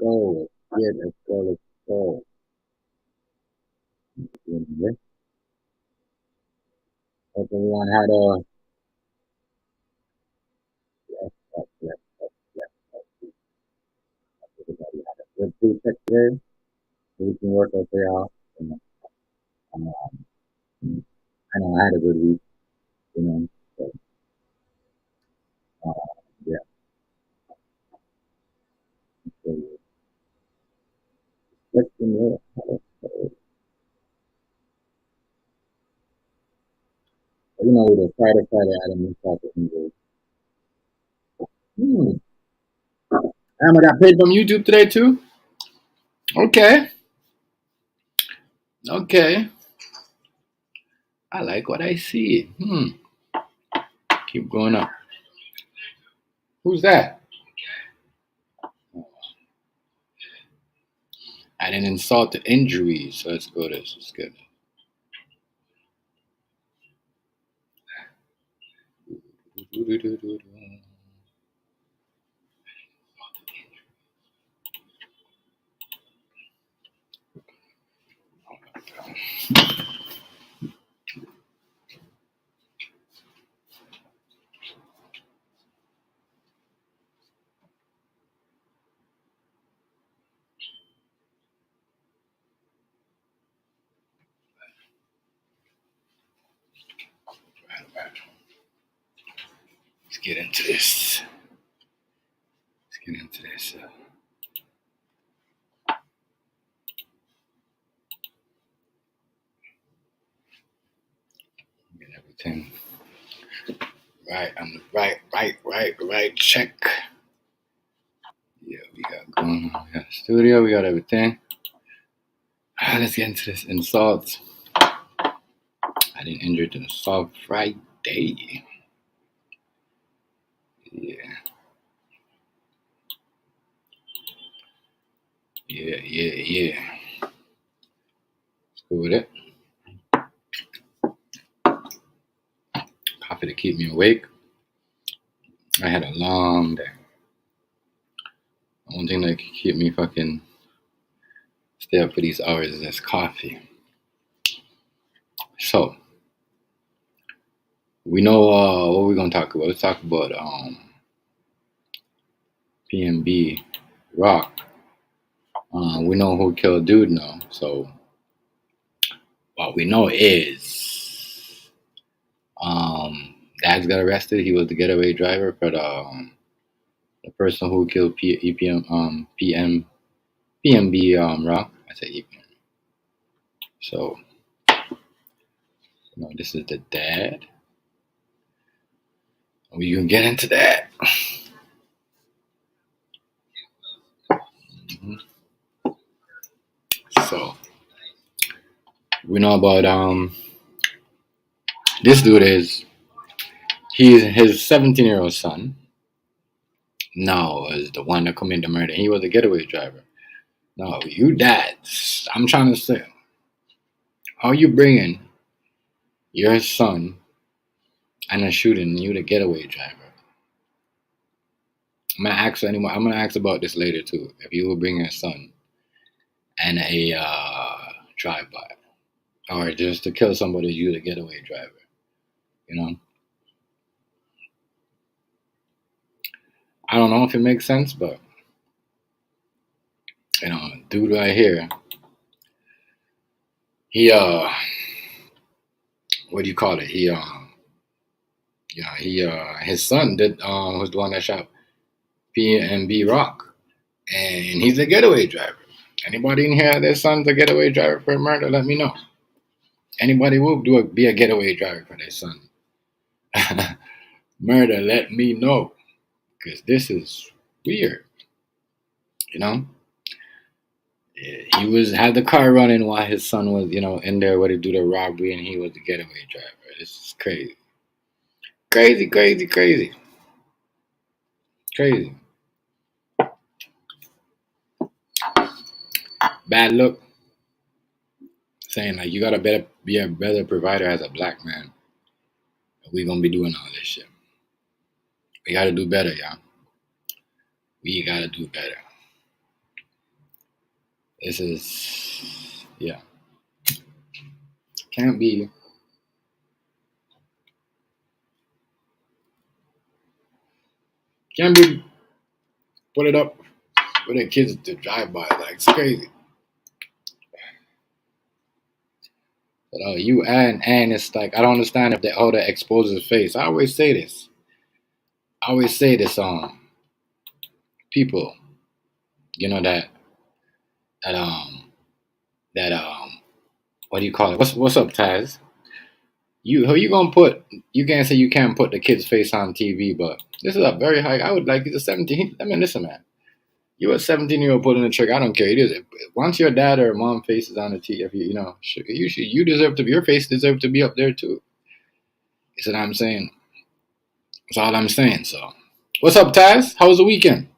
Go. Yeah, let's go. Let's go. Yeah. Hope everyone had a yes, yes, yes, yes, yes, yes. Everybody had a good paycheck today. We can work out for y'all. You know, um, I know I had a good week. You know, so uh, yeah. So, let's know. You know, with a Friday, I didn't miss out the English. Hmm. I got paid from YouTube today too. Okay, okay. I like what I see. Keep going up. Who's that? I didn't insult to injury, so let's go this. It's good. Let's get into this. Let's get into this. Get everything right. On the right. Check. Yeah, we got going. We got studio. We got everything. Let's get into this insult. I didn't injure to the assault Friday. Yeah, yeah. Let's go with it. Coffee to keep me awake. I had a long day. The only thing that can keep me fucking stay up for these hours is this coffee. So we know what we're gonna talk about. Let's talk about PnB Rock. We know who killed dude now. So what we know is Dax got arrested. He was the getaway driver for the person who killed PnB Rock. I said EPM. So this is the dad. We can get into that. Mhm. So we know about this dude is he's his 17-year-old son now is the one that committed the murder. He was a getaway driver. No, you dads. I'm trying to say, how you bringing your son and a shooting you the getaway driver? I'm gonna ask about this later too. If you will bring your son and a drive-by, or just to kill somebody, you the getaway driver. You know, I don't know if it makes sense, but dude right here, he what do you call it? He his son did was the one that shot PnB Rock, and he's a getaway driver. Anybody in here, their son's a getaway driver for a murder? Let me know. Anybody will be a getaway driver for their son. Murder, let me know, because this is weird. You know, he was had the car running while his son was, in there where to do the robbery, and he was the getaway driver. This is crazy, crazy, crazy, crazy, crazy. Bad look, saying like you gotta better be a better provider as a black man. We gonna be doing all this shit. We gotta do better, y'all. We gotta do better. This is, yeah, can't be can't be put it up for the kids to drive by. Like it's crazy. But you and it's like I don't understand if the older exposes his face. I always say this. People, that that that what do you call it? What's up, Taz? You gonna put? You can't say you can't put the kid's face on TV, but this is a very high. I would like he's a 17. I mean, listen, man. You a 17-year-old pulling the trigger. I don't care. It is once your dad or mom face is on the TV, you deserve to be. Your face deserve to be up there too. That's what I'm saying. That's all I'm saying. So, what's up, Taz? How was the weekend?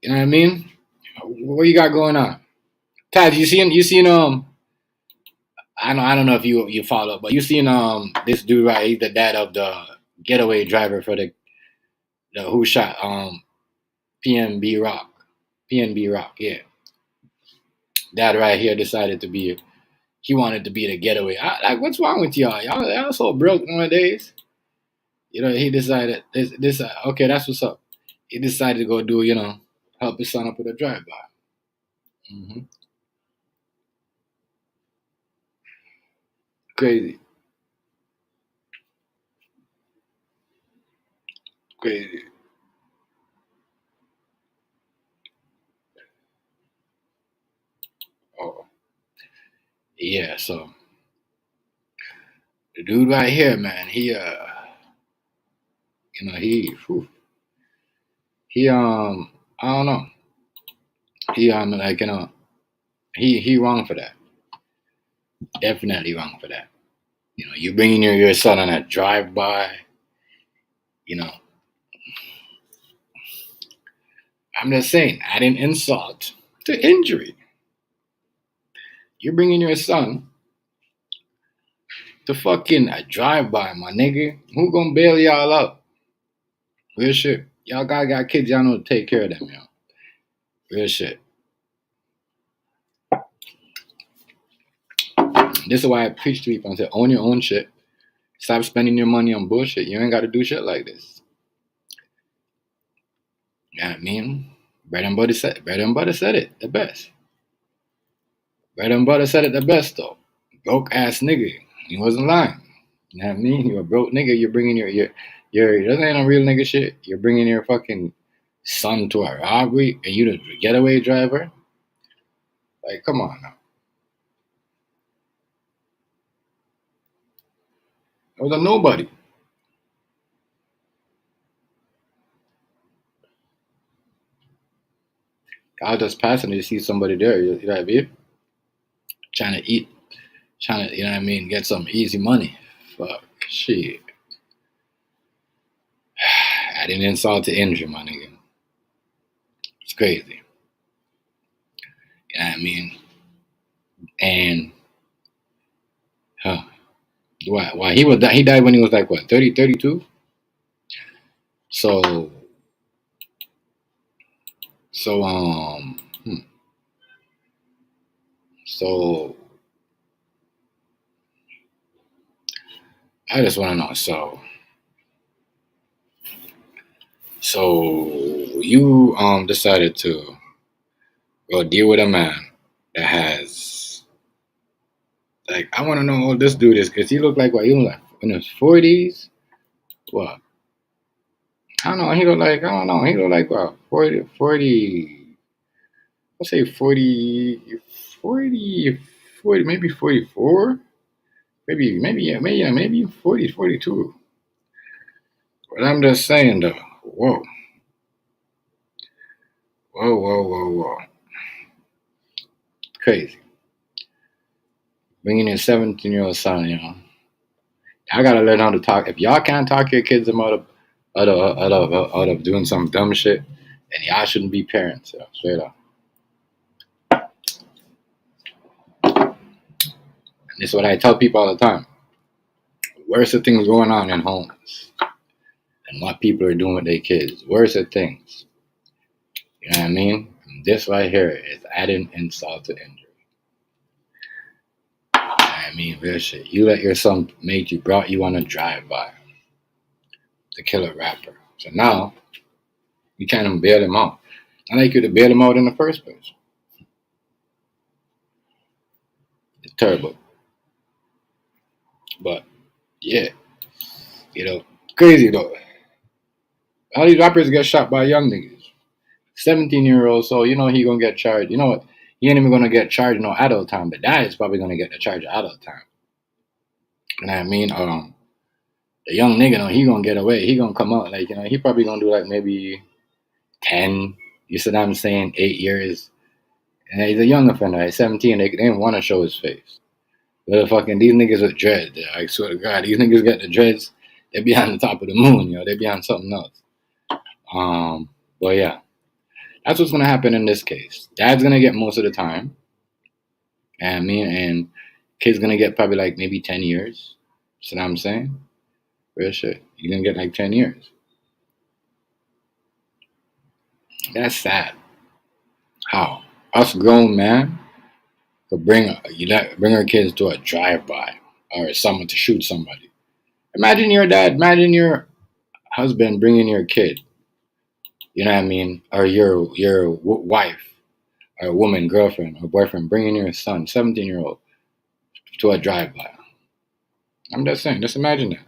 You know what I mean? What you got going on, Taz? I don't know if you follow, but you seen this dude right? He's the dad of the getaway driver for the who shot PnB Rock. PnB Rock, yeah. Dad right here decided to be. He wanted to be the getaway. Like, what's wrong with y'all? Y'all so broke nowadays. He decided this. Okay, that's what's up. He decided to go do. Help his son up with a drive-by. hmm Crazy, crazy. Oh, yeah. So the dude right here, man. Whew, he I don't know. He like he wrong for that. Definitely wrong for that. You bringing your son on a drive by. You know, I'm just saying, adding insult to injury. You're bringing your son to fucking a drive by, my nigga. Who gonna bail y'all out? Real shit. Y'all got kids. Y'all know to take care of them, yo. Real shit. This is why I preach to people and say, own your own shit. Stop spending your money on bullshit. You ain't got to do shit like this. You know what I mean? Bread and butter said it the best. Bread and butter said it the best though. Broke ass nigga. He wasn't lying. You know what I mean? You're a broke nigga. You're bringing your that ain't a real nigga shit. You're bringing your fucking son to a robbery and you the getaway driver. Like, come on now. I was a nobody. I was just passing and you see somebody there. You know what I mean? Trying to eat, trying to, get some easy money. Fuck, shit. I didn't insult to injury, my nigga. It's crazy. You know what I mean? And, huh, why he died when he was like, what, 30, 32? So, so, so, I just want to know, so you, decided to go deal with a man that has, like, I want to know who this dude is, because he looked like, what, he was like in his 40s? What? I don't know. He look like, I don't know. He look like, what, 40, let's say 40, maybe 44. Maybe, yeah, maybe 40, 42. But I'm just saying though, whoa, whoa. Crazy. Bringing your 17-year-old son, I gotta learn how to talk. If y'all can't talk your kids out of doing some dumb shit, then y'all shouldn't be parents, straight up. And this is what I tell people all the time. Worst of things going on in homes and what people are doing with their kids. Worst of things. You know what I mean? And this right here is adding insult to injury. You know what I mean? Real shit. You let your son brought you on a drive-by to kill a rapper. So now, you can't even bail him out. Not like you to bail him out in the first place. It's terrible. But, yeah. Crazy though. All these rappers get shot by young niggas. 17-year-old, so he gonna get charged. You know what? He ain't even gonna get charged no adult time. The dad is probably gonna get the charge of adult time. You know what I mean? The young nigga, he gonna get away. He gonna come out he probably gonna do like maybe 10. You see what I'm saying? 8 years. And he's a young offender. At 17, they didn't want to show his face. But these niggas with dreads. I swear to God, these niggas got the dreads. They be on the top of the moon, They be on something else. But yeah. That's what's gonna happen in this case. Dad's gonna get most of the time, and kid's gonna get probably like maybe 10 years. See what I'm saying? Real shit. You're gonna get like 10 years. That's sad. How us grown man could bring our kids to a drive-by or someone to shoot somebody. Imagine your dad. Imagine your husband bringing your kid. You know what I mean? Or your wife, or woman, girlfriend, or boyfriend bringing your son, 17-year-old, to a drive-by. I'm just saying, just imagine that.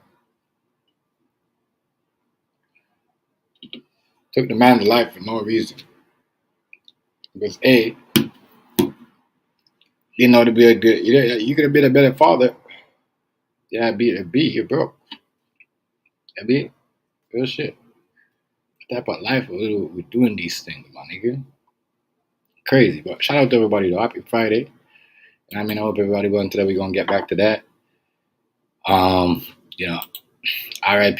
Took the man's life for no reason. Because A, to be a good, you could have been a better father. Yeah, B, you're broke. Yeah, B, real shit. What type of life we're doing these things, my nigga? Crazy. But shout out to everybody though. Happy Friday. I hope everybody going today. We're gonna get back to that. R.I.P.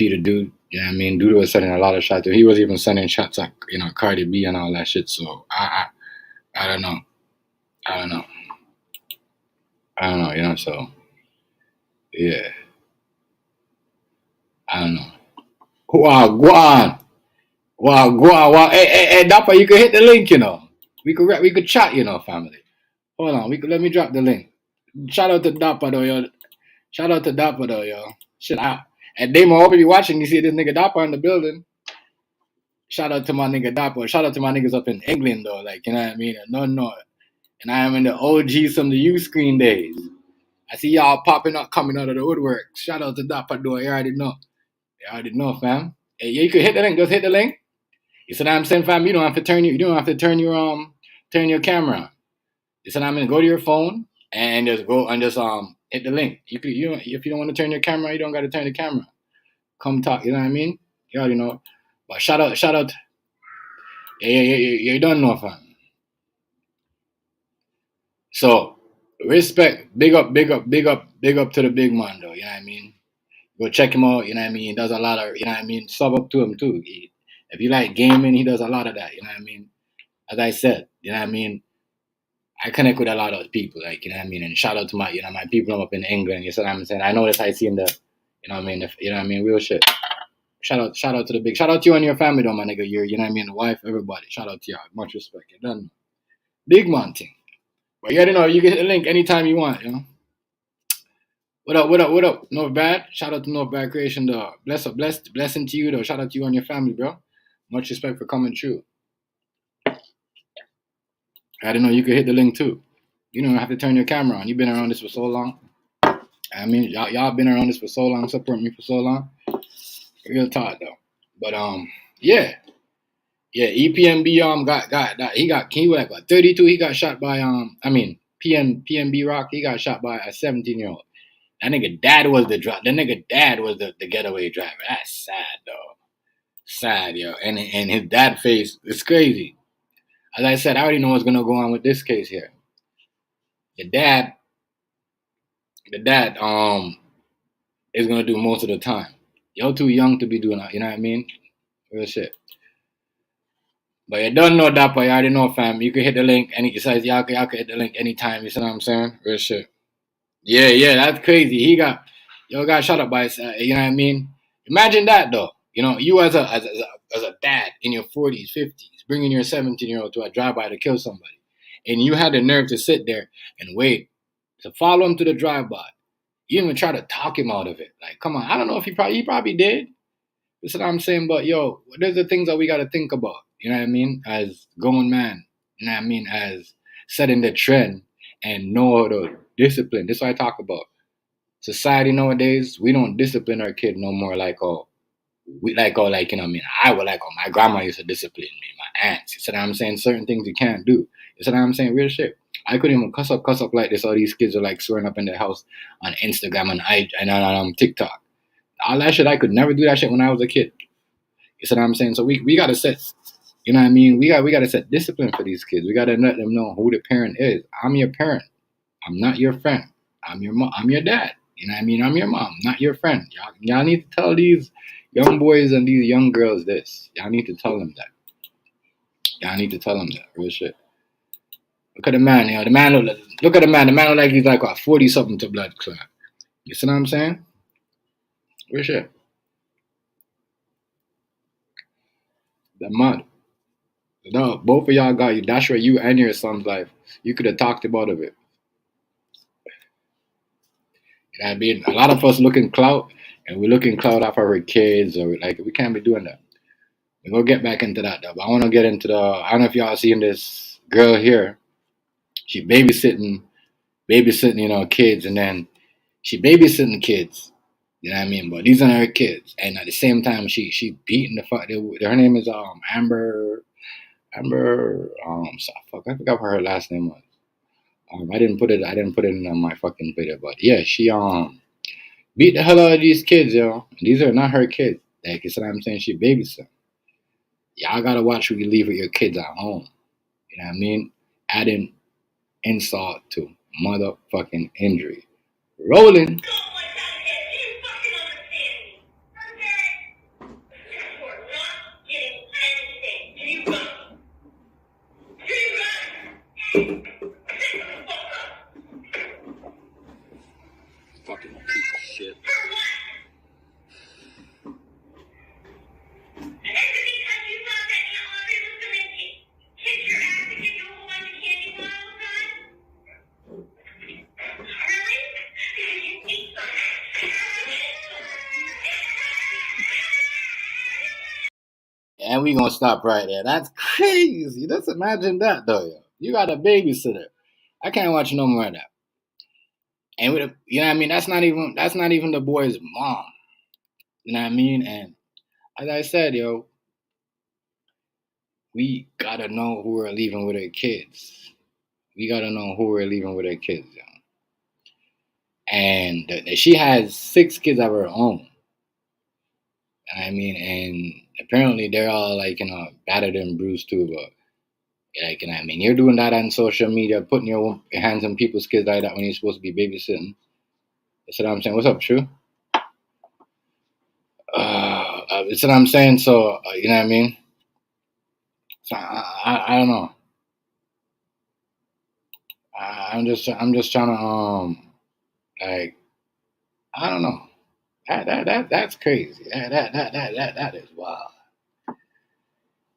to Dude. You know what I mean? Dude was sending a lot of shots. He was even sending shots at Cardi B and all that shit. So I don't know. I don't know. So yeah, I don't know. Wow, go on. Wow. Hey, Dapper, you could hit the link. We could chat. Family. Hold on. Let me drop the link. Shout out to Dapper though, yo. Shit out. And Dahmer, I hope you watching. You see this nigga Dapper in the building. Shout out to my nigga Dapper. Shout out to my niggas up in England though. You know what I mean? No. And I am in the OGs from the U screen days. I see y'all popping up, coming out of the woodwork. Shout out to Dapper though. You already know, fam. Hey, you can hit the link. Just hit the link. You said I'm saying, fam. You don't have to turn your camera on. You said I'm gonna go to your phone and just hit the link. If you don't want to turn your camera, you don't got to turn the camera. Come talk. You know what I mean? You already know. But shout out. Yeah, you don't know, fam. So respect, big up to the big man though. You know what I mean? Go check him out. You know what I mean? He does a lot of, sub up to him too. If you like gaming, he does a lot of that. You know what I mean? As I said, you know what I mean? I connect with a lot of people, you know what I mean? And shout out to my, my people up in England. You see what I'm saying? I know this I see in the, you know what I mean? Real shit. Shout out to the big, shout out to you and your family though, my nigga. You know what I mean? The wife, everybody. Shout out to y'all. Much respect. You done. Big man thing. But you already know, you can hit the link anytime you want, What up? No bad. Shout out to No Bad Creation, though. Blessing to you, though. Shout out to you and your family, bro. Much respect for coming through. I didn't know you could hit the link too. You don't have to turn your camera on. You've been around this for so long. Y'all been around this for so long, support me for so long. Real talk though. But yeah. PnB got that. He was like 32. He got shot by PnB Rock. He got shot by a 17-year-old. That nigga dad was the getaway driver. That's sad though. sad, yo. And his dad face, it's crazy. As I said, I already know what's gonna go on with this case here. The dad, the dad is gonna do most of the time. You're too young to be doing that, you know what I mean? Real shit. But you don't know that, but you already know, fam. You can hit the link, and he says y'all can hit the link anytime. You see what I'm saying? Real shit. Yeah, yeah, that's crazy. Got shot up by, you know what I mean? Imagine that though. You know, you as a dad in your 40s, 50s, bringing your 17-year-old to a drive-by to kill somebody, and you had the nerve to sit there and wait to follow him to the drive-by. You even try to talk him out of it. Like, come on, I don't know if he probably did. That's what I'm saying. But yo, there's the things that we got to think about. You know what I mean? As grown man, you know what I mean? As setting the trend and know how to discipline. This is what I talk about. Society nowadays, we don't discipline our kid no more like like, you know what I mean? I would like my grandma used to discipline me, my aunts. You see what I'm saying? Certain things you can't do. You see what I'm saying? Real shit. I couldn't even cuss up like this. All these kids are like swearing up in their house on Instagram and on TikTok. All that shit, I could never do that shit when I was a kid. You see what I'm saying? So we gotta set, you know what I mean? We gotta set discipline for these kids. We gotta let them know who the parent is. I'm your parent. I'm not your friend. I'm your mom. I'm your dad. You know what I mean? I'm your mom, not your friend. Y'all need to tell these young boys and these young girls this. Y'all need to tell them that. Y'all need to tell them that. Real shit. Look at the man, yo. Look at the man. The man look like he's like 40 something to blood clot. You see what I'm saying? Real shit. The mud. No, both of y'all got you. That's where you and your son's life. You could have talked about it. You know what I mean? A lot of us looking clout, and we're looking clout off our kids, or like we can't be doing that. We're gonna get back into that though. But I wanna get into I don't know if y'all seen this girl here. She babysitting, you know, kids, and then she babysitting kids. You know what I mean? But these are her kids. And at the same time she beating the fuck. Her name is Amber so, fuck, I forgot what her last name was. I didn't put it in my fucking video, but yeah, she beat the hell out of these kids, yo. And these are not her kids. Like you said, I'm saying, she babysitting. Y'all gotta watch who you leave with your kids at home. You know what I mean? Adding insult to motherfucking injury. Rolling. Fucking piece of shit. And we gonna stop right there. That's crazy. Just imagine that though. Yo. You got a babysitter. I can't watch no more of that. And you know what I mean? That's not even the boy's mom. You know what I mean? And as I said, yo, we gotta know who we're leaving with our kids. We gotta know who we're leaving with our kids, yo. And she has 6 kids of her own. I mean, and apparently they're all like, you know, battered and bruised too, but like, you know what I mean? You're doing that on social media, putting your hands on people's kids like that when you're supposed to be babysitting. That's what I'm saying. What's up, True? That's what I'm saying. So, you know what I mean? So I don't know. I'm just trying to like, I don't know. That's crazy. That is wild.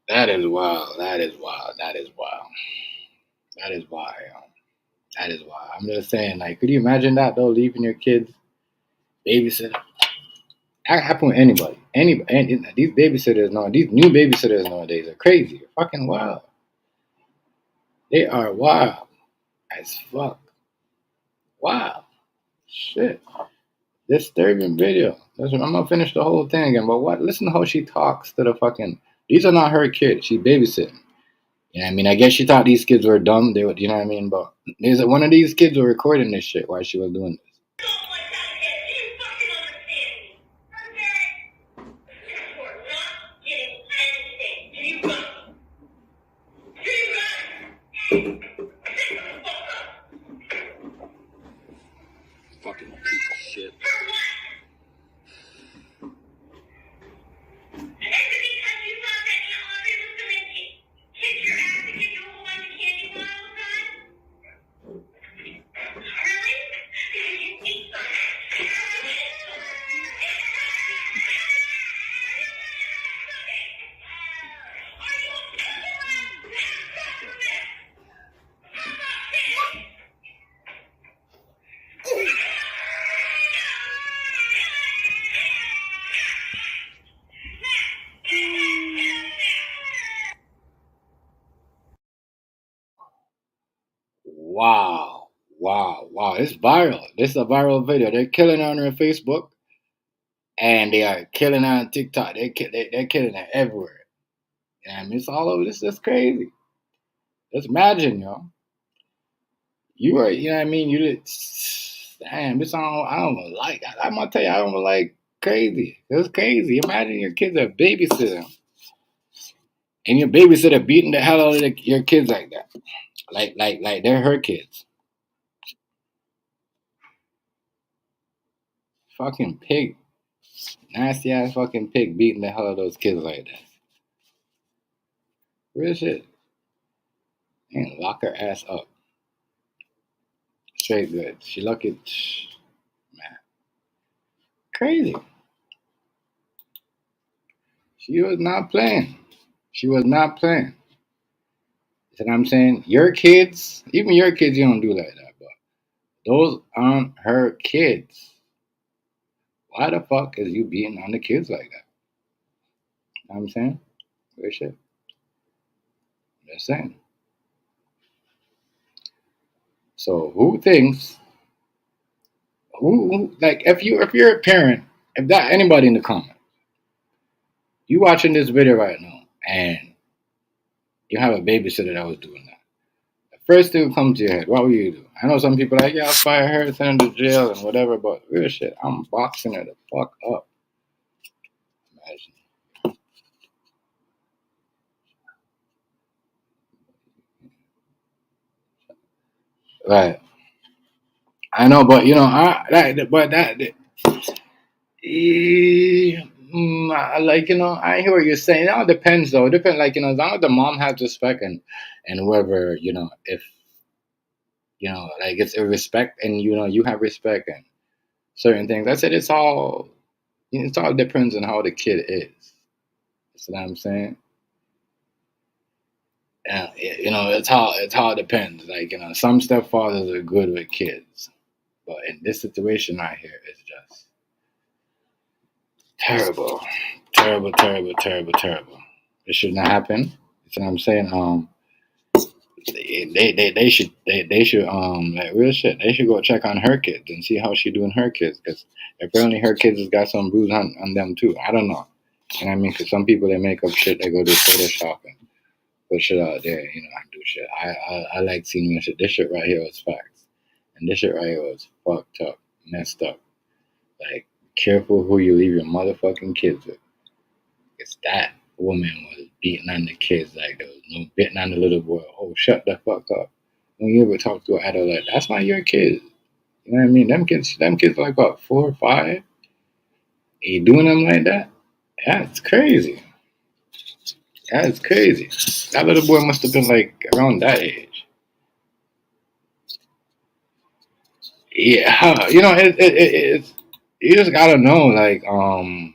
That is wild. That is wild. That is wild. That is wild. That is wild. I'm just saying, like, could you imagine that though? Leaving your kids babysitter. That happen with anybody. These babysitters now, these new babysitters nowadays are crazy. They're fucking wild. They are wild as fuck. Wow. Shit. Disturbing video. Listen, I'm gonna finish the whole thing again, but what? Listen to how she talks to the fucking. These are not her kids. She's babysitting. You know what I mean? I guess she thought these kids were dumb. They would, you know what I mean? But one of these kids were recording this shit while she was doing this. Wow. Wow. Wow. It's viral. This is a viral video. They're killing her on her Facebook and they are killing her on TikTok. They're killing her everywhere. And it's all over. This is crazy. Just imagine, yo. You were, you know what I mean? You did, damn, this I don't like. I'm gonna tell you, I don't like crazy. It's crazy. Imagine your kids are babysitter and your babysitter beating the hell out of your kids like that. Like they're her kids. Fucking pig. Nasty ass fucking pig beating the hell out of those kids like that. Real shit. And lock her ass up. Straight good. She lucky. Man. Crazy. She was not playing. She was not playing. You know what I'm saying? Your kids, even your kids, you don't do like that, but those aren't her kids. Why the fuck is you beating on the kids like that? You know what I'm saying? Good shit. Just saying. So who thinks who like if you're a parent, if that anybody in the comments, you watching this video right now and you have a babysitter that was doing that. The first thing that comes to your head, what will you do? I know some people are like, yeah, I'll fire her, send her to jail and whatever, but real shit, I'm boxing her the fuck up. Imagine. Right. I know, but you know, like you know, I hear what you're saying. It all depends, though. It depends, like you know, as long as the mom has respect and whoever you know, if you know, like it's a respect and you know you have respect and certain things. I said it's all depends on how the kid is. That's what I'm saying. Yeah, you know, it's all depends. Like you know, some stepfathers are good with kids, but in this situation right here, it's just terrible, terrible, terrible, terrible, terrible. It shouldn't happen. That's what I'm saying. They should like real shit. They should go check on her kids and see how she doing her kids because apparently her kids has got some bruise on them too. I don't know. You know what I mean? Because some people they make up shit. They go to Photoshop and put shit out there. You know, I do shit. I like seeing this shit. This shit right here was facts, and this shit right here was fucked up, messed up. Like careful who you leave your motherfucking kids with. Because that woman was beating on the kids like there was no beating on the little boy. Oh, shut the fuck up. When you ever talk to an adult like that's not your kid. You know what I mean? Them kids like what, 4 or 5? And you doing them like that? That's crazy. That's crazy. That little boy must have been like around that age. Yeah, you know, it's you just gotta know, like, I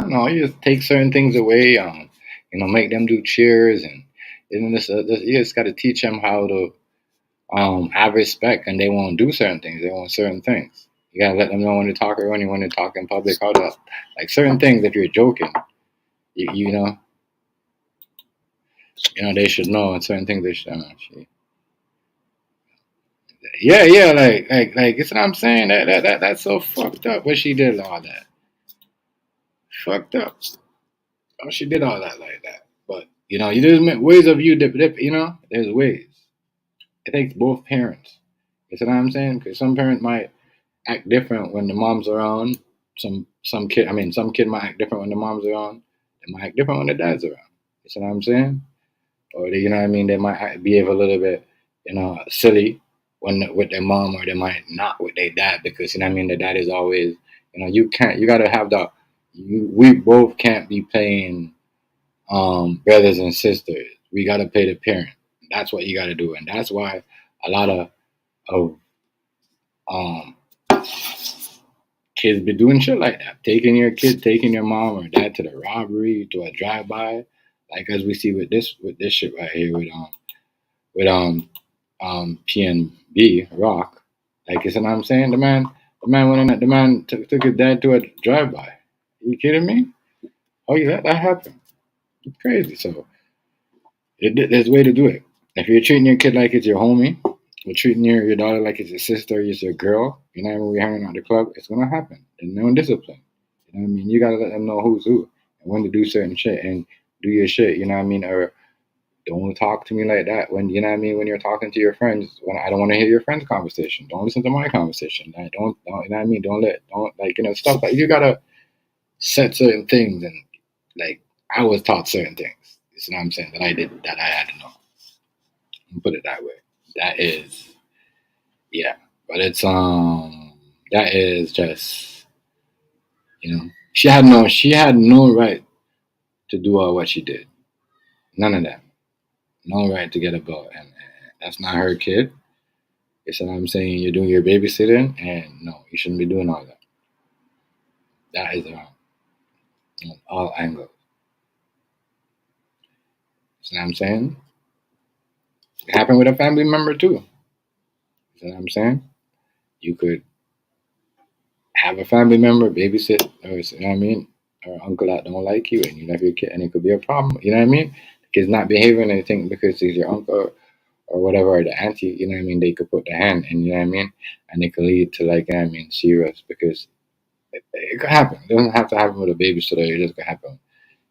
don't know. You just take certain things away. You know, make them do cheers, and this you just got to teach them how to have respect, and they won't do certain things. They want certain things. You gotta let them know when to talk or when you want to talk in public. How to like certain things. If you're joking, you know they should know, and certain things they should know. Yeah, yeah, like, it's what I'm saying. That's so fucked up. What she did, all that fucked up. Oh, she did all that like that. But you know, there's ways of you dip. You know, there's ways. It takes both parents. You see what I'm saying? Because some parents might act different when the mom's around. Some kid might act different when the mom's around. They might act different when the dad's around. You see what I'm saying? Or you know what I mean? They might behave a little bit, you know, silly with their mom, or they might not with their dad because you know what I mean. The dad is always, you know, you gotta have we both can't be playing brothers and sisters. We gotta pay the parent. That's what you gotta do, and that's why a lot of um kids be doing shit like that, taking your mom or dad to the robbery, to a drive by, like as we see with this shit right here with PnB Rock. Like you see what I'm saying? The man took his dad to a drive by. You kidding me? Oh yeah, that happened. It's crazy. So there's a way to do it. If you're treating your kid like it's your homie, or treating your daughter like it's your sister, it's your girl, you know, when we're hanging out at the club, it's gonna happen. There's no discipline. You know what I mean? You gotta let them know who's who and when to do certain shit and do your shit. You know what I mean? Or don't talk to me like that when you know what I mean. When you're talking to your friends, when I don't want to hear your friends' conversation, don't listen to my conversation. Don't you know what I mean? Don't like stuff like you gotta set certain things and like I was taught certain things. You know what I'm saying that I had to know. Put it that way. That is, yeah. But it's that is just she had no right to do all what she did. None of that. No right to get a belt, and that's not her kid. You see what I'm saying? You're doing your babysitting, and no, you shouldn't be doing all that. That is wrong on all angles. You see what I'm saying? It happened with a family member too. You see what I'm saying? You could have a family member babysit, or you know what I mean, or uncle that don't like you, and you left your kid, and it could be a problem. You know what I mean? The kid's not behaving anything because he's your uncle or whatever, or the auntie. You know what I mean? They could put their hand, and you know what I mean, and it could lead to like, you know what I mean, serious because it could happen. It doesn't have to happen with a babysitter. It just could happen.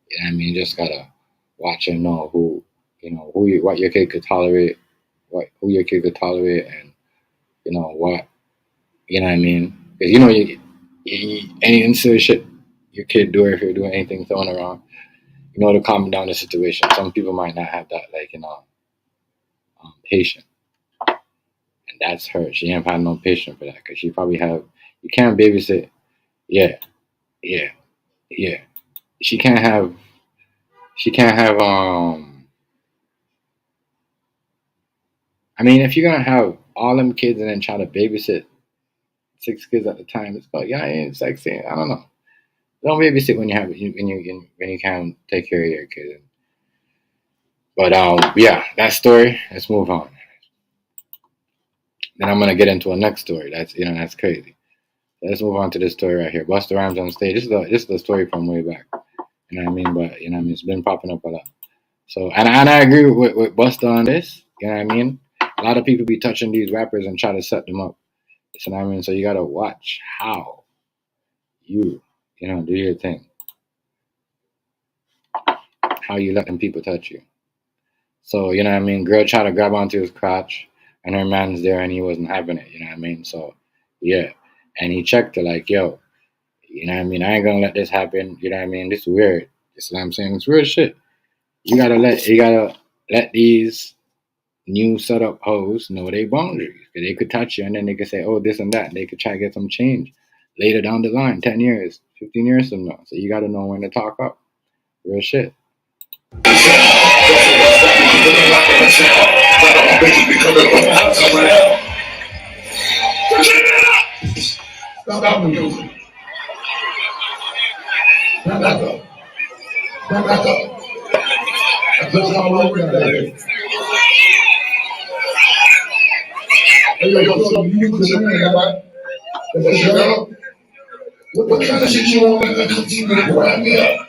You know what I mean? You just gotta watch and know who, what your kid could tolerate, who your kid could tolerate, and what, you know what I mean? Because any insert shit your kid do, or if you're doing anything throwing around, to calm down the situation. Some people might not have that, like, patience, and that's her. She ain't had no patience for that because she probably have. You can't babysit. Yeah, yeah, yeah. She can't have. She can't have. I mean, if you're gonna have all them kids and then try to babysit 6 kids at the time, it's like, yeah, it's like saying, I don't know. Don't babysit when you can take care of your kid. But yeah, that story. Let's move on. Then I'm gonna get into a next story. That's crazy. Let's move on to this story right here. Busta Rhymes on stage. This is the story from way back. You know what I mean? But it's been popping up a lot. So and I agree with Busta on this. You know what I mean? A lot of people be touching these rappers and try to set them up. You know what I mean? So you gotta watch how you do your thing. How you let them people touch you. So, you know what I mean? Girl tried to grab onto his crotch and her man's there and he wasn't having it, you know what I mean? So, yeah. And he checked her like, yo, you know what I mean? I ain't gonna let this happen, you know what I mean? This is weird. You see what I'm saying? It's weird shit. You gotta let these new setup hoes know their boundaries. Because they could touch you and then they could say, oh, this and that. And they could try to get some change later down the line, 10 years, 15 years from now. So you gotta know when to talk up. Real shit. Stop the music. Back up. Back up. I just got one word out here. Hey, yo, so you put your hand out. That's your girl. What kind of shit you want to continue to grab me up?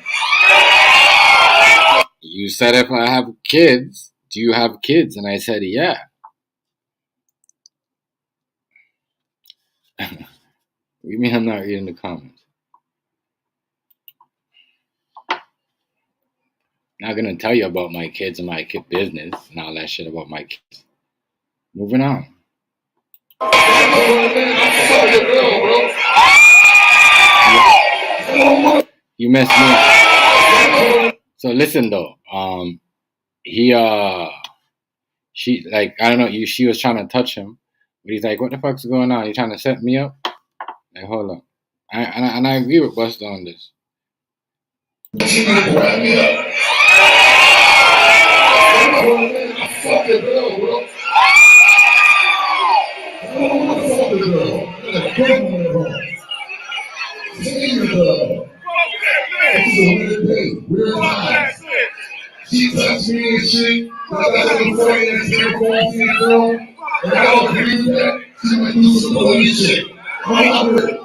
You said if I have kids, do you have kids? And I said, yeah. What do you mean I'm not reading the comments? Not gonna tell you about my kids and my kid business and all that shit about my kids. Moving on. You messed me up. So listen though, she like I don't know, she was trying to touch him, but he's like, what the fuck's going on? You trying to set me up? Like, hold on. I agree with Busta on this. She touched me and shit. That's before and girl. And I don't agree with that. She went through some police shit. I'm with it.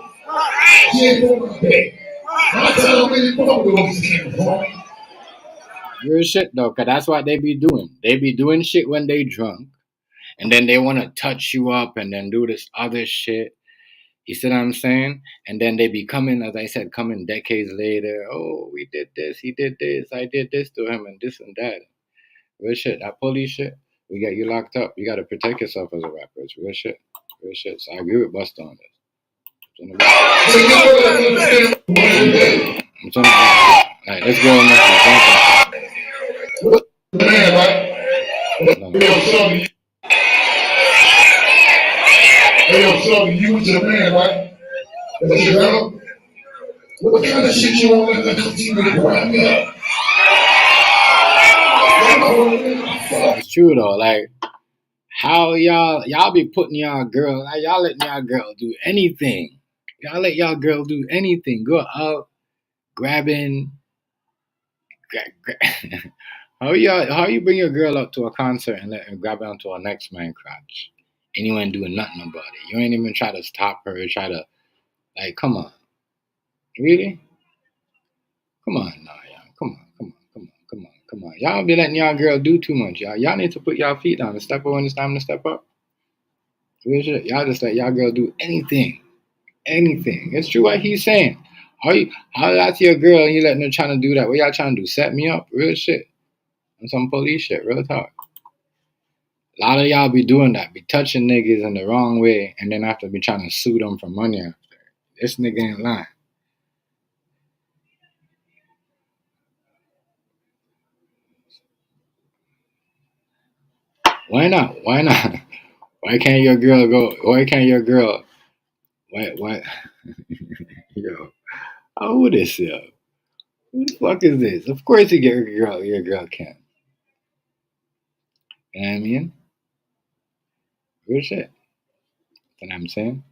She ain't on my bed. I tell her where the phone goes came from. Real shit though, cause that's what they be doing. They be doing shit when they drunk, and then they want to touch you up, and then do this other shit. You see what I'm saying? And then they be coming, as I said, coming decades later. Oh, we did this, he did this, I did this to him, and this and that. Real shit. That police shit, we got you locked up. You got to protect yourself as a rapper. It's real shit. Real shit. So I agree with Busta on this. I'm trying to, all right, let's go on next. Man, right? Hey, yo, so you was a man, right? That's your girl? What kind of shit you want to continue to grind me up? It's true though, like how y'all be putting y'all girl, like y'all letting y'all girl do anything. Y'all let y'all girl do anything. Go out grabbing. How you bring your girl up to a concert and let her grab onto a next man crotch, and you ain't doing nothing about it. You ain't even try to stop her. Try to like, come on, really? Come on, nah, y'all. Come on. Y'all be letting y'all girl do too much, y'all. Y'all need to put y'all feet down and step up when it's time to step up. Real shit. Y'all just let y'all girl do anything. Anything. It's true what he's saying. How that's your girl and you letting her trying to do that? What y'all trying to do? Set me up? Real shit. On some police shit. Real talk. A lot of y'all be doing that. Be touching niggas in the wrong way and then after be trying to sue them for money after. This nigga ain't lying. Why not? Why not? Why can't your girl go? Why can't your girl? Why? Yo, how old is this? Yo? Who the fuck is this? Of course you get your girl can. You know what I mean? Real shit. You know what I'm saying?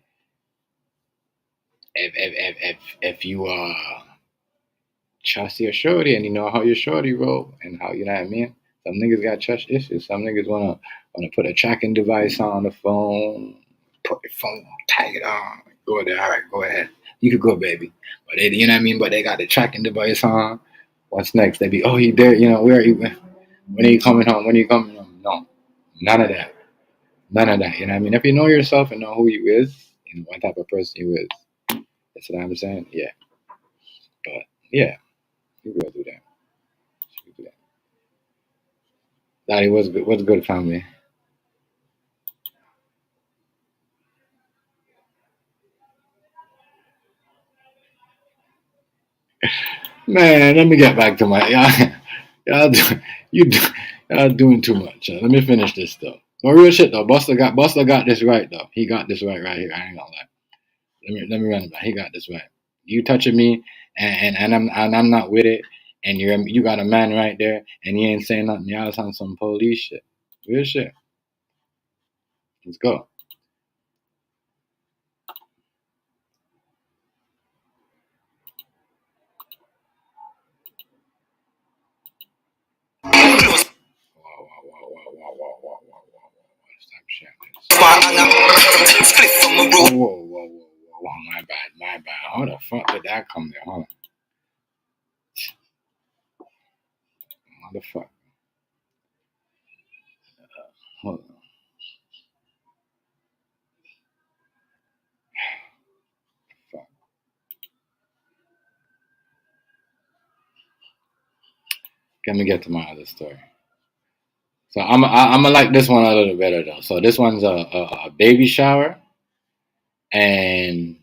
If you trust your shorty and you know how your shorty roll and how you know what I mean? Some niggas got trust issues. Some niggas wanna put a tracking device on the phone, put your phone, tag it on, go there, all right, go ahead. You could go, baby. But they, you know what I mean? But they got the tracking device on. What's next? They be, oh, he there, you know, where are you? When are you coming home? When are you coming home? No. None of that. None of that. You know what I mean? If you know yourself and know who you is and what type of person you is, that's what I'm saying. Yeah. But yeah, you go do that. You do that. Daddy, what's good? What's good, family? Man, let me get back to my y'all. You y'all doing too much. Let me finish this though. No real shit though. Buster got this right though. He got this right here. I ain't gonna lie. Let me run it back. He got this right. You touching me and I'm not with it. And you got a man right there and he ain't saying nothing. Y'all on some police shit. Real shit. Let's go. Stop sharing this. Whoa. My bad. How the fuck did that come there? Hold on. Motherfucker. Hold on. Fuck. Let me get to my other story. So I'm gonna like this one a little better though. So this one's a baby shower, and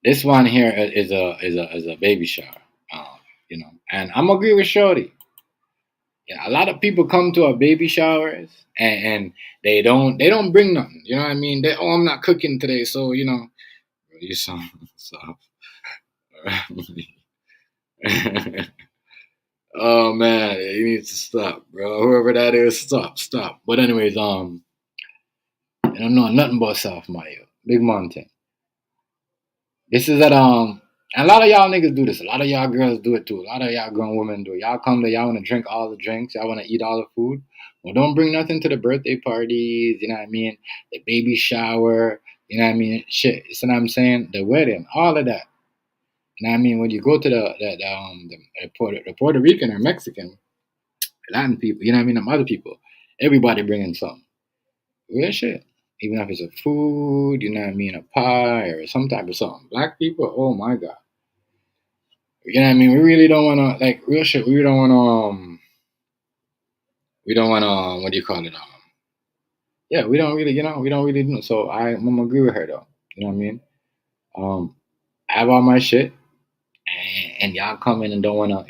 this one here is a baby shower. You know, and I'm agree with Shorty. Yeah, a lot of people come to our baby showers and they don't bring nothing. You know what I mean? I'm not cooking today, so you know you sound soft. Oh man, you need to stop, bro. Whoever that is, stop. But anyways, I don't know nothing about South Mayo. Big mountain. This is at and a lot of y'all niggas do this. A lot of y'all girls do it too. A lot of y'all grown women do it. Y'all come there, y'all wanna drink all the drinks, y'all wanna eat all the food. Well, don't bring nothing to the birthday parties, you know what I mean? The baby shower, you know what I mean? Shit. You see what I'm saying? The wedding, all of that. You know what I mean? When you go to the Puerto Rican or Mexican, Latin people, you know what I mean? Them other people, everybody bringing something. Real shit. Even if it's a food, you know what I mean, a pie or some type of something. Black people, oh my god. You know what I mean? We really don't wanna like real shit, we don't wanna what do you call it? Yeah, we don't really, we don't really do so I'm gonna agree with her though. You know what I mean? I have all my shit and y'all come in and don't wanna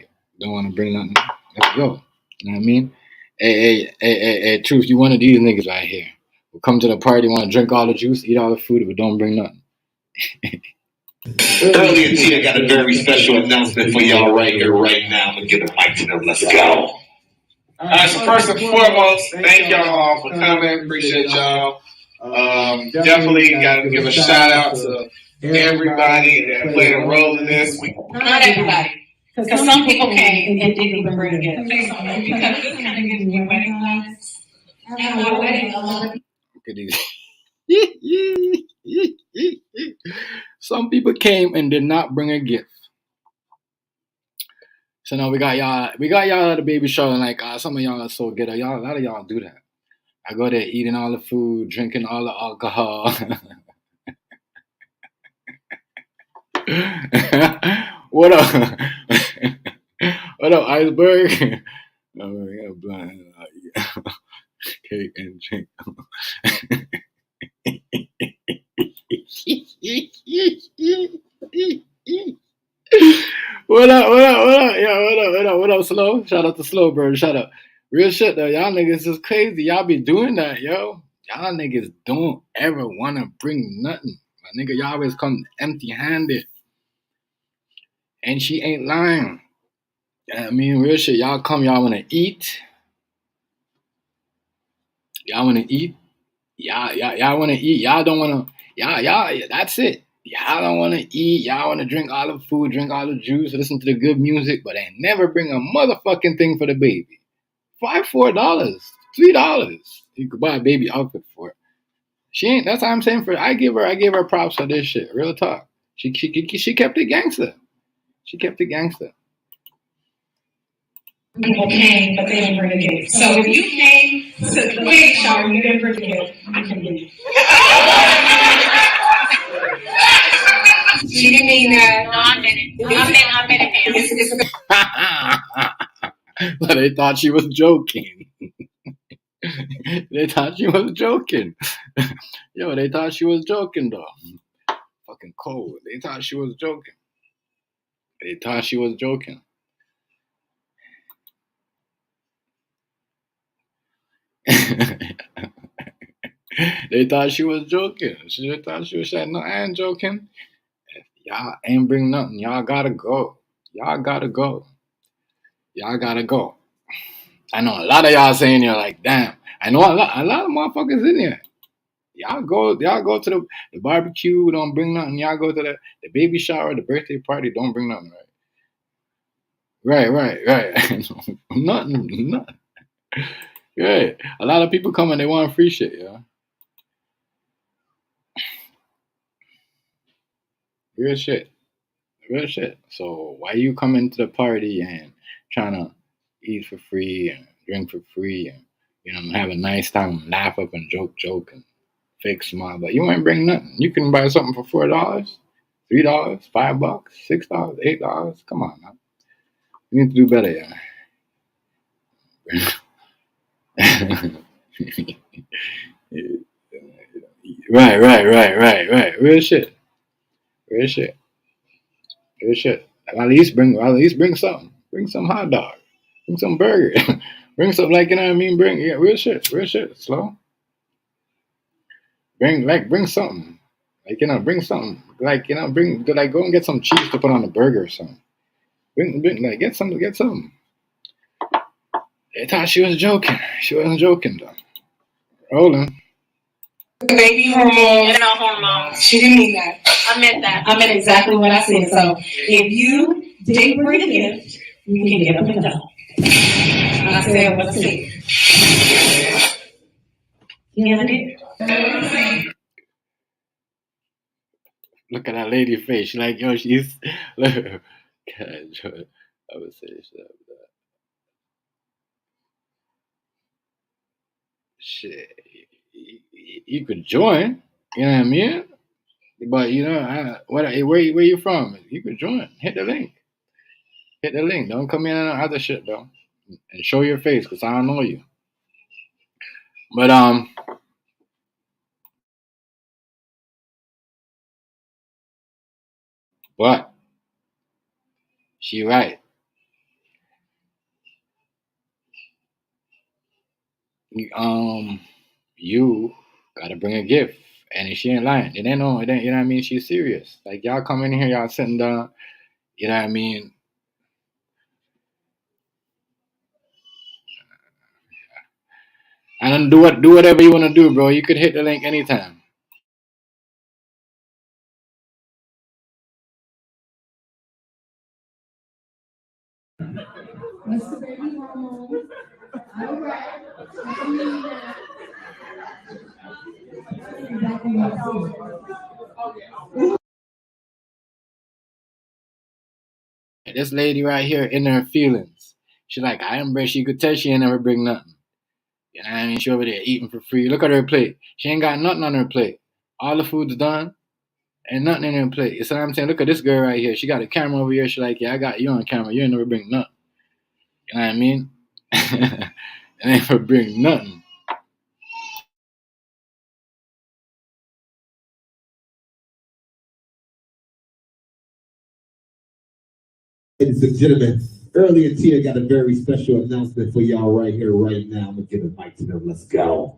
bring nothing. Let's go. You know what I mean? Hey, truth, you one of these niggas right here. We'll come to the party, wanna drink all the juice, eat all the food, but don't bring nothing. Earlier, Tia got a very special announcement for y'all right here, right now. I'm gonna give the mic to them. Let's go. So first and foremost, thank y'all all for coming. Appreciate y'all. Definitely got to give a shout out to everybody that played a role in this. Not everybody, because some people came and didn't even bring gifts. Because this kind of gives me wedding vibes. At my wedding, a lot of Some people came and did not bring a gift. So now we got y'all at the baby shower, and like some of y'all are so good. A lot of y'all do that. I go there eating all the food, drinking all the alcohol. What up? What up, iceberg? Oh, yeah, blind. Cake and drink. What up? Yeah, what up, Slow? Shout out to Slow Bird. Shout out. Real shit though, y'all niggas is crazy. Y'all be doing that, yo. Y'all niggas don't ever wanna bring nothing. My nigga, y'all always come empty handed. And she ain't lying. I mean, real shit, y'all come, y'all wanna eat. Y'all wanna eat. Y'all wanna eat. Y'all don't wanna y'all that's it. Y'all don't want to eat. Y'all want to drink all the food, drink all the juice, listen to the good music, but they never bring a motherfucking thing for the baby. $4, $3. You could buy a baby outfit for it. She ain't. That's what I'm saying. I give her props for this shit. Real talk. She kept it gangster. She kept it gangster. People came, but they didn't bring a gift. So if you came to the wedding shower and you didn't bring a gift, you can leave. She didn't mean that. No, I meant it. But they thought she was joking. They thought she was joking. Yo, they thought she was joking though. Fucking cold. They thought she was joking. They thought she was joking. They thought she was joking. She thought she was saying, no, I ain't joking. If y'all ain't bring nothing, y'all gotta go. Y'all gotta go. Y'all gotta go. I know a lot of y'all saying you're like, damn. I know a lot of motherfuckers in here. Y'all go to the barbecue, don't bring nothing. Y'all go to the baby shower, the birthday party, don't bring nothing, right? Right. Nothing. Right. A lot of people come and they want free shit, yeah. Real shit. So why you coming to the party and trying to eat for free and drink for free and have a nice time, laugh up and joke and fake smile, but you ain't bring nothing. You can buy something for $4, $3, $5, $6, $8. Come on, man. You need to do better, yeah. Right. Real shit. At least bring something. Bring some hot dog. Bring some burger. Bring something like what I mean. Bring real shit. Slow. Bring something. Bring something. Bring go and get some cheese to put on a burger or something. Bring get something. They thought she was joking. She wasn't joking though. Rolling. Baby hormones. No hormones. She didn't mean that. I meant that. I meant exactly what I said. So if you didn't bring a gift, you can get up and go. I said what I said. You know what I did? Look at that lady face. She like, yo, she's look. God, I would say shit. You could join. You know what I mean? But you know, where you from? You could join. Hit the link. Hit the link. Don't come in on other shit though, and show your face because I don't know you. But but she right. You gotta bring a gift, and if she ain't lying, it ain't no, it ain't. You know what I mean? She's serious. Like y'all come in here, y'all sitting down. You know what I mean? And do whatever you want to do, bro. You could hit the link anytime. Mr. Baby Hormone. All right. Exactly what I said. This lady right here in her feelings. She like, I embrace. You could tell she ain't never bring nothing. You know what I mean? She over there eating for free. Look at her plate. She ain't got nothing on her plate. All the food's done. And nothing in her plate. You see what I'm saying? Look at this girl right here. She got a camera over here. She like, yeah, I got you on camera. You ain't never bring nothing. You know what I mean? And ain't never bring nothing. Ladies and gentlemen, earlier Tia got a very special announcement for y'all right here, right now. I'm gonna give the mic to them. Let's go.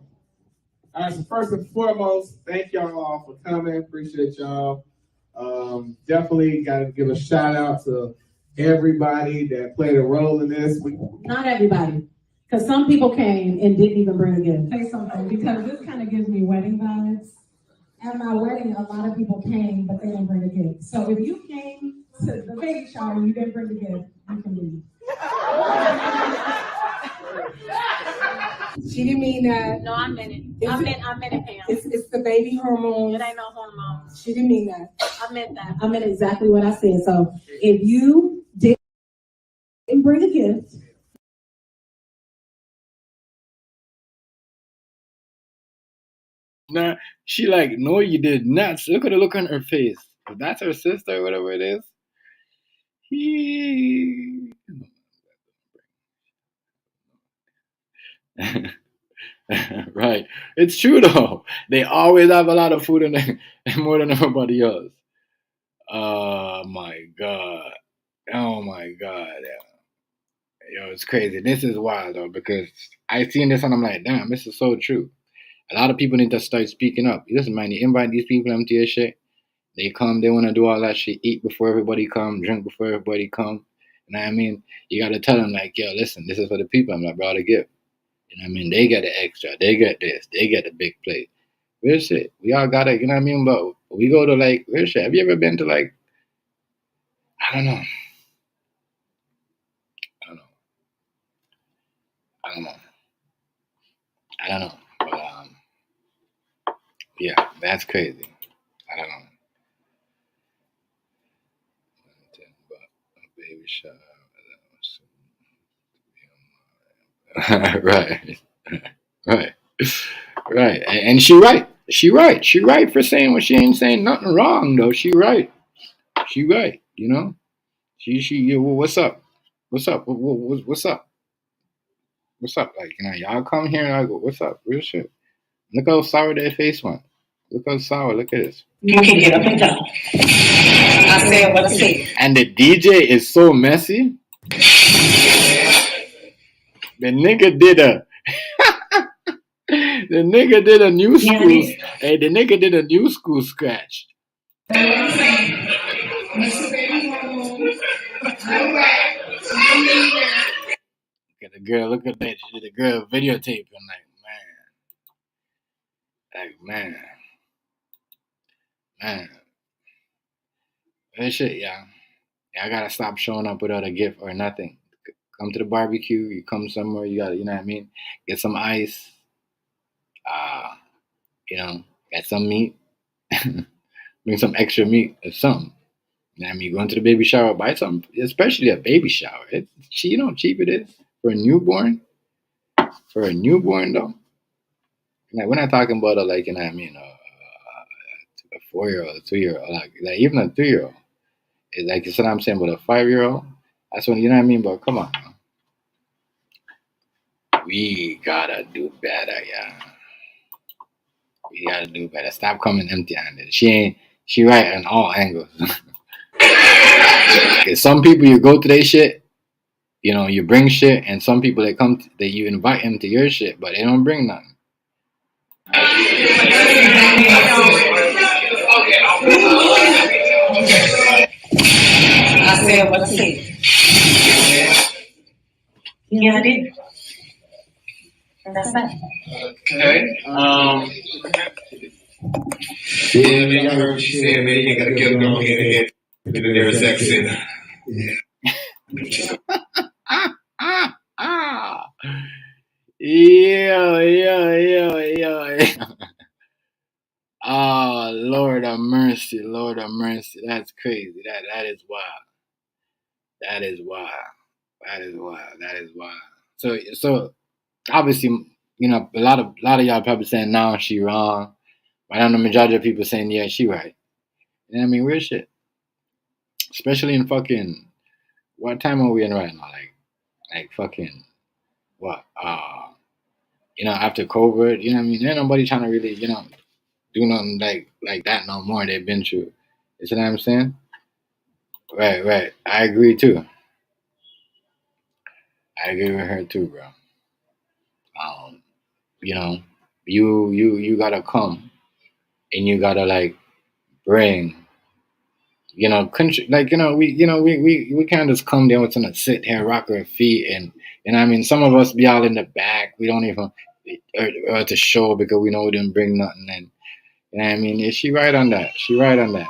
All right, so first and foremost, thank y'all all for coming. Appreciate y'all. Definitely got to give a shout out to everybody that played a role in this. Not everybody, because some people came and didn't even bring a gift. Say something, because this kind of gives me wedding vibes. At my wedding, a lot of people came, but they didn't bring a gift. So if you came to the baby shower and you didn't bring a gift, you can leave. She didn't mean that. No, I meant it. I meant it, Pam. It's the baby hormones. It ain't no hormones. She didn't mean that. I meant that. I meant exactly what I said. So if you didn't bring a gift, Nah, she like, no, you did not. Look at the look on her face. If that's her sister, whatever it is. Right. It's true though. They always have a lot of food in there, more than everybody else. Oh my god. Oh my god. Yo, it's crazy. This is wild though because I seen this and I'm like, damn, this is so true. A lot of people need to start speaking up. Listen, man, you invite these people into your shit. They come, they want to do all that shit, eat before everybody come, drink before everybody come. You know what I mean? You got to tell them like, yo, listen, this is for the people. I'm like, brought a gift. You know what I mean? They get the extra. They get this. They get the big plate. Real shit. We all got it. You know what I mean? But we go to like, real shit. Have you ever been to like, I don't know. I don't know. I don't know. I don't know. But yeah, that's crazy. I don't know. Baby shower. Right. Right. Right. And she right. She right. She right for saying what she ain't saying nothing wrong though. She right. She right. You know. Well, what's up? What's up? What's up? What's up? Like y'all come here and I go, what's up? Real shit. Look how sour their face went. Look how sour. Look at this. you can get up and down. I said what I said. And the DJ is so messy. The nigga did a the nigga did a new school. Hey, the nigga did a new school scratch. Look at the girl. Look at that. She did the girl videotape. I'm like, man. That shit, yeah. I gotta stop showing up without a gift or nothing. Come to the barbecue. You come somewhere. You gotta, you know what I mean. Get some ice. Uh, get some meat. Bring some extra meat or something. I mean, going to the baby shower, buy something, especially a baby shower. You know how cheap it is for a newborn. For a newborn though, like we're not talking about like I mean, a 4-year-old, a 2-year-old, like even a 3-year-old. It's like it's what I'm saying, but a 5-year-old. That's when you know what I mean. But come on, man. We gotta do better, yeah. We gotta do better. Stop coming empty-handed. She right on all angles. Cause some people you go to their shit, you know, you bring shit, and some people that you invite them to your shit, but they don't bring nothing. I said what I said. Yeah, I did. That's that. Okay. Yeah, man, y'all heard what she said, man. You ain't gotta get them on here and get their sex in. Yeah. Oh, Lord of mercy, Lord of mercy. That's crazy. That is wild. That is wild. That is wild. That is wild. So obviously, you know, a lot of y'all probably saying no, she wrong. But I know the majority of people saying yeah, she right. You know what I mean? Real shit. Especially in fucking what time are we in right now? Like fucking what? You know, after COVID, you know what I mean? Ain't nobody trying to really, you know, do nothing like that no more. They've been through. You see what I'm saying? Right. I agree too. I agree with her too, bro. You know, you gotta come and you gotta like bring, you know, country like we can't just come there and sit here, rock our feet, and I mean some of us be all in the back. We don't even or to show because we know we didn't bring nothing, and you know what I mean. Is she right on that? She right on that.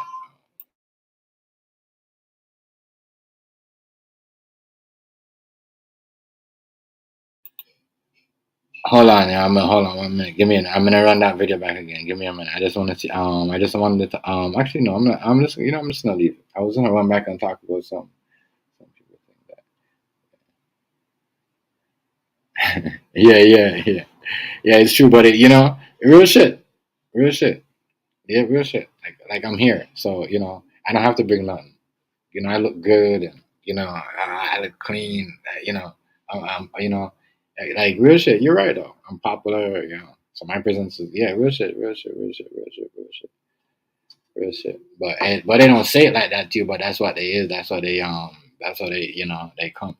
Hold on, yeah. Hold on 1 minute. Give me I'm gonna run that video back again. Give me a minute. I just want to see. I just wanted to. Actually, no. I'm just. You know. I'm just gonna leave it. I was gonna run back and talk about some. Some people think that. Yeah. It's true, but you know, real shit. Real shit. Yeah, real shit. Like I'm here, so you know, I don't have to bring nothing. You know, I look good, and you know, I look clean. You know, you know, like real shit. You're right though. I'm popular. You know, so my presence is real shit, real shit. But they don't say it like that too. But that's what they is. That's what they you know they come.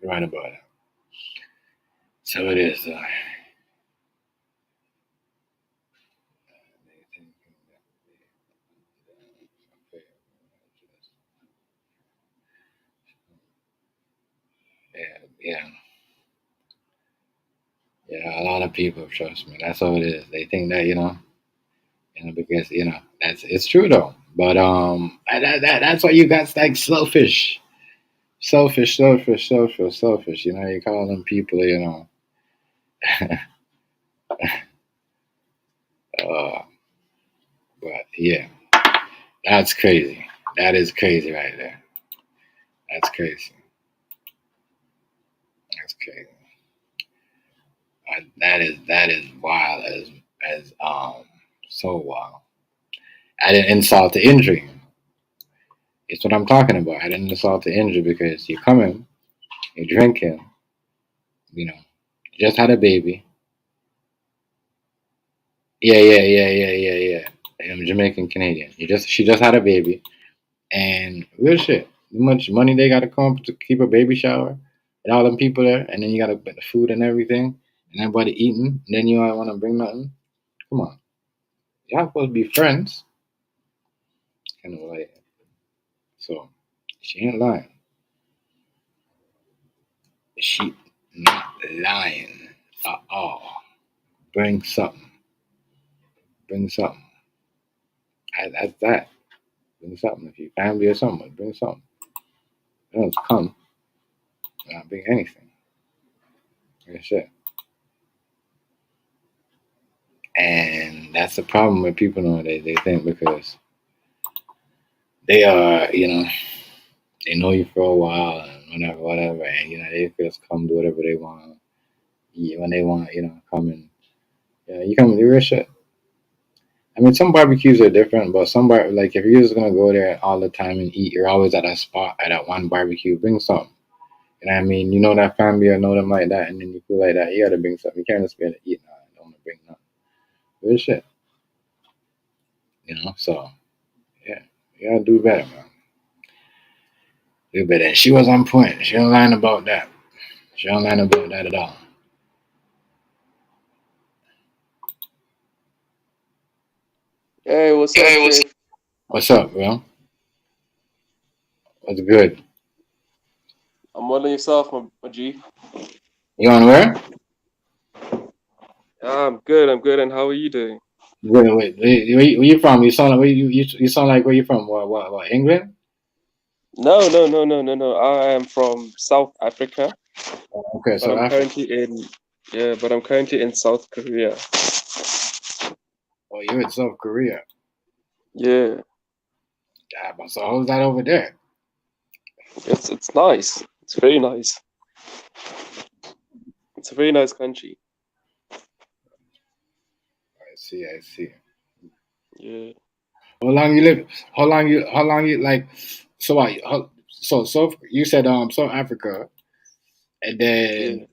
You're right about it. So it is. Yeah. Yeah, a lot of people trust me. That's all it is. They think that because it's true though. But that's why you got like selfish. You know, you call them people. You know, uh, but yeah, that's crazy. That is crazy right there. That's crazy. That's crazy. That is wild as so wild. I didn't insult to injury. It's what I'm talking about. I didn't insult to injury because you're coming, you're drinking, you know, you just had a baby. Yeah. I'm Jamaican Canadian. She just had a baby, and real shit. How much money they gotta come up to keep a baby shower, and all them people there, and then you gotta put the food and everything, and everybody eating, and then you don't want to bring nothing. Come on, y'all supposed to be friends, kind of like. So she ain't lying. She not lying at all. Bring something. Bring something. That's that. Bring something. If you family or something, bring something. Don't come. Not bring anything. Like I said. And that's the problem with people nowadays. They think because they are, they know you for a while and whatever, and they just come do whatever they want. When they want, come and you come do your shit. I mean, some barbecues are different, but like if you're just gonna go there all the time and eat, you're always at that spot at that one barbecue. Bring something. You know what I mean? You know that family, I know them like that, and then you feel like that. You gotta bring something. You can't just be able to eat now. I don't wanna bring nothing. Good shit. So yeah, you gotta do better, man. Do better. And she was on point. She don't lie about that. She don't lie about that at all. Hey, what's up, Chief? What's up, bro? What's good? I'm wondering yourself, my G. You on where? Yeah, I'm good. I'm good. And how are you doing? Wait. Where you from? You sound like you sound like where you from? What? England? No. I am from South Africa, Okay, but so I'm Africa. currently in but I'm currently in South Korea. Oh, you're in South Korea. Yeah, Yeah, but so how's that over there? it's nice. It's very nice. It's a very nice country. I see. I see. Yeah, How long you live? How long you like? So what? So you said South Africa, and then yeah,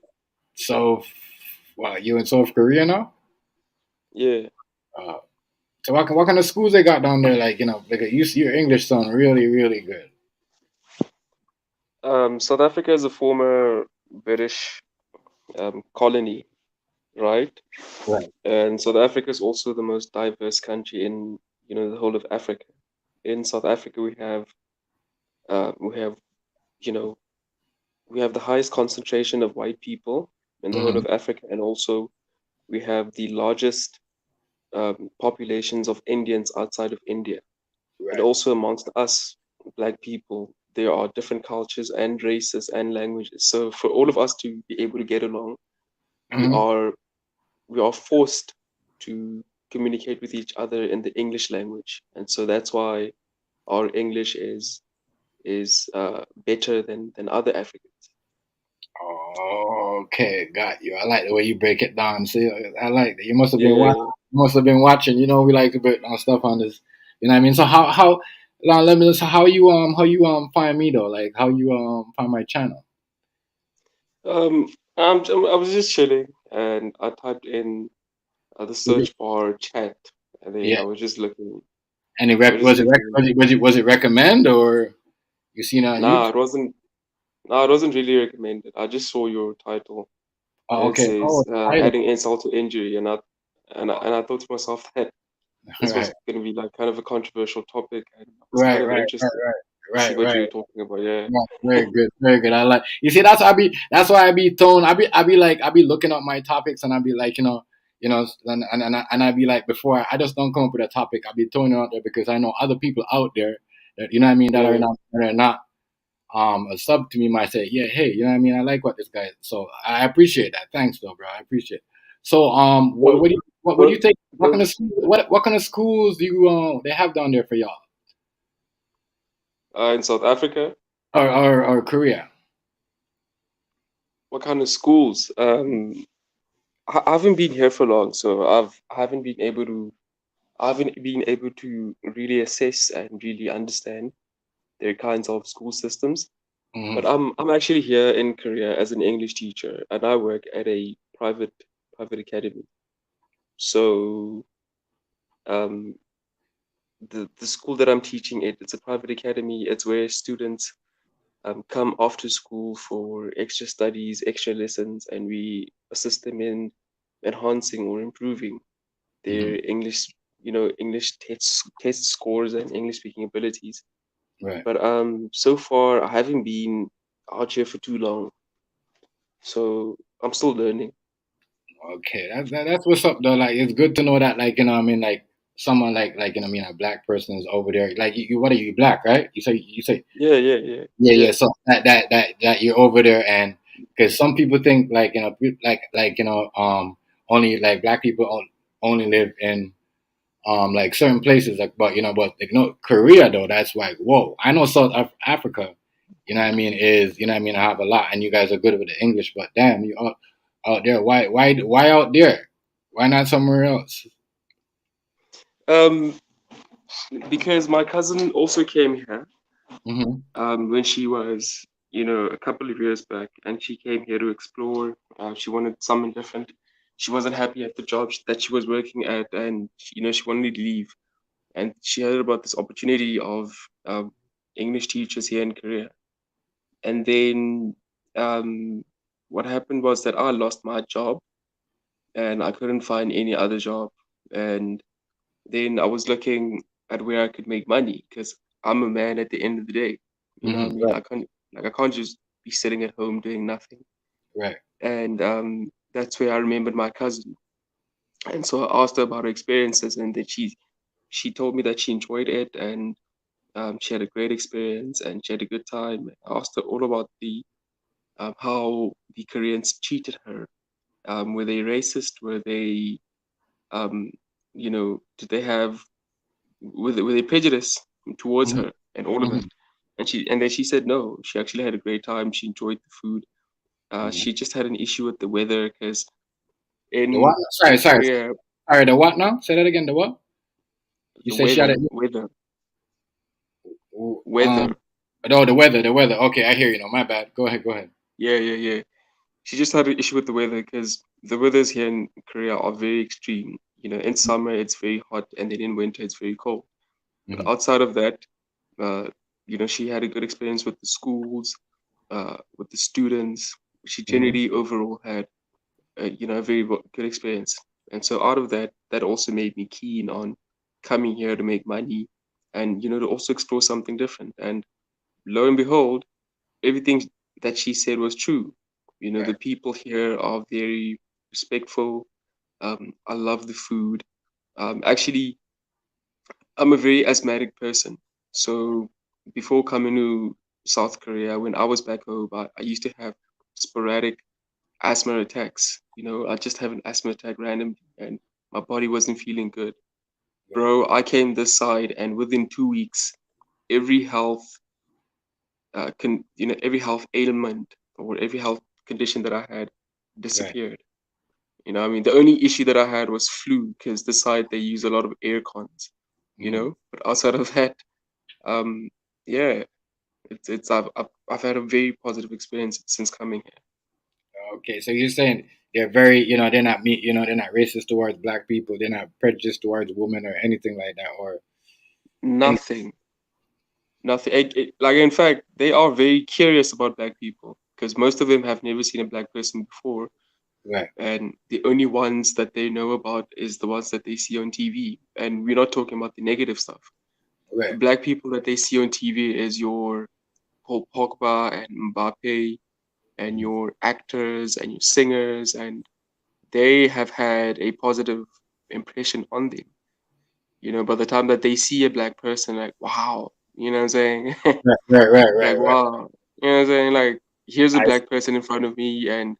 South. Well, you in South Korea now? yeah. Uh, so what kind of schools they got down there? Like like your English sound really really good. South Africa is a former British colony, right? Right. And South Africa is also the most diverse country in the whole of Africa. In South Africa, we have you know we have the highest concentration of white people in the whole Hmm. of Africa, and also we have the largest populations of Indians outside of India. And Right. also amongst us, black people, there are different cultures and races and languages. So for all of us to be able to get along, we Hmm. are we are forced to communicate with each other in the English language, and so that's why our English is better than other Africans. Oh, okay, got you. I like the way you break it down. See, I like that. You must have been watching. Yeah. You must have been watching. We like to break down stuff on this. You know what I mean? So how now let me listen. How you find me though? Like how you find my channel? Um, I was just chilling and I typed in the search bar chat, and then Yeah. Any I was just looking. was it recommend or you seen it on Nah, YouTube? it wasn't. Nah, it wasn't really recommended. I just saw your title, Oh, and it okay. Oh, says title. adding insult to injury, and I thought to myself that this was Right, going to be like kind of a controversial topic, and I was kind right, of right, interested to see right, what you right. were talking about. Yeah. Yeah, very good, very good. I like. You see, That's why I be throwing. I be looking up my topics, and I be like, I be like, before I just don't come up with a topic. I be throwing it out there because I know other people out there that what I mean Yeah. that are not a sub to me might say, yeah, hey, what I mean. I like what this guy. So I appreciate that. Thanks, though, bro. I appreciate it. So Tho- what do you think? those What kind of schools do you they have down there for y'all in South Africa. or Korea? What kind of schools? I haven't been here for long, so I haven't been able to really assess and really understand their kinds of school systems. But Hmm. I'm actually here in Korea as an English teacher, and I work at a private academy. So um, the school that I'm teaching it's a private academy. It's where students come after school for extra studies, extra lessons, and we assist them in enhancing or improving Hmm. their English, English test scores and English speaking abilities. Right. But so far I haven't been out here for too long, so I'm still learning. Okay, that's what's up though. Like it's good to know that, like what I mean, like someone I mean, a black person is over there. Like what are you black, right? You say Yeah, yeah, yeah, yeah. yeah, So that you're over there, and because some people think only like black people only live in like certain places, like, but Korea though, that's like, whoa. I know Africa, you know what I mean, is, you know what I mean, I have a lot, and you guys are good with the English, but damn, you out there. Why out there? Why not somewhere else? Um, because my cousin also came here Hmm. when she was, a couple of years back, and she came here to explore. She wanted something different. She wasn't happy at the job that she was working at, and she wanted to leave. And she heard about this opportunity of English teachers here in Korea. And then what happened was that I lost my job, and I couldn't find any other job. And then I was looking at where I could make money because I'm a man at the end of the day. You know what I mean? Right, I can't just be sitting at home doing nothing. right. And that's where I remembered my cousin. And so I asked her about her experiences, and that she told me that she enjoyed it, and she had a great experience and she had a good time. I asked her all about the how the Koreans treated her. Were they racist? Were they did they have were they prejudiced towards Hmm. her and all of Hmm. that? And then she said no. She actually had a great time. She enjoyed the food. Hmm. She just had an issue with the weather because The what? in Sorry. Korea, Sorry, the what now? Say that again. The what? You the said she had weather, it. weather, Um. weather. No, the weather. The weather. Okay, I hear you. No, my bad. Go ahead. Go ahead. Yeah, yeah, yeah. She just had an issue with the weather because the weathers here in Korea are very extreme. In summer it's very hot, and then in winter it's very cold. But Hmm. outside of that, uh, she had a good experience with the schools, with the students. She Hmm. generally overall had, a very good experience. And so out of that, that also made me keen on coming here to make money and, to also explore something different. And lo and behold, everything that she said was true. The Right. people here are very respectful. I love the food. Actually, I'm a very asthmatic person. So before coming to South Korea, when I was back home, I used to have sporadic asthma attacks. I just have an asthma attack randomly, and my body wasn't feeling good. Right. Bro, I came this side, and within 2 weeks, every health every health ailment or every health condition that I had Right. disappeared. I mean, the only issue that I had was flu because this side they use a lot of air cons, Hmm. But outside of that, um, yeah, I've had a very positive experience since coming here. Okay, so you're saying they're very, they're not they're not racist towards black people. They're not prejudiced towards women or anything like that, or any. Nothing, nothing. Like in fact, they are very curious about black people because most of them have never seen a black person before, Right. and the only ones that they know about is the ones that they see on TV. And we're not talking about the negative stuff. The Right. black people that they see on TV is your Paul Pogba and Mbappe and Hmm. your actors and your singers, and they have had a positive impression on them. By the time that they see a black person, like, wow, you know what I'm saying? Right. Right. Right. Like, Right. Right. wow, you know what I'm saying? Like, here's a I black person in front of me, and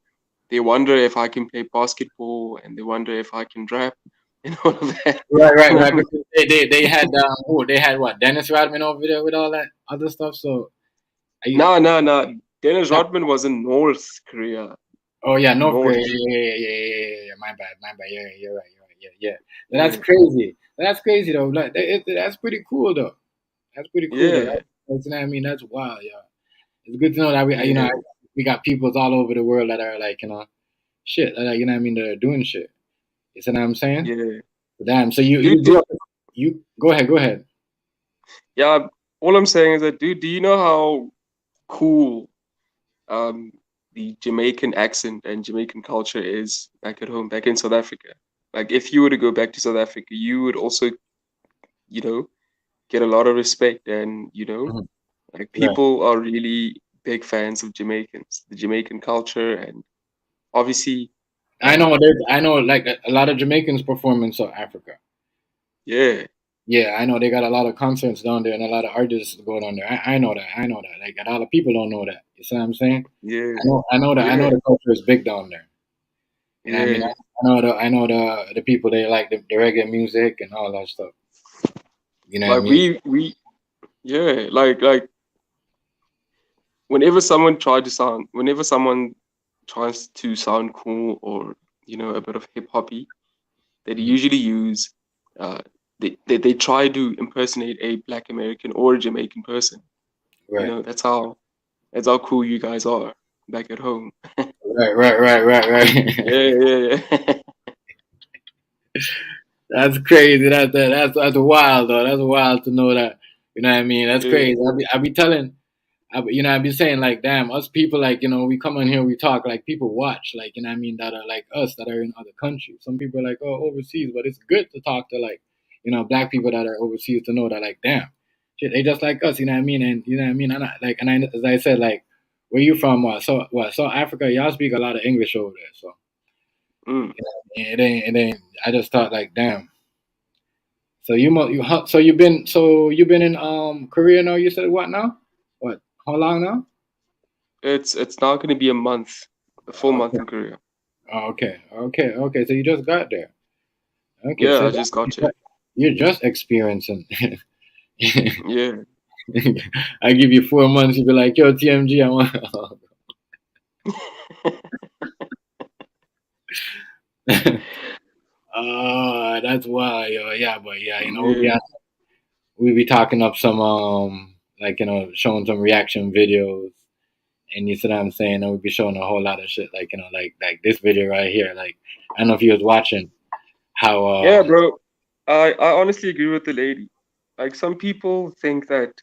they wonder if I can play basketball, and they wonder if I can rap, and all of that. Right. Right. And Right. I'm like, Because they had what, Dennis Rodman over there with all that other stuff. So I. no, no, no. Dennis Rodman was in North Korea. Oh yeah, North Korea. North. Yeah. My bad. My bad. Yeah. You're right. You're right. Yeah. That's Yeah. crazy. That's crazy though. Like, that's pretty cool though. That's pretty cool though. Yeah. You know what I mean? That's wild, yeah. It's good to know that Yeah. we got peoples all over the world that are like, shit, that are, you know what I mean, that are doing shit. You see what I'm saying? Yeah. Damn. So you Dude, grew up. You go ahead. Go ahead. yeah, all I'm saying is that, dude, do you know how cool um the Jamaican accent and Jamaican culture is back at home, back in South Africa? Like, if you were to go back to South Africa, you would also, you know, get a lot of respect, and Mhm. like Right. people are really big fans of Jamaicans, the Jamaican culture, and obviously, I know. um, I know. Like a lot of Jamaicans perform in South Africa. yeah, Yeah, I know they got a lot of concerts down there and a lot of artists going on there. I know that. I know that. Like a lot of people don't know that. You see what I'm saying? yeah, I know that. I know yeah, the culture is big down there. You know what I mean? Yeah. I know the people they like the reggae music and all that stuff. You know what I Like mean? yeah, like whenever someone tries to sound cool or a bit of hip hoppy, they Mhm. usually use uh they try to impersonate a Black American or a Jamaican person. Right, That's how cool you guys are back at home. right. Yeah, yeah, yeah. That's crazy. That's wild though. That's wild to know that. You know what I mean? That's Yeah. crazy. I be telling. I be saying like, damn, us people like we come on here, we talk like people watch like what I mean that are like us that are in other countries. Some people are like, oh, overseas, but it's good to talk to like black people that are overseas to know that like, damn, shit, they just like us. You know what I mean? And you know what I mean? As I said, like, where you from? South Africa? Y'all speak a lot of English over there, so Mm. it ain't. I just thought like, damn. So you've been in Korea now. You said what now? What? How long now? It's now going to be a full month Okay. in Korea. Oh, okay. So you just got there. Okay, Yeah, so I just got here. you're just experiencing. Yeah. I give you 4 months, you be like, yo, TMG, I want. That's why, yo. Yeah, but yeah, Yeah. we be talking up some like showing some reaction videos, and you see what I'm saying, and we be showing a whole lot of shit, like like this video right here, like I don't know if you was watching how Yeah, bro. I honestly agree with the lady. Like some people think that,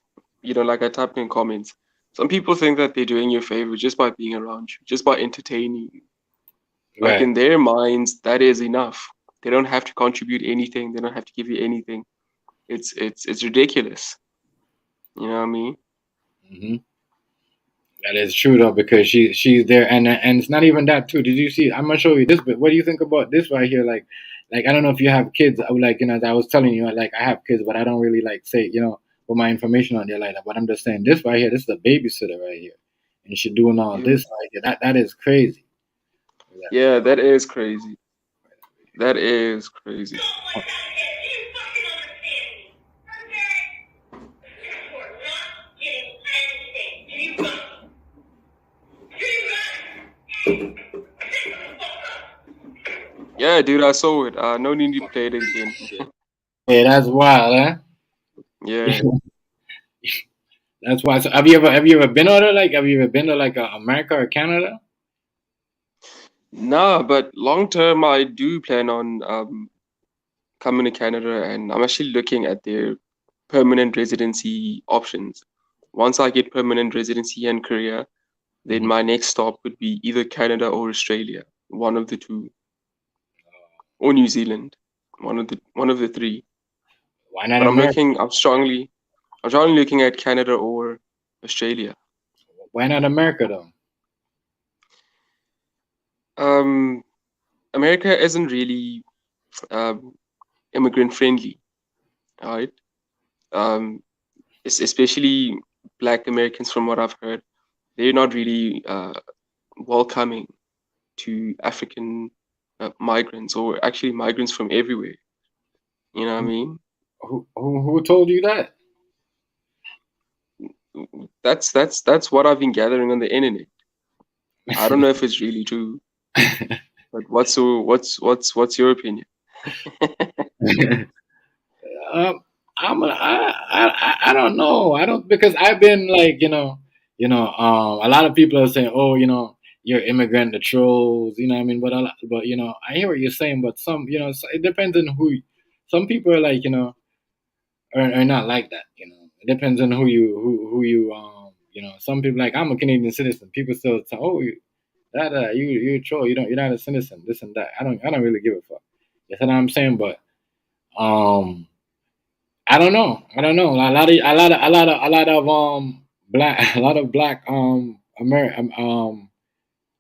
like I typed in comments, some people think that they're doing you a favor just by being around you, just by entertaining you. Like right. in their minds, that is enough. They don't have to contribute anything. They don't have to give you anything. It's ridiculous. You know what I mean? Hmm. That is true though, because she's there, and it's not even that too. Did you see? I'm gonna show you this, but what do you think about this right here? Like I don't know if you have kids. Like as I was telling you, like I have kids, but I don't really like say put my information on there like that. But I'm just saying this right here. This is a babysitter right here, and she doing all Yeah. this right here. That is crazy. Yeah, that is crazy. That is crazy. Yeah, dude, I saw it. No need to play it again. Yeah, that's wild, huh? Yeah. That's why. So have you ever been over there? Like have you ever been to like America or Canada? Nah, but long term, I do plan on coming to Canada, and I'm actually looking at their permanent residency options. Once I get permanent residency in Korea, then Hmm. my next stop would be either Canada or Australia, one of the two, or New Zealand, one of the three. Why not But America? I'm strongly looking at Canada or Australia. Why not America though? Um, America isn't really um, immigrant friendly, all right? Um, especially Black Americans, from what I've heard, they're not really welcoming to African migrants, or actually migrants from everywhere. You know what I mean? Who told you that? That's what I've been gathering on the internet. I don't know if it's really true, but what's your opinion? um, I don't know. I don't because I've been like a lot of people are saying, oh, you're immigrant, the trolls, you know what I mean. But I hear what you're saying, but some it depends on who. Some people are like are not like that. It depends on who you Some people like I'm a Canadian citizen. People still say, oh, you're a troll. You're not a citizen. This and that. I don't really give a fuck. You know what I'm saying? But um. I don't know. I don't know. A lot of black a lot of black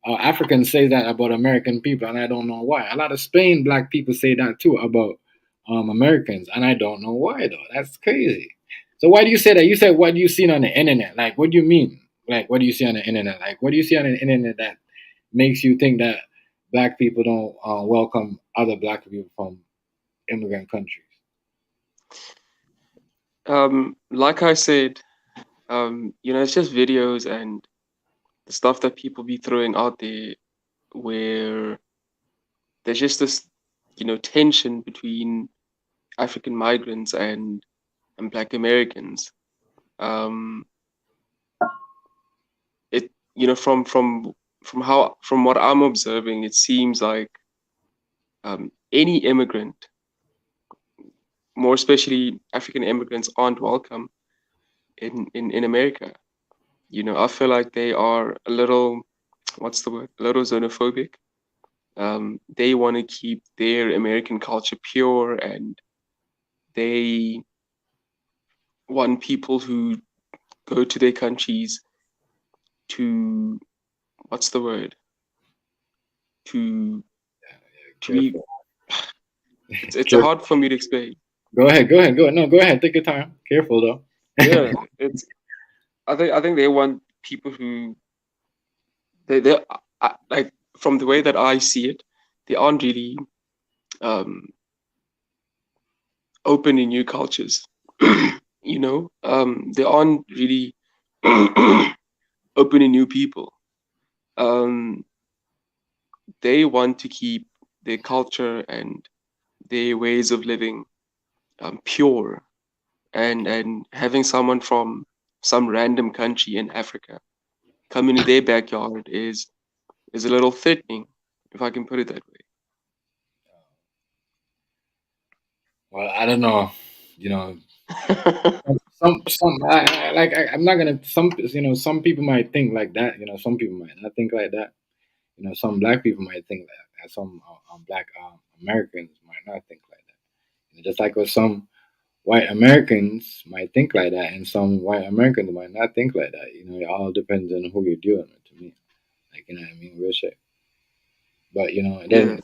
Africans say that about American people, and I don't know why. A lot of Spain black people say that too about Americans, and I don't know why though. That's crazy. So why do you say that? You said what do you see on the internet? Like what do you mean? Like what do you see on the internet? Like what do you see on the internet that makes you think that black people don't welcome other black people from immigrant countries? Like I said, it's just videos and the stuff that people be throwing out there where there's just this, tension between African migrants and Black Americans. Um, it, from what I'm observing, it seems like any immigrant, more especially African immigrants, aren't welcome in America. I feel like they are a little, what's the word? A little xenophobic. They want to keep their American culture pure, and they want people who go to their countries to, what's the word? To to be. Careful. It's Careful. hard for me to explain. Go ahead. Go ahead. Go ahead. No, go ahead. Take your time. Careful though. Yeah, it's. I think they want people who they like, from the way that I see it, they aren't really um open in new cultures. They aren't really open in new people. Um, they want to keep their culture and their ways of living pure, and having someone from some random country in Africa come into their backyard is a little threatening, if I can put it that Well, I don't know. You know, way. I'm not gonna. Some people might think like that. Some people might not think like that. Some black people might think that. And some black Americans might not think like that. Just like with some white Americans might think like that, and some white Americans might not think like that. It all depends on who you're dealing with. To me, like what I mean, real shit. But then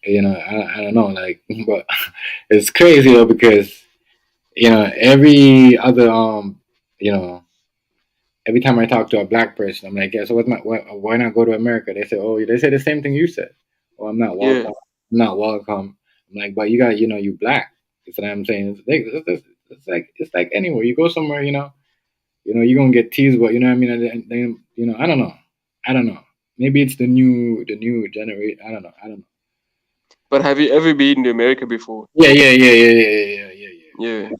Yeah, I don't know, like, but it's crazy though because every other you know every time I talk to a black person, I'm like, yeah, so why not go to America? They say, oh, they say the same thing you said. Oh, I'm not yeah, welcome. I'm not welcome. I'm like, but you got, you black. That's what I'm saying. It's like anywhere you go somewhere, you're gonna get teased, but you know what I mean. And then, I don't know. I don't know. Maybe it's the new generation. I don't know. but have you ever been to America before? Yeah, yeah, yeah, yeah, yeah, yeah, yeah, yeah. Yeah,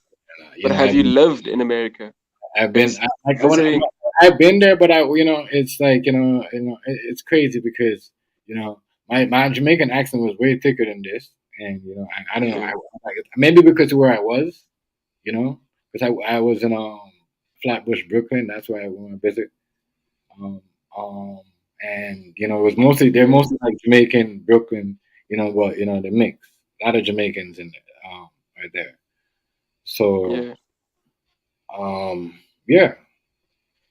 You but know, have you lived in America? I've been Because I visiting, I've been there, but it's like it's crazy because my Jamaican accent was way thicker than this, and I don't know, yeah, maybe because of where I was, because I was in Flatbush, Brooklyn. That's where I went to visit, um, um, and it was mostly they're yeah, mostly like Jamaican, Brooklyn, but the mix, a lot of Jamaicans in right there. So yeah, um, yeah,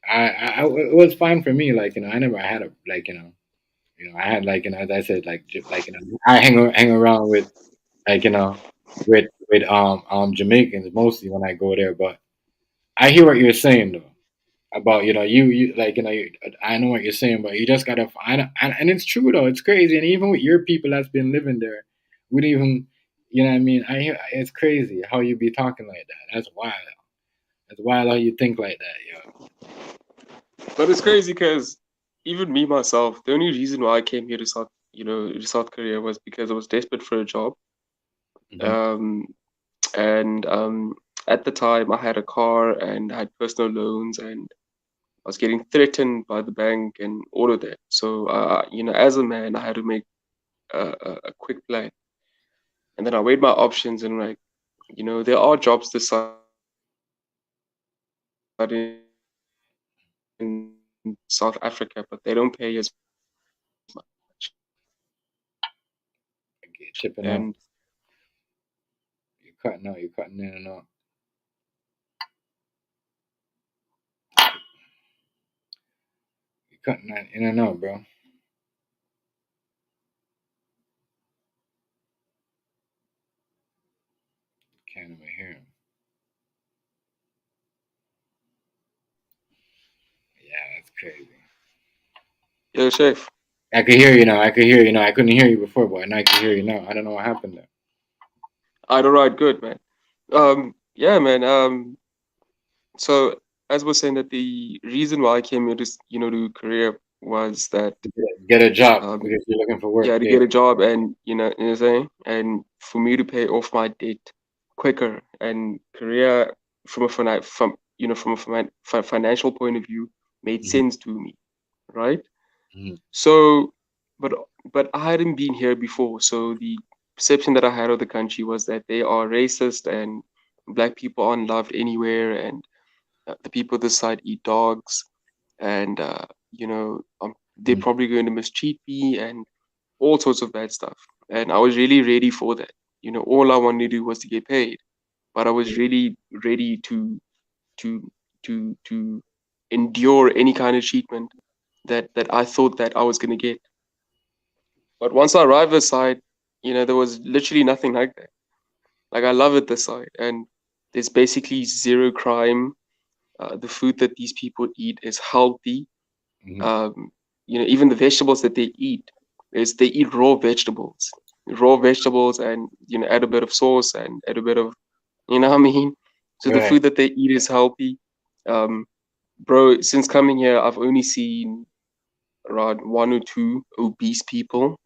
it was fine for me. Like I never had a like I had like as I said like I hang around with like with Jamaicans mostly when I go there. But I hear what you're saying though about you like I know what you're saying, but you just gotta find and it's true though. It's crazy, and even with your people that's been living there, we don't even what I mean. I hear it's crazy how you be talking like that. That's wild. That's wild how you think like that, yo. but it's crazy because even me myself, the only reason why I came here to South Korea was because I was desperate for a job. Hmm. Um, and at the time, I had a car and I had personal loans, and I was getting threatened by the bank and all of that. So, as a man, I had to make a quick plan. And then I weighed my options and, like, there are jobs this side in South Africa, but they don't pay as much. Like, you're chipping out. And You're cutting out. You're cutting in and out. You're cutting that in and out, bro. Can't even hear him. Yeah, that's crazy. yo, chef. I could hear you now. I could hear you now. I couldn't hear you before, but now I can hear you now. I don't know what happened there. All right, good, man. Yeah, man. So as we're saying that the reason why I came here to to Korea was that Get a job um because you're looking for work. yeah, to Yeah. get a job, and you know what I'm saying, and for me to pay off my debt quicker. And Korea, from a financial point of view, made Mhm. sense to me, right? Mhm. So, but I hadn't been here before, so the perception that I had of the country was that they are racist and black people aren't loved anywhere, and the people this side eat dogs, and they're Mhm. probably going to mistreat me and all sorts of bad stuff. And I was really ready for that. All I wanted to do was to get paid, but I was really ready to to endure any kind of treatment that I thought that I was gonna get. But once I arrived this side, there was literally nothing like that. Like, I love it this side, and there's basically zero crime. The food that these people eat is healthy. Mhm. Um, even the vegetables that they eat is they eat raw vegetables, and add a bit of sauce and add a bit of, what I mean. So the Right. food that they eat is healthy. Um, Bro, since coming here, I've only seen around one or two obese people.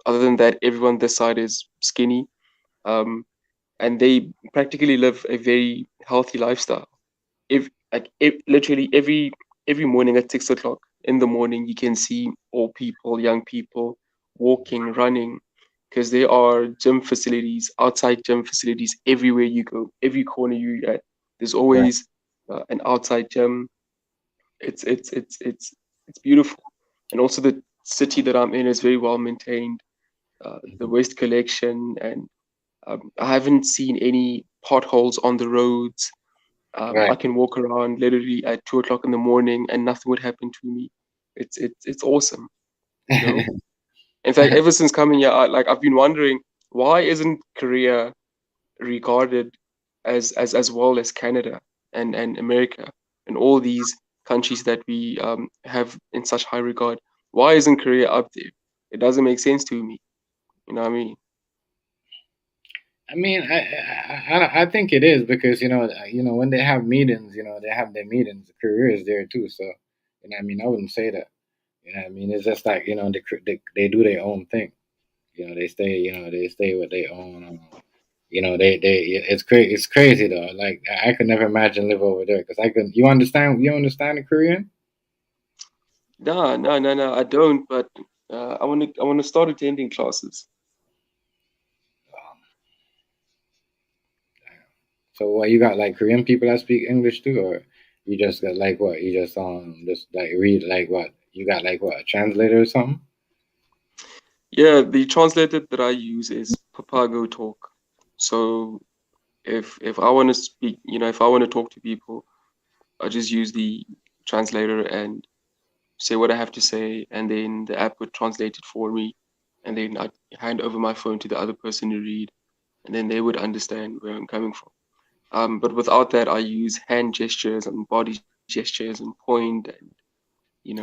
Other than that, everyone this side is skinny. Um, and they practically live a very healthy lifestyle. If literally every morning at 6 o'clock in the morning, you can see old people, young people walking, running, because there are gym facilities, outside gym facilities everywhere you go, every corner you at. There's Right. always an outside gym. It's beautiful, and also the city that I'm in is very well maintained. The waste collection, and I haven't seen any potholes on the roads. Right. I can walk around literally at 2 o'clock in the morning and nothing would happen to me. It's awesome, you know. In fact, ever since coming here, I've been wondering, why isn't Korea regarded as well as Canada and America and all these countries that we have in such high regard? Why isn't Korea up there? It doesn't make sense to me. You know what I mean? I mean, I think it is because when they have meetings, they have their meetings. The career is there too. So I mean, I wouldn't say that. I mean, it's just like they do their own thing. They stay with their own. They it's crazy. It's crazy though. Like I could never imagine live over there because I could. You understand the Korean? No, no, no, no. I don't. But I want to start attending classes. So what you got like Korean people that speak English too, or you just got like what? You just like read like what? You got like what? A translator or something? Yeah, the translator that I use is Papago Talk. So if I want to speak, if I want to talk to people, I just use the translator and say what I have to say, and then the app would translate it for me, and then I hand over my phone to the other person to read, and then they would understand where I'm coming from. But without that, I use hand gestures and body gestures and point, and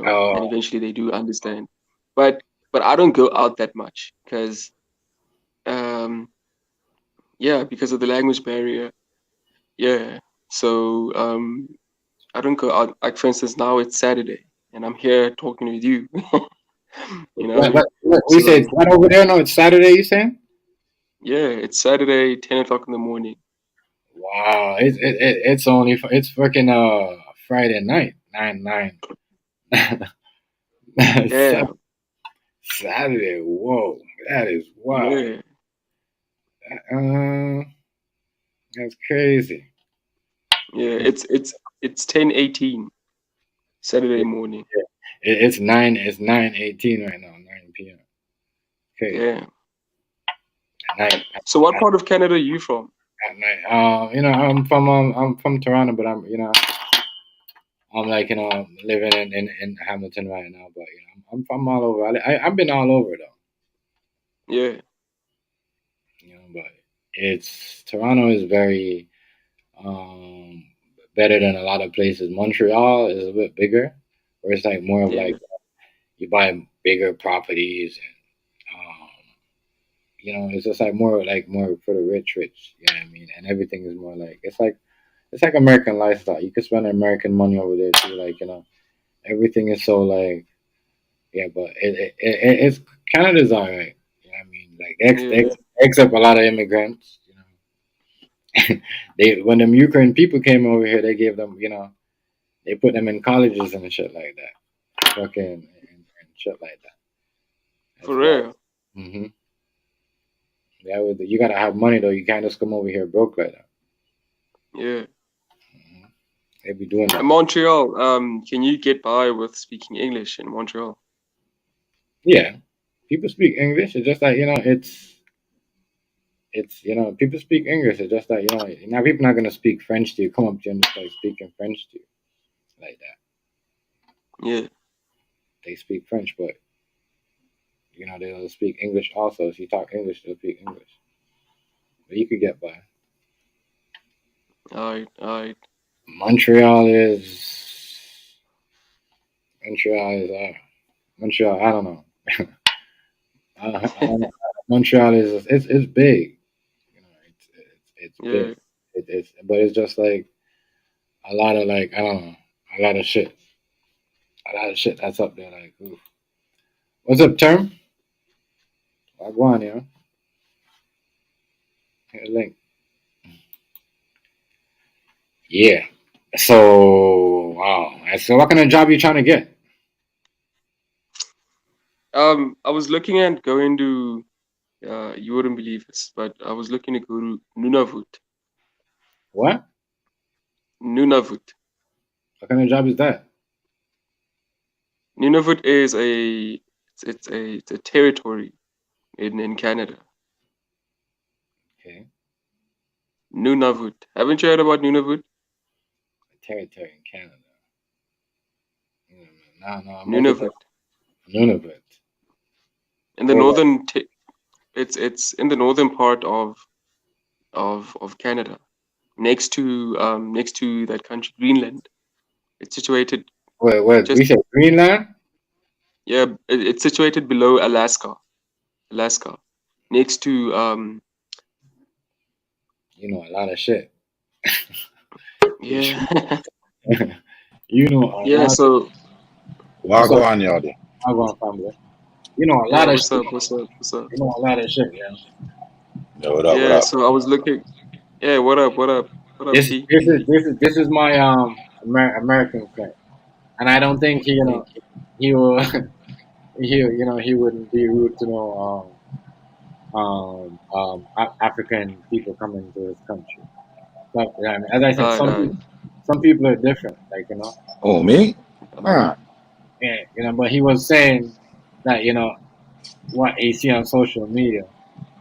Oh, eventually they do understand. But I don't go out that much because um, yeah, because of the language barrier. Yeah, so I don't go out. Like, for instance, now it's Saturday, and I'm here talking with you. You know what I mean? we say it's So what over there? No, it's Saturday. You saying? yeah, it's Saturday, 10 o'clock in the morning. Wow, it's fucking Friday night 9 Damn. Saturday. Whoa, that is wild. Yeah, Uh, that's crazy. yeah. It's 10:18 Saturday Yeah, morning. it's 9:18 right now, 9 p.m. Okay, Damn. at night. So what part of Canada are you from? At night. I'm from Toronto, but I'm like living in Hamilton right now. But I'm from all over. I've been all over though. Yeah, But it's Toronto is very um better than a lot of places. Montreal is a bit bigger, where it's like more of yeah, like you buy bigger properties, and it's just like more for the rich. You know what I mean? And everything is more like it's like American lifestyle. You can spend American money over there too. Like everything is so like yeah, but it's Canada's alright. You know what I mean? Like except a lot of immigrants. They when them Ukraine people came over here, they gave them they put them in colleges and shit like that, fucking and shit like that. For real. Mm-hmm. Yeah, you gotta have money though. You can't just come over here broke like that. Yeah. Mm-hmm. They be doing that. In Montreal, can you get by with speaking English in Montreal? Yeah, people speak English. It's just that it's people speak English. It's just that now people not gonna speak French to you. Come up to you and start speaking French to you like that. Yeah. They speak French, but they'll speak English also. If you talk English, they'll speak English. But you could get by. All right. Montreal is Montreal. I don't know. I don't know. Montreal is it's big. It's Yeah. big. But it's just like a lot of like I don't know a lot of shit. A lot of shit that's up there. Like, oof. What's up, term? Wagwan, Hit a link. Yeah. So wow. So what kind of job you trying to get? I was looking at going to you wouldn't believe this, but I was looking to go to Nunavut. What? Nunavut. What kind of job is that? Nunavut is it's a territory in Canada. Okay. Nunavut. Haven't you heard about Nunavut? A territory in Canada. No. Nunavut. Nunavut. In the Where that? northern it's in the northern part of Canada. Next to that country, Greenland. It's situated Where just we said Greenland? yeah, it's situated below Alaska. Next to You know a lot of shit. yeah. You know a Yeah, lot. so What's up? Wagwan, y'all. Wagwan family. You know a yeah, lot of what's shit. up? You know a lot of shit, yeah. Yo, what up? What Yeah, up? so I was looking. Yeah, what up? This T? this is my American friend, and I don't think he will he wouldn't be rude to no African people coming to his country. But as I said, Alright. some people are different, like Oh, me? Ah. yeah, But he was saying that what he see on social media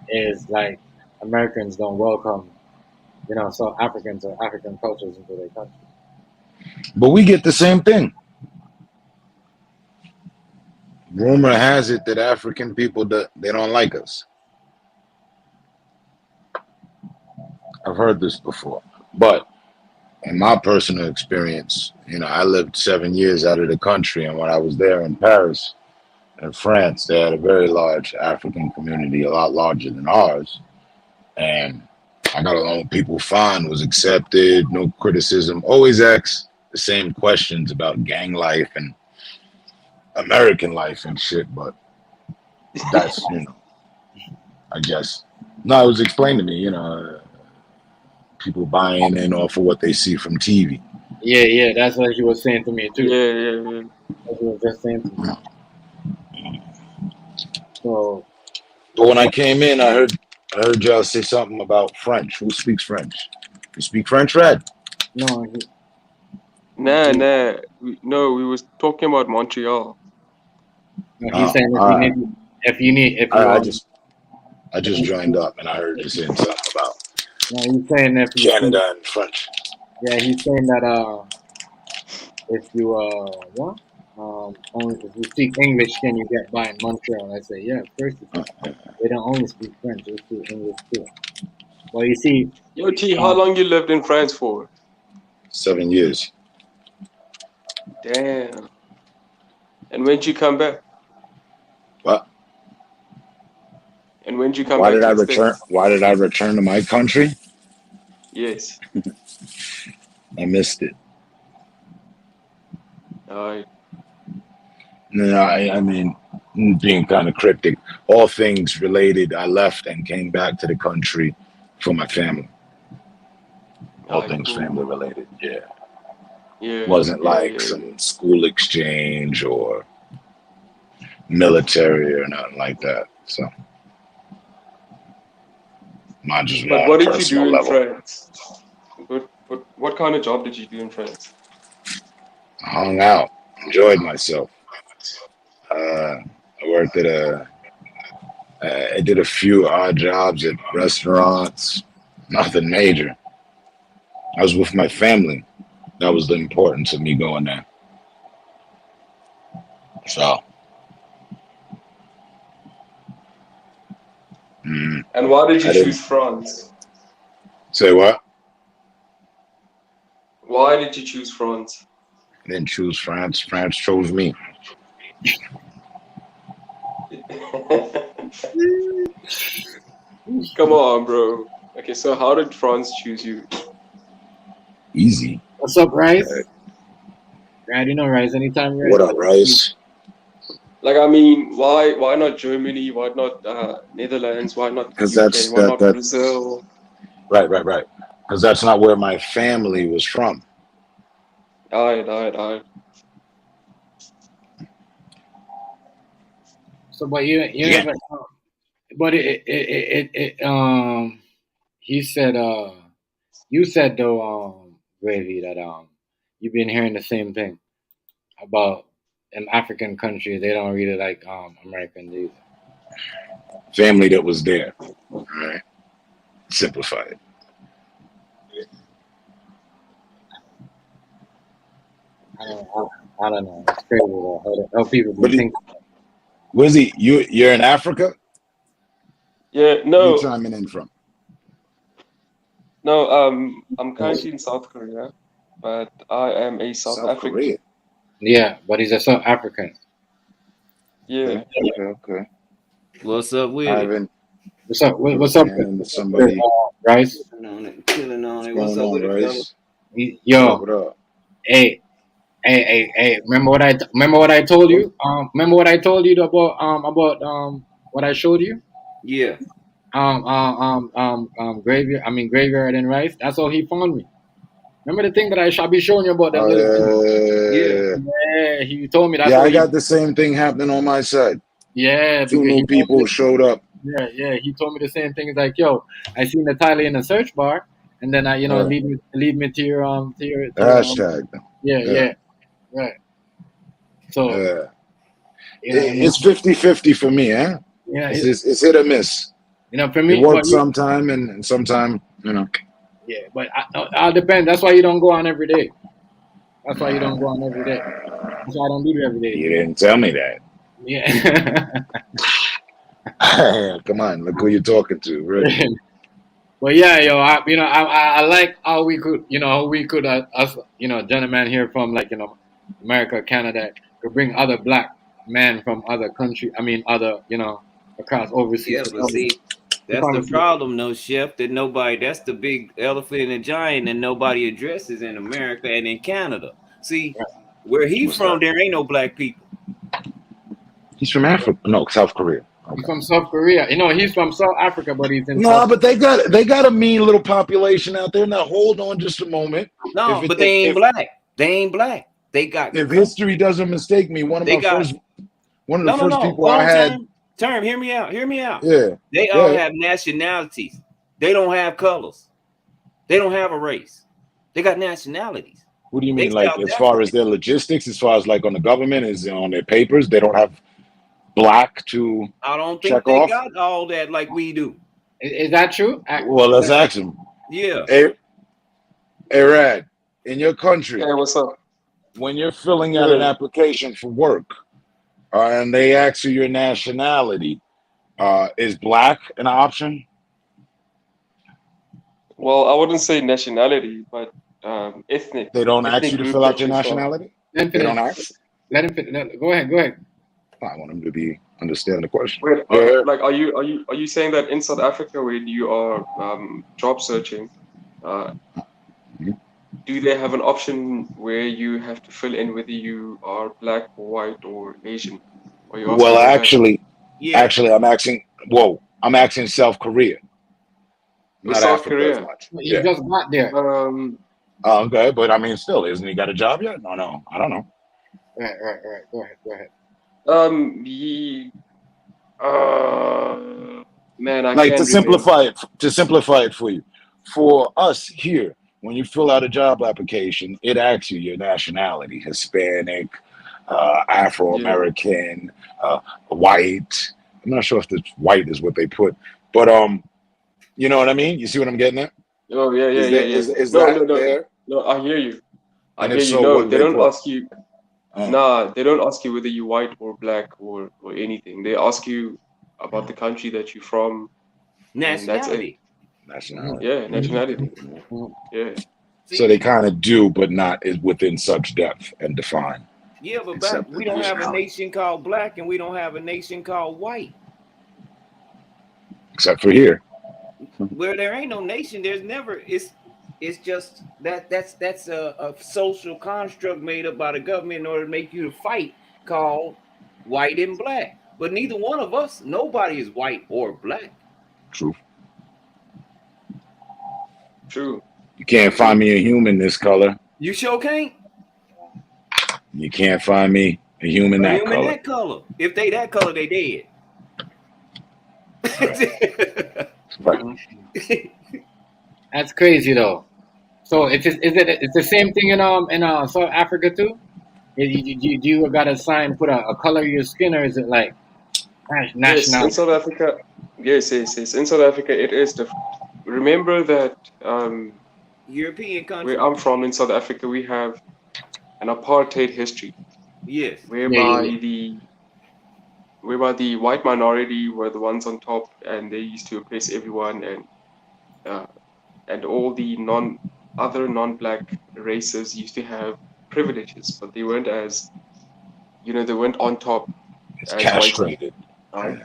is like Americans don't welcome South Africans or African cultures into their country. But we get the same thing. Rumor has it that African people they don't like us. I've heard this before. But in my personal experience, I lived 7 years out of the country, and when I was there in Paris and France, they had a very large African community, a lot larger than ours. And I got along with people fine, was accepted, no criticism, always asked the same questions about gang life and American life and shit, but that's, I guess. No, it was explained to me, people buying in off of what they see from TV. Yeah, that's what he was saying to me too. Yeah. That's what he was just saying to me. So, But when I came in, I heard y'all say something about French. Who speaks French? You speak French, Red? no, Nah. No, we was talking about Montreal. he's saying All right. if you I just joined up and I heard you saying something about no, he's saying if you speak, Canada and French. yeah, he's saying that if you only if you speak English can you get by in Montreal? I say yeah, of course you can. They don't only speak French; they speak English too. Well, you see, Yo, T, how long you lived in France for? 7 years. Damn. And when'd you come back? And when did you come Why back did to I the return? States? Why did I return to my country? Yes. I missed it. I No, I mean, being kind of cryptic. All things related, I left and came back to the country for my family. All things cool. family related. Yeah, Yeah, wasn't yeah, like yeah, yeah. some school exchange or military or nothing like that. So mine just more But on a what did you do personal in level. France? What kind of job did you do in France? I hung out, enjoyed myself. I worked at I did a few odd jobs at restaurants, nothing major. I was with my family. That was the importance of me going there. So, And why did you I didn't choose France? say what? Why did you choose France? I didn't choose France. France chose me. Come on, bro. Okay, so how did France choose you? Easy. What's up, Rice? Right, you know Rice. Anytime you're What up, Rice? Like, I mean, why not Germany? Why not Netherlands? Why not Because UK? Why not Brazil? right. Because that's not where my family was from. Alright. so, but you Yeah. never. But he said you said though Gravy that you've been hearing the same thing about in African countries they don't really like Americans either. Family that was there. All right. Simplify it. I don't know. It's crazy though, how people be But thinking. Wizzy, you're in Africa? Yeah, Where you no, chiming in from? no. I'm currently in South Korea, but I am a South South African. Korea. Yeah, but he's a South African. Yeah. Okay. What's up with it? Ivan, What's up? What's up, and somebody. Rice? Killing on it. Killing on What's it. What's going up with on, it, fella? Rice? Yo, What up? hey. Remember what I told you? Remember what I told you about what I showed you? Yeah. Graveyard. I mean graveyard and rice. That's how he found me. Remember the thing that I shall be showing you about them Oh little things? Yeah. Yeah, he told me that's yeah, how I he. got the same thing happening on my side. Yeah, Two because new he told me. people showed up. Yeah. He told me the same thing. It's like, yo, I seen the title in the search bar, and then I, lead me to your Hashtag. yeah, right. So It's 50-50 for me, eh? yeah, It's hit or miss. for It me, but works sometime and sometime, yeah, but I'll depend. That's why you don't go on every day. That's why you don't go on every day. That's why I don't do it every day. You didn't tell me that. Yeah. Come on, look who you're talking to, right? But yeah, yo, I like how we could, us, gentlemen here from like, America, Canada, could bring other black men from other country. I mean, other, across overseas. Yeah, but see, that's the problem, though, Chef. That's the big elephant in the giant that nobody addresses in America and in Canada. See, where he's from, there ain't no black people. He's from Africa. No, South Korea. Okay. He's from South Korea. He's from South Africa, but he's in. No, but they got a mean little population out there. Now hold on just a moment. No, but they ain't black. They ain't black. They got. If history doesn't mistake me, one of the first people I had. Term, hear me out. Yeah. They all have nationalities. They don't have colors. They don't have a race. They got nationalities. What do you mean? Like as far as their logistics, as far as like on the government, is on their papers, they don't have black to I don't check think they off? got all that like we do. Is that true? Well, let's ask them. Yeah. Hey, Rad, in your country, Hey, what's up? when you're filling out an application for work, and they ask you your nationality, is black an option? Well, I wouldn't say nationality, but ethnic. They don't ask you to group fill out that your you're from. nationality? They don't ask? Let him finish. Go ahead. I want him to be understand the question. Wait, Yeah. like, are you saying that in South Africa, when you are job searching, uh, Mhm. do they have an option where you have to fill in whether you are black or white or Asian? Are you Well, asking all that? Yeah. I'm asking. Whoa, I'm asking South Korea, It's not South Africa as Korea. much. He Yeah. just got there. Okay, but I mean, still, isn't he got a job yet? No, I don't know. Right. Go ahead. He, uh, man, I Like can't remember. to simplify it for you, for us here, when you fill out a job application, it asks you your nationality: Hispanic, Afro Yeah. American, white. I'm not sure if the white is what they put, but you know what I mean. You see what I'm getting at? Oh, yeah, yeah, Is yeah, that yeah. is No, that no, no, there? no. I hear you. I And hear if you. so, No, what do they they don't put? ask you. Uh, Nah, they don't ask you whether you're white or black or anything. They ask you about the country that you're from, and that's it. Nationality. nationality. Yeah, nationality. Yeah. So See, they kind of do, but not is within such depth and define, yeah, but except the we don't have a nationality, nation called black and we don't have a nation called white. except for here. Where there ain't no nation, there's never it's just that's a social construct made up by the government in order to make you to fight called white and black. But neither one of us, nobody is white or black. True. True. You can't find True. me a human this color. You sure can't. You can't find me a human A that human color. that color. If they that color, they dead. Right. That's crazy though. So it's the same thing in South Africa too? Do you gotta put a color of your skin, or is it like Yes, in nationality? South Africa. Yes, yes, yes. In South Africa, it is different. Remember that European where country. I'm from in South Africa, we have an apartheid history Yes. Yeah. whereby the white minority were the ones on top, and they used to oppress everyone, uh, and all the non-black races used to have privileges, but they weren't as they weren't on top It's as white people, castrated. right?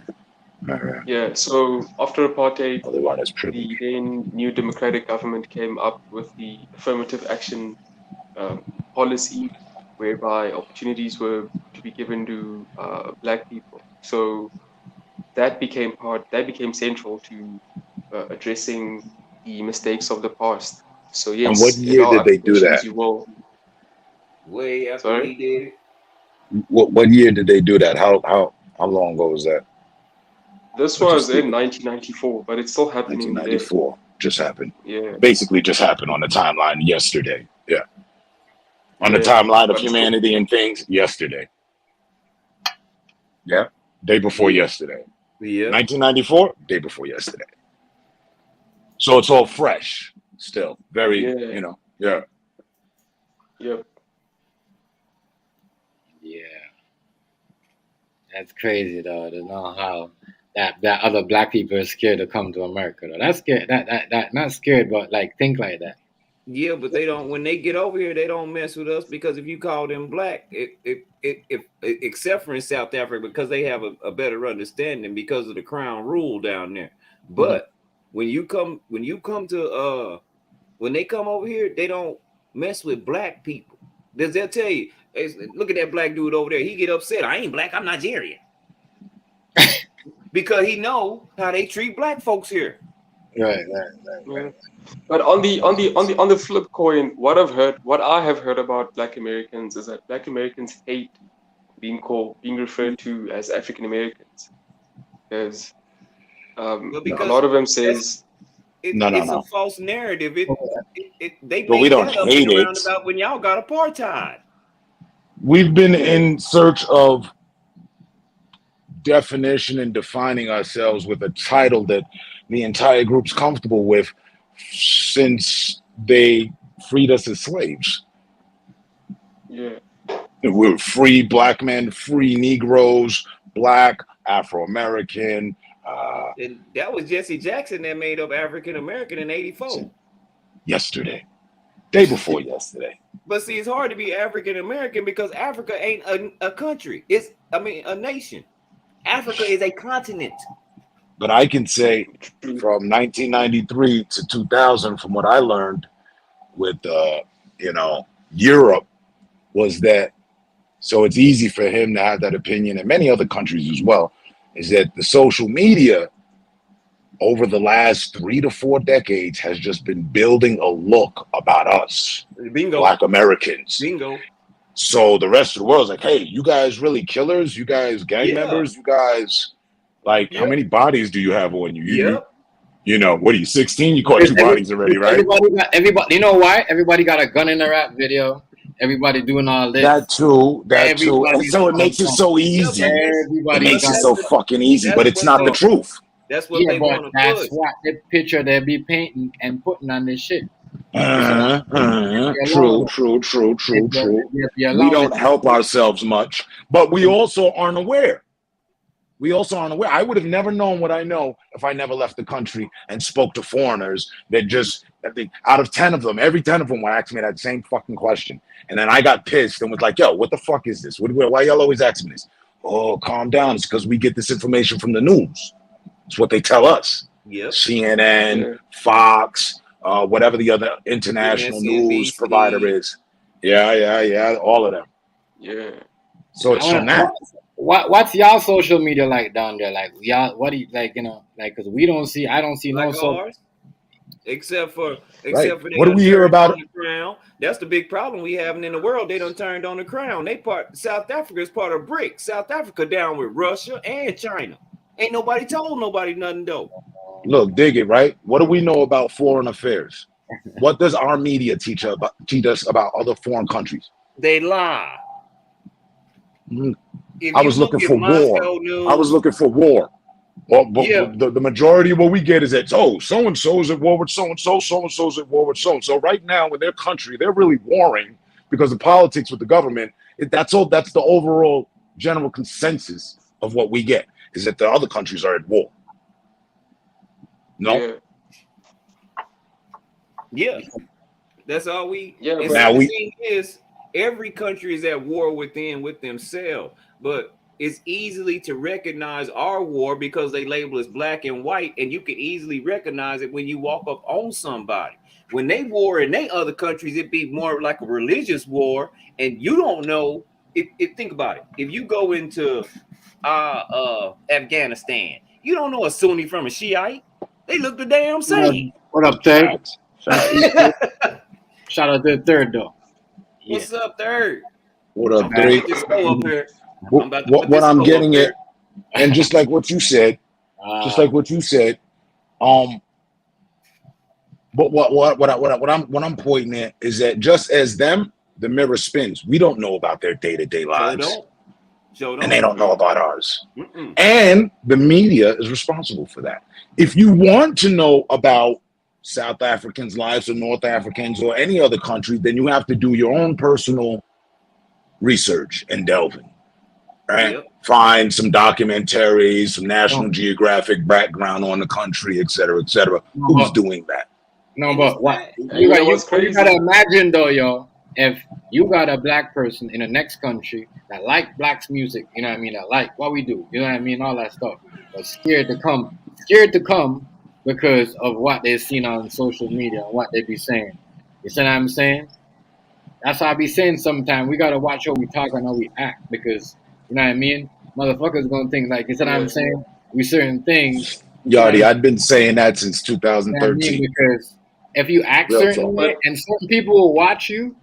Right. Yeah. So after apartheid, Otherwise, the privilege. then new democratic government came up with the affirmative action um, policy, whereby opportunities were to be given to black people. So that became central to addressing the mistakes of the past. So And what yes, in year our did they do applications that? you will. Way after Sorry, we did it. What year did they do that? How long ago was that? this Or was just leave in it. 1994, but it's still happening today. 1994 just happened. Yeah, Basically, just happened on the timeline yesterday. Yeah, on the yeah, timeline of but it's still humanity and things yesterday. Yeah, day before Yeah. yesterday. Yeah. 1994, day before yesterday. So it's all fresh still. Very, yeah, yeah. yeah. Yeah. That's crazy though, to know how that other black people are scared to come to America though. That's scared that not scared, but like think like that. Yeah, but they don't. When they get over here, they don't mess with us because if you call them black, except for in South Africa, because they have a better understanding because of the crown rule down there. Mhm. But when you come to when they come over here, they don't mess with black people. They'll tell you, "Hey, look at that black dude over there. He get upset. I ain't black. I'm Nigerian." Because he know how they treat black folks here. Yeah. But on the flip coin, what I have heard about Black Americans is that Black Americans hate being referred to as African Americans, because Well, a because lot of them that's says, it's a No. false narrative. They But we made don't that up in hate the it. roundabout when y'all got apartheid. We've been yeah, in search of definition and defining ourselves with a title that the entire group's comfortable with since they freed us as slaves. yeah, We're free black men, free Negroes, black, Afro American. And that was Jesse Jackson that made up African American in '84. Yesterday, day before yesterday. But see, it's hard to be African American because Africa ain't a country. It's a nation. Africa is a continent. But I can say from 1993 to 2000, from what I learned with, Europe, was that, so it's easy for him to have that opinion, and many other countries as well, is that the social media over the last 3 to 4 decades has just been building a look about us, Bingo. Black Americans. Bingo. So the rest of the world's like, hey, you guys really killers? You guys gang members? You guys, like, how many bodies do you have on you? What are you, 16? You caught 2 bodies already, right? Everybody, you know why? Everybody got a gun in the rap video. Everybody doing all this. That too. And so it makes it so easy. It makes it so fucking easy, but it's not the truth. That's what they want to push. That's what the picture they be painting and putting on this shit. True. We don't help ourselves much, but we also aren't aware. I would have never known what I know if I never left the country and spoke to foreigners that out of 10 of them, every 10 of them would ask me that same fucking question. And then I got pissed and was like, yo, what the fuck is this? Why y'all always asking me this? Oh, calm down. It's because we get this information from the news. It's what they tell us. CNN, Fox, whatever the other international news provider is. Yeah, all of them. Yeah. So it's from that. What's y'all social media like down there? Like y'all, what do you like? Because I don't see like no social. Except for what do we hear about the crown? That's the big problem we having in the world. They done turned on the crown. South Africa is part of BRICS. South Africa down with Russia and China. Ain't nobody told nobody nothing though. Look, dig it, right? What do we know about foreign affairs? What does our media teach us about other foreign countries? They lie. I was looking for war. Well, the majority of what we get is that, so-and-so is at war with so-and-so, so-and-so is at war with so-and-so. Right now in their country, they're really warring because of politics with the government. That's the overall general consensus of what we get, is that the other countries are at war. No? Yeah. That's all we... Yeah, and now the thing is, every country is at war with themselves, but it's easily to recognize our war because they label us black and white, and you can easily recognize it when you walk up on somebody. When they war in they other countries, it'd be more like a religious war, and you don't know. If think about it, if you go into Afghanistan, you don't know a Sunni from a Shiite. They look the damn same. What up, Third? Shout out to Third though. What's up, Third? What up, Third? What I'm getting at, and just like what you said, but what I'm pointing at is that just as them, the mirror spins. We don't know about their day-to-day lives, and they don't know about ours. And the media is responsible for that. If you want to know about South Africans' lives or North Africans or any other country, then you have to do your own personal research and delving. Right? Yep. Find some documentaries, some National Geographic background on the country, et cetera, et cetera. Who's doing that? No, but what you gotta imagine though, yo, if you got a black person in the next country that like blacks music, you know what I mean, that like what we do, you know what I mean, all that stuff, but scared to come because of what they've seen on social media and what they be saying. You see what I'm saying? That's how I be saying sometimes we gotta watch how we talk and how we act, because you know what I mean? Motherfuckers gonna think like, you see what I'm saying? We certain things. Yachty, I've been saying that since 2013. You know because if you act certain way, and certain people will watch you,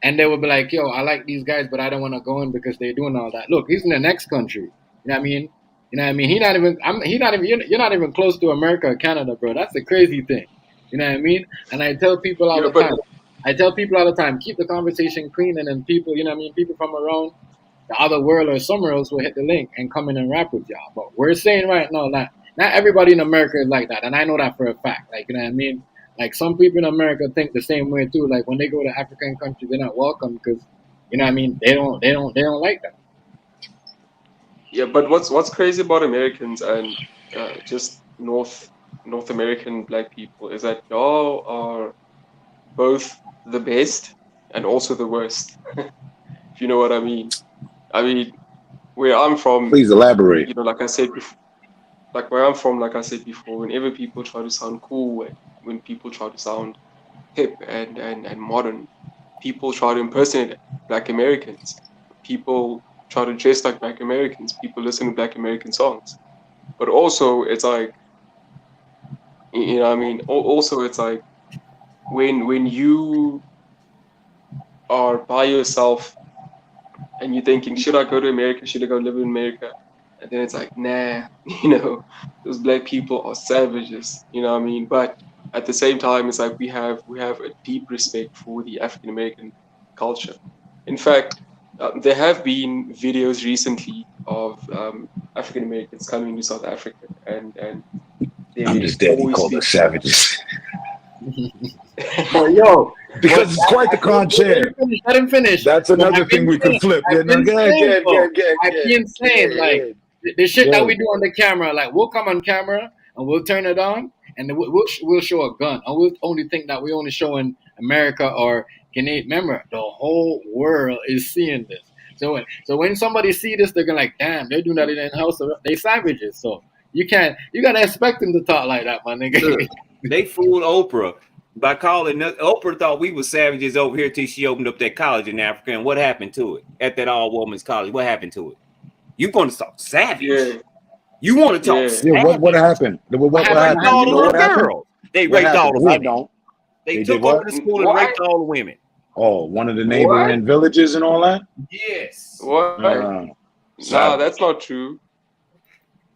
and they will be like, yo, I like these guys, but I don't want to go in because they're doing all that. Look, he's in the next country. You know what I mean? You know what I mean? You're not even close to America or Canada, bro. That's the crazy thing. You know what I mean? And I tell people all the time, keep the conversation clean, and then people, you know what I mean? People from around the other world or somewhere else will hit the link and come in and rap with y'all. But we're saying right now that not everybody in America is like that. And I know that for a fact. Like, you know what I mean? Like, some people in America think the same way too. Like, when they go to African countries, they're not welcome because, you know what I mean, they don't like that. Yeah, but what's crazy about Americans and just North American black people is that y'all are both the best and also the worst. If you know what I mean. I mean, where I'm from, Please elaborate. you know, like I said before, like where I'm from, like I said before, whenever people try to sound cool, and when people try to sound hip and modern, people try to impersonate Black Americans. People try to dress like Black Americans. People listen to Black American songs. But also, it's like, you know, what I mean, also it's like when you are by yourself and you're thinking, should I go to America? Should I go live in America? And then it's like, nah, you know, those Black people are savages. You know what I mean? But at the same time, it's like we have a deep respect for the African American culture. In fact, there have been videos recently of African Americans coming to South Africa, and I'm they just dead. He always called speak. us savages But yo, because it's quite the contraire. Let him finish. That's But another I've thing been we could saying- flip. I've Yeah, no, been go ahead, saying, go though, ahead, go ahead, I've go been saying, ahead, like, go the shit ahead. that we do on the camera, like, we'll come on camera and we'll turn it on and then we'll show a gun. And we'll only think that we're only showing America or Canadian. Remember, the whole world is seeing this. So when somebody see this, they're gonna like, damn, they're doing that in their house. So they savages. So you gotta expect them to talk like that, my nigga. Look, they fooled Oprah by calling us. Oprah thought we were savages over here till she opened up that college in Africa. And what happened to it at that all women's college? What happened to it? You going to talk savage? Yeah, You want to talk yeah. savage? Yeah, what happened? What They happened? raped all You the know little what happened? girls. They What raped all happened? the I women. don't. They They took did over what? the school and What? raped all the women. Oh, one of the What? neighboring villages and all that. Yes. What? Nah, Savage. that's not true.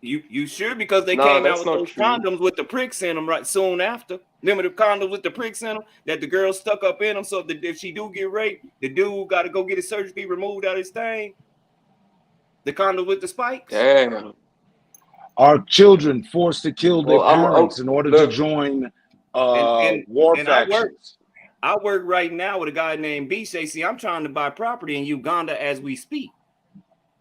You sure? Because they Nah, came out that's with not those true. condoms with the pricks in them right soon after. Remember the condoms with the pricks in them that the girl stuck up in them, so that if she do get raped, the dude got to go get his surgery removed out of his thing. The condom with the spikes. Damn. Are children forced to kill their Well, I'm parents in order to look. join And war and I work factions? right now with a guy named B Shay. See, I'm trying to buy property in Uganda as we speak.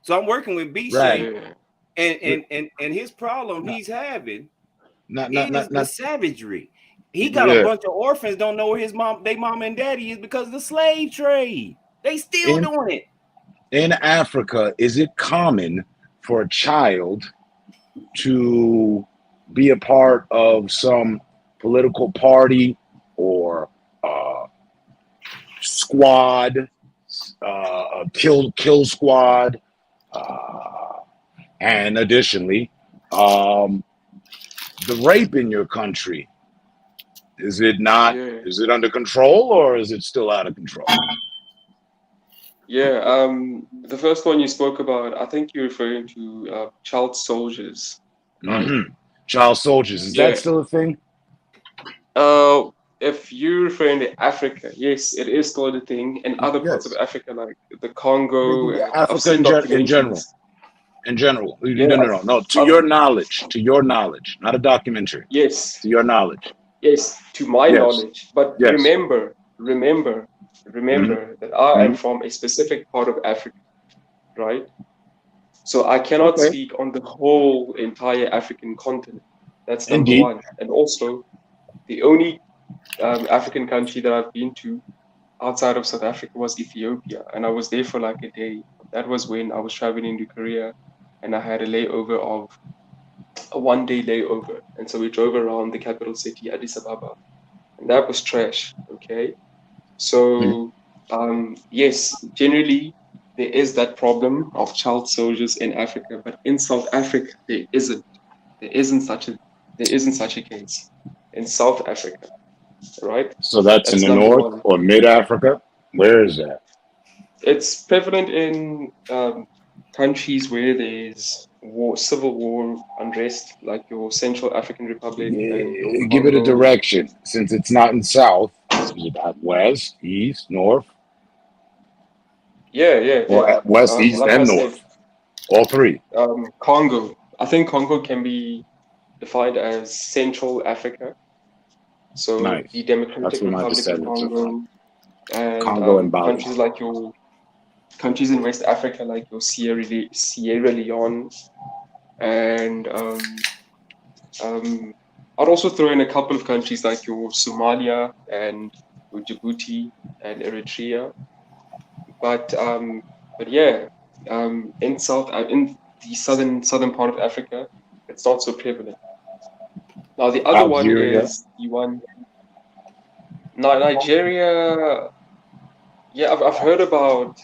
So I'm working with B Shay, Right. and his problem he's having Not is the savagery. He got Yeah. a bunch of orphans don't know where his mom and daddy is because of the slave trade. They still doing it. In Africa, is it common for a child to be a part of some political party or squad, kill squad, and additionally, the rape in your country? Is it not? Yeah. Is it under control or is it still out of control? Yeah. The first one you spoke about, I think you're referring to child soldiers, right? Mm-hmm. Child soldiers. Is Yeah. that still a thing? If you're referring to Africa, yes, it is still a thing. And other parts of Africa, like the Congo, and I've Africa seen in general. documentaries. In general. Yeah, No. To your knowledge, not a documentary. Yes. To your knowledge. Yes, to my Yes. knowledge. But Yes. remember that I am from a specific part of Africa, right? So I cannot Okay. speak on the whole entire African continent. That's number Indeed. one. And also, the only African country that I've been to outside of South Africa was Ethiopia, and I was there for like a day. That was when I was traveling to Korea, and I had a layover of a 1-day layover, and so we drove around the capital city, Addis Ababa, and that was trash. Okay, so yes, generally there is that problem of child soldiers in Africa, but in South Africa there isn't such a case in South Africa, right? So that's in the number north one. or mid Africa? Where is that? It's prevalent in countries where there's civil war, unrest, like your Central African Republic. And Give it a Congo. direction. Since it's not in south, is it at west, east, north? Yeah. Or at west, east, like and I north? said, All three. Congo. I think Congo can be defined as Central Africa. So Nice. the Democratic That's where my Republic of descendants are Congo, from. and Congo and Bali. countries like your countries in West Africa, like your Sierra Leone, and I'd also throw in a couple of countries like your Somalia and your Djibouti and Eritrea. But yeah, in the southern part of Africa, it's not so prevalent. Now the other one Algeria. is the one Nigeria. Yeah, I've heard about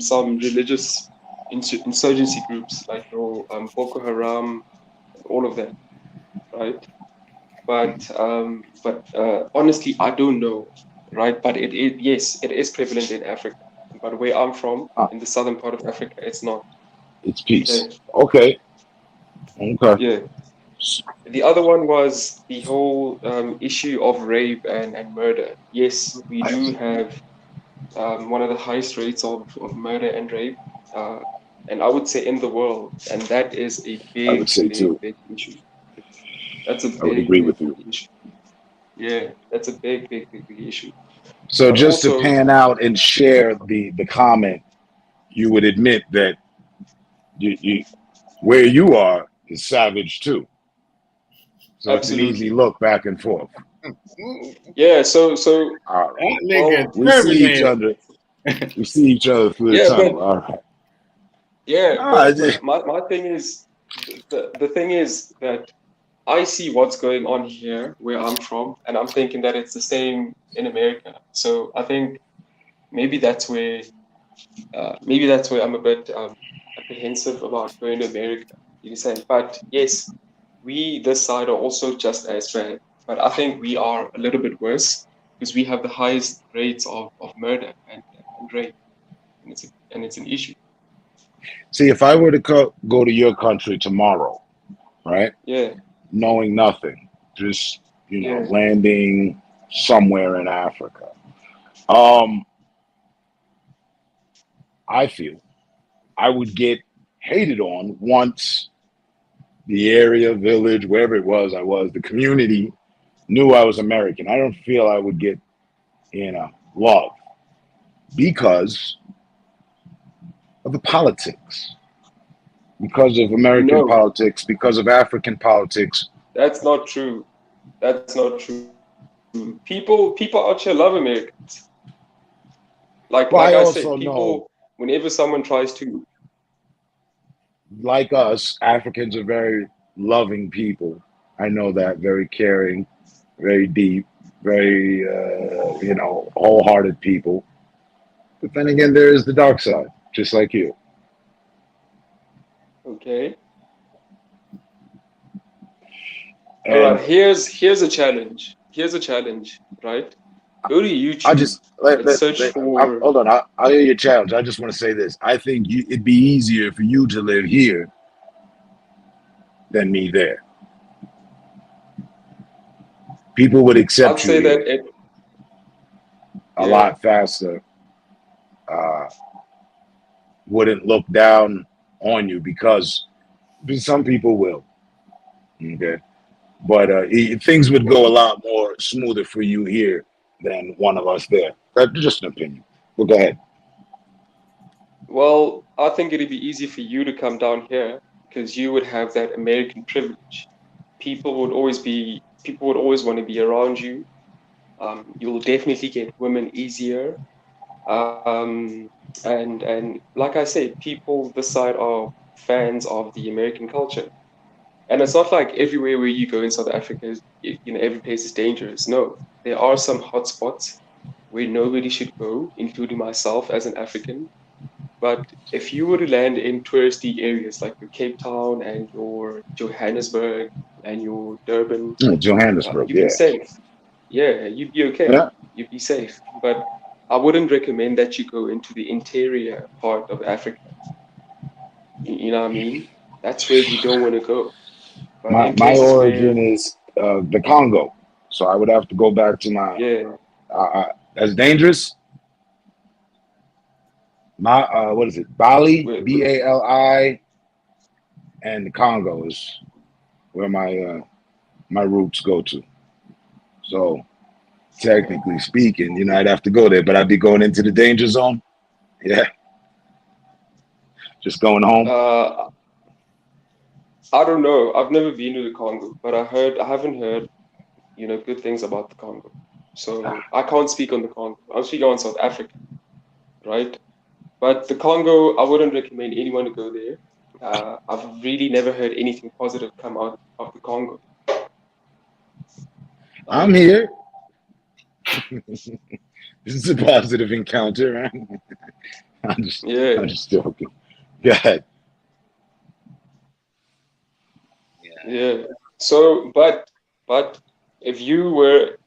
some religious insurgency groups like Boko Haram and all of that, right? But honestly, I don't know, right? But yes, it is prevalent in Africa. But where I'm from, Ah, in the southern part of Africa, it's not. it's peace. Okay. Okay. Okay. Yeah. The other one was the whole issue of rape and murder. Yes, we do have one of the highest rates of murder and rape, uh, and I would say in the world, and that is a I would big, say big, too. big issue. That's a I would big, agree big, with big you. issue. Yeah, that's a big, big, big, big issue. So But just to also, pan out and share the comment, you would admit that you where you are is savage too. So it's an easy absolutely, look back and forth. yeah. So All right. That nigga well, We see each terminated. other. We see each other through the yeah, tunnel. but All right. yeah, All but right. but my thing is the thing is that I see what's going on here where I'm from, and I'm thinking that it's the same in America. So I think maybe that's where I'm a bit apprehensive about going to America. You say, but yes, we this side are also just as bad, but I think we are a little bit worse because we have the highest rates of murder and rape, and it's an issue. See, if I were to go to your country tomorrow, right, Yeah, knowing nothing, just yeah. landing somewhere in Africa, um, I feel I would get hated on once the area, village, wherever it was, the community knew I was American. I don't feel I would get love because of the politics, because of American No, politics, because of African politics. that's not true. That's not true. People out here love Americans. Like But I I said, also people know, whenever someone tries to, like us, Africans are very loving people. I know that, very caring, very deep, very wholehearted people. But then again, there is the dark side, just like you. okay, all right. And Here's a challenge. Here's a challenge, right? Go to I YouTube just and search for. hold on. I hear your challenge. I just want to say this. I think it'd be easier for you to live here than me there. People would I'd accept you say that here it. a Yeah. lot faster. Uh, wouldn't look down on you because some people will. Okay, but things would go a lot more smoother for you here than one of us there. That's just an opinion. But go ahead. Well, I think it'd be easy for you to come down here because you would have that American privilege. People would always want to be around you. You'll definitely get women easier. And like I said, people this side are fans of the American culture. And it's not like everywhere where you go in South Africa is, every place is dangerous. No, there are some hot spots where nobody should go, including myself as an African. But if you were to land in touristy areas like your Cape Town and your Johannesburg and your Durban, Johannesburg, you'd be yeah, safe. Yeah, you'd be okay. yeah. You'd be safe. But I wouldn't recommend that you go into the interior part of Africa. You know what I mean? That's where you don't want to go. But in My places where, origin is the Congo, so I would have to go back to my. yeah, That's dangerous. My what is it? Bali, where, Bali, and the Congo is where my roots go to. So okay. technically speaking, I'd have to go there, but I'd be going into the danger zone. Yeah, just going home. Uh, I don't know. I've never been to the Congo, but I haven't heard, good things about the Congo. So I can't speak on the Congo. I'm speaking on South Africa, right? But the Congo, I wouldn't recommend anyone to go there. I've really never heard anything positive come out of the Congo. I'm here. This is a positive encounter, man. I'm Yeah. just joking. Go ahead. Yeah. So, but if you were,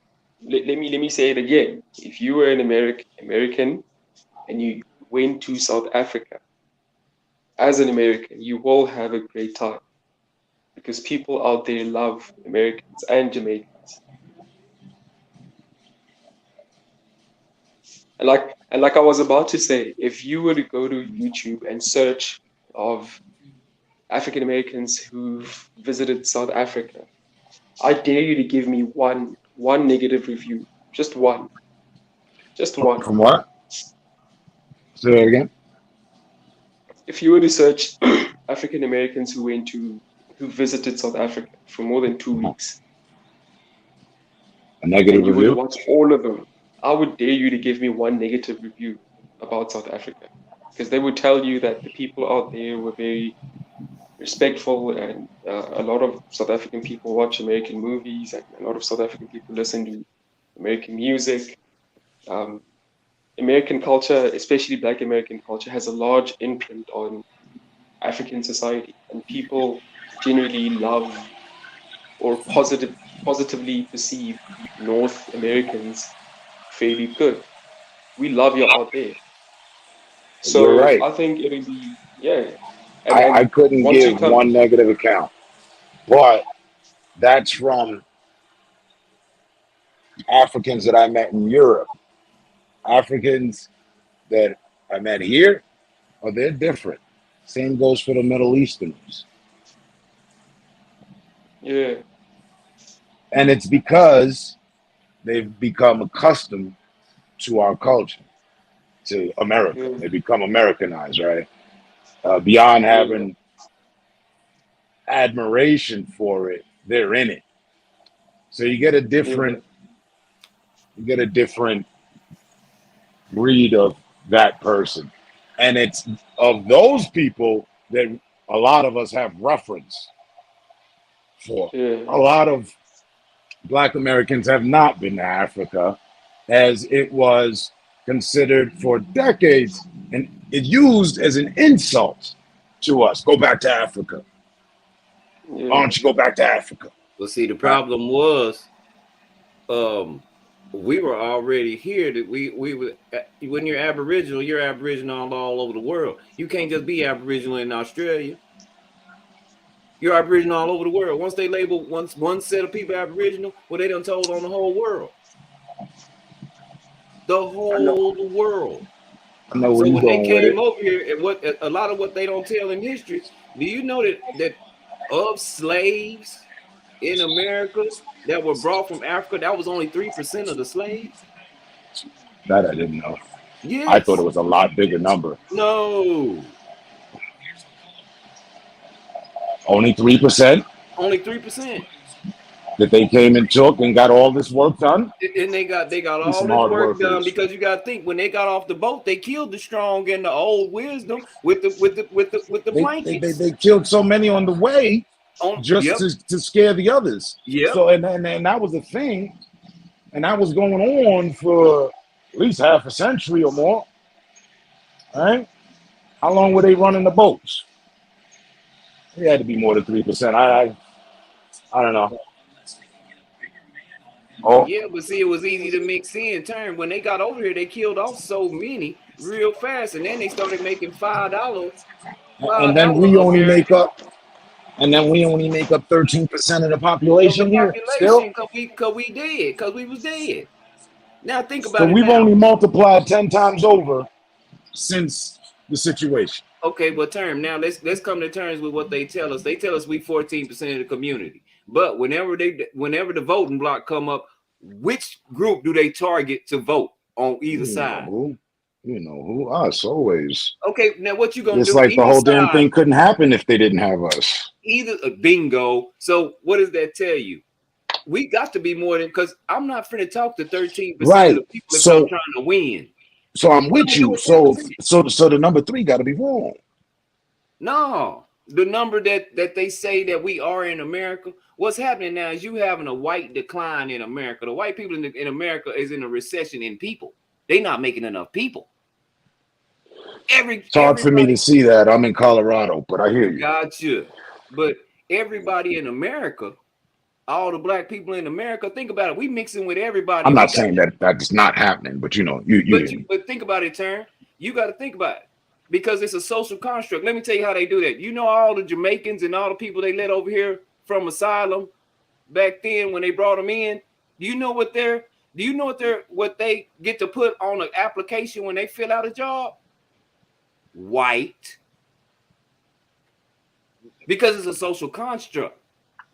let me say it again. If you were an American and you went to South Africa as an American, you will have a great time because people out there love Americans and Jamaicans. And like I was about to say, if you were to go to YouTube and search of African Americans who've visited South Africa, I dare you to give me one negative review. Just one. Just one. From what? Say that again. If you were to search African Americans who visited South Africa for more than 2 weeks, A negative and you were to review? watch all of them, I would dare you to give me one negative review about South Africa. Because they would tell you that the people out there were very respectful, and a lot of South African people watch American movies, and a lot of South African people listen to American music. Um, American culture, especially Black American culture, has a large imprint on African society, and people generally love or positively perceive North Americans fairly good. We love you out there. You're So right. I think it'll be, yeah. I And couldn't once you give come, one negative account, but that's from Africans that I met in Europe. Africans that I met here, oh, they're different. Same goes for the Middle Easterners. yeah, And it's because they've become accustomed to our culture, to America. yeah, They become Americanized, right? Beyond yeah, having admiration for it, they're in it. So yeah, you get a different breed of that person. And it's of those people that a lot of us have reference for. yeah, A lot of Black Americans have not been to Africa, as it was considered for decades and it used as an insult to us. Go back to Africa. Why yeah, don't you go back to Africa? Well, see, the Right. problem was, we were already here. That we were. When you're Aboriginal all over the world. You can't just be Aboriginal in Australia. You're Aboriginal all over the world. Once they label one set of people Aboriginal, well, they done told on the whole world. The I know. whole world. I know where So you when they going with came it. over here, and what a lot of what they don't tell in history, do you know that of slaves in America that were brought from Africa, that was only 3% of the slaves? That I didn't know. I thought it Yes. was a lot bigger number. No. Only 3% Only 3%. that they came and took and got all this work done. And they got Be all some this hard work done workers. because you got to think when they got off the boat, they killed the strong and the old wisdom with the blankets. They killed so many on the way just Yep, to scare the others. yep. So and that was a thing, and that was going on for at least half a century or more. Right? How long were they running the boats? It had to be more than 3%. I don't know. Oh, Yeah, but see, it was easy to mix in. Turn when they got over here, they killed off so many real fast, and then they started making $5, and then we only make American up, 13% of the of the population here still. population because we was dead. Now think So about it. we've Now, only multiplied 10 times over since the situation. okay, but term. Now let's come to terms with what they tell us. They tell us we 14% of the community, but whenever the voting block come up, which group do they target to vote on either You know side? who? You know who? Us always. Okay, now what you gonna It's do? like the Either whole damn side, thing couldn't happen if they didn't have us. either a bingo. So what does that tell you? We got to be more than because I'm not finna talk to 13% of the Right. people if I'm So trying to win. So I'm with you. So the number 3 got to be wrong. No, the number that they say that we are in America. What's happening now is you having a white decline in America. The white people in America is in a recession in people. They're not making enough people. It's hard for me to see that. I'm in Colorado, but I hear you. Gotcha. But everybody in America, all the black people in America, think about it. We mixing with everybody. I'm not saying that that's not happening, but you hear me. But think about it, Turn. You got to think about it because it's a social construct. Let me tell you how they do that. You know all the Jamaicans and all the people they let over here from asylum back then when they brought them in. Do you know what they get to put on an application when they fill out a job? White. Because it's a social construct.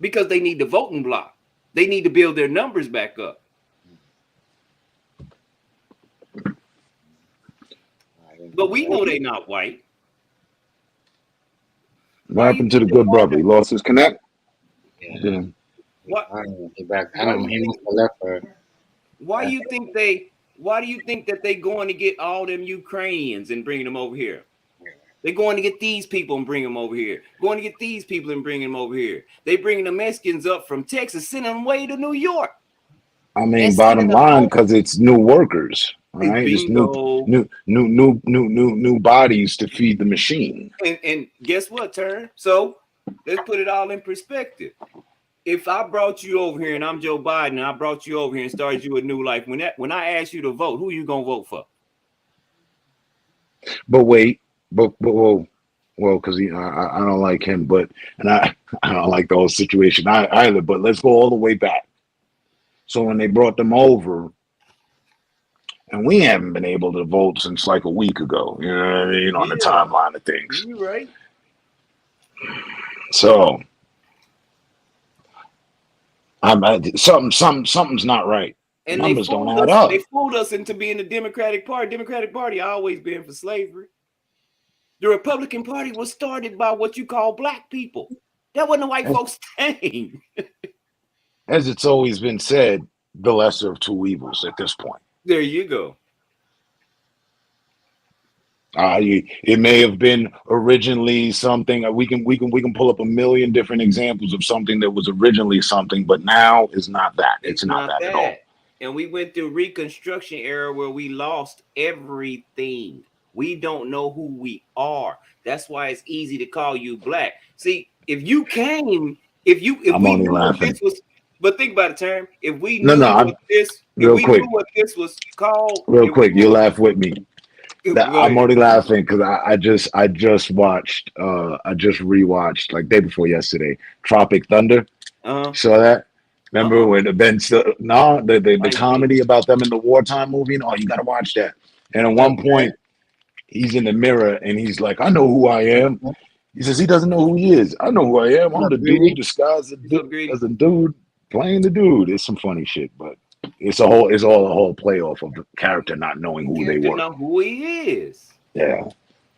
Because they need the voting block. They need to build their numbers back up. But we know they're not white. What happened to the good brother? He lost his connect? Yeah. What? He back. I don't know. He must have left her. Why do you think that they going to get all them Ukrainians and bring them over here? They're going to get these people and bring them over here. Going to get these people and bring them over here. They bringing the Mexicans up from Texas, sending them way to New York. I mean, bottom line, because it's new workers, right? It's new bodies to feed the machine. And guess what, Turn? So let's put it all in perspective. If I brought you over here and I'm Joe Biden and I brought you over here and started you a new life, when I ask you to vote, who are you gonna vote for? But wait, well, because I don't like him, and I don't like the whole situation either. But let's go all the way back. So when they brought them over, and we haven't been able to vote since like a week ago, you know what I mean, on the timeline of things. You're right. So something's not right. And numbers don't add up. They fooled us into being the Democratic Party. Democratic Party always been for slavery. The Republican Party was started by what you call black people. That wasn't a white folks thing. As it's always been said, the lesser of two evils at this point. There you go. It may have been originally something. We can pull up a million different examples of something that was originally something, but now is not that. It's not that at all. And we went through Reconstruction era where we lost everything. We don't know who we are. That's why it's easy to call you black. See, if we knew what this was, but think about it, Term. If we knew what this was called, real quick, you laugh with me. I'm only laughing because I just watched I just rewatched like day before yesterday Tropic Thunder. Saw that? Remember when the comedy about them in the wartime movie? Oh, you gotta watch that. And at one point he's in the mirror and he's like, I know who I am. He says he doesn't know who he is. I know who I am. I'm the dude disguised as a dude playing the dude. It's some funny shit, but it's all a whole play off of the character not knowing who they were. Know who he is. Yeah.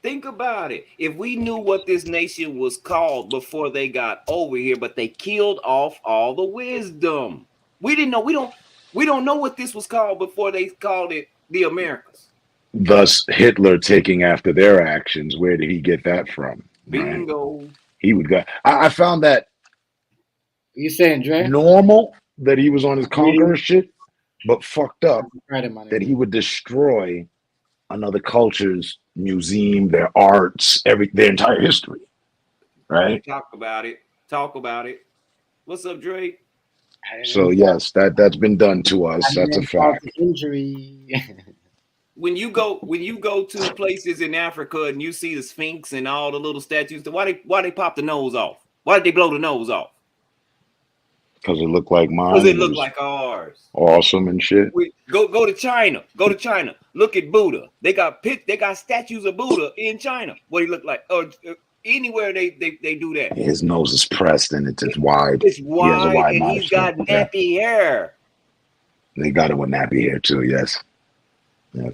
Think about it. If we knew what this nation was called before they got over here, but they killed off all the wisdom. We didn't know. We don't know what this was called before they called it the Americas. Thus, Hitler taking after their actions. Where did he get that from? Bingo. Right? He would go. I found that. You saying, Dre? Normal that he was on his conqueror shit, but fucked up that he would destroy another culture's museum, their arts, their entire history. Right? Talk about it. What's up, Dre? So yes, that's been done to us. That's a fact. Injury. When you go to places in Africa and you see the Sphinx and all the little statues, why they pop the nose off? Why did they blow the nose off? Because it looked like mine. Because it looked like ours. Awesome and shit. Go to China. Go to China. Look at Buddha. They got statues of Buddha in China. What he looked like? Or anywhere they do that. His nose is pressed and it's wide. It's wide, he has a wide and he's got nappy hair. They got it with nappy hair too. Yes. Yes.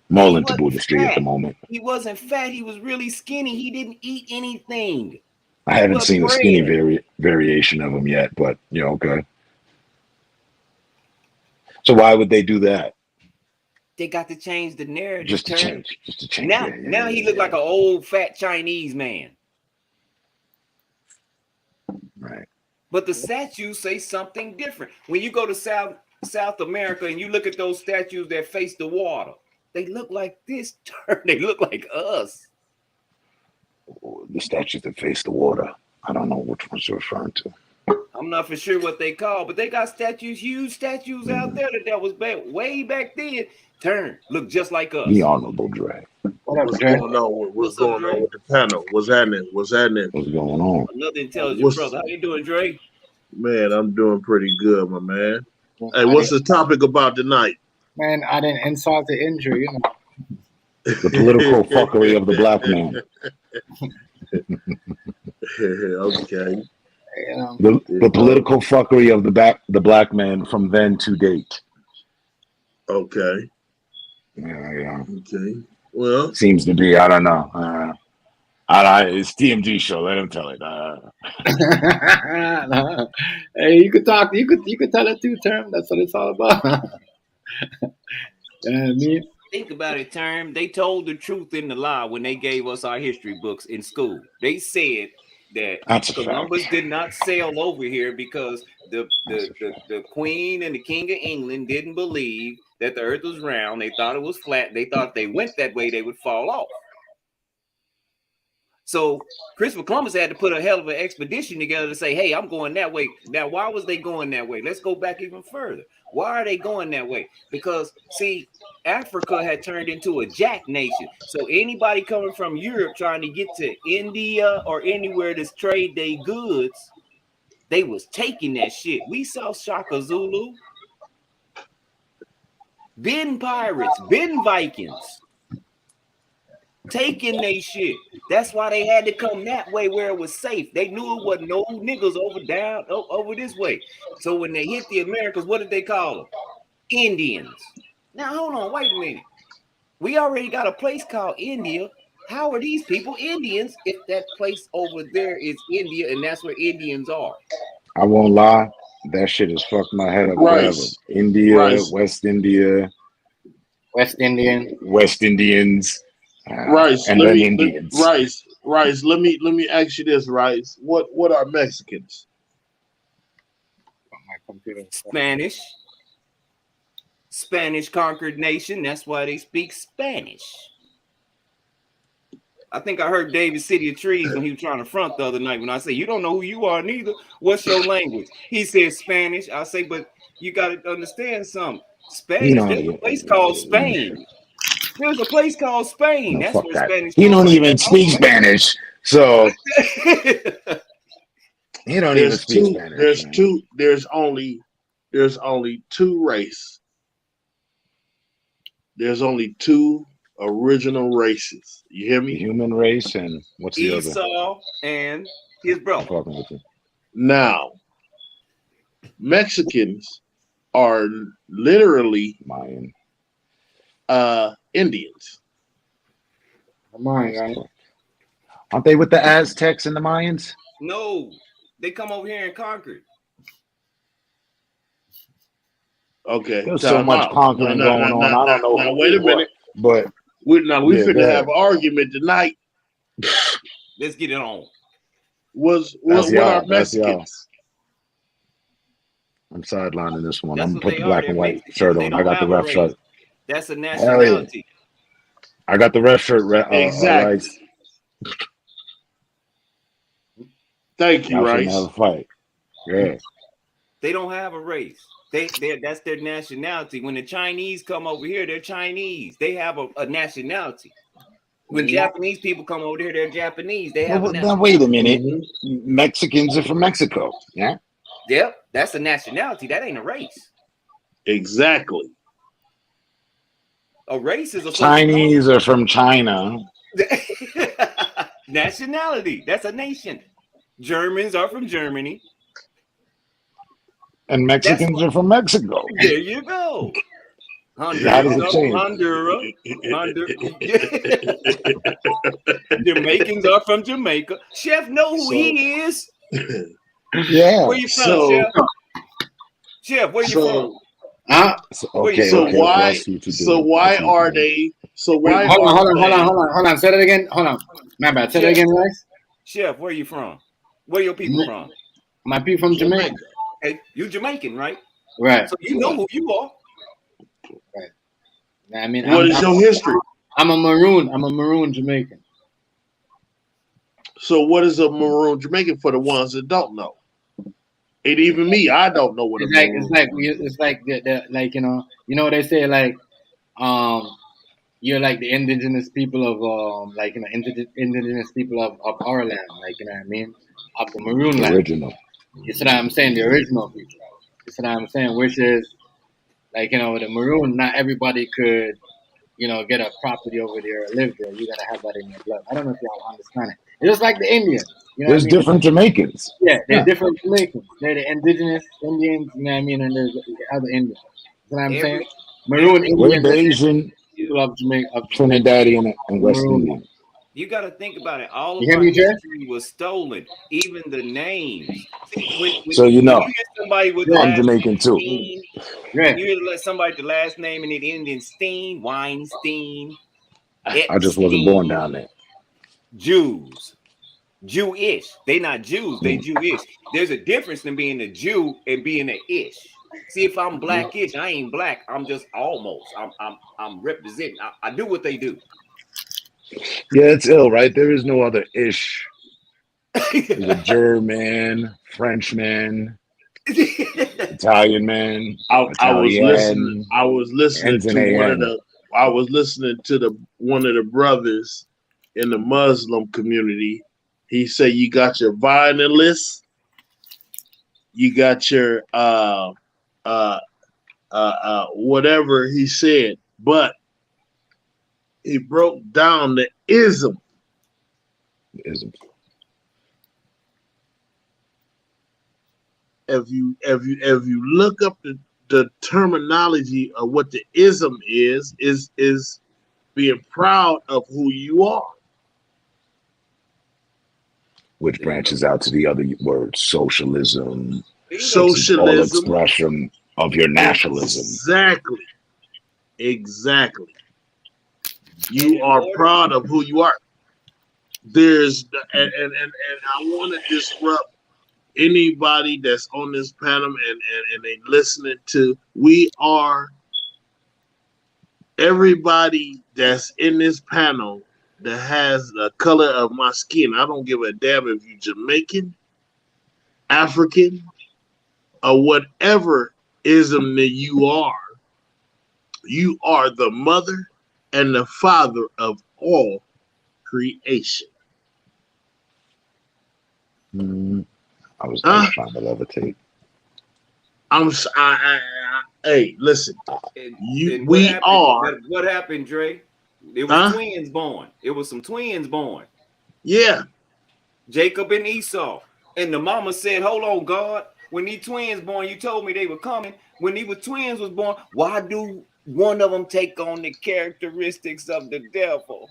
More into Buddhistry at the moment. He wasn't fat. He was really skinny. He didn't eat anything. I haven't seen a skinny variation of him yet, but okay. So why would they do that? they got to change the narrative. Just to change. Now he look like an old fat Chinese man. Right. But the statues say something different. When you go to South America and you look at those statues that face the water, they look like this. They look like us. The statues that face the water. I don't know which ones you're referring to. I'm not for sure what they call, but they got statues, huge statues out there that was way back then. Look just like us. The Honorable Dre. What's going on? What's going on with the panel? What's happening? What's going on? Another intelligent brother. How you doing, Dre? Man, I'm doing pretty good, my man. Hey, what's the topic about tonight? Man, I didn't insult the injury, you know. The political fuckery of the black man. Okay. You know. The political fuckery of the black man from then to date. Okay. Yeah. Okay. Well, seems to be. I don't know. It's TMG show. Let him tell it. Hey, you could talk. You could tell it too, Term. That's what it's all about. Me. Think about it, Term. They told the truth in the lie when they gave us our history books in school. They said that Columbus did not sail over here because the Queen and the King of England didn't believe that the earth was round. They thought it was flat. They thought if they went that way, they would fall off. So Christopher Columbus had to put a hell of an expedition together to say, hey, I'm going that way. Now, why was they going that way? Let's go back even further. Why are they going that way? Because, see, Africa had turned into a jack nation. So anybody coming from Europe trying to get to India or anywhere to trade their goods, they was taking that shit. We saw Shaka Zulu, been pirates, been Vikings, taking they shit. That's why they had to come that way where it was safe. They knew it wasn't no niggas over this way. So when they hit the Americans, what did they call them? Indians. Now hold on, wait a minute. We already got a place called India. How are these people Indians if that place over there is India and that's where Indians are? I won't lie, that shit has fucked my head up forever. India, West India, West Indian, West Indians. Rice, and then Indians. Rice. Let me ask you this, Rice. What are Mexicans? Spanish conquered nation. That's why they speak Spanish. I think I heard David City of Trees when he was trying to front the other night when I say, you don't know who you are neither. What's your language? He said Spanish. I say, but you got to understand something. Spanish, there's a place called Spain. There's a place called Spain. That's where Spanish. He don't even speak Spanish, so he don't even speak Spanish. There's only two races. There's only two original races. You hear me? The human race and what's the other? Esau and his brother. Now, Mexicans are literally Mayan. Indians. Mayan. Aren't they with the Aztecs and the Mayans? No, they come over here and conquered. Okay, there's so much conquering going on. I don't know. Now, wait a minute, but we finna have an argument tonight. Let's get it on. What are Mexicans? I'm sidelining this one. I'm gonna put the black and white shirt on. I got the ref shirt. That's a nationality. I got the ref shirt. Exactly. Thank you, Rice. Have a fight. Yeah. They don't have a race. That's their nationality. When the Chinese come over here, they're Chinese. They have a nationality. When Japanese people come over here, they're Japanese. They have. Now wait a minute. Mexicans are from Mexico. Yeah. Yep, that's a nationality. That ain't a race. Exactly. A race is a Chinese are from China. Nationality. That's a nation. Germans are from Germany. And Mexicans are from Mexico. There you go. Honduras are from Honduras. Jamaicans are from Jamaica. Chef know who he is. Yeah. Where you from, Chef? Chef, where you from? Okay, So okay, why? I see what you're So doing. I why see what are you're doing. they? So Wait, why hold on, are hold on, hold on, flags? hold on. Say that again. Hold on. My bad. Say that Chef, again, Rice. Chef, where you from? Where your people from? My people from Jamaica. Hey, you Jamaican, right? Right. So you know who you are. Right. I mean, What is your history? I'm a maroon. I'm a maroon Jamaican. So what is a maroon Jamaican for the ones that don't know? And even me, I don't know what a maroon. It's like the like you know what they say like you're like the indigenous people of like indigenous people of our land, like you know what I mean, of the maroon The land. original. You see what I'm saying? The original people. You see what I'm saying? Which is like with the maroon, not everybody could get a property over there or live there. You gotta have that in your blood. I don't know if y'all understand it. It's just like the Indians. You know what I There's mean? different Jamaicans. Yeah, they're Yeah. different Jamaicans. They're the indigenous Indians, you know what I mean? And there's the other Indians. You know what I'm saying? Maroon We're Indians the are Asian, people of Jamaica, Trinidadian, and West Maroon. Indian. You got to think about it. All You of hear our me, Jay? history was stolen, even the names. See, So when you hear somebody with the Yeah. I'm last Jamaican name too. Steen, Yeah. you hear somebody with the last name and it ends in Steen, Weinstein, I just wasn't born Epstein, down there. Jews. Jewish. They not Jews, they Mm. Jewish. There's a difference in being a Jew and being an ish. See, if I'm blackish, I ain't black. I'm just almost. I'm representing. I do what they do. Yeah, it's ill, right? There is no other ish. There's a German, Frenchman, Italian man, I was listening. Italian, I was listening ends in to one of AN. the. I was listening to one of the brothers in the Muslim community. He said, "You got your violin list. You got your whatever." He said, but he broke down the ism. Ism. If you look up the terminology of what the ism is being proud of who you are. Which branches out to the other words, socialism, all Socialism. expression of your nationalism. Exactly. You are proud of who you are. There's and I want to disrupt anybody that's on this panel and they listening to. We are everybody that's in this panel that has the color of my skin. I don't give a damn if you're Jamaican, African, or whatever ism that you are. You are the mother and the father of all creation. I was trying to levitate. Hey, listen. What happened, Dre? It was twins born. It was some twins born. Yeah. Jacob and Esau. And the mama said, hold on, God. When these twins born, you told me they were coming. When these twins was born, why do one of them take on the characteristics of the devil?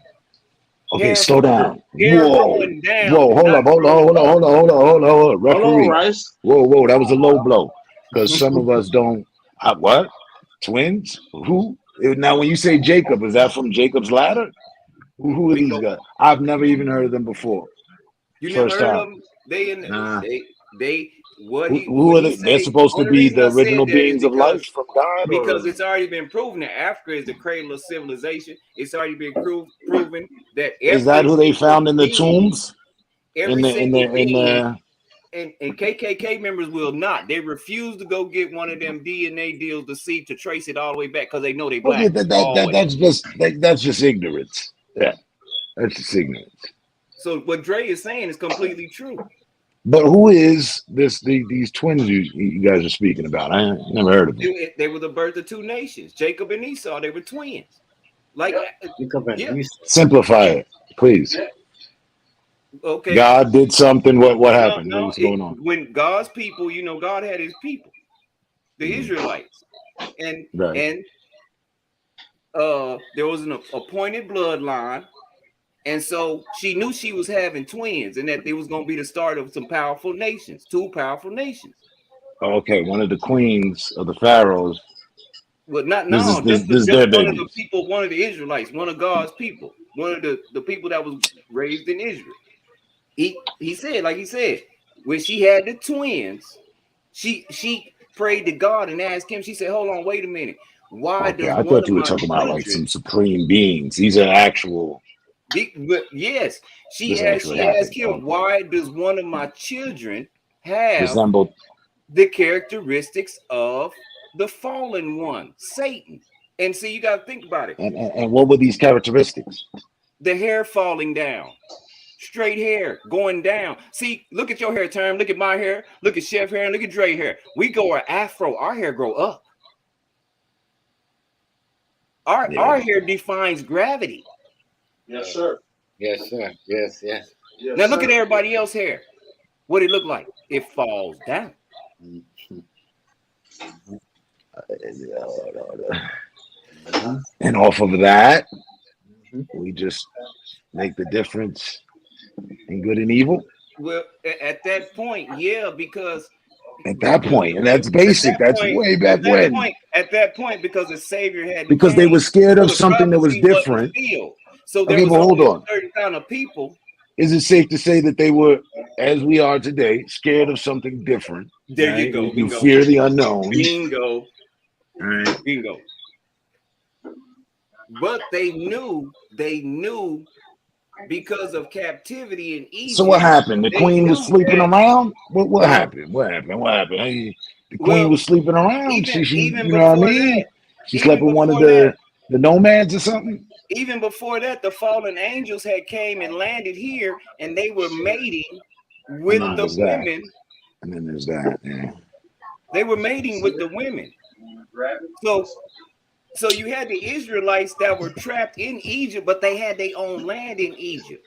Okay, slow down. Hair Whoa, growing down. whoa, hold up, hold on, referee. Whoa, that was a low blow because some of us don't. What? Twins? Who? Now, when you say Jacob, is that from Jacob's Ladder? Who are these guys? I've never even heard of them before. You First never heard time. of them? They in who are they? They're supposed to be the original beings of life from God, because it's already been proven that Africa is the cradle of civilization. It's already been proven that is that who they found in the tombs? Every single being, and KKK members will not. They refuse to go get one of them DNA deals to trace it all the way back because they know they black. That's just ignorance. Yeah, that's just ignorance. So what Dre is saying is completely true. But who is these twins you guys are speaking about? I never heard of them. They were the birth of two nations, Jacob and Esau. They were twins. Simplify it, please. Okay. God did something. What happened? What's going on? When God's people, God had his people, the Israelites. And there was an appointed bloodline. And so she knew she was having twins and that they was going to be the start of some powerful nations, two powerful nations. Okay, one of the queens of the pharaohs Well, not This no, is this, just this is just their one of the babies. people, one of the Israelites, one of God's people, one of the people that was raised in Israel. He said, like he said, when she had the twins, she prayed to God and asked him. She said, "Hold on, wait a minute. Why Okay, does I one thought of you were my talking about like children?" some supreme beings. These are actual. But yes, This actually she asked happened. him, Okay, "Why does one of my children have resembled. the characteristics of the fallen one, Satan?" And see, you got to think about it. And what were these characteristics? The hair falling down, straight hair going down. See, look at your hair, Term. Look at my hair. Look at Chef hair, and look at Dre hair. We go our afro. Our hair grow up. Our hair defines gravity. Yes, sir. Yes, sir. Yes, yes. Yes, Now look sir. at everybody else hair. What it look like? It falls down. And off of that, we just make the difference in good and evil. Well, at that point, yeah, because At that point, and that's basic. That's way back when. at that point, because the Savior hadn't Because they came, were scared so of the something that was prophecy wasn't different. fulfilled. So there Okay, was but hold only on. a certain kind of people. Is it safe to say that they were, as we are today, scared of something different? There Right? you go. You fear the unknown. Bingo. Right? Bingo. But they knew because of captivity in So what Egypt. happened? The They queen was knew sleeping that. around? What happened? What happened? What happened? Hey, the queen Well, was sleeping around. She even you know what I before mean? that, She slept with one of the nomads or something? even before that, the fallen angels had came and landed here, and they were mating And with then the there's that. women. And then there's that. Yeah. They were mating with the women. So you had the Israelites that were trapped in Egypt, but they had their own land in Egypt.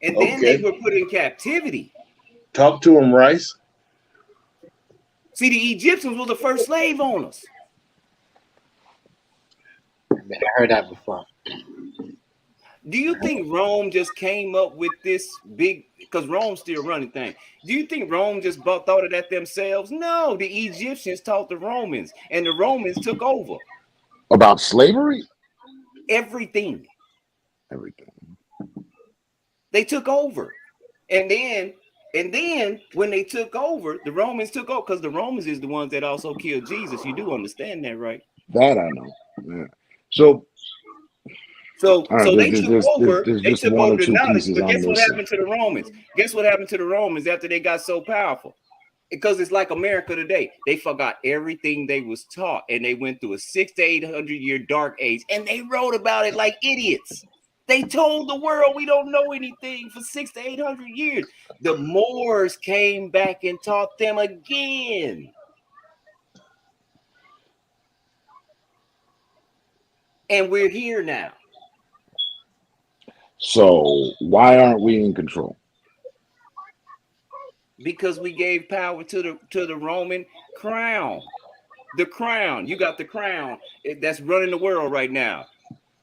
And then they Okay. were put in captivity. Talk to him, Rice. See, the Egyptians were the first slave owners. I heard that before. Do you think Rome just came up with this big, because Rome's still running thing? Do you think Rome just thought of that themselves? No, the Egyptians taught the Romans, and the Romans took over About slavery? everything. Everything. They took over. And then when they took over, the Romans took over, because the Romans is the ones that also killed Jesus. You do understand that, right? That I know. Yeah. So So all right, they took over. there's They just took one or over the two knowledge. pieces But I'm guess what missing. happened to the Romans? Guess what happened to the Romans after they got so powerful? Because it's like America today. They forgot everything they was taught, and they went through a 600 to 800 year dark age, and they wrote about it like idiots. They told the world we don't know anything for 600 to 800 years. The Moors came back and taught them again. And we're here now. So why aren't we in control? Because we gave power to the Roman crown. The crown. You got the crown that's running the world right now.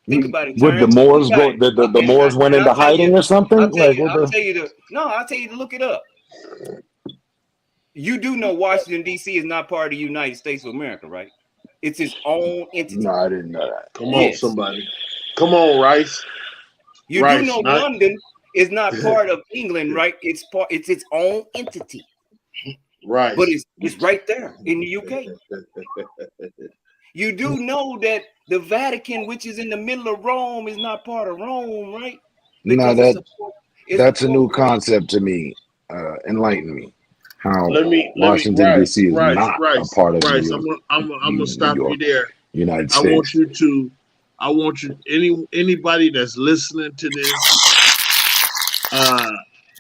Think about it, Would the Term. Moors go? The Moors went into hiding or something? I'll tell you to look it up. You do know Washington, D.C. is not part of the United States of America, right? It's its own entity. No, I didn't know that. Come on, somebody. Come on, Rice. You Rice, do know London is not part of England, right? It's its own entity. Right. But it's right there in the UK. You do know that the Vatican, which is in the middle of Rome, is not part of Rome, right? Because No, that's a new corporation. concept to me. Enlighten me. How Washington D.C. is not a part of New York. I'm gonna stop you there. United I States. want you anybody that's listening to this,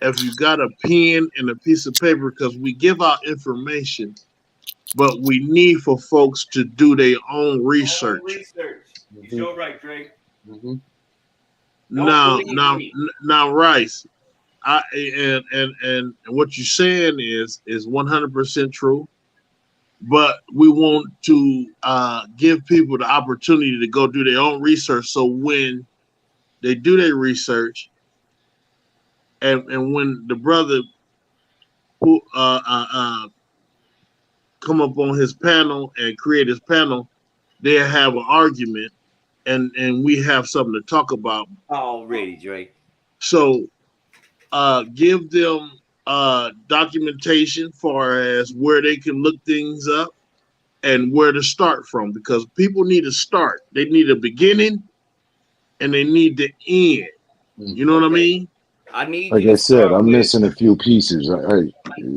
if you got a pen and a piece of paper, because we give out information, but we need for folks to do their own research. You sure right, Drake. Mm-hmm. Now, Rice, and what you're saying is 100% true, but we want to give people the opportunity to go do their own research. So when they do their research, and when the brother who come up on his panel and create his panel, they'll have an argument, and we have something to talk about. Already, Dre. So give them documentation far as where they can look things up and where to start from, because people need to start. They need a beginning and they need the end. You know what I mean? I need Like you I to said, start I'm with. missing a few pieces. Yeah.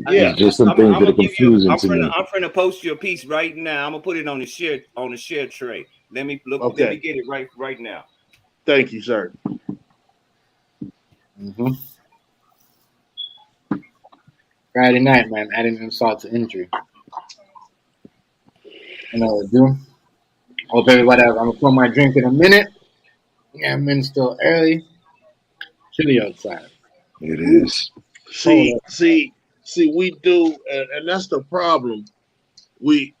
There's just some I'm things that gonna are give you. confusing to me. I'm finna post you a piece right now. I'm gonna put it on the share tray. Let me look. Let me Okay. get it right now. Thank you, sir. Mm-hmm. Friday night, man, adding insult to injury. You know what to do. Hope everybody. I'm gonna pour my drink in a minute. Yeah, I'm still early. Chilly outside. It is. Cold. See, we do, and that's the problem. We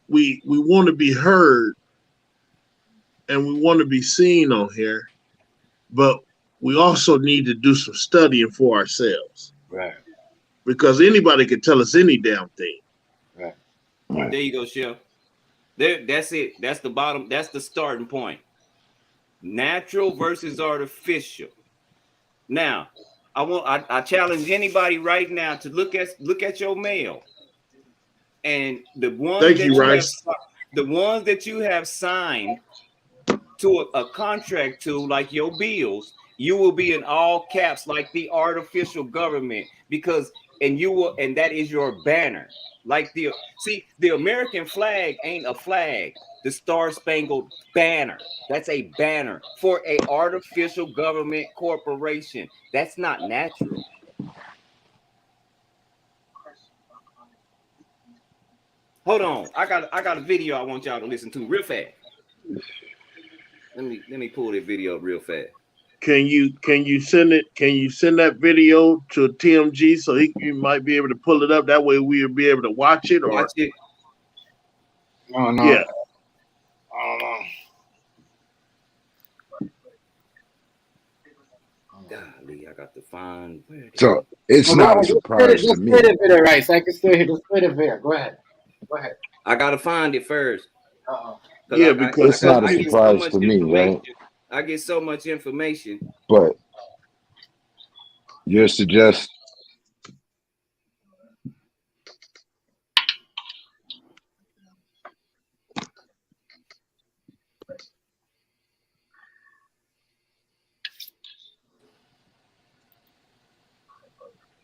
want to be heard and we want to be seen on here, but we also need to do some studying for ourselves. Right. Because anybody can tell us any damn thing. Right. Right. There you go, Chef. There, that's it. That's the bottom. That's the starting point. Natural versus artificial. Now, I challenge anybody right now to look at your mail, and the ones Thank that you, you have, Rice. the ones that you have signed to a contract to, like your bills, you will be in all caps like the artificial government, because and that is your banner. Like the American flag ain't a flag. The Star Spangled Banner. That's a banner for a artificial government corporation. That's not natural. Hold on. I got a video I want y'all to listen to real fast. Let me pull that video up real fast. Can you send it? Can you send that video to TMG so you might be able to pull it up? That way we'll be able to watch it. Or Watch it. Oh no. yeah, Oh Golly, I got to find where it is. So it's no. not a Just surprise to spit me. it, bit of rice. I can still hear the spit of it. Go ahead. Go ahead. I gotta find it first. Uh-oh. yeah, because It's not a I get so surprise much to me, information. right? I get so much information. But you're suggesting.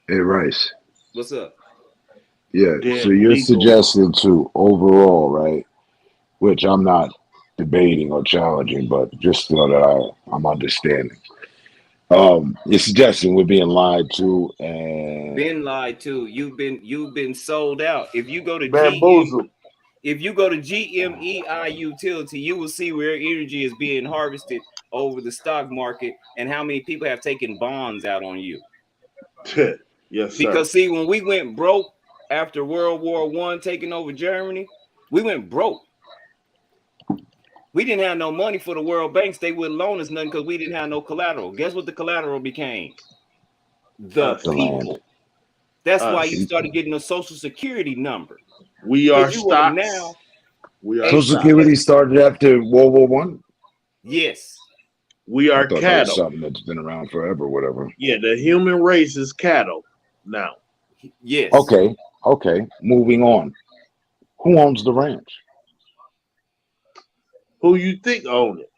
Hey, Rice. What's up? Yeah, they're so you're illegal. suggesting to overall, right? Which I'm not debating or challenging, but just so that I'm understanding. You're suggesting we're being lied to, and Been lied to. You've been sold out. If you go to Bamboozled. GMEI Utility, you will see where energy is being harvested over the stock market and how many people have taken bonds out on you. Yes, sir. Because see, when we went broke after World War I taking over Germany, we went broke. We didn't have no money for the world banks. They wouldn't loan us nothing because we didn't have no collateral. Guess what the collateral became? The the land. people. That's why you People. started getting a social security number. We are Because you are stocks. now We are a Social stocks. Security started after World War One. yes. We I are thought that was cattle. something that's been around forever, whatever. Yeah, the human race is cattle now. Yes. Okay. Moving on. Who owns the ranch? Who you think own it?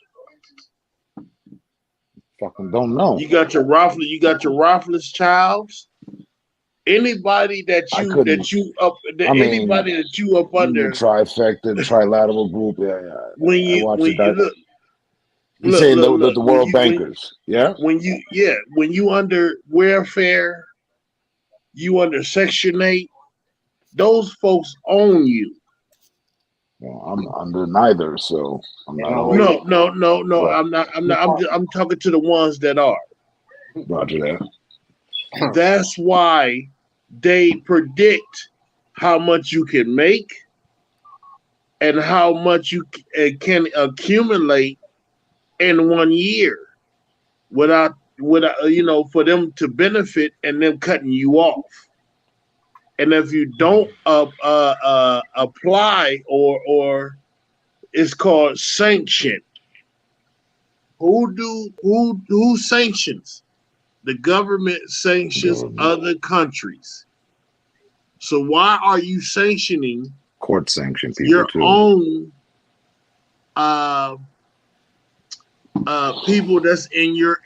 Fucking don't know. You got your Rothless Childs. Anybody that I you couldn't. anybody that you up The under trifecta, trilateral group. Yeah. when I watched you it. look. You saying the Look, world bankers? Yeah. when you under welfare, you under Section 8, those folks own you. Well, I'm under neither, so I'm not on. No. What? I'm talking to the ones that are. Roger that. That's why they predict how much you can make and how much you can accumulate in 1 year without for them to benefit and them cutting you off. And if you don't apply or It's called sanction. Who sanctions? The government sanctions other countries. So why are you sanctioning Court sanction people your too. own people that's in your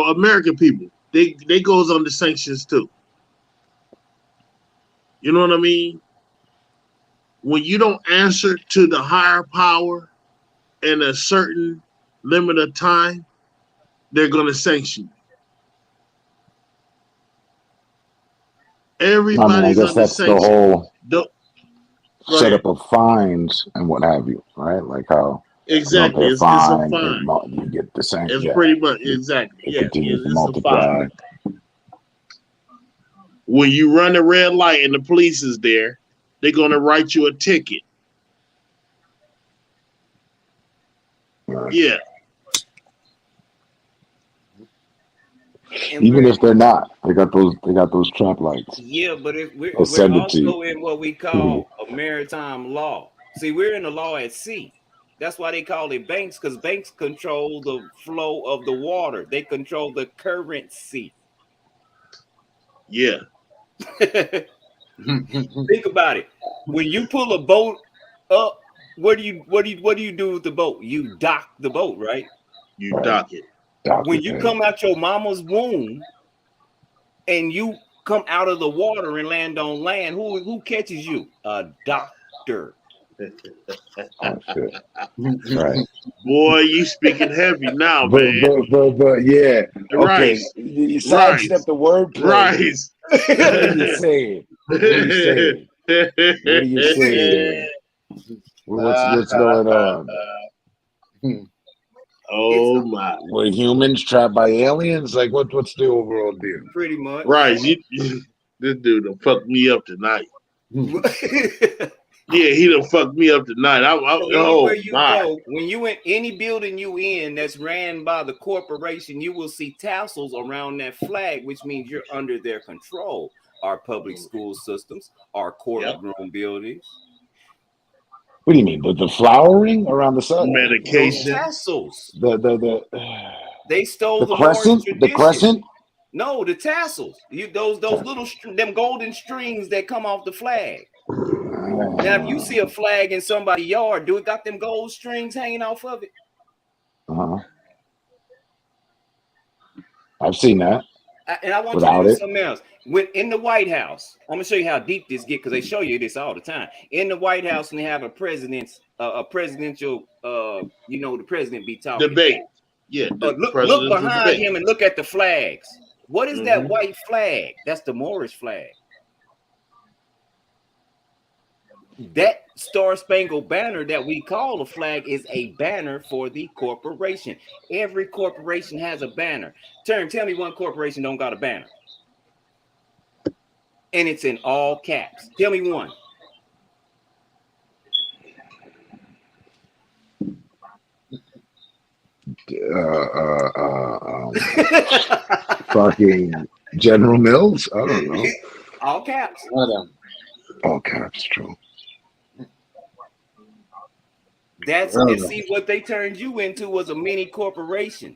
American people? They goes under sanctions too. You know what I mean? When you don't answer to the higher power in a certain limit of time, they're gonna sanction you. I mean, I Everybody's guess under that's the sanction. whole Go setup ahead. of fines and what have you, right? Like how you don't pay Exactly. a It's a fine, fine. you get the same. It's Yeah, pretty much exactly. it Yeah, continues to it's a fine. multiply. When you run a red light and the police is there, they're gonna write you a ticket. Right? Yeah. And Even we're if they're not, they got those trap lights. yeah, but if They'll we're send it to also you. in what we call a maritime law. See, we're in the law at sea. That's why they call it banks, because banks control the flow of the water. They control the currency. Yeah. Think about it. When you pull a boat up, what do you do with the boat? You dock the boat, right? You Right. dock it. When you come out your mama's womb and you come out of the water and land on land, who catches you? A doctor. Oh shit! Right. Boy, you speaking heavy now, But man. yeah. Okay. Rice. You sidestep the wordplay. Rice. What are you saying? What are you saying? What are you saying? What's going on? Oh my! Were humans trapped by aliens? Like what's the overall deal? Pretty much. Rice, this dude done fucked me up tonight. Yeah, he done fucked me up tonight. Anywhere you my! go, when you in any building you in that's ran by the corporation, you will see tassels around that flag, which means you're under their control. Our public school systems, our courtroom buildings. What do you mean? The flowering around the sun? Those Medication. tassels. They stole the crescent? Moorish The crescent? No, the tassels. Those little them golden strings that come off the flag. Now, if you see a flag in somebody's yard, do it got them gold strings hanging off of it? I've seen that. And I want Without you to do it. something else. When in the White House, I'm gonna show you how deep this gets because they show you this all the time. In the White House, and they have a presidential, the president be talking. Debate. Yeah. Look behind him and look at the flags. What is that white flag? That's the Moorish flag. That Star-Spangled Banner that we call a flag is a banner for the corporation. Every corporation has a banner. Tell me one corporation don't got a banner. And it's in all caps. Tell me one. Fucking General Mills? I don't know. All caps. All caps, true. And see what they turned you into was a mini corporation.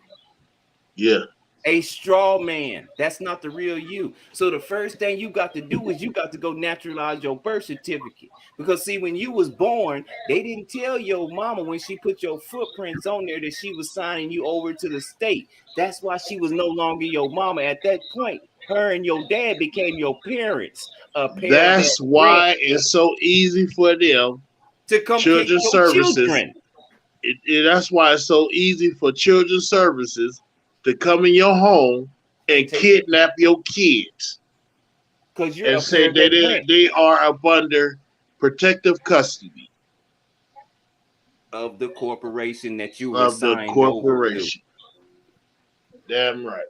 Yeah. A straw man. That's not the real you. So the first thing you got to do is you got to go naturalize your birth certificate. Because see, when you was born, they didn't tell your mama when she put your footprints on there that she was signing you over to the state. That's why she was no longer your mama. At that point, her and your dad became your parents. That's why it's so easy for them to come children's services. That's why it's so easy for children's services to come in your home and kidnap your kids. Because you're and say they are up under protective custody of the corporation that you were of the signed corporation. Over to. Damn right.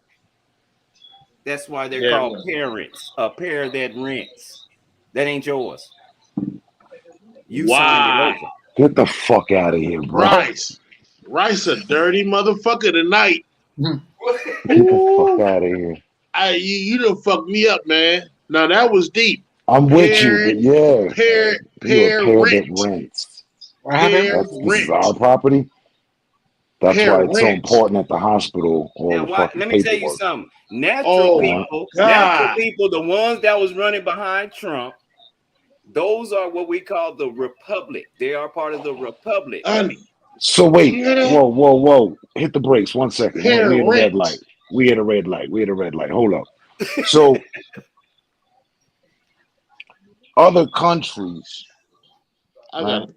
That's why they're called parents. A pair that rents. That ain't yours. You signed it over. Get the fuck out of here, bro. Rice a dirty motherfucker tonight. Get the fuck out of here. You done fucked me up, man. Now that was deep. I'm with you, but yeah, you're a pair that Parent. rents. What happened? This is our property. That's why it's so Parent. important at the hospital, all Now, the why? fucking Let me tell you paperwork. something. Natural Oh Right? people, God, the ones that was running behind Trump, those are what we call the Republic. They are part of the Republic. honey. So wait, whoa. Hit the brakes 1 second. We at a red Parent. light. We at a red light. We at a red light. Hold up. So other countries, I right? got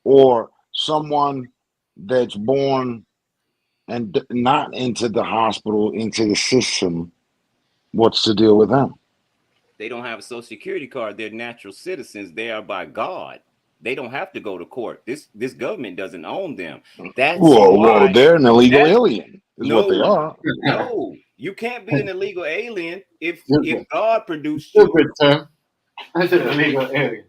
Or someone that's born and not into the hospital, into the system, what's the deal with them? They don't have a social security card. They're natural citizens. They are by God. They don't have to go to court. This government doesn't own them. That's Whoa, why. they're an illegal That's alien, is what they no, are. no. You can't be an illegal alien if Stupid. God produced you. Stupid, Tim. That's an illegal alien.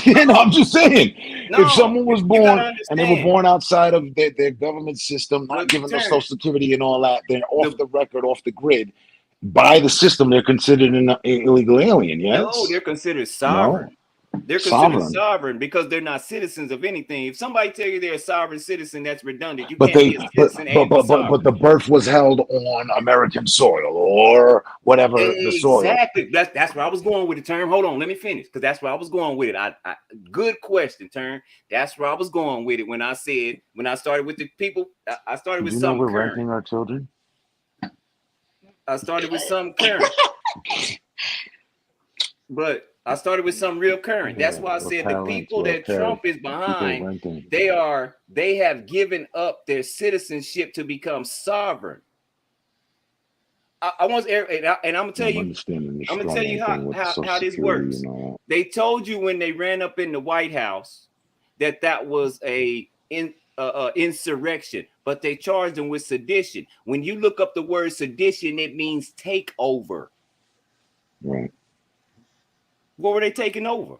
You know, I'm just saying, if No, someone was you gotta born and they were understand. born outside of their government system, not Look, given no social Terrence, security and all that, they're off the the record, off the grid. By the system, they're considered an illegal alien, no, yes? they're considered No? sovereign. They're considered Sovereign. sovereign because they're not citizens of anything. If somebody tell you they're a sovereign citizen, that's redundant. You But can't they be a citizen and be but sovereign. the birth was held on American soil or whatever the soil. Exactly. That's where I was going with the term. Hold on, let me finish because that's where I was going with it. Good question, term. That's where I was going with it when I started with the people. I started Do with you know something we're current. renting our children? I started with something current. But I started with something real current. That's Yeah, why I we're said the parents, people we're that Trump is people behind, renting. they have given up their citizenship to become sovereign. I want and I'm gonna tell I'm you, understanding the I'm gonna tell strong you thing with the social how this security works. and all They told you when they ran up in the White House that was a insurrection, but they charged them with sedition. When you look up the word sedition, it means takeover. that. Right. What were they taking over?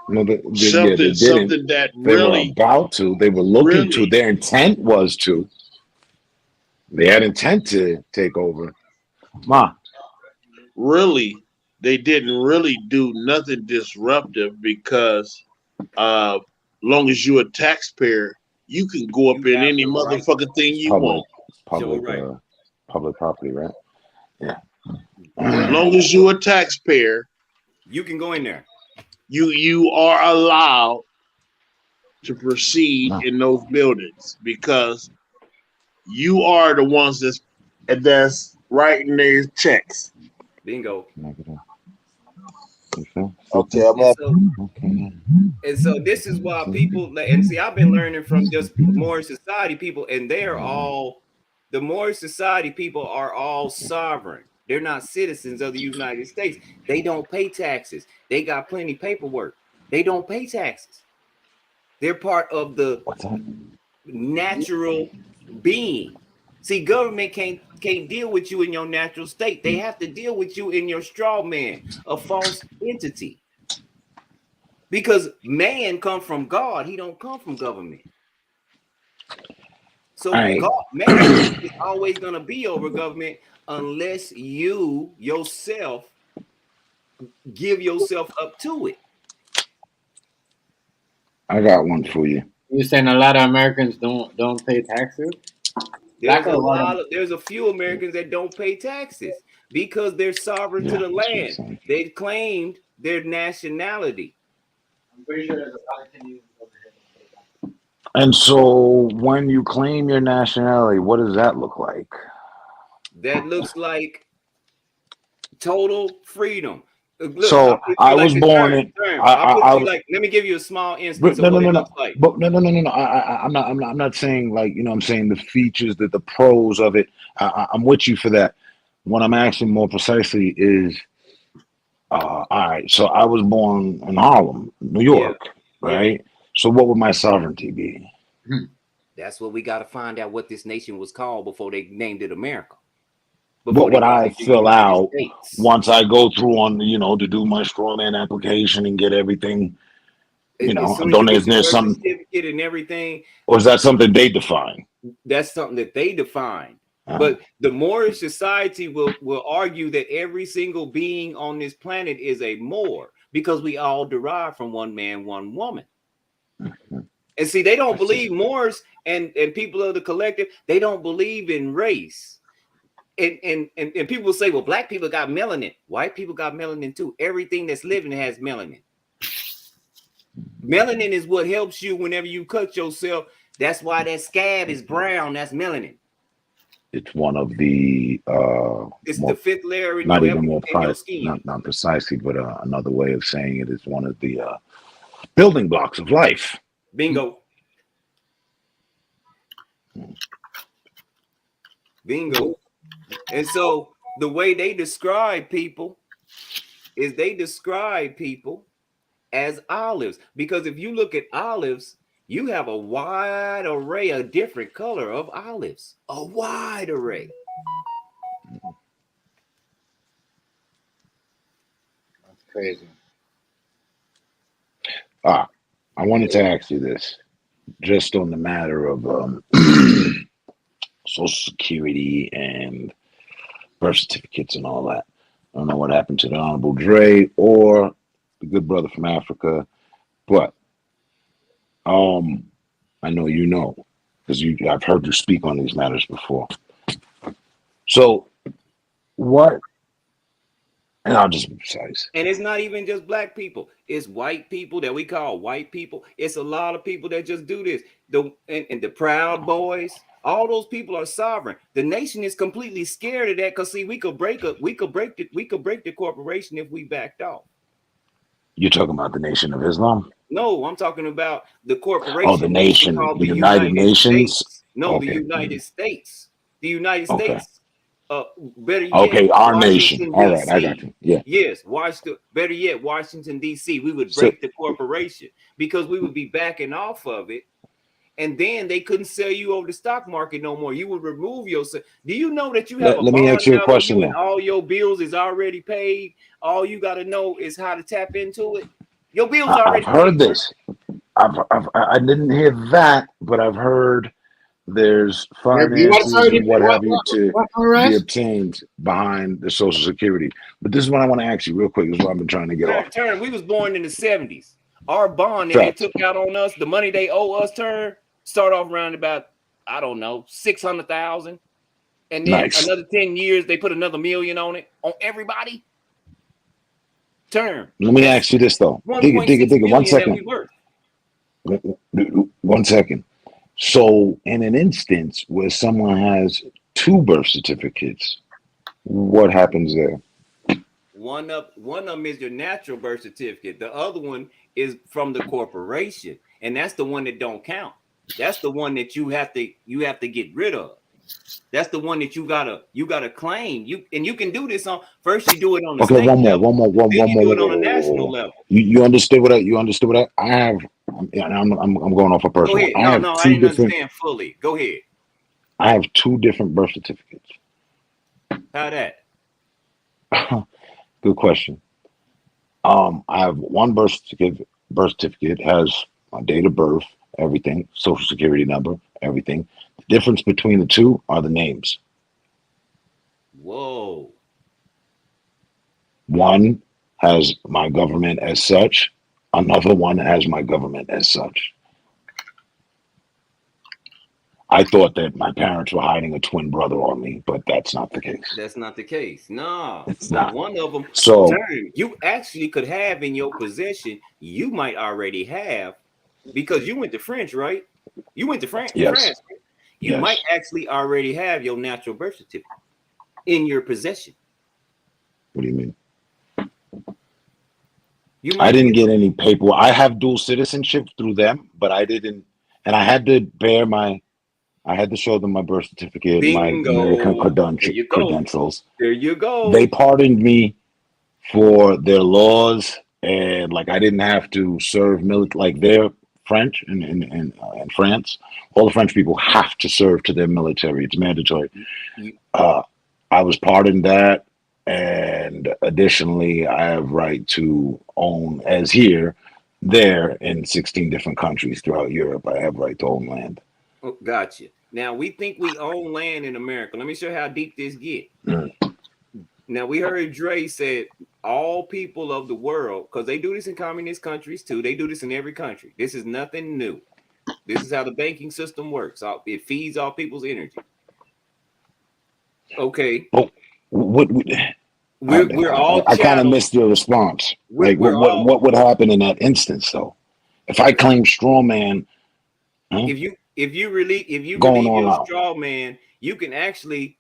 No, they something didn't. something that They were really, about to. They were looking to. really, Their intent was to. They had intent to take over. Ma, really, they didn't really do nothing disruptive because long as you're a taxpayer, you can go up You in have any the right. motherfucking thing it's you want. Sure, right. public property, right? Yeah. Correct. Long as you're a taxpayer, You can go in there. you are allowed to proceed No. in those buildings because you are the ones that's writing their checks. Bingo. Okay, I'm And up. so, and so this is why people and see, I've been learning from just more society people, and they're all the more society people are all sovereign. They're not citizens of the United States. They don't pay taxes. They got plenty of paperwork. They don't pay taxes. They're part of the What's that? natural being. See, government can't deal with you in your natural state. They have to deal with you in your straw man, a false entity. Because man come from God, he don't come from government. So All God, man is always gonna be over government unless you yourself give yourself up to it. I got one for you. You're saying a lot of Americans don't pay taxes? There's a few Americans that don't pay taxes because they're sovereign to Yeah, the that's what I'm land. saying. They've claimed their nationality. I'm pretty sure there's a lot of Canadians over here. And so when you claim your nationality, what does that look like? That looks like total freedom. Look, So I'll put I you like was this born in. I'll put I you was. like, let me give you a small But instance of no, no, what no, it no. looks like. But no. I'm not. I'm not saying like you know. I'm saying the features, the pros of it. I'm with you for that. What I'm asking more precisely is, all right. So I was born in Harlem, New Yeah, York, yeah. right? So what would my sovereignty be? That's what we got to find out what this nation was called before they named it America. What Before they would called I it the fill United out States. once I go through on to do my strawman application and get everything? As soon as you Don't get your there's birth some, certificate and everything, or is that something they define? that's something that they define. But the Moorish society will argue that every single being on this planet is a Moor because we all derive from one man, one woman. And see, they don't believe Moors and people of the collective, they don't believe in race. And people will say, well, black people got melanin. White people got melanin too. Everything that's living has melanin. Melanin is what helps you whenever you cut yourself. That's why that scab is brown. That's melanin. It's one of the It's more, the fifth layer in not your, even more in your skin. not precisely, but another way of saying it is one of the building blocks of life. Bingo. Bingo. And so the way they describe people is they describe people as olives. Because if you look at olives, you have a wide array, a different color of olives. A wide array. That's crazy. I wanted to ask you this, just on the matter of Social Security and birth certificates and all that. I don't know what happened to the Honorable Dre or the good brother from Africa, but I know you know because I've heard you speak on these matters before. So what? And I'll just be precise. And it's not even just black people. It's white people that we call white people. It's a lot of people that just do this. And the Proud Boys, all those people are sovereign. The nation is completely scared of that because see, we could break the corporation if we backed off. You're talking about the Nation of Islam? No, I'm talking about the corporation. Oh, the nation, called the United Nations. States. No, Okay. the United States. The United Okay. States. Better yet, Okay, our Washington, nation. All right, DC. I got you. Yeah. Yes, Washington. Better yet, Washington D.C. We would So- break the corporation because we would be backing off of it, and then they couldn't sell you over the stock market no more. You would remove yourself. Do you know that you have Let me ask you a question and then. all your bills is already paid? All you got to know is how to tap into it. Your bills already I've heard paid. this. I didn't hear that, but I've heard there's finances and what have you to be obtained behind the Social Security. But this is what I want to ask you real quick. This is what I've been trying to get off. Turn, we was born in the 70s. Our bond that they took out on us, the money they owe us, Turn, start off around about, I don't know, 600,000. And then another 10 years, they put another million on it, on everybody. Turn. Let me ask you this, though. Dig it. 1 second. 1 second. So, in an instance where someone has 2 birth certificates, what happens there? One of them is your natural birth certificate. The other one is from the corporation, and that's the one that don't count. That's the one that you have to get rid of. That's the one that you gotta claim. You can do this on first. You do it on the state level. One more. Do it on a national level. You understood what I have. I'm going off a personal. Go ahead. I didn't understand fully. Go ahead. I have 2 different birth certificates. How that? Good question. I have one birth certificate. Birth certificate has my date of birth, everything, social security number, everything. The difference between the 2 are the names. Whoa. One has my government as such. Another one has my government as such. I thought that my parents were hiding a twin brother on me, but that's not the case. That's not the case. No, it's not. One of them. So you actually could have in your possession. You might already have, because you went to French, right? You went to France. Yes. France. You might actually already have your natural birth certificate in your possession. What do you mean? I didn't get any paperwork. I have dual citizenship through them, but I didn't. And I had to I had to show them my birth certificate, my American credentials. There you go. They pardoned me for their laws, and like I didn't have to serve military. Like they're French in France, all the French people have to serve to their military. It's mandatory. I was pardoned that, and additionally, I have right to own, as here, there in 16 different countries throughout Europe. I have right to own land. Oh, gotcha. Now we think we own land in America. Let me show you how deep this get. Mm. Now we heard Dre said all people of the world, because they do this in communist countries too. They do this in every country. This is nothing new. This is how the banking system works. It feeds off people's energy. Okay. Oh, what We're all I kind of chattel. missed your response. Like, We're all, what would happen in that instance, though? If I claim straw man, huh? if you relieve Going all your out. straw man, you can actually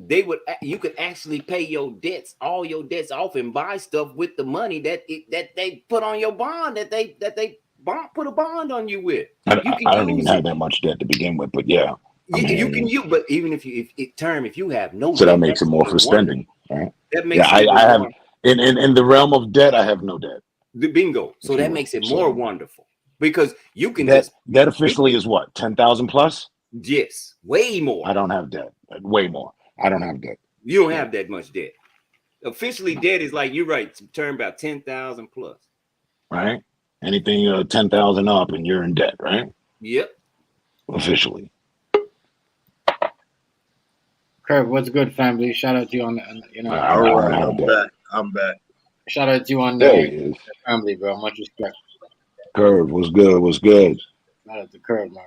pay your debts, all your debts off, and buy stuff with the money that they put on your bond, that they put a bond on you with. I You don't can even use have it. that much debt to begin with, but yeah, I'm You hearing can you. use, but even if you have no So that debt, makes it more for spending, right? that makes Yeah, it even I have more. in the realm of debt, I have no debt, The bingo. So if you that will. makes it more So wonderful because you can debt just officially is what, 10,000 plus? yes, way more. I don't have debt. Way more. I don't have debt. You don't have that much debt. Officially, debt is like you're right. Term about 10,000 plus. Right? Anything 10,000 up, and you're in debt, right? Yep. Officially. Curve, what's good, family? Shout out to you on I All don't right, have debt. I'm back. shout out to you on There he the is. family, bro. Much respect. Curve, what's good? What's good? Shout out to Curve, man.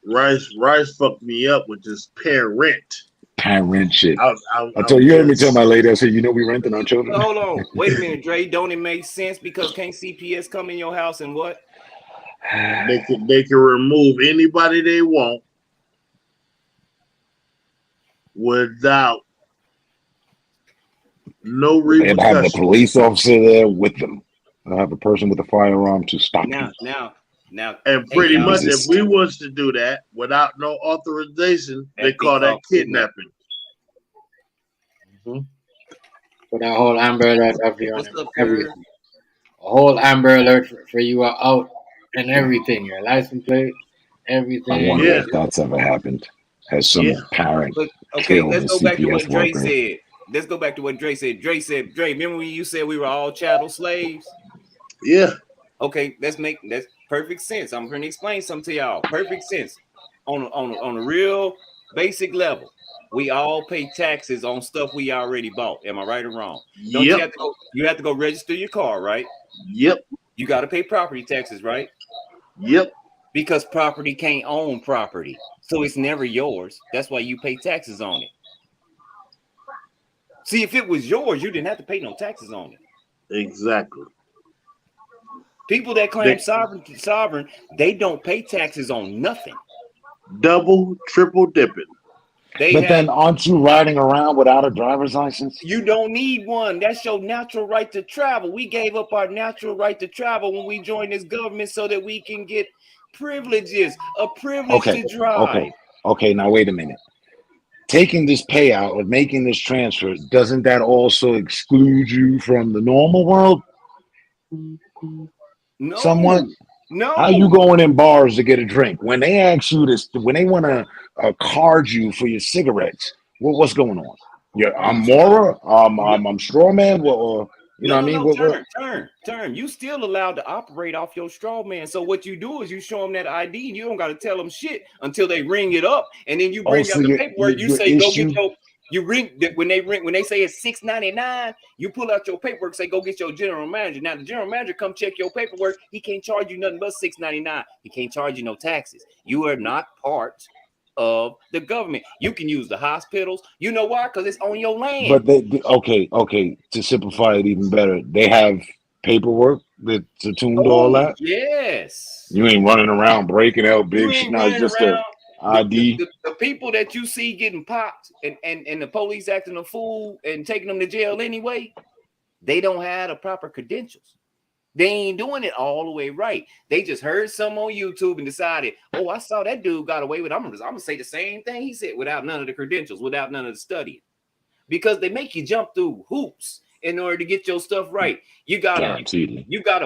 My Rice fucked me up with this parent. Parent shit. I I'm told you, heard me tell just my lady, I said, you know, we renting our children. Hold on. Wait a minute, Dre. Don't it make sense because can't CPS come in your house and what? they can remove anybody they want without no They'd have the repercussions. police officer there with them. They'll have a person with a firearm to stop you. Now. And Hey, pretty y'all. much, if Resist. we was to do that without no authorization, they That'd be call that called kidnapping. kidnapping. For that whole Amber Alert of you What's and up, everything. Curve? A whole Amber Alert for you are out and everything. Your license plate, I everything. wonder Yeah, if that's ever happened. Has yeah. some parent But okay, killed a let's go back to CPS what Dre worker? said. Let's go back to what Dre said. Dre, remember when you said we were all chattel slaves? Yeah. Okay, that's perfect sense. I'm going to explain something to y'all. Perfect sense. On a real basic level, we all pay taxes on stuff we already bought. Am I right or wrong? Don't Yep. you have to go register your car, right? Yep. You got to pay property taxes, right? Yep. Because property can't own property. So it's never yours. That's why you pay taxes on it. See, if it was yours, you didn't have to pay no taxes on it. Exactly. People that claim sovereign, they don't pay taxes on nothing. Double, triple dipping. Then aren't you riding around without a driver's license? You don't need one. That's your natural right to travel. We gave up our natural right to travel when we joined this government so that we can get privileges, a privilege to drive. Okay. Now wait a minute. Taking this payout or making this transfer, doesn't that also exclude you from the normal world? Somewhat. No. How you going in bars to get a drink? When they ask you this, when they want to card you for your cigarettes, what's going on? Yeah, I'm Mora. I'm Strawman. Well, you know what I mean? Turn. You still allowed to operate off your straw man. So what you do is you show them that ID, and you don't got to tell them shit until they ring it up, and then you bring out the paperwork. You say go get your. You ring when they say it's $6.99. You pull out your paperwork, say go get your general manager. Now the general manager come check your paperwork. He can't charge you nothing but $6.99. He can't charge you no taxes. You are not part of the government. You can use the hospitals. You know why? Because it's on your land. But okay. To simplify it even better, they have paperwork that's attuned to all that. Yes. You ain't running around breaking out big shit. Now it's just a ID. The people that you see getting popped and the police acting a fool and taking them to jail anyway, they don't have the proper credentials. They ain't doing it all the way right. They just heard some on YouTube and decided, oh, I saw that dude got away with it. I'm gonna say the same thing he said without none of the credentials, without none of the studying. Because they make you jump through hoops in order to get your stuff right. You gotta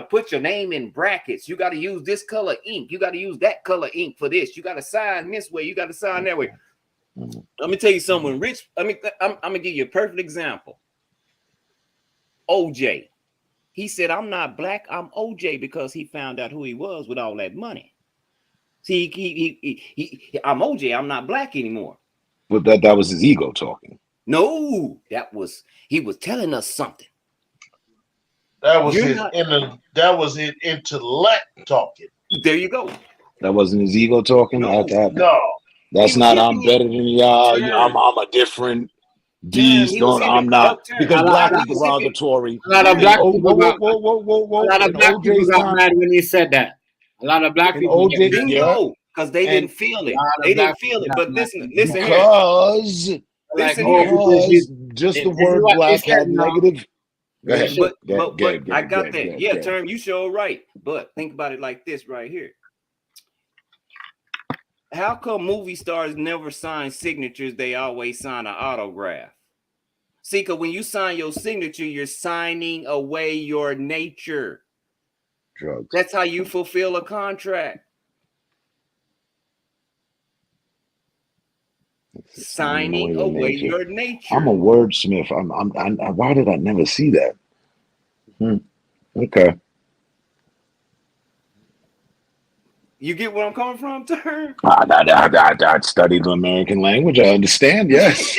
put your name in brackets. You gotta use this color ink. You gotta use that color ink for this. You gotta sign this way. You gotta sign that way. Let me tell you something, Rich. I'm gonna give you a perfect example. OJ. He said, I'm not black, I'm OJ, because he found out who he was with all that money. See, I'm OJ. I'm not black anymore. But that was his ego talking. No, he was telling us something. That was You're his not- that was his intellect talking. There you go. That wasn't his ego talking. No. That's He not. was I'm better than y'all. Term. I'm a different Term, beast. he was I'm hipping. not No, Term. because A lot- black a is lot- derogatory. A lot of In black O- people got. whoa, A lot of in black people OJ's got time, mad when he said that. A lot of black in people get OJ, mad. yeah, Bingo, because they And didn't feel a it. lot of They black didn't feel people it. got But mad. listen here. because Like, Listen oh, here. because just the this is word what they black said had now. negative. Go Real ahead. shit. But I got that. Yeah, Term, you sure right. But think about it like this right here. How come movie stars never sign signatures? They always sign an autograph. See, because when you sign your signature, you're signing away your nature. Drugs. That's how you fulfill a contract. Signing away your nature. I'm a wordsmith. Why did I never see that? Okay. You get where I'm coming from, Turn? I studied the American language. I understand. Yes.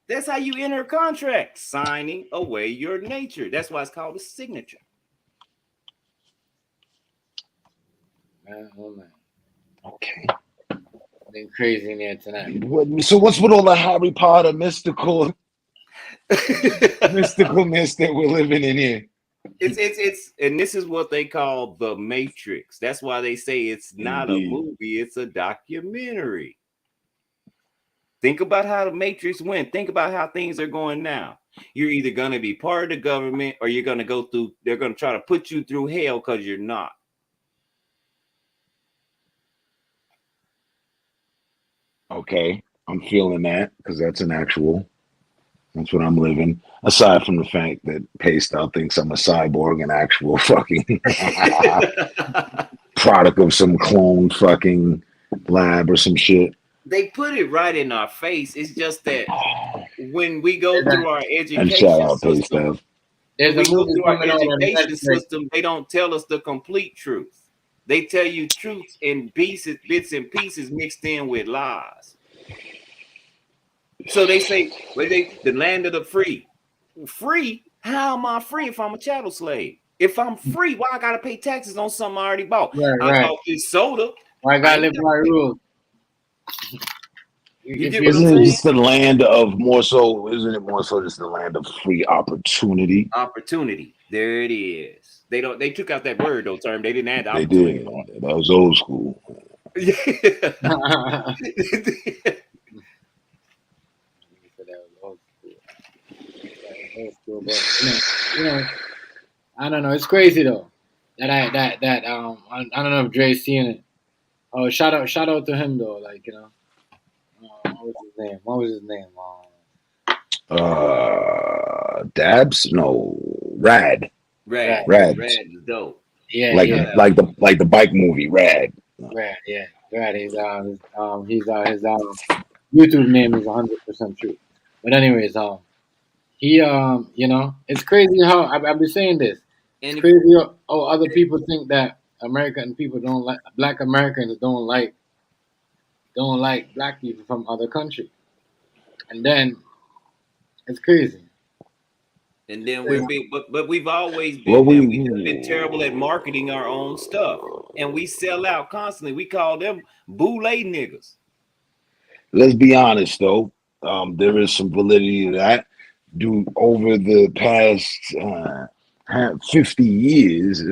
That's how you enter a contract, signing away your nature. That's why it's called a signature. Man, oh man, Okay. been crazy in here tonight. So what's with all the Harry Potter mysticalness that we're living in here? It's and this is what they call the Matrix. That's why they say it's not Indeed. a movie, it's a documentary. Think about how the Matrix went. Think about how things are going now. You're either going to be part of the government or you're going to go through, they're going to try to put you through hell because you're not. Okay. I'm feeling that because that's what I'm living. Aside from the fact that Paystyle thinks I'm a cyborg, an actual fucking product of some clone fucking lab or some shit. They put it right in our face. It's just that when we go through our And shout education out system, Paystyle. There's when a we go movie through our coming out on education Netflix. system, they don't tell us the complete truth. They tell you truth in pieces, bits and pieces mixed in with lies. So they say, well, the land of the free. Free? How am I free if I'm a chattel slave? If I'm free, why I gotta pay taxes on something I already bought? Right. I bought this soda. I gotta live by rules. You If get you- what I'm Isn't it saying? just the land of more so? Isn't it more so just the land of free opportunity? Opportunity. There it is. They took out that word though, Term. They didn't add the They opportunity did. part. That was old school. Yeah. But, I don't know. It's crazy though. I don't know if Dre's seeing it. Oh, shout out to him though. Like what was his name? Dabs? No, Rad. Rad Rad. is dope. Yeah, Like the bike movie, Rad. Rad. Yeah, Rad. His YouTube name is 100% true. But anyways, he it's crazy how I've been saying this. It's crazy how other people think that American people don't like Black Americans don't like Black people from other countries, and then it's crazy. And then but we've always been Well, that. We've been terrible at marketing our own stuff, and we sell out constantly. We call them boule niggas. let's be honest though. There is some validity to that. Over the past 50 years,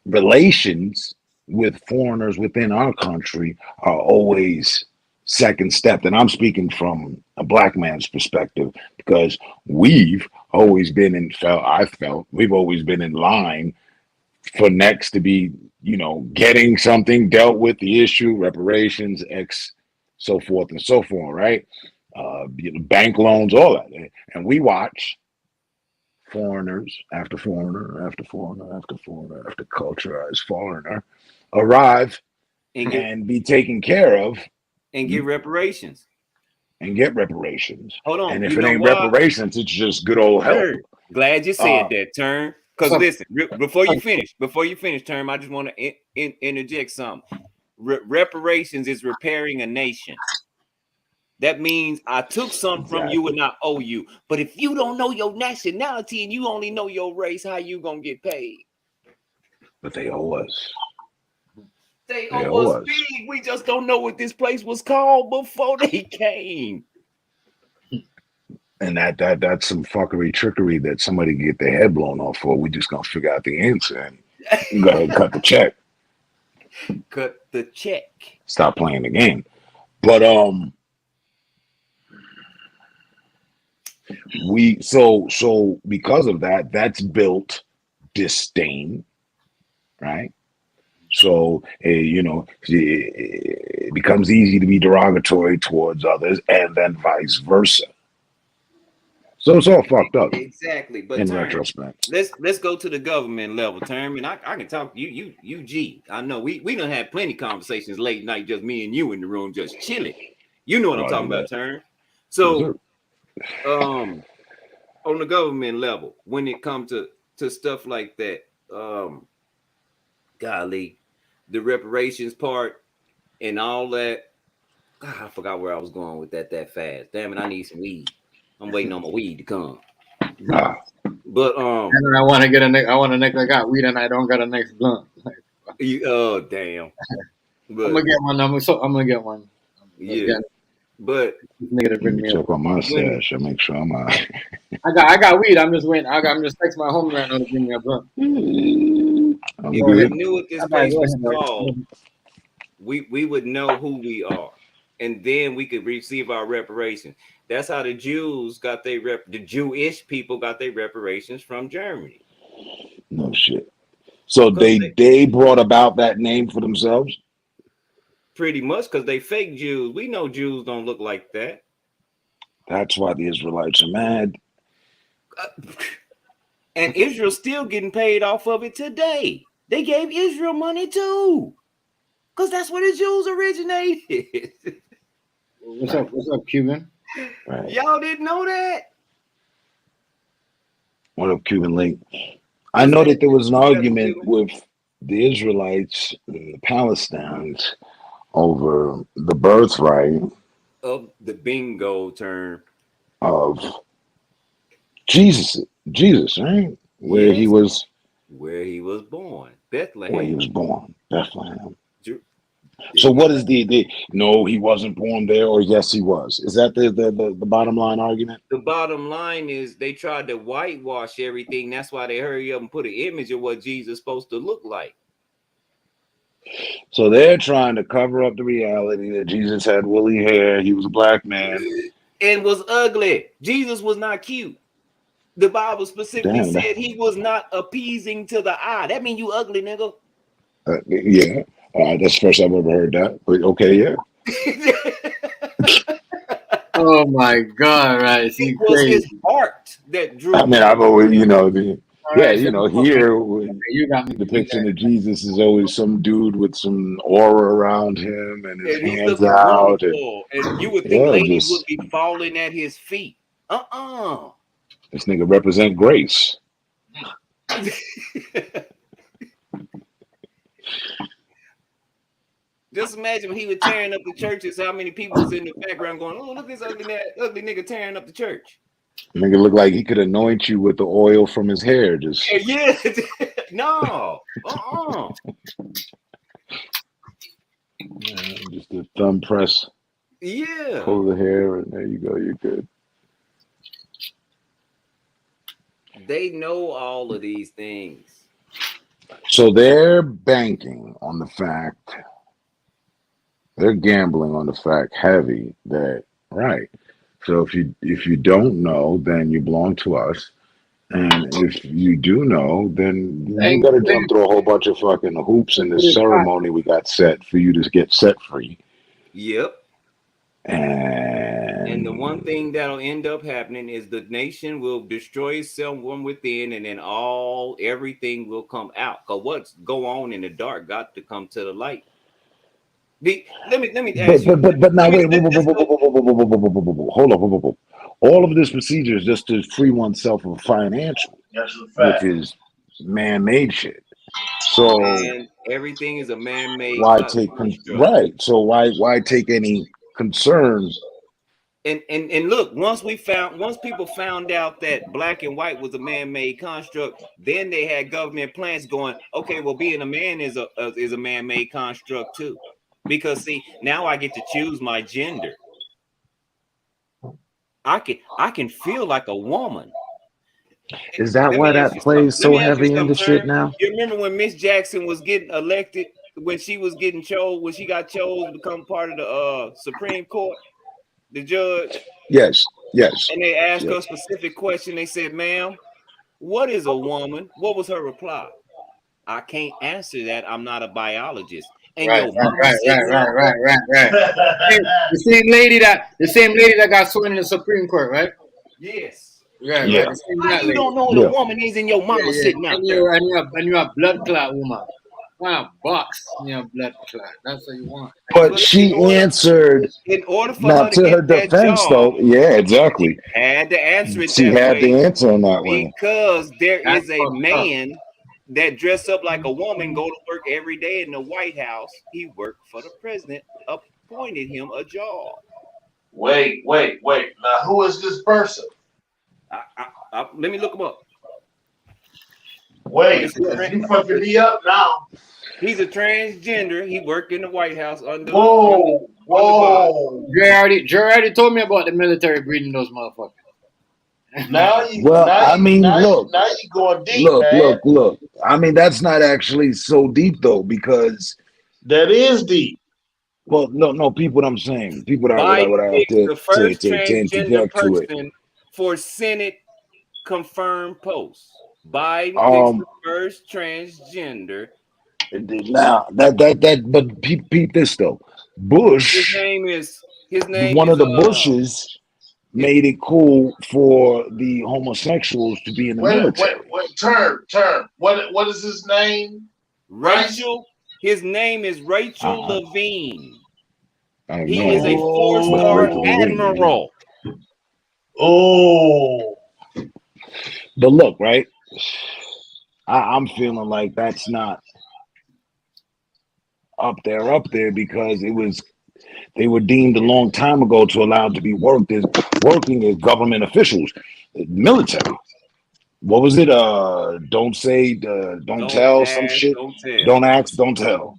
relations with foreigners within our country are always second step. And I'm speaking from a black man's perspective because we've always been we've always been in line for next to be, getting something dealt with, the issue, reparations, so forth and so forth, right? Bank loans, all that. And we watch foreigners after foreigner after foreigner after foreigner after culturized foreigner arrive and be taken care of and get reparations. And get reparations. Hold on. And if it ain't reparations, it's just good old help. Glad you said that, Term. Because so- listen, before you finish, Term, I just want to interject something. Reparations is repairing a nation. That means I took something from you and I owe you. But if you don't know your nationality and you only know your race, how you gonna get paid? But they owe us. They They owe owe us us. big. We just don't know what this place was called before they came. And that's some fuckery trickery that somebody can get their head blown off for. We just gonna figure out the answer and go ahead and cut the check. Cut the check. Stop playing the game. But so because of that, that's built disdain, right? So it becomes easy to be derogatory towards others, and then vice versa. So it's all fucked up Exactly. But in Term, retrospect. let's go to the government level, Term, and I can talk you G. I know we done had plenty conversations late night, just me and you in the room, just chilling. You know what I'm talking about, Term. So on the government level, when it comes to stuff like that, golly, the reparations part and all that. God, I forgot where I was going with that fast. Damn it, I need some weed. I'm waiting on my weed to come. But and I want to get I want a next. I got weed and I don't got a next blunt. oh damn. But I'm gonna get one. I'm gonna get one. Yeah, but Nigga to bring me Check up. on my stash and make sure I'm out. I got weed. I'm just waiting. I'm just texting my homie right now to bring me a blunt. I'm if Go we ahead. good. knew what this Bye-bye. place Go was ahead. called, we would know who we are, and then we could receive our reparations. That's how the Jews got the Jewish people got their reparations from Germany. No shit. So Because they brought about that name for themselves. pretty much because they fake Jews. We know Jews don't look like that. That's why the Israelites are mad. And Israel's still getting paid off of it today. They gave Israel money too. Because that's where the Jews originated. What's up? What's up, Cuban? Right. Y'all didn't know that? What up, Cuban Link? I know that there was an argument with the Israelites and the Palestinians over the birthright Of the bingo term. of Jesus, right? Where he Yes, was born. Bethlehem. where he was born, Bethlehem. There So you what go. is the no, he wasn't born there, or yes, he was? Is that the bottom line argument? The bottom line is they tried to whitewash everything. That's why they hurry up and put an image of what Jesus is supposed to look like. So they're trying to cover up the reality that Jesus had woolly hair, he was a black man. And was ugly. Jesus was not cute. The Bible specifically Damn, said he was not appeasing to the eye. That means you ugly, nigga. yeah. That's the first I've ever heard that. But okay, yeah. Oh my God! Right? See, It was his heart that drew. I mean, I've always, here, You got me. depiction of Jesus is always some dude with some aura around him and his And he's hands looking out, wonderful. And you would think yeah, ladies would just be falling at his feet. this nigga represent grace. Just imagine when he was tearing up the churches, how many people was in the background going, "Oh, look at this ugly nigga tearing up the church." Nigga look like he could anoint you with the oil from his hair. Just Yeah, no, just a thumb press, yeah. pull the hair, and there you go. You're good. They know all of these things. So they're banking on the fact, they're gambling on the fact heavy that right. So if you don't know, then you belong to us. And if you do know, then you got to jump through a whole bunch of fucking hoops in this ceremony we got set for you to get set free. Yep. And the one And thing that'll end up happening is the nation will destroy itself from within, and then everything will come out. Because what's go on in the dark got to come to the light. Let me ask you. But now Let me wait, let, let's go. hold on, all of this procedure is just to free oneself of financial, That's a which fact. is man-made shit. So Man, everything is a man-made why take construct. right? So why take any concern? And look, once people found out that black and white was a man-made construct, then they had government plans going, okay, well, being a man is a man-made construct too, because see, now I get to choose my gender. I can feel like a woman. Is that Let why me ask that you something. plays Let so me ask you heavy something, into shit Turn. now? You remember when Miss Jackson was getting elected, when she was getting chose, when she got chose to become part of the Supreme Court, the judge, Yes, yes, and they asked her yes. a specific question. They said, "Ma'am, what is a woman?" What was her reply? I can't answer that. I'm not a biologist. And Right, your right, mama right, said right, right, no. right, right, right. Hey, the same lady that got sworn in the Supreme Court, right? Yes. Right, right. Yeah, The same How that you lady. don't know what a yeah. woman is and your Yeah, mama yeah. sitting out there? And you're a blood clot woman. Want a box in your blood clot. That's what you want. But But in she order answered. in order for Now, her to to get her that defense, job, though, yeah, she exactly. had to answer it She that had way the answer in that way. because there That's is a fucked up. man that dress up like a woman, go to work every day in the White House. He worked for the president, appointed him a job. Wait. Now, who is this person? Let me look him up. Wait, It's a because trans, you fucking me up now. he's a transgender. He worked in the White House under Biden. Whoa. Dre already told me about the military breeding those motherfuckers. Now you, Well, now I you, mean, now you, look, now you going deep, man. look. I mean, that's not actually so deep though, because That is deep. well, no. People, what I'm saying, people that Biden would have is the first to transgender interject to it. person for Senate confirmed post. Biden picks Um, the first transgender. now but peep this though. His Bush, name is his name one is of the Bushes, his made it cool for the homosexuals to be in the military. Term. What is his name? Rice? Rachel. His name is Rachel Uh-uh, Levine. I have He no is a idea what four-star Rachel Oh. Levine is. admiral. Oh. But look, right? I'm feeling like that's not up there because they were deemed a long time ago to allow to be working as government officials, military. What was it? Don't say, don't Don't tell, some ask, shit. don't tell. Don't ask, don't tell.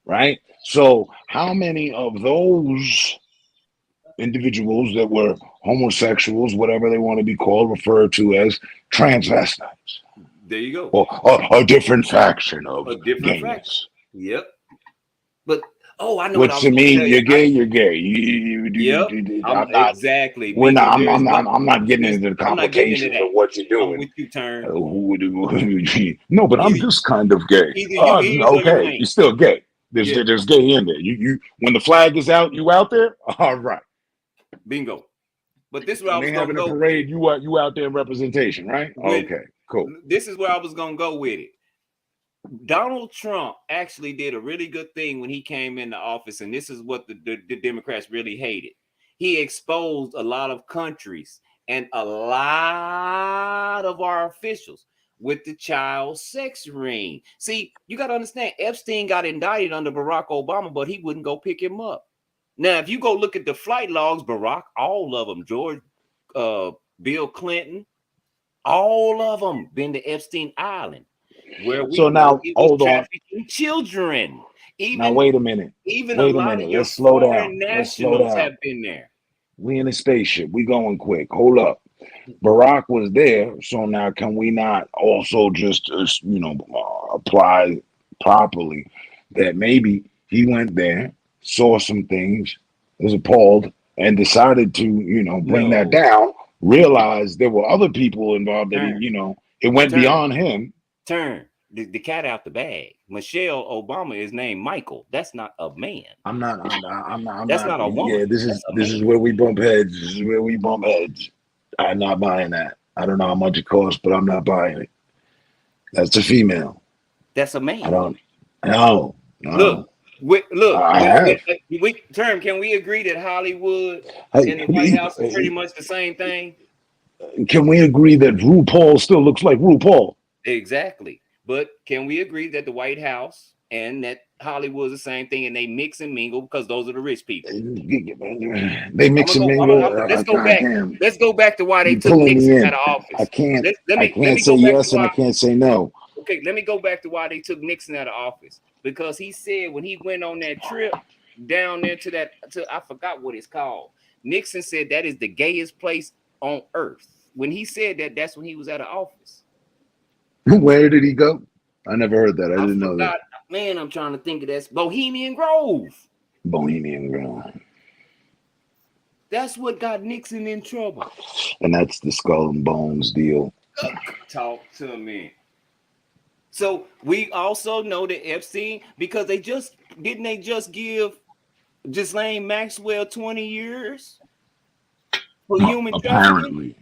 Right. So, how many of those individuals that were homosexuals, whatever they want to be called, referred to as transvestites, There you go. or a different faction of A different fraction. gayness? Yep. But I know what I Which was to going to me, tell you. you're gay, you're gay. Yep. I'm I'm not. exactly We're bingo. not. There is one. I'm not getting into the I'm not getting into complications that. of what you're I'm doing. with you, Turn. No, but I'm Either just kind of gay. either you is or you Okay, you're ain't. still gay. Yeah. There's gay in there. You when the flag is out, you out there. All right. Bingo. But this is where I When was they gonna having a go with it. parade, you out there in representation, right? When Okay, cool. this is where I was gonna go with it. Donald Trump actually did a really good thing when he came into office, and this is what the Democrats really hated. He exposed a lot of countries and a lot of our officials with the child sex ring. See, you got to understand, Epstein got indicted under Barack Obama, but he wouldn't go pick him up. Now, if you go look at the flight logs, Barack, all of them, George, Bill Clinton, all of them been to Epstein Island, where we So know now, he was hold on. trafficking children. Now Even wait a minute. even a Wait a lot of minute. your Let's slow foreign down. Let's slow nationals down. have been there. We in a spaceship. We going quick. Hold up. Barack was there, so now can we not also just apply properly that maybe he went there, saw some things, was appalled, and decided to bring that No, down. Realized there were other people involved that turn, it went turn, beyond him. turn. The cat out the bag. Michelle Obama is named Michael. That's not a man. I'm That's not. not a Yeah, woman. That's a this is man. where we bump heads. This is where we bump heads. I'm not buying that. I don't know how much it costs, but I'm not buying it. That's a female. That's a I man. don't. No, Look, no. I have. Term, can we agree that Hollywood Hey, and the White House is pretty much the same thing? can we agree that RuPaul still looks like RuPaul? Exactly. But can we agree that the White House and that Hollywood is the same thing and they mix and mingle because those are the rich people? They mix and mingle. Let's go back. Goddamn. Let's go back to why they You took pulling me Nixon in. out of office. I can't. Let I me can't go say back yes to and I why. can't say no. Okay, let me go back to why they took Nixon out of office. Because he said when he went on that trip down there to I forgot what it's called. Nixon said that is the gayest place on earth. When he said that, that's when he was out of office. Where did he go? I never heard that. I didn't know that. Man, I'm trying to think of that. Bohemian Grove. Bohemian Grove. That's what got Nixon in trouble. And that's the skull and bones deal. Talk to me. So we also know that Epstein, because they just give Ghislaine Maxwell 20 years for human trafficking?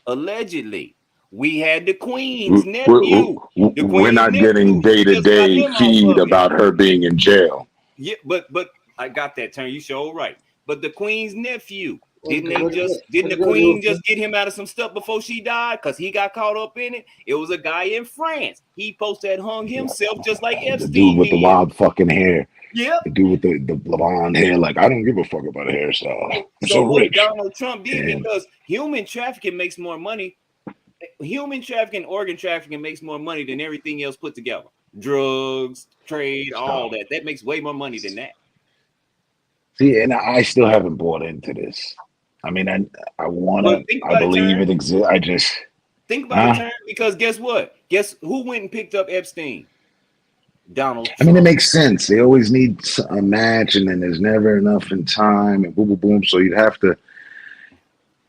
Allegedly. We had the Queen's nephew. We're not getting day-to-day feed about her being in jail. Yeah, but I got that turn. You sure right. But the Queen's nephew, didn't the Queen just get him out of some stuff before she died? Because he got caught up in it. It was a guy in France. He posted hung himself just like Epstein. The dude with the wild fucking hair. Yeah. The dude with the blonde hair. Like, I don't give a fuck about a hairstyle. So what rich. Donald Trump did, because human trafficking makes more money. Human trafficking, organ trafficking makes more money than everything else put together. Drugs, trade, all that. That makes way more money than that. See, and I still haven't bought into this. I mean, I want to. I believe it exists. I just think about the term, because guess what? Guess who went and picked up Epstein? Donald Trump. I mean, it makes sense. They always need a match, and then there's never enough in time, and boom, boom, boom. So you'd have to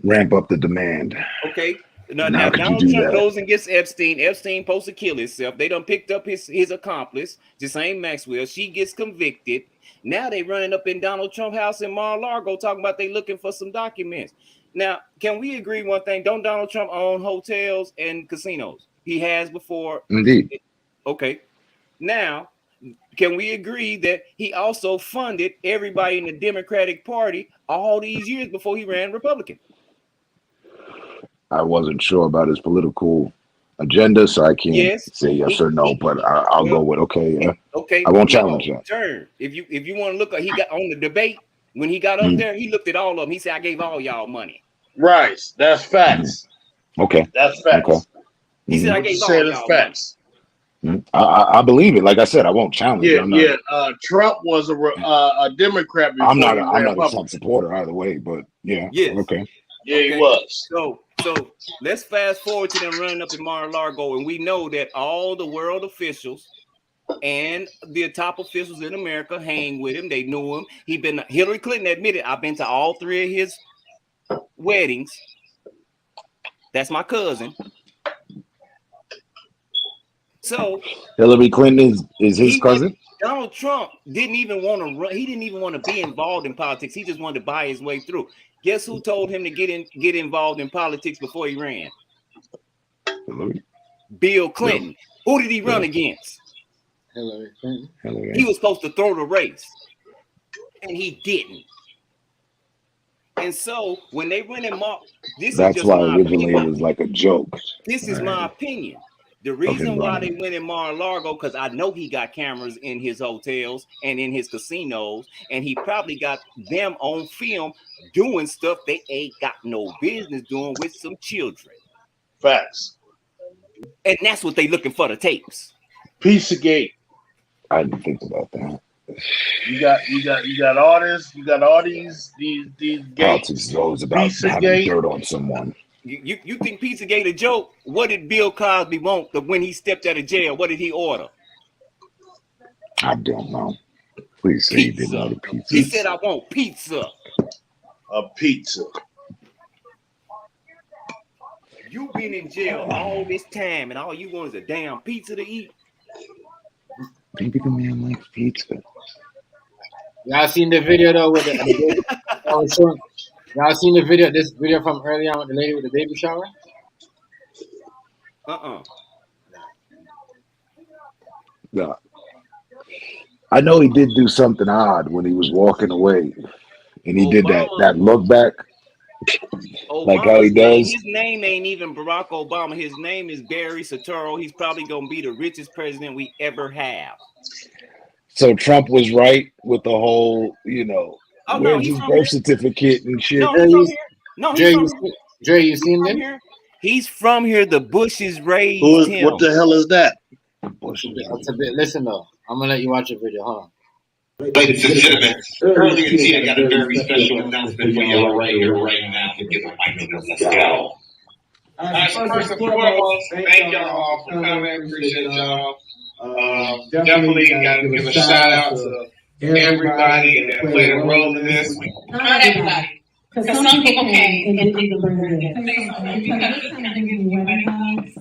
ramp up the demand. Okay. Now Donald Trump goes and gets Epstein. Epstein supposed to kill himself. They done picked up his accomplice, Ghislaine Maxwell. She gets convicted. Now they running up in Donald Trump house in Mar-a-Lago talking about they looking for some documents. Now, can we agree one thing? Don't Donald Trump own hotels and casinos? He has before. Indeed. Okay. Now, can we agree that he also funded everybody in the Democratic Party all these years before he ran Republican? I wasn't sure about his political agenda, so I can't say yes or no. But I'll go with okay. Yeah. Okay. I won't challenge that. Turn. If you want to look, he got on the debate when he got up there. He looked at all of them. He said, "I gave all y'all money." Right. That's facts. Okay. That's facts. Okay. He said, "I gave all y'all facts." I believe it. Like I said, I won't challenge it. Trump was a Democrat. I'm not a Trump supporter either way, but yeah. Yes. Okay. Yeah, he was. So let's fast forward to them running up in Mar-a-Lago, and we know that all the world officials and the top officials in America hang with him. They knew him. Hillary Clinton admitted, I've been to all three of his weddings. That's my cousin. So Hillary Clinton is his cousin. Donald Trump didn't even want to run. He didn't even want to be involved in politics. He just wanted to buy his way through. Guess who told him to get involved in politics before he ran? Hillary. Bill Clinton. Who did he run against? Hillary Clinton. He was supposed to throw the race, and he didn't. And so when they went in that's why originally it was like a joke. This is my opinion. The reason why they went in Mar-a-Lago, because I know he got cameras in his hotels and in his casinos, and he probably got them on film doing stuff they ain't got no business doing with some children. Facts. And that's what they looking for, the tapes. Pizzagate. I didn't think about that. You got all this. You got all these politics is always about having dirt on someone. You think Pizzagate a joke? What did Bill Cosby want when he stepped out of jail? What did he order? I don't know. Please say he didn't order pizza. He said, I want pizza. A pizza. You've been in jail all this time and all you want is a damn pizza to eat? Maybe the man likes pizza. Y'all seen the video though with y'all seen the video? This video from earlier on with the lady with the baby shower? No. I know he did do something odd when he was walking away, and he did that Obama, look back, like how he does. his name ain't even Barack Obama. His name is Barry Soetoro. He's probably gonna be the richest president we ever have. So Trump was right with the whole, Oh no, where's he's his from here. birth certificate and shit. No, he's from here. No, he's Dre, from here. Dre, you He's seen from them? here. He's from here. The Bushes raised him. What the hell is that? It's a bit. Listen though, I'm gonna let you watch a video. Hold on. Ladies and gentlemen, earlier today I got a very special announcement for y'all right here, right now. To get the mic to them. Let's go. So first and foremost, thank y'all all for coming. Appreciate y'all. Definitely got to give a shout out to everybody that played a role in this. Not everybody. Because some people came and didn't even bring their gift. Because this kind of gives me wedding vibes.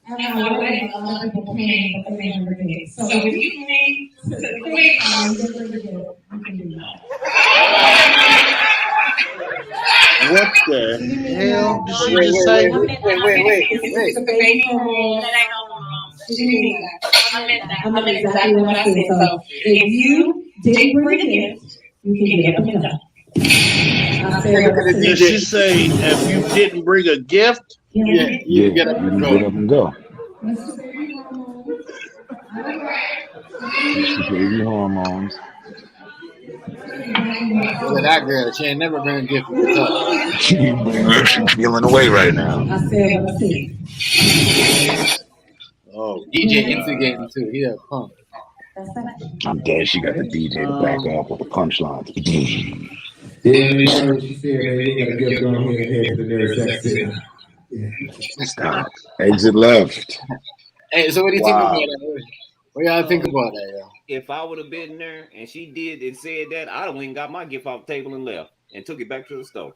At my wedding, a lot of people came, but they didn't bring their gift. So if you came to the quick and didn't bring your gift, you can do that. What the hell did she just say? Wait. It's a baby hormone. That ain't no hormone. She didn't mean that. I meant that. I meant exactly what I said. So if you didn't bring a gift, you can get up and go. I said what I Did said. she say if you didn't bring a gift? Yeah, you Yeah, can get up you and can go. get up and go. Mr. Baby Hormones. Mr. Baby hormones. Look at that girl. She ain't never been a gift. You can tell. She's feeling away right now. I said what I said. Oh, DJ instigating too. He a punk. That's that. I'm dead. She got the DJ to back up with the punchlines. Yeah, we heard what she said, man. You gotta get going here and head to the nearest exit. Yeah. Stop. Exit left. Hey, so what do you think wow. about that? What y'all think about that, yo? If I would have been there and she did and said that, I'd have went and got my gift off the table and left and took it back to the store.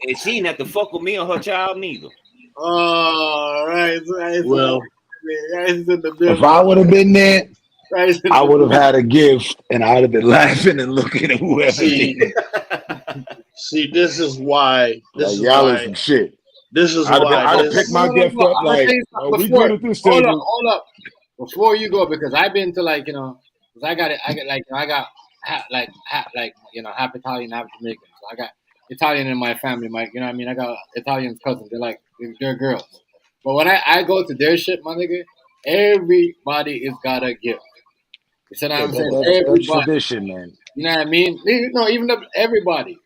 And she didn't have to fuck with me or her child neither. Oh, right. Well, If I would have been there, I would have had a gift and I'd have been laughing and looking at whoever. see, this is why. This is y'all why. is some shit. This is I'd why. have picked my gift up like, we good at this table. Hold up. Before you go, because I've been to like, because I got half Italian, half Jamaican. So I got Italian in my family, Mike. You know what I mean? I got Italian cousins. They're girls. But when I go to their shit, my nigga, everybody is got a gift. You see what I'm saying? That's tradition, man. You know what I mean? No, even everybody.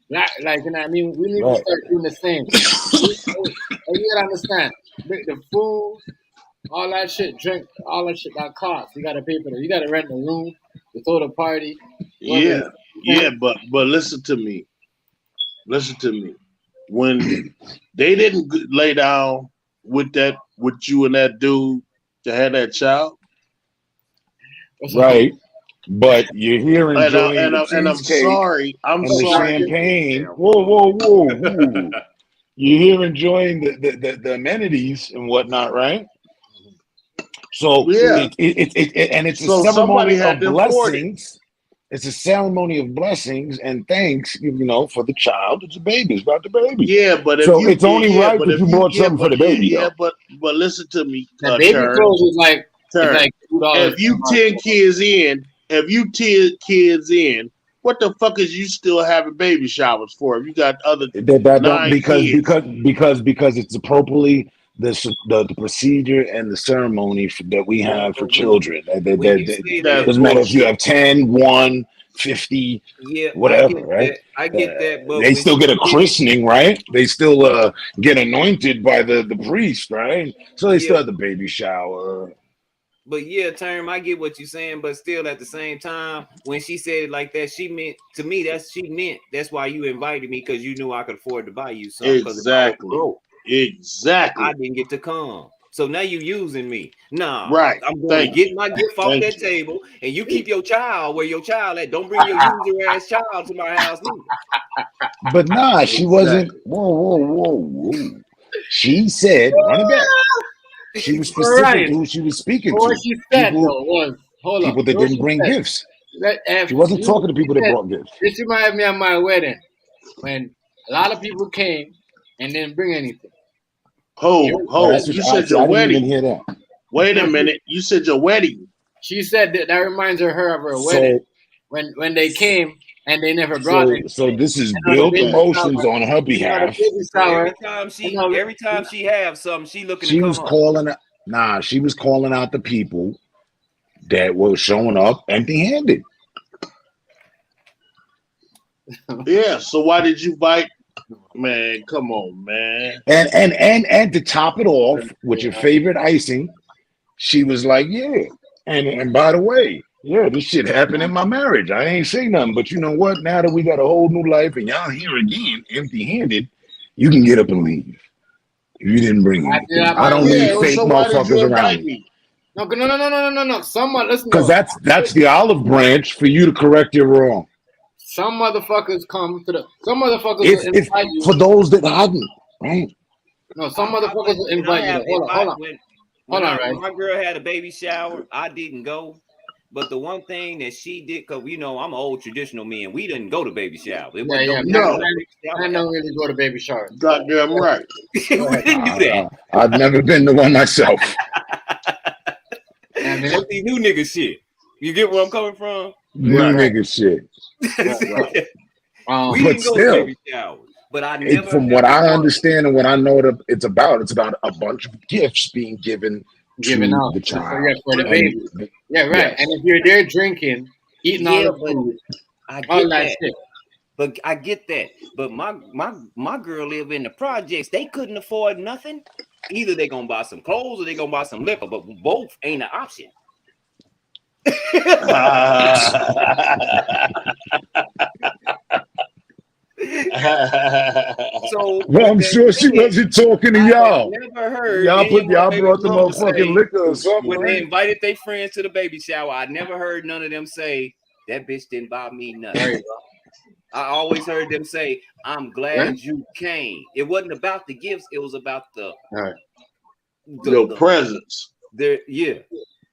You know what I mean? We need to start doing the same. You gotta understand. The food, all that shit, drink, all that shit that costs. You gotta pay for it. You gotta rent a room to throw the party. Yeah, but listen to me. When they didn't lay down with you and that dude to have that child, right? But you're here enjoying and I'm sorry, the champagne. Whoa. You're here enjoying the amenities and whatnot, right? So yeah, it's a ceremony of blessings. It's a ceremony of blessings and thanks, for the child. It's a baby. It's about the baby. Yeah, but it's only right that you bought something for the baby. Yeah, but listen to me. The baby clothes is like $2. If you 10 kids in, what the fuck is you still having baby showers for? If you got other because it's appropriately the procedure and the ceremony that we have for children. That doesn't matter if you have 10, 1, 50, whatever, right? I get that, but they still get a christening, right? They still get anointed by the priest, right? So they still have the baby shower. But yeah, Term, I get what you're saying, but still at the same time, when she said it like that, she meant that's why you invited me, because you knew I could afford to buy you something. Exactly. I didn't get to come. So now you using me. Nah, right. I'm going to get my gift off that table, and you keep your child where your child at. Don't bring your user ass child to my house either. But nah, she wasn't. Whoa. She said, run it back. She was specific to who she was speaking to. What she said was, people that didn't bring gifts. She wasn't talking to people that brought gifts. This reminded me of my wedding when a lot of people came and didn't bring anything. That's You what said I your didn't even wedding. hear that. Wait a minute. You said your wedding. She said that reminds her of her wedding when they came and they never brought it. So this is The built baby emotions shower. on her The behalf. baby So shower. every time she have something, she looking to She come was up. she was calling out the people that were showing up empty-handed. Yeah. So why did you bite? Man, come on, man. And to top it off with your favorite icing, she was like, yeah. And by the way, yeah, this shit happened in my marriage. I ain't say nothing, but you know what? Now that we got a whole new life and y'all here again, empty-handed, you can get up and leave. If you didn't bring anything. I don't need fake So why did you motherfuckers around invite me. me? No. Someone listen. Because that's the olive branch for you to correct your wrong. Some motherfuckers come to the. Some motherfuckers will It's invite you. for those that hadn't, right? No, some motherfuckers will invite you. Hold on. When my girl had a baby shower, I didn't go. But the one thing that she did, because I'm an old traditional man, we didn't go to baby shower. I don't really go to baby showers. Goddamn right. We didn't do that. I've never been to one myself. That's the new nigga shit. You get where I'm coming from? New nigga shit. We didn't go to baby showers. But I never. From what I understand and what I know that it's about a bunch of gifts being given out the child. For the baby. Right. Yes. And if you're there drinking, eating all the food, I get that. Shit. But I get that. But my girl live in the projects. They couldn't afford nothing. Either they gonna buy some clothes or they gonna buy some liquor. But both ain't an option. Well, I'm sure she wasn't talking to y'all. Never heard y'all brought the motherfucking liquor or something. When they invited their friends to the baby shower, I never heard none of them say that bitch didn't buy me nothing. I always heard them say, "I'm glad you came." It wasn't about the gifts; it was about the presence.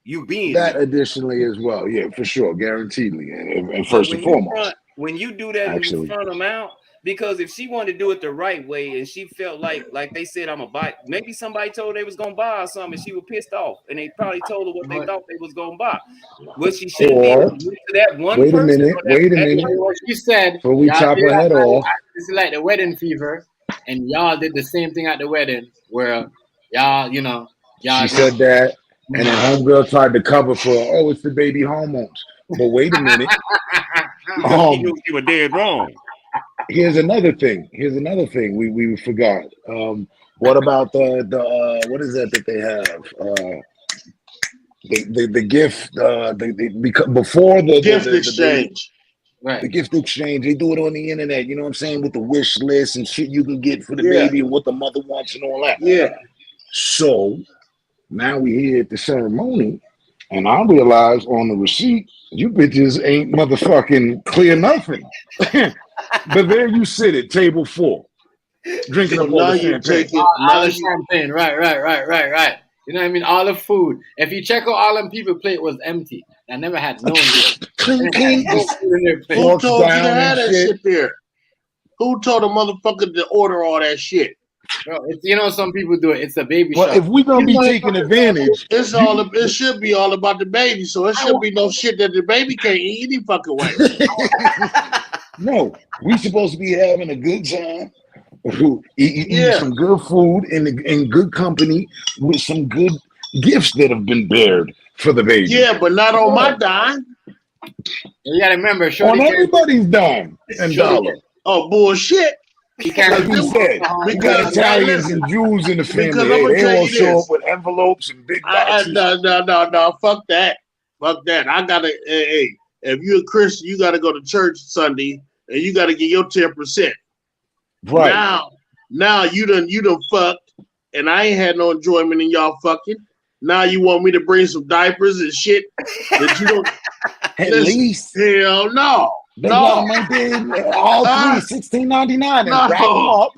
You being that additionally as well. Yeah, for sure, guaranteedly, and first and foremost. When you do that, you front them out. Because if she wanted to do it the right way and she felt like they said, I'm going to buy, maybe somebody told her they was going to buy her something and she was pissed off. And they probably told her what they thought they was going to buy. What she shouldn't be to that one person. Wait a minute. What she said. Before we chop her head off. This is like the wedding fever. And y'all did the same thing at the wedding where y'all. She said that. And then homegirl tried to cover for, it's the baby hormones. But wait a minute. You were dead wrong. Here's another thing. We forgot. What about the what is that they have? The gift. Before the gift exchange. Right. The gift exchange. They do it on the internet. You know what I'm saying, with the wish list and shit you can get for the baby and what the mother wants and all that. Yeah. So now we here at the ceremony, and I realize on the receipt, you bitches ain't motherfucking clear nothing. But there you sit at table 4, drinking up all the champagne. All the champagne, right. You know what I mean? All the food. If you check out all them people plate was empty. I never had no clean. Who told you to have that shit there? Who told a motherfucker to order all that shit? Bro, some people do it. It's a baby shower. If we're gonna be taking advantage, it should be all about the baby. So it should be no shit that the baby can't eat any fucking way. No, we supposed to be having a good time, eating some good food in good company with some good gifts that have been bared for the baby. Yeah, but not on my dime. You gotta remember, on everybody's dime and dollar. Oh, bullshit. Like you said, we got Italians and Jews in the family. They all show up with envelopes and big boxes. No, fuck that. I gotta, if you're a Christian, you gotta go to church Sunday and you gotta get your 10%. Right. Now you done fucked, and I ain't had no enjoyment in y'all fucking. Now you want me to bring some diapers and shit that you don't. At least. Hell no. They got them all three, $16.99, and wrap them up,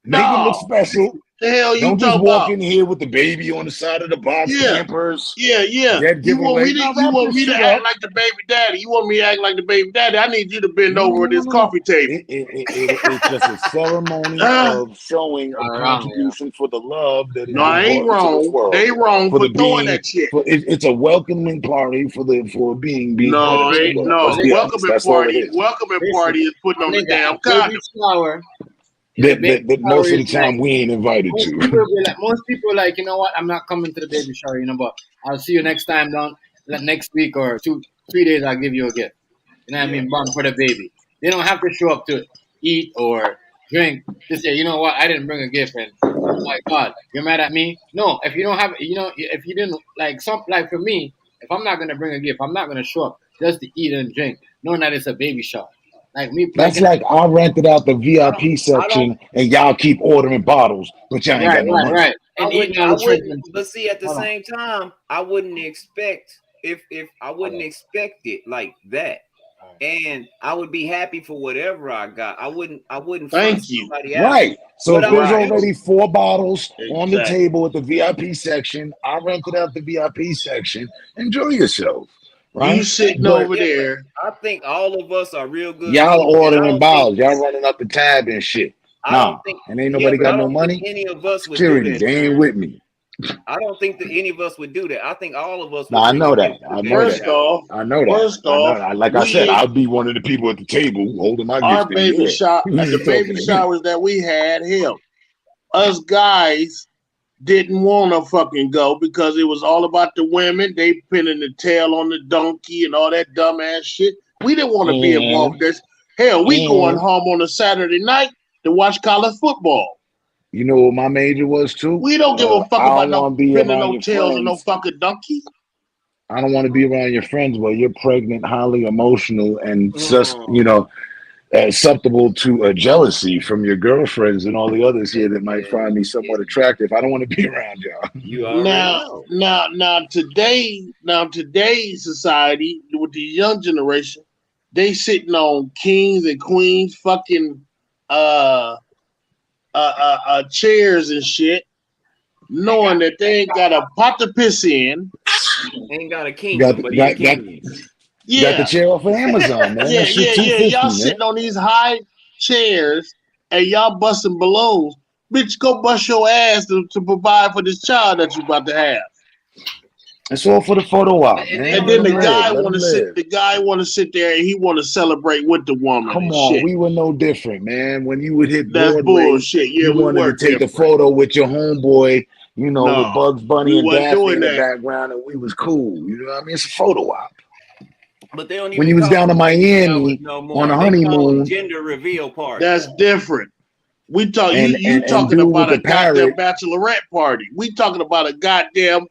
make them look special, The hell you Don't just talking walk about? in here with the baby on the side of the box, Yeah. Pampers, Yeah. dead You want giveaway. me to Now wrap this shit act up. like the baby daddy? You want me to act like the baby daddy? I need you to bend No, over at this no. coffee table. It's just a ceremony of showing of contribution for the love that is No, I being ain't brought into this wrong. world. They wrong For for the throwing being, that shit. it's a welcoming party for being brought No, into the ain't world. no Let's be honest. welcoming That's all it party. is. Welcoming party is putting on the Nigga, damn a baby condom. shower is a baby That most shower of the is like time we ain't invited most to. people be like, you know what? I'm not coming to the baby shower, but I'll see you next time down next week or 2-3 days. I'll give you a gift. You know what I mean? Bond for the baby. They don't have to show up to eat or drink to say, you know what? I didn't bring a gift, and oh my God, you're mad at me. No, if you don't have, if you didn't like for me, if I'm not gonna bring a gift, I'm not gonna show up just to eat and drink, knowing that it's a baby shower. Like me, That's like I rented out the I don't. VIP section and y'all keep ordering bottles, but y'all ain't got no money. right, and eating all the shrimp and But see, at the hold on. same time, I wouldn't expect if I wouldn't expect it like that, and I would be happy for whatever I got. I wouldn't front Thank you. somebody out. Right. So What if I there's would do, already 4 bottles on the Exactly. table at the VIP section, I rented out the VIP section. Enjoy yourself. Right? You sitting But over yeah, but there. I think all of us are real good y'all people, and I ordering don't think bottles, y'all running up the tab and shit. I Nah, don't think and ain't yeah, nobody but I got no don't think money. any of us would do Security, that. they ain't with me. I don't think that any of us would do that. I think all of us No, would I bring a know that. gift to I the know baby that. shower. I know that. First I know off, that. Like I said, we I'd be one of the people at the table holding my our gift in baby the air. shop You at the ain't talking baby to me. showers that we had, hell, us guys didn't want to fucking go because it was all about the women. They pinning the tail on the donkey and all that dumbass shit. We didn't want to be involved in this. Hell, we going home on a Saturday night to watch college football. You know what my major was too? We don't give a fuck I about don't no want to be pinning around no your tails and no friends. fucking donkey. I don't want to be around your friends, but you're pregnant, highly emotional, and susceptible to jealousy from your girlfriends and all the others here that might find me somewhat attractive. I don't want to be around y'all. You already know. Now today's society with the young generation, they sitting on kings and queens, fucking chairs and shit, knowing that they ain't got a pot to piss in. Ain't got a kingdom, but he a king. Got the chair off of Amazon, man. That shit $250, Y'all man. sitting on these high chairs and y'all busting balloons. Bitch, go bust your ass to provide for this child that you about to have. It's all for the photo op, man. And then the guy want to sit. The guy want to sit there and he want to celebrate with the woman. Come and on, shit. we were no different, man. When you would hit That's Broadway, bullshit. Yeah, you we wanted were to take different. a photo with your homeboy, No, with Bugs Bunny we and wasn't Daffy doing in the that. background, and we was cool. You know what I mean? It's a photo op. But they don't even When you was call down in them baby Miami showers no more. on a They call them honeymoon, gender reveal parties. That's different. We talk. and You talking dude about with a the goddamn parrot, bachelorette party. We talking about a goddamn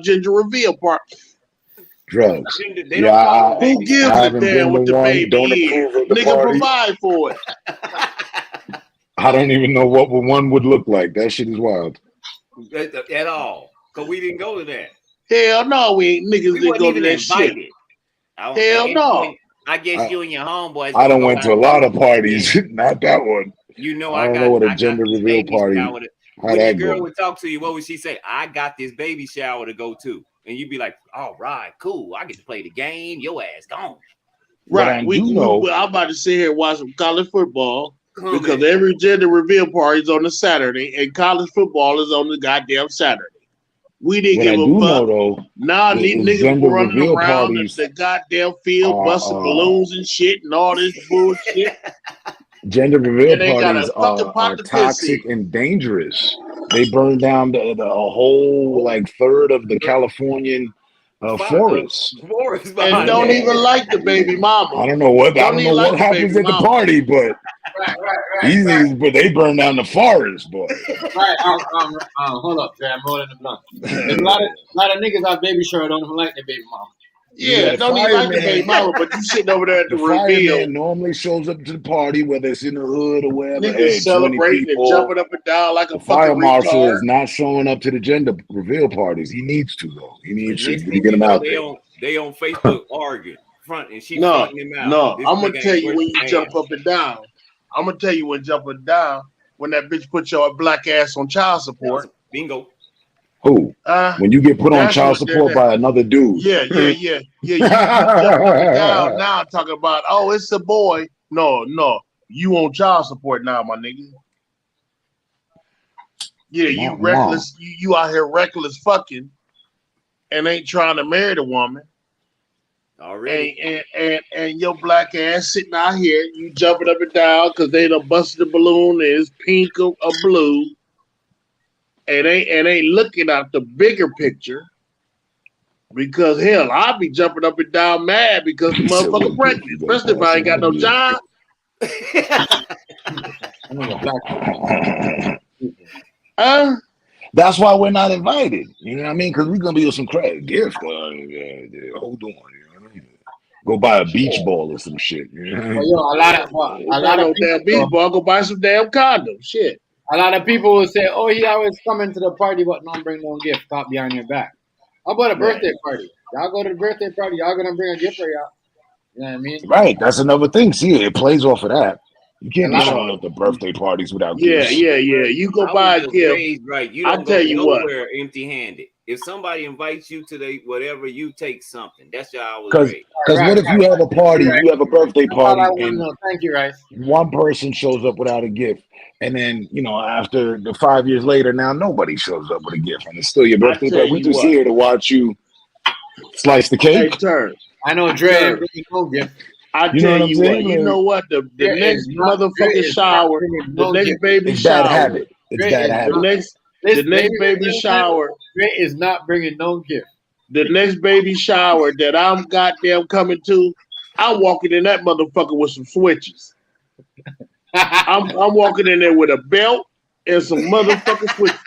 gender reveal party. drugs. They don't call them Who baby gives I a haven't damn been to what the one. Don't baby is? approve of the Nigga, party. provide for it. I don't even know what one would look like. That shit is wild. At all. Because we didn't go to that. Hell no, we ain't niggas We didn't wasn't go to even that shit. invited. Hell no. I guess you and your homeboys I gonna done go went have to a lot of fun. parties, not that one. You know, I I don't know what a got gender this reveal baby party. shower. How When your that girl go? would talk to you, what would she say? I got this baby shower to go to. And you'd be like, all right, cool. I get to play the game. Your ass gone. Right. I'm about to sit here and watch some college football because man. every gender reveal party is on a Saturday and college football is on the goddamn Saturday. We didn't give a fuck. Now these niggas were running around the goddamn field, busting balloons and shit and all this bullshit. Gender reveal And they got parties a fucking pot are to piss toxic and dangerous. They burn down the whole third of the Californian forest. And don't even like the baby mama. I don't know what happens at the party, but these niggas, but they burn down the forest, boy. Right, hold up, Jay. I'm rolling the blunt. There's a lot of niggas out baby shower don't even like their baby mama. Yeah, don't even like the baby mama, but you sitting over there at the reveal. Fireman normally shows up to the party, whether it's in the hood or wherever. Niggas celebrating and jumping up and down like a fucking fire marshal retard. is not showing up to the gender reveal parties. He needs to though. He needs to get him out there. They on Facebook arguing, and she No, fronting him out. no. This I'm gonna nigga tell ain't you worth when the you man. jump up and down. I'm gonna tell you when jumping down. when that bitch put your black ass on child support. Bingo. Who? When you get put on child support by another dude. Yeah. You jumping up and down now talking about, oh, it's a boy. No, you on child support now, my nigga. Yeah, you reckless. You out here reckless fucking, and ain't trying to marry the woman. Already. And your black ass sitting out here, you jumping up and down because they done busted the balloon is pink or blue, and ain't looking at the bigger picture. Because hell, I'll be jumping up and down mad because the motherfucker pregnant, especially if I ain't got no job. That's why we're not invited. You know what I mean? Because we're gonna be with some crack gift. Hold on. You know what I mean? Go buy a beach ball or some shit. You know? A lot of damn beach ball. Go buy some damn condoms. Shit. A lot of people will say, "Oh, he always coming to the party, but don't bring no gift. Talk behind your back." How about a birthday party? Y'all go to the birthday party. Y'all gonna bring a gift for y'all. You know what I mean? Right. That's another thing. See, it plays off of that. You can't be showing up to birthday parties without gifts. Yeah. You go buy a gift. Right. You don't go nowhere empty-handed. If somebody invites you to whatever, you take something. That's how I was raised. Because what if you have a party, you have a birthday party, and thank you, Rice. One person shows up without a gift, and then after the 5 years later, now nobody shows up with a gift, and it's still your birthday party. We just here to watch you slice the cake. Hey, Turn. I know Dre ain't bringing no gift. I tell you what, you know what? The next motherfucking shower, the next baby shower. Bad habit. It's bad habit. The next baby shower. Dre is not bringing no gift. The next baby shower that I'm goddamn coming to, I'm walking in that motherfucker with some switches. I'm walking in there with a belt and some motherfucking switches.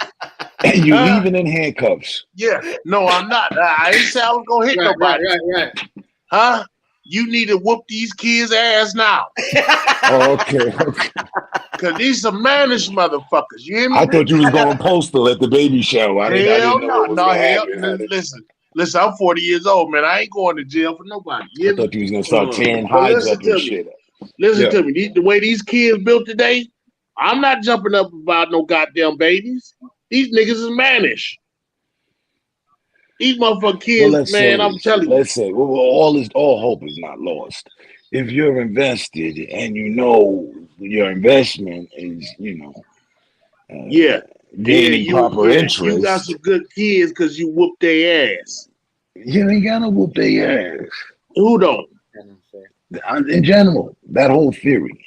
And you leaving in handcuffs. Yeah. No, I'm not. I ain't say I was gonna hit nobody. Right. Huh? You need to whoop these kids' ass now. Okay. Because these some mannish motherfuckers. You hear me? I thought you was going postal at the baby shower. Hell no. Listen, I'm 40 years old, man. I ain't going to jail for nobody. I thought you was going to start tearing hides up and shit. Listen to me. The way these kids built today, I'm not jumping up about no goddamn babies. These niggas is mannish. These motherfucking kids, I'm telling you. Let's say all hope is not lost. If you're invested and your investment is, gaining proper interest. You got some good kids because you whoop their ass. You ain't got to whoop their ass. Who don't? In general, that whole theory.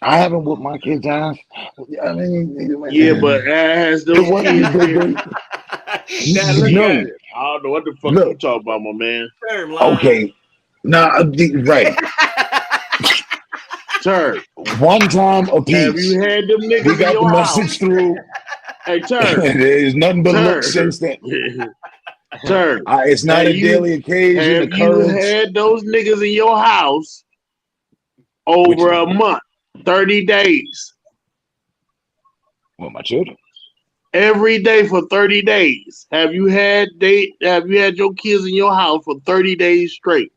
I haven't whooped my kids' ass. I mean, but as those kids. Now, I don't know what the fuck you talking about, my man. Okay. Right. Turn. One time a piece. Have you had them niggas we got in your the house? message through. Hey, Turn. There's nothing but looks since then. Turn. It's not a daily occasion. Have you had those niggas in your house over a month, 30 days? Well, my children. Every day for 30 days. Have you had your kids in your house for 30 days straight?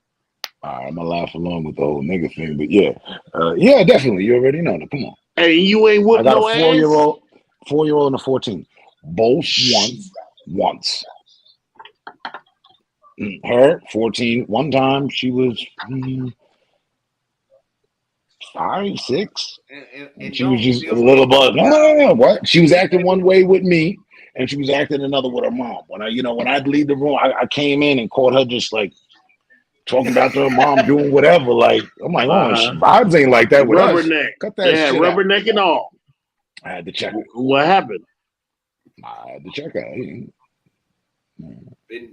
All right, I'm gonna laugh along with the whole nigga thing, but yeah, definitely. You already know that. Come on. Hey, you ain't whooping no ass? I got a 4-year-old and a 14. Both once. Her 14. One time she was 5, 6, and she was just a little bug. No, what? She was acting one way with me, and she was acting another with her mom. When I'd leave the room, I came in and caught her just like talking about her mom doing whatever. Like I'm like, vibes ain't like that with rubber us. Neck. Cut that shit rubber out. neck and all. I had to check her. What happened? I had to check her.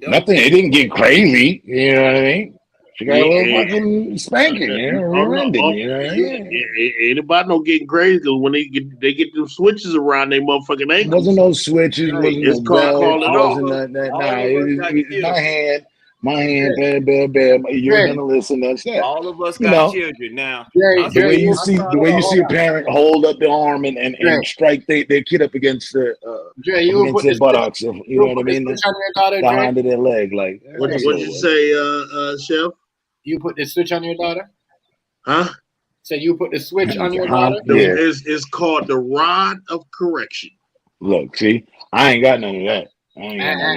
Nothing. It didn't get crazy. You know what I mean? She got a little fucking spanking, rear-ended, Ain't about no getting crazy because when they get them switches around their motherfucking ankles. Wasn't no switches, wasn't no belts, wasn't that. It was my hand, bam. You're gonna listen. That's that. All of us got children now. The way you see a parent hold up their arm and strike their kid up against their buttocks. You know what I mean? Behind their leg, like. What you say, Chef? You put the switch on your daughter? Huh? So you put the switch on your Huh? daughter? Yeah. It's called the rod of correction. Look, see, I ain't got none of that. I ain't got none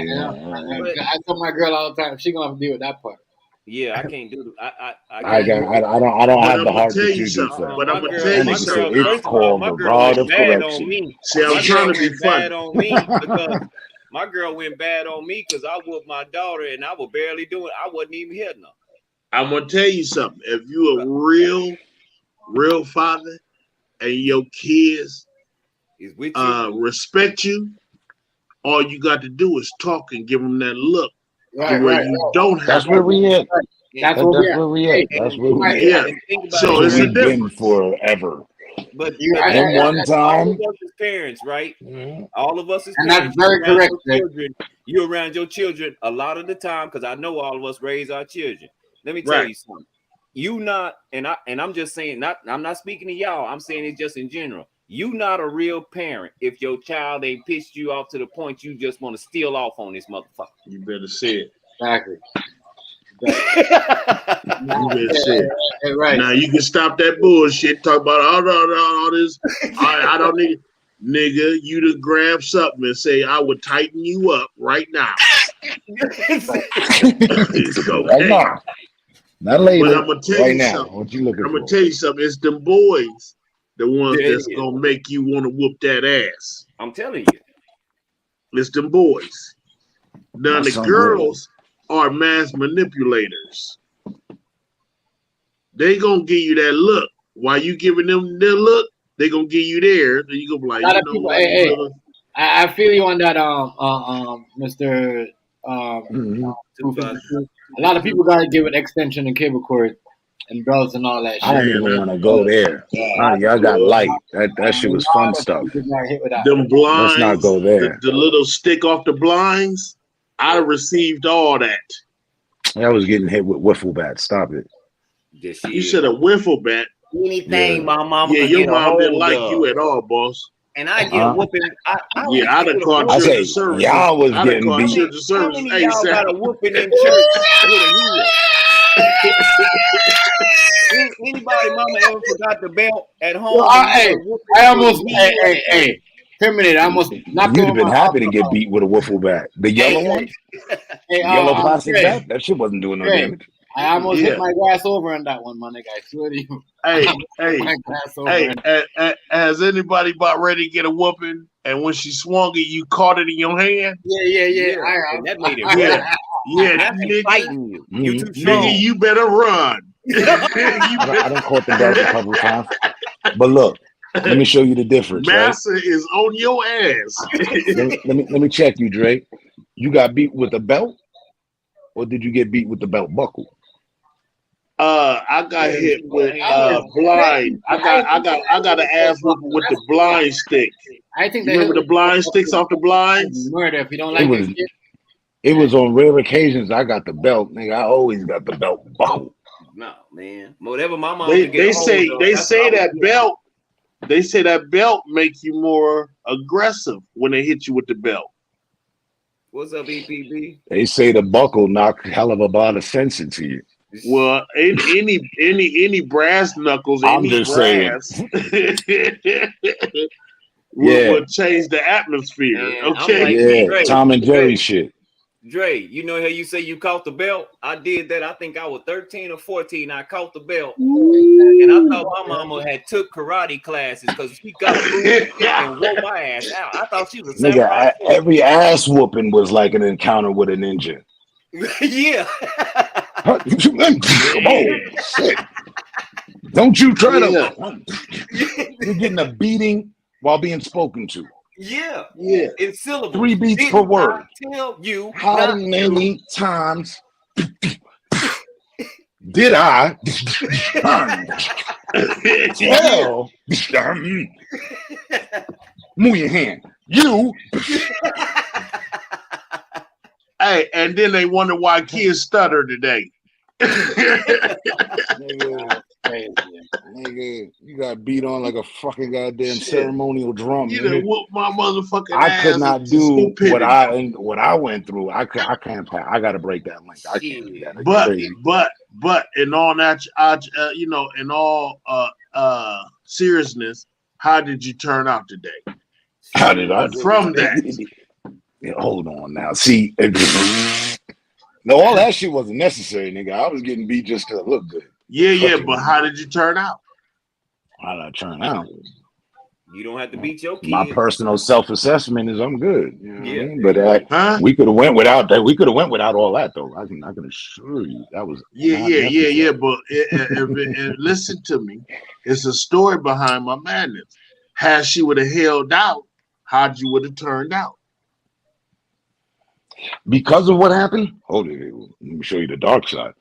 of that. I tell my girl all the time, she gonna have to deal with that part. Yeah, I can't do it. I don't But have I'm the gonna heart tell that you you do, something. sir. But I'm my gonna girl, tell That you nigga something. said it's first of all, called my the girl rod went of bad on correction. me. See, I'm My trying girl to be went funny. bad on me because my girl went bad on me because I whooped my daughter and I was barely doing. I wasn't even hitting her. I'm gonna tell you something. If you a real father and your kids Is with you. respect you, all you got to do is talk and give them that look to Right, where right. you don't have That's to. where we at. That's That's where we at. where we Hey, at. That's where we at. Yeah. And think about So it, it's That's a where we been difference. forever. But Then one all time, of us as parents, right? All of us as and that's parents, very correct. you're around your children a lot of the time because I know all of us raise our children. Let me tell Right. you something. You not, and I'm just saying, I'm not speaking to y'all. I'm saying it just in general. You not a real parent if your child ain't pissed you off to the point you just want to steal off on this motherfucker. You better say it. Exactly. You better say it. Right. Now you can stop that bullshit. Talk about all this. I don't need. Nigga, you to grab something and say, I would tighten you up right now. It's okay. Right now. Not later. But I'm gonna tell right you now. something. What you looking I'm for? gonna tell you something. It's them boys, the ones Yeah, it that's is. gonna make you want to whoop that ass. I'm telling you. It's them boys. Now My the son girls are mass manipulators. They gonna give you that look. While you giving them their look, they gonna give you theirs, and you gonna be like, A lot you of know people. what, Hey, brother? I feel you on that. Mr. A lot of people gotta give it extension and cable cord and belts and all that shit. I don't even want to go there. Y'all got light. That shit was fun stuff. Them Let's not blinds, go there. the little stick off the blinds. I received all that. I was getting hit with wiffle bats. Stop it. You said a wiffle bat. Anything Yeah. my mama Yeah, could your get a mom didn't hold like of. you at all, boss. And I get a whooping. I Yeah, I'd have called I say children's services. y'all was I'd have getting called beat. children's How services. many of y'all got a whooping in church with a heel? Anybody mama ever forgot the belt at home? Yo, I almost, hey, terminated. I almost knocked You'd have over been my. happy to get beat with a wiffle bat. The yellow one? Hey, Yellow plastic Trey, bat? That shit wasn't doing no damage. I almost hit my glass over on that one, my nigga. I swear to you. Has anybody about ready to get a whooping? And when she swung it, you caught it in your hand? Yeah. And that made it Yeah. Yeah, That's nigga. fighting you. You too strong. Nigga, you better run. I done caught the belt a couple times. But look, let me show you the difference, Massa is on your ass. let me check you, Drake. You got beat with a belt, or did you get beat with the belt buckle? I got hit with blind. I got an ass whooping with the blind stick. I think you remember the blind sticks off the blinds? Murder if you don't like it. It was on rare occasions I got the belt, nigga. I always got the belt buckle. No, man. Whatever my mom They say that belt. They say that belt make you more aggressive when they hit you with the belt. What's up, EPB? They say the buckle knock hell of a lot of sense into you. Well, any brass knuckles, I'm any just brass will change the atmosphere. Man, okay. Dre, Tom and Jerry shit. Dre, you know how you say you caught the belt? I did that. I think I was 13 or 14. I caught the belt. And I thought my mama had took karate classes because she got and wore my ass out. I thought she was a samurai. Nigga, every ass whooping was like an encounter with a ninja. Yeah. Oh, shit. Don't you try to. You're getting a beating while being spoken to. Yeah. In syllables. 3 beats per word. Tell you how many times did I tell? Move your hand. You. Hey, and then they wonder why kids stutter today. Nigga, you got beat on like a fucking goddamn ceremonial drum. You done whooped my motherfucking I ass. could not do what I went through. I can't. I got to break that link. I can't do that. But in all that, in all seriousness, how did you turn out today? How did I do? From that. Yeah, hold on now. See, no, all that shit wasn't necessary, nigga. I was getting beat just because I looked good. Yeah, but how did you turn out? How did I turn out? You don't have to beat your kids. My personal self-assessment is I'm good. You know what I mean? But Huh? we could have went without that. We could have went without all that, though. I can assure you that was Yeah. But listen to me. It's a story behind my madness. Had she would have held out, how'd you would have turned out? Because of what happened. Hold it. Let me show you the dark side.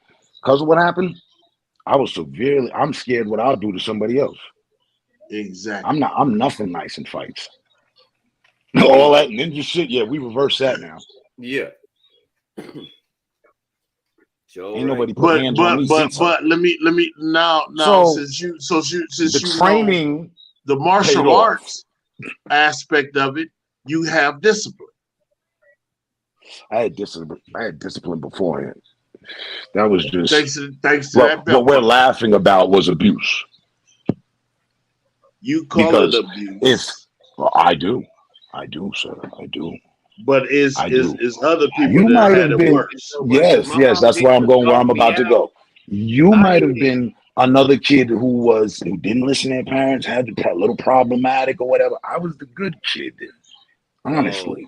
Because of what happened, I'm scared what I'll do to somebody else. Exactly. I'm nothing nice in fights. All that ninja shit, yeah, we reverse that now. Yeah. Ain't nobody put hands on me. But let me now So, since you training, know the martial arts aspect of it, you have discipline. I had discipline beforehand. That was just thanks to that belt. What we're laughing about was abuse. You call it abuse. I do, sir. I do. But is other people you that had it worse? Yes. That's where I'm going. Where I'm about to go. You might have been another kid who didn't listen to their parents, had a little problematic or whatever. I was the good kid, honestly.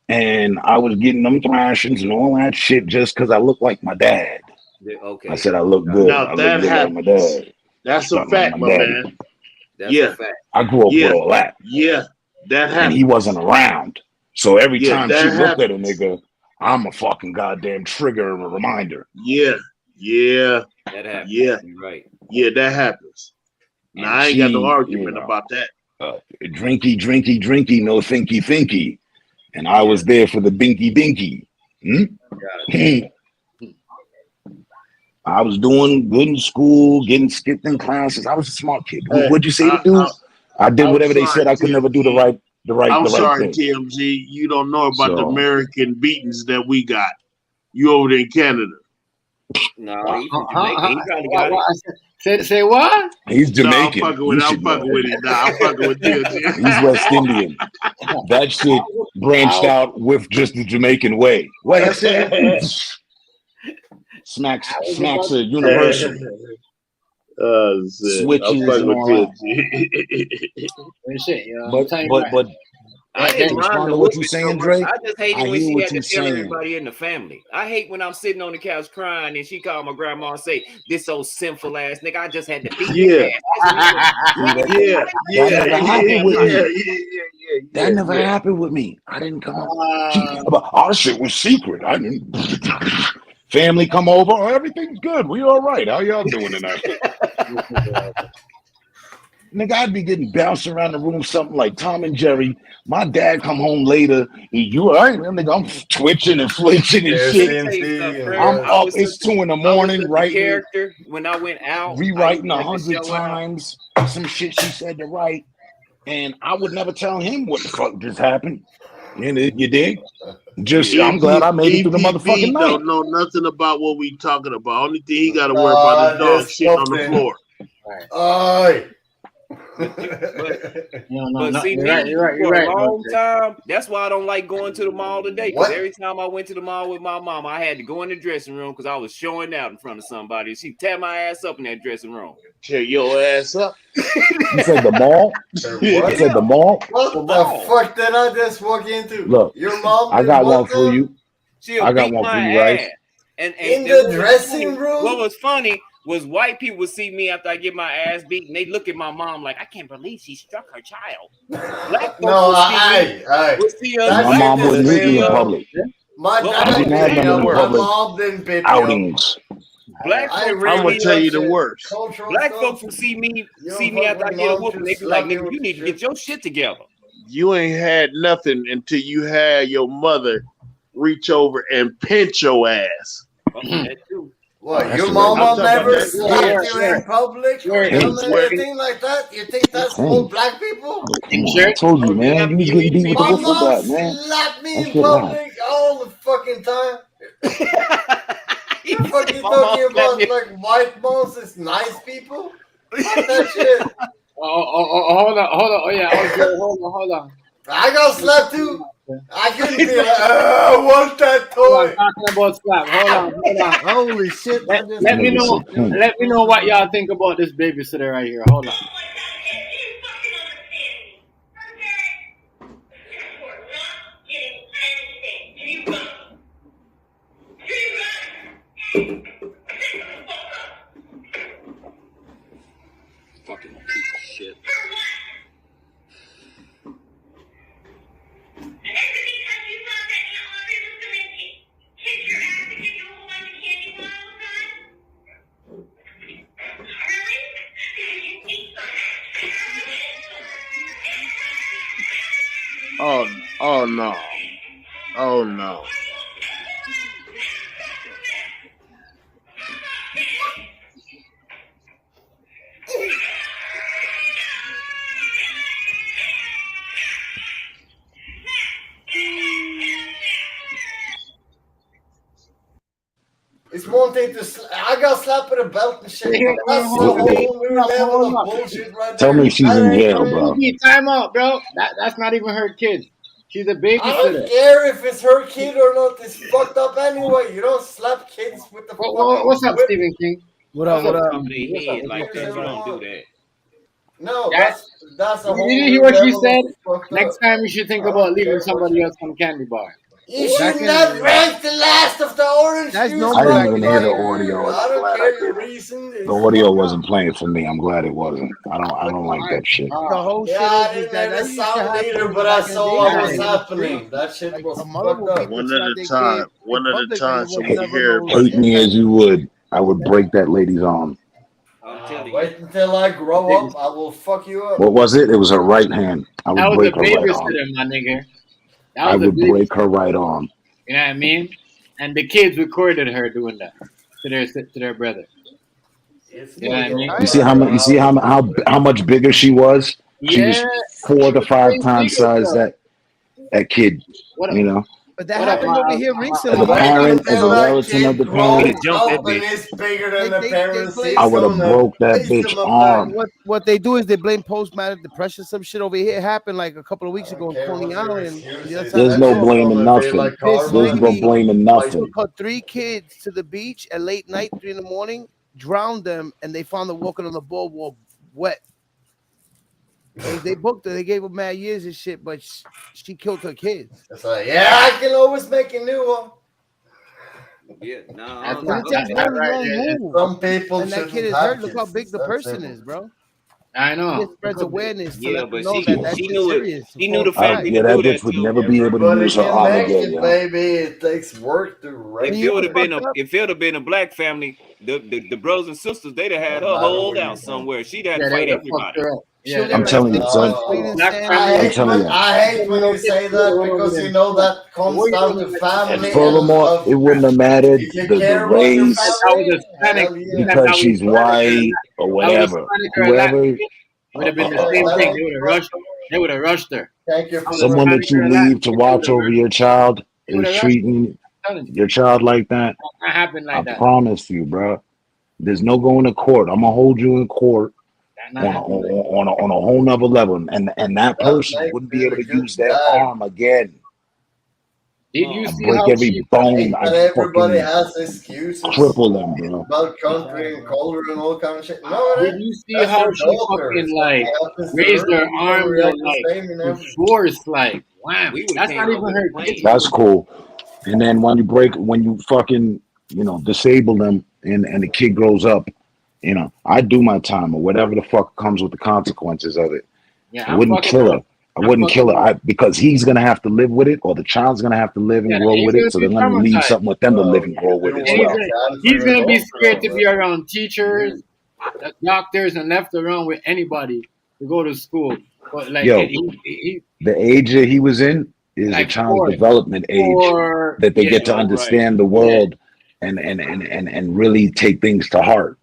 And I was getting them thrashings and all that shit just because I looked like my dad. Okay. I said I look good. Now that happens. Like my dad. That's a fact, my man. That's a fact. I grew up with all that. Yeah, that happened. And he wasn't around. So every time she looked at a nigga, I'm a fucking goddamn trigger and a reminder. Yeah. That happens. Yeah. You're right. Yeah, that happens. Now, I ain't got no argument about that. Drinky, no thinky. And I was there for the binky. I was doing good in school, getting skipped in classes. I was a smart kid. What'd you say to do? I did whatever they said. I could never do the right I'm sorry, thing. TMZ. You don't know about the American beatings that we got. You over there in Canada. No, he's from Jamaica. He probably got it. Say what? He's Jamaican. No, I'm fucking with it. I'm fucking with TMZ. He's West Indian. That shit branched out with just the Jamaican way. What I said? Smacks a universal. Switches and all that. But I didn't respond to what you saying, Dre. I just hate it when she had to tell everybody in the family. I hate when I'm sitting on the couch crying and she called my grandma and say, "This old sinful ass nigga, I just had to beat your ass." That never happened with me. I didn't come up. Our shit was secret. I didn't. Family come over. Oh, everything's good. We all right. How y'all doing tonight? Nigga, I'd be getting bounced around the room, something like Tom and Jerry. My dad come home later. You all right? Nigga, I'm twitching and flinching and shit. I'm up. It's 2 a.m, right? Character when I went out, rewriting 100 times some shit she said to write, and I would never tell him what the fuck just happened. You dig? I'm glad I made it through the motherfucking night. Don't know nothing about what we talking about. Only thing he got to worry about is dog shit on the floor. But see, for a long time, that's why I don't like going to the mall today. Because every time I went to the mall with my mom, I had to go in the dressing room because I was showing out in front of somebody. She tear my ass up in that dressing room. Tear your ass up. You said the mall? You said the mall? What the fuck did I just walk into? Look, your mom. I got one for you. I got one for you, right? And in the dressing room. What was funny was white people would see me after I get my ass beat, and they look at my mom like, I can't believe she struck her child. Black folks would see us. My mom wouldn't hit me in public. My mom didn't pay outings. Black folks, I'm gonna tell you the worst. Black folks will see me after I get a whooping. They be like, nigga, you need to get your shit together. You ain't had nothing until you had your mother reach over and pinch your ass. That too. What, your mama never slapped you in public or anything like that? You think that's all black people? I told you, man. You was getting beat with the football bat, man. Slapped me in public all the fucking time. You're fucking talking about like white moms is nice people? Fuck that shit. Hold on. Oh yeah. Okay, hold on. I got slapped too. I couldn't be like, I want that Hold on, toy. talking about slap. Hold on. Holy shit! I just Let me Nigga know. said pimp. Let me know what y'all think about this babysitter right here. Hold on. Fucking piece of shit. Oh no. Oh no. It's one thing to I got slapped with a belt and shit. Here, But that's a hold whole new level on. of bullshit right Tell there. me she's That in ain't jail, crazy. bro. Time out, bro. That's not even her kid. She's a I babysitter. don't care if it's her kid or not. It's fucked up anyway. You don't slap kids with the fucking What's up, whip. Stephen King? What up? What up? Top of their head like that. You don't do that. No, Yeah. that's a Did whole you new hear what she level said? of fucked Next up. time you should think I about don't leaving care somebody what else some candy bar. you should not rank the last of the orange That's juice. normal I didn't back even then. hear the audio, and I I'm don't glad I care the didn't. reason. The It's audio fucked wasn't up. playing for me. I'm glad it wasn't. I don't like that shit. The whole Yeah, shit I is didn't that hear the used to sound happen either, but I back in the saw day. what Like was in the happening. street. That shit Like was a mother fucked will up. people One slap at a their time. kid in One at a public and time it so was we can never hear no Hate me as you would, I would break that lady's arm. I'm telling you. Wait until I grow up. I will fuck you up. What was it? It was her right hand. I That would was a break her right arm. babysitter, my nigga. That I was a would baby. break her right arm. You know what I mean? And the kids recorded her doing that to their brother. It's You know what I mean? You see how much? You see how much bigger she was? She was Yeah. 4 to 5 Way times bigger, size bro. that kid. What? You know, But that What up, happened over here as recently. a Wait parent, as a until that relative of kid the grows parent, Could jump that up and bitch. is bigger than They the parents. blame. I He's would have gonna broke that face bitch him apart. arm. What they do is they blame post-traumatic depression. Some shit over here happened like a couple of I weeks don't ago in care Coney what your Island on excuse the other is. side of There's the That no shit's road. blaming gonna be nothing. like This karma. There's no lady blaming Like, nothing. took her 3 kids to the beach at late night, 3 in the morning, drowned them, and they found them walking on the boardwalk wet. They booked her. They gave her mad years and shit, but she killed her kids. it's like, yeah, I can always make a new one. Yeah, no. That's But not it takes that one right wrong there. move, Some people and that kid shouldn't is have hurt. Look how kids. big It's the that person simple. is, bro. I It know. just spreads awareness to Yeah, let them but know she that she shit's knew it. serious. She knew the Full family Yeah, to that do that bitch would to. never be able to Everybody use her can arm make again, it, yo. baby. It takes work to raise If you it know would what's have been fucked up? if it would have been a black family, the brothers and sisters, they'd have had no her matter hold where you're out from. somewhere. She'd have Yeah, to they fight would have fucked everybody. her up. She'll Yeah, I'm never telling stay you, son. straight and black stand. family. I'm telling you. I hate when you say that because you know that comes What you down doing to with And family and furthermore, of it wouldn't have mattered if you the care about your race that was family, Hispanic? hell yeah. because she's white or That was whatever. Hispanic or Whoever, Latin. It would have been the Yeah, same that thing. ain't They would have rushed her. thank you I for was the someone Hispanic that you or Latin. leave to watch over your child They would is have rushed her. treating I'm telling you, your child like that, that happened I like that. promise you, bro. There's no going to court. I'm gonna hold you in court That not on happened like on a whole nother level, and that that person makes wouldn't be it able a to good use their dad. arm again. Did you I see break how every she bone. Hate I that everybody fucking has excuses cripple them, bro. about country and color and all kind of shit. No, it did ain't. you see That's how your she daughter. fucking Something like happens to raised her, her you're gonna arm though react the like same in with everything. force like wham. We would have That's came not up even with a her plan. kid. That's cool. And then when you disable them and the kid grows up, I do my time or whatever the fuck comes with the consequences of it. Yeah, I I'm wouldn't fucking kill her her. up. I I'm wouldn't fucking kill her her up. because he's gonna have to live with it, or the child's gonna have to live and Yeah, grow he's with gonna it. So be they're gonna leave traumatized. something with them to live and grow You with do as And what well. you can for he's your gonna be scared daughter, to be around teachers, but doctors, and left around with anybody to go to school. But like Yo, he the age that he was in is a like child's development age that they yeah, get to Right. understand the yeah. world and really take things to heart.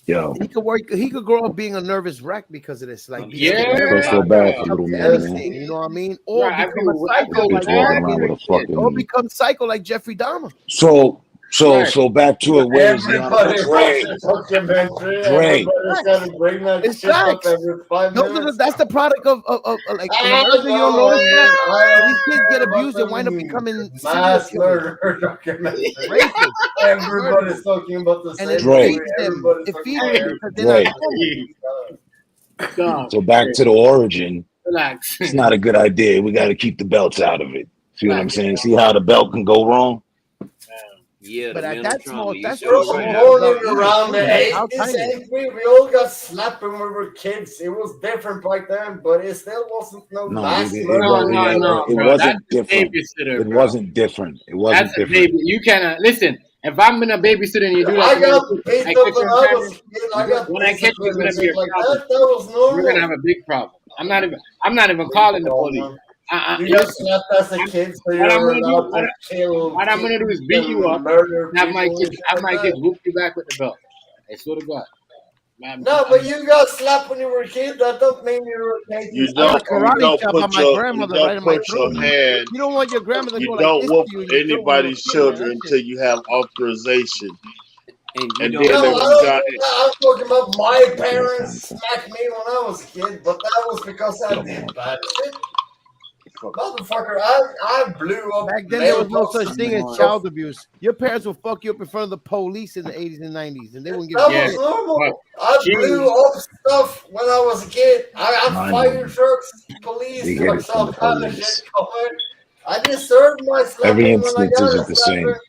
Yo, He could work. He could grow up being a nervous wreck because of this. Like be Yeah, scared of I feel so everybody. bad for Jump little to man, man. anything. You know what I mean? Or Right, become a I psycho feel Bitch like bad walking that. for around the with a kid. Or fucking. become psycho like Jeffrey Dahmer. So So back to it. Where is the honorable Everybody Dre? watches documentary. Dre. Everybody's got to bring that It's shit up facts. every 5 minutes. That's the product of like in I America. You don't know, notice that I these kids get don't care abused and about wind up them becoming serial mass killers, murder documentary. rapists. Everybody's talking about the And same it Dre. story. feeds them. Everybody's It talking feeds about them because they're Dre. not normal. Dog, So back to the origin. relax. It's not a good idea. We got to keep the belts out of it. See what I'm Relax. saying? See how the belt can go wrong? Yeah, But the at mental that trauma. small, You that's sure so Bro, right. small. born About around the like how 80s, tiny. 83, we all got slapped when we were kids. It was different back then, but it still wasn't no No, mass it murder. wasn't. It Bro. That's wasn't a different. babysitter, It bro. wasn't different. It wasn't That's a different. baby. You cannot listen. If I'm in a babysitter and you do that, I to me, got beat I up catch when you on I camera. was a kid. I got When I catch you, it's disciplined and gonna be shit a like problem. that. That was We're gonna normal. have a big problem. I'm not even calling the police. You got Listen, slapped as a kid, so what I'm you're gonna do, allowed to kill, what I'm gonna do is beat you up, murder have my people and kids, shit have like my that. kids whoop you back with the belt. I swear to God. No, but you got slapped when you were a kid. That don't mean you were You I got don't making you karate don't chop put on my your grandmother right in my throat. hand. You don't want your grandmother to go You like don't this whoop to you in your throat when you were a anybody's kid, man. That children shit. until you have authorization. And you And don't. then No, I if you don't got think that. I'm talking about my parents smacked me when I was a kid, but that was because I did bad shit. Motherfucker, I blew up Back then, there was no mailboxes such thing and as stuff. child abuse. Your parents would fuck you up in front of the police in the 80s and 90s, and they wouldn't give That a was shit. normal. I blew up stuff when I was a kid. I had Mine fire wouldn't. trucks, police They get it trucks, from all the kind of police. shit coming. I deserved my Every slapping when I instance got a isn't the same. slapping.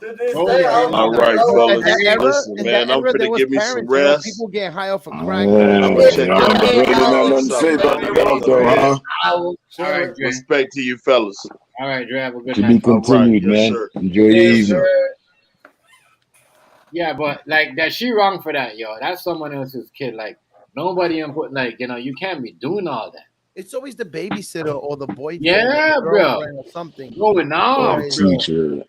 To this Oh day, yeah, I'm all that right, was At fellas. that era, Listen, in that man, I'm era, there finna was give me some parents. You know, rest. people getting high off of crack. I'm gonna check Your y'all Honorable out Dre later. didn't have Y'all nothing to say something, about man. the belt, though, Respect. huh? I will All kill right, it. Dre. Respect to you fellas. All right, Dre. Have a good To be night. All right, continued, yes, man. sir. Enjoy your Yes, evening. sir. Yeah, but like that, she wrong for that, yo. That's someone else's kid. Like nobody input. Like you can't be doing all that. It's always the babysitter or the boyfriend Yeah, or the bro. girlfriend or something. Going Or on, the bro. teacher.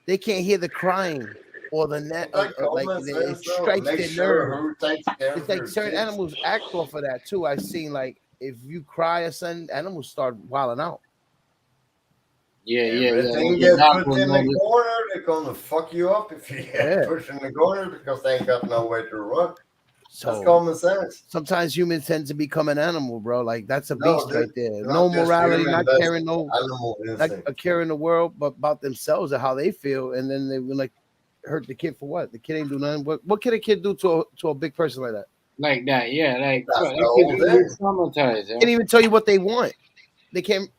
They can't hear the crying or the net. That Like common it sense, though. strikes Make their sure nerve. who takes care It's of like your certain kids. animals act off of that too. I've seen like if you cry or something, animals start wilding out. Yeah. Everything Your gets dog put will in know the this. corner, they're gonna fuck you up if you get Yeah. pushed in the corner because they ain't got nowhere to run. That's So common sense. sometimes humans tend to become an animal, bro. Like that's a No, beast dude, right there. not No just morality, human, not that's caring, no animal not instinct. caring the world, but about themselves and how they feel, and then they will like hurt the kid for what? The kid ain't do nothing. What can a kid do to a big person like that? Like that, yeah. Like That's bro, the that whole kid's really thing. traumatized, yo. Can't even tell you what they want. They can't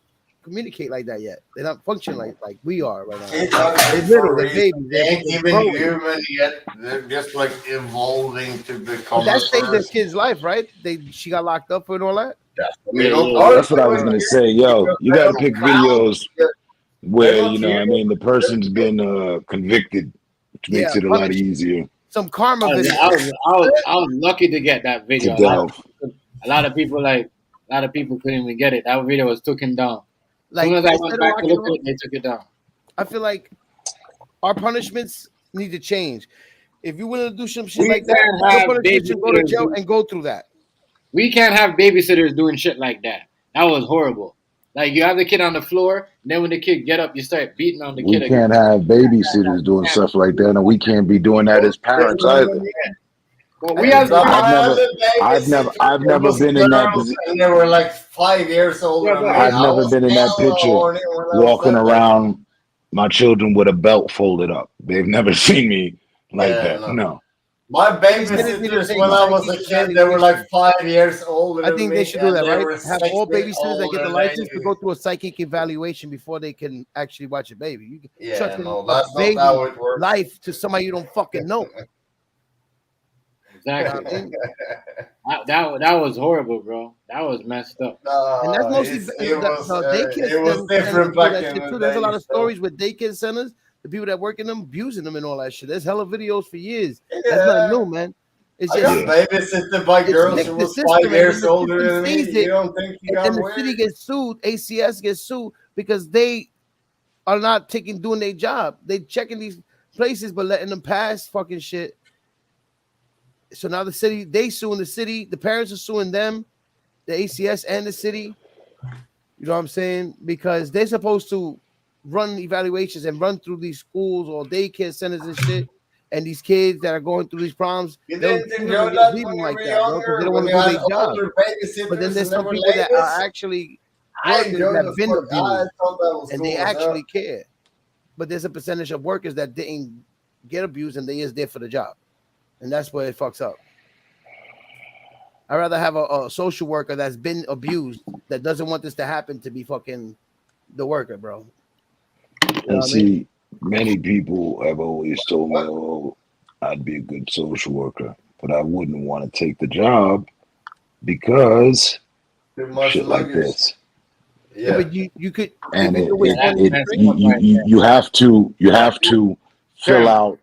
communicate like that yet. They're not functioning like we are right now. Kids are They're kids little, for a they're reason. babies, They they're ain't even growing. human yet. They're just like evolving to become That a saved the person. kid's life, right? She got locked up and all that. We Yeah, don't yeah. argue That's what I was with gonna kids say. Yo, because you they got to don't pick count. videos They're where not human. the person's been convicted, which makes Yeah, it a lot punish easier some karma I video. was lucky to get that to video. delve. A lot of people couldn't even get it. That video was taken down. As soon Like as I instead went of back to locking look them at up, it, they took it down. I feel like our punishments need to change. If you willing to do some shit We like that, can't your have punishment should go to babysitters. jail and go through that. We can't have babysitters doing shit like that. That was horrible. Like you have the kid on the floor, and then when the kid get up, you start beating on the We kid again. can't have babysitters doing stuff like that, and we can't be doing that as parents either. But And we as some I've other never, babysitter, I've it never was been in that girls, position. and they were like 5 years older yeah, than but me. I've I never was been in that hella picture horny when I was walking that big. around my children with a belt folded up. They've never seen me like Yeah, that. no. No. My Babysitters need to babysitters, take when I was psychic a kid, they were like evaluation. 5 years older I than think they me, should do and that, they right? were Have 6 all feet babysitters that get older the than license to you. go through a psychic evaluation before they can actually watch a baby. You Yeah, trust no, a that's not baby how it works. life to somebody you don't fucking know. You know exactly. what I mean? That was horrible, bro. That was messed up. And that's mostly it was the daycare it was centers different do back that in shit the too. There's a lot day. of So stories with daycare centers, the people that work in them abusing them and all that shit. There's hella videos for years. That's yeah, not new, man. It's I just got babysitted by it's girls nicked who the was 5 system, and then years the older system than me. sees You it, don't think you and got then the weird? city gets sued. ACS gets sued because they are not doing their job. They checking these places but letting them pass fucking shit. So now the city, they suing the city, the parents are suing them, the ACS and the city. You know what I'm saying? Because they're supposed to run evaluations and run through these schools or daycare centers and shit. And these kids that are going through these problems, You they'll didn't choose enjoy and that leave when them you like were that, bro, because they younger, don't when want you to do had their job. older But then babysitters there's and they some were people that are ladies? actually I workers enjoyed that the have been fuck. I abused thought that was and cool they as hell. actually care. But there's a percentage of workers that didn't get abused and they is there for the job. And that's where it fucks up. I'd rather have a social worker that's been abused that doesn't want this to happen to be fucking the worker, bro. You know And what I mean? see, many people have always told me, "Oh, I'd be a good social worker, but I wouldn't want to take the job because Too much shit like luggage. this." Yeah, Yeah. but you could And if you do it Yeah, 20 that's you have to fill Term. out,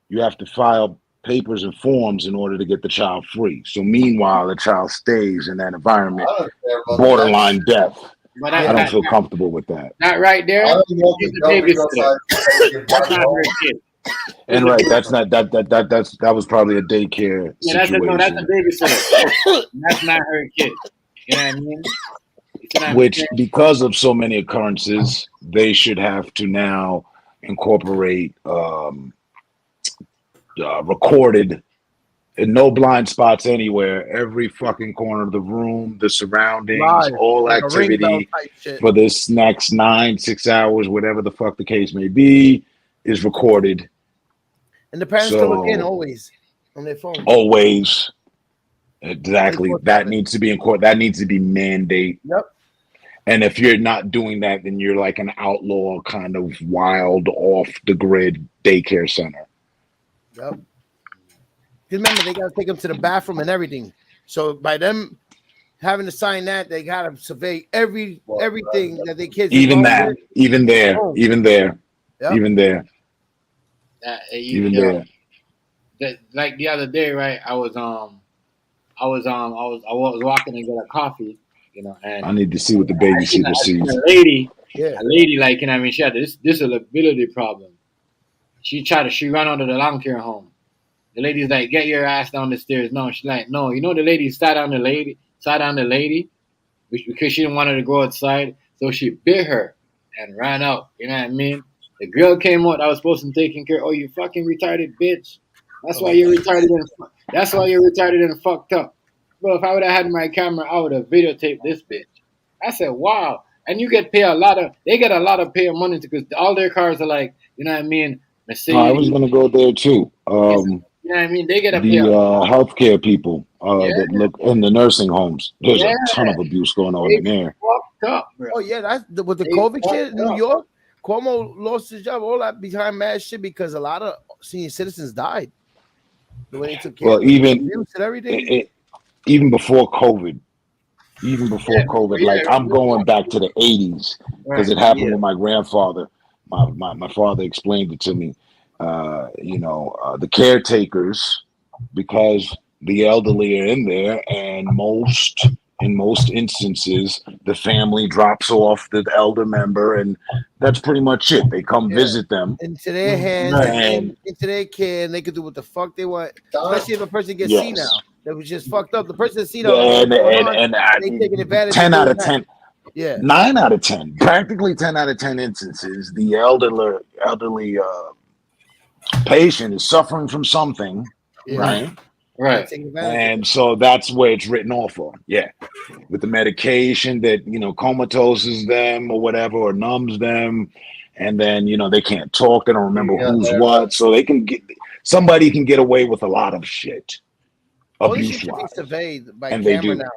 you have to file papers and forms in order to get the child free. So meanwhile, the child stays in that environment, I don't care about that. borderline death. But I that, don't that, feel comfortable with that. that right I there, don't want she's to a go because babysitter. I get That's back not home. her kid. And right, that was probably a daycare Yeah, that's a situation, babysitter. That's not her kid. You know what I mean? You see what I'm which saying? because of so many occurrences, they should have to now incorporate recorded and no blind spots anywhere. Every fucking corner of the room, the surroundings, live, all like a ring bell activity type shit. for this next 6 hours, whatever the fuck the case may be, is recorded. And the parents can look in So always on their phone. always, exactly, that 24/7. needs to be in court. That needs to be mandate. Yep. And if you're not doing that, then you're like an outlaw, kind of wild, off the grid daycare center. Yep. Remember, they got to take them to the bathroom and everything. So by them having to sign that, they got to survey everything that their kids Even involved that, with. even there, Oh. even there, Yep. even there, You even know, there. like the other day, right? I was walking to get a coffee, you know, and I need to see what the I seen babysitter sees. a lady, Yeah. like, you know, what I mean, she had this disability problem. She ran out of the long care home. The lady's like, "Get your ass down the stairs." No, she's like, "No." You know, the lady sat on the lady, because she didn't want her to go outside. So she bit her and ran out. You know what I mean? The girl came out. I was supposed to be taking care. Oh, you fucking retarded bitch. That's why you're retarded and fucked up. Bro, if I would have had my camera, I would have videotaped this bitch. I said, wow. And you get paid they get a lot of pay of money because all their cars are like, you know what I mean? Mercedes. I was gonna go there too. You know what I mean? They get a The pay. healthcare people Yeah. that look in the nursing homes. There's Yeah. a ton of abuse going on They in there. fucked up, bro. Oh yeah, that's with the They COVID fucked shit in New up. York. Cuomo lost his job, all that behind mad shit because a lot of senior citizens died. The way they took care of Even abuse and everything. even before COVID, like I'm going back to the 80s because it happened with my grandfather. My father explained it to me. The caretakers, because the elderly are in there, and in most instances, the family drops off the elder member, and that's pretty much it. They come visit them into their hands and into their care, and they can do what the fuck they want. Especially if a person gets senile, that was just fucked up. The person that's senile, they taking advantage. 10 out of 10. Yeah. 9 out of 10, practically 10 out of 10 instances, the elderly patient is suffering from something, right? Right. And so that's where it's written off on. Yeah. With the medication that, comatoses them or whatever, or numbs them. And then, they can't talk. They don't remember who's what. So somebody can get away with a lot of shit. All this shit should be Abuse-wise. surveyed by And they camera do. now.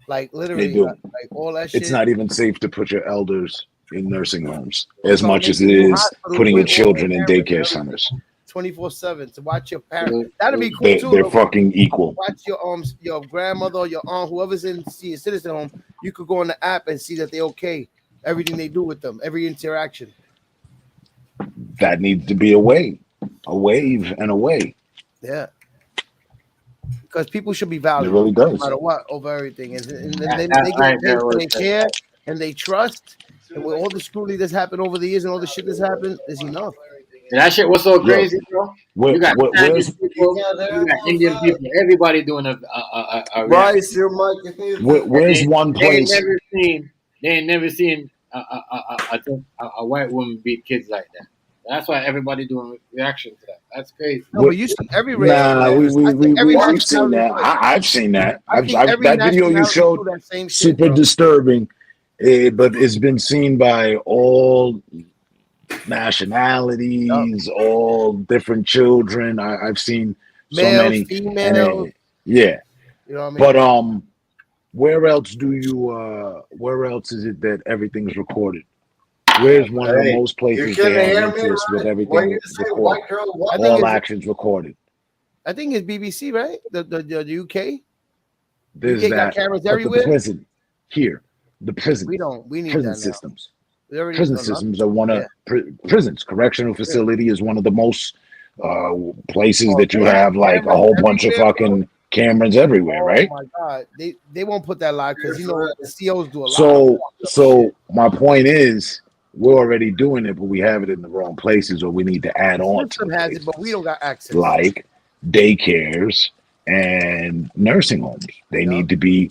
Like literally, They do. like all that shit. It's not even safe to put your elders in nursing homes as much as it is putting your children in daycare centers. 24/7 to watch your parents. That'd be cool too. They're fucking equal. Watch your grandmother or your aunt, whoever's in senior citizen home. You could go on the app and see that they're okay. Everything they do with them, every interaction. That needs to be a wave and a way. Yeah. Because people should be valued, it really does. no matter what, over everything. And then they get things that they care and they trust. And with all the scrutiny that's happened over the years and all the shit that's happened, is enough. And that shit was so crazy, bro. You got Chinese people, you got Indian people, everybody doing a Rise your mic. Where's one place? They ain't never seen I think a white woman beat kids like that. That's why everybody doing reaction to that. That's crazy. No, but you see every race. Nah, I think every we've seen nationality that. do it. I've seen that. I think every That video you nationality showed do that same shit, super bro. disturbing, but it's been seen by all nationalities, all different children. I've seen so Males, many, and females. yeah. You know what I mean? But where else where else is it that everything's recorded? Where's one of the Hey, most you places can they have hear me, interest with right? When everything you say recorded, white girl, I what? think all it's actions recorded? I think it's BBC, right? The UK. There's UK got that, cameras but the everywhere. prison here, the prison, We need prison that now. systems. We already Prison done enough. systems are one of Yeah. prisons. Correctional facility is one of the most places Oh, that you they have have like a cameras whole bunch of everywhere, bro. fucking cameras everywhere, Oh right? my god, they won't put that live because you know the COs do a lot of So fucked up shit. my point is we're already doing it, but we have it in the wrong places, or we need to add The on to system the has places it, but we don't got access. like daycares and nursing homes. They need to be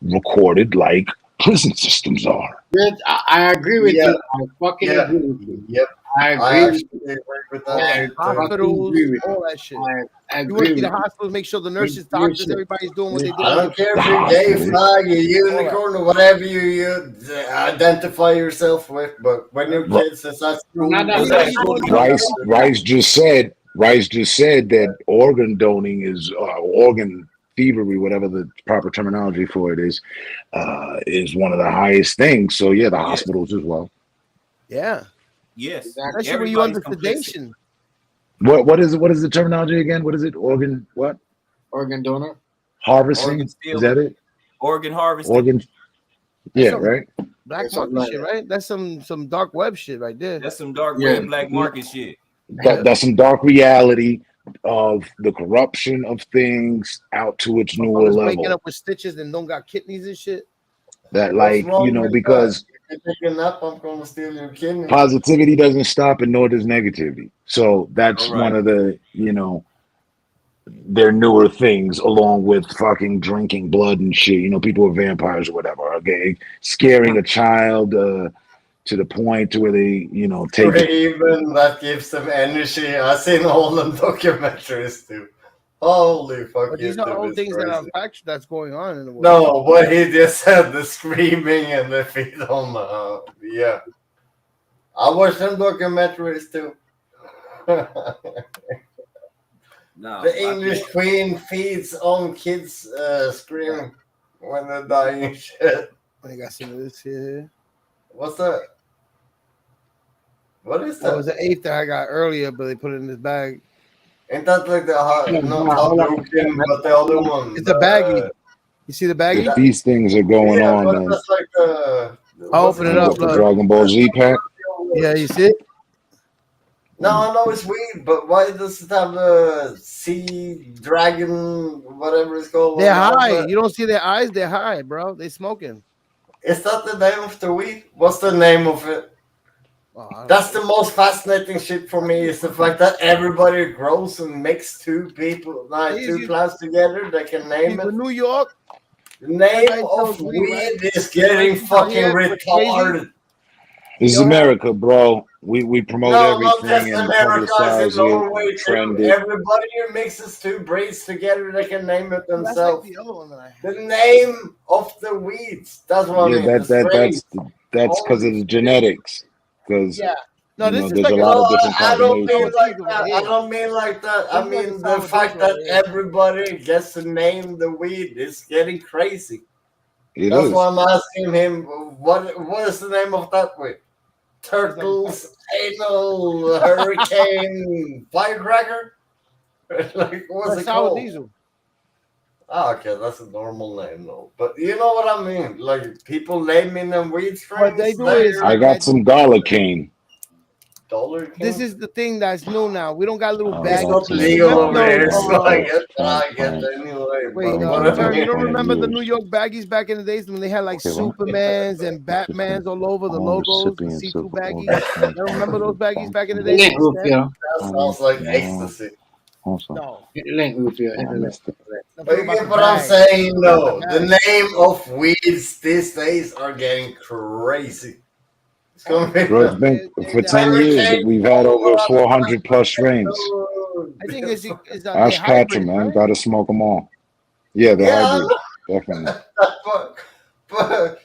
recorded like prison systems are. Rich, I agree with Yeah, you. I fucking yeah, agree with you. yep. I I agree with actually agree with you. that I shit too. fucking Hospitals, agree with all you. that shit. I You want to agree see with the you. hospitals, make sure the nurses, Your doctors, shit. everybody's doing what they I do. don't care The if you're gay, hospitals. flag, a All that. unicorn, or whatever you identify yourself with, but when your Ri- kids is at Not school, that it's Anywhere at you school. go in the You country, Rice just said that organ donating is organ thievery, whatever the proper terminology for it is one of the highest things. So yeah, the Yes, hospitals as well. yeah, yes. exactly. especially when you Everybody's under complicit. sedation. What is the terminology again? What is it? Organ what? Organ donor. Organ Harvesting? Is stealing, that it? organ harvesting. Organ? That's Yeah, some right. black Or something market like shit, that. right? That's some dark web shit right there. That's some dark Yeah. web black market shit. Yeah. That's some dark reality of the corruption of things out to its newer Motherfuckers waking level. up with stitches and don't got kidneys and shit. That What's like, wrong with that? because If you take a nap, I'm gonna steal your kidney. positivity doesn't stop and nor does negativity. So that's All one right. of the, their newer things along with fucking drinking blood and shit. People are vampires or whatever. Okay, scaring a child to the point to where they, take it. Even that gives them energy. I've seen all them documentaries too. Holy fuck, But these are YouTube all is things that are crazy. factual that's going on in the world. No, what he just said, the screaming and the feet on yeah. I watch them documentaries too. Nah, The I English can't. Queen feeds on kids screaming when they're dying shit. They got some of this here. What's that? What is That was that? the eighth that I got earlier, but they put it in this bag. Ain't that like the not Hold on. Hadouken, but the other one? It's a baggie. You see the baggie? If these things are going Yeah, on, but then that's like I'll what's open it it up, what, the look. Dragon Ball Z pack. Yeah, you see it? No, I know it's weed, but why does it have the sea dragon, whatever it's called? They're on high. it? You don't see their eyes? They're high, bro. They smoking. Is that the name of the weed? What's the name of it? Oh, I don't That's know. the most fascinating shit for me is the fact that everybody grows and mix two plants together. They can name People it. in New York, The name everybody of sells weed, right? weed is getting fucking Yeah, what's crazy? retarded. This is Yo, America, bro. We promote No, not just everything and America, it's publicize in it Norway and too. trend it. Everybody who mixes two breeds together, they can name it that's like themselves. the other one that I had. The name of the weeds. That's what Yeah, I mean. The strains. that's because of Holy the shit. genetics. Because Yeah. No, this is there's like a lot No, of different I don't mean combinations. like Sour that. diesel I right don't mean like that. I This is like a mean the sour fact diesel that right here. everybody gets to name the weed is getting crazy. It That's is. why I'm asking him what is the name of that weed? Turtles, anal, hurricane, firecracker? Like what's Like it sour called? diesel. Ah, okay, that's a normal name though. But you know what I mean? Like people naming them weed What they strains. do is I got some garlic cane. Dollar this King. is the thing that's new now. We don't got little Oh, It's baggies. not that's legal Remember over here, those? so I get transplant. anyway. Wait, But what I Terry, you mean, don't remember the New Years. York baggies back in the days when they had like Okay, what? Supermans and Batmans all over the All logos, the recipients see-through of baggies? organ You don't remember those baggies back in the transplant days? Link Rufio. that sounds like ecstasy. Also, No. Hit the link, Rufio. Hit the link. I'm But talking you about get the what I'm bag. saying, Talking about though. the The bag. name of weeds these days are getting crazy. It's gonna be Bro, it's been for 10 years that we've had over 400 plus strains. I think it's they Ask Patrick, hybrid, man. right? Gotta smoke them all. Yeah, the Yeah, hybrid. Definitely. but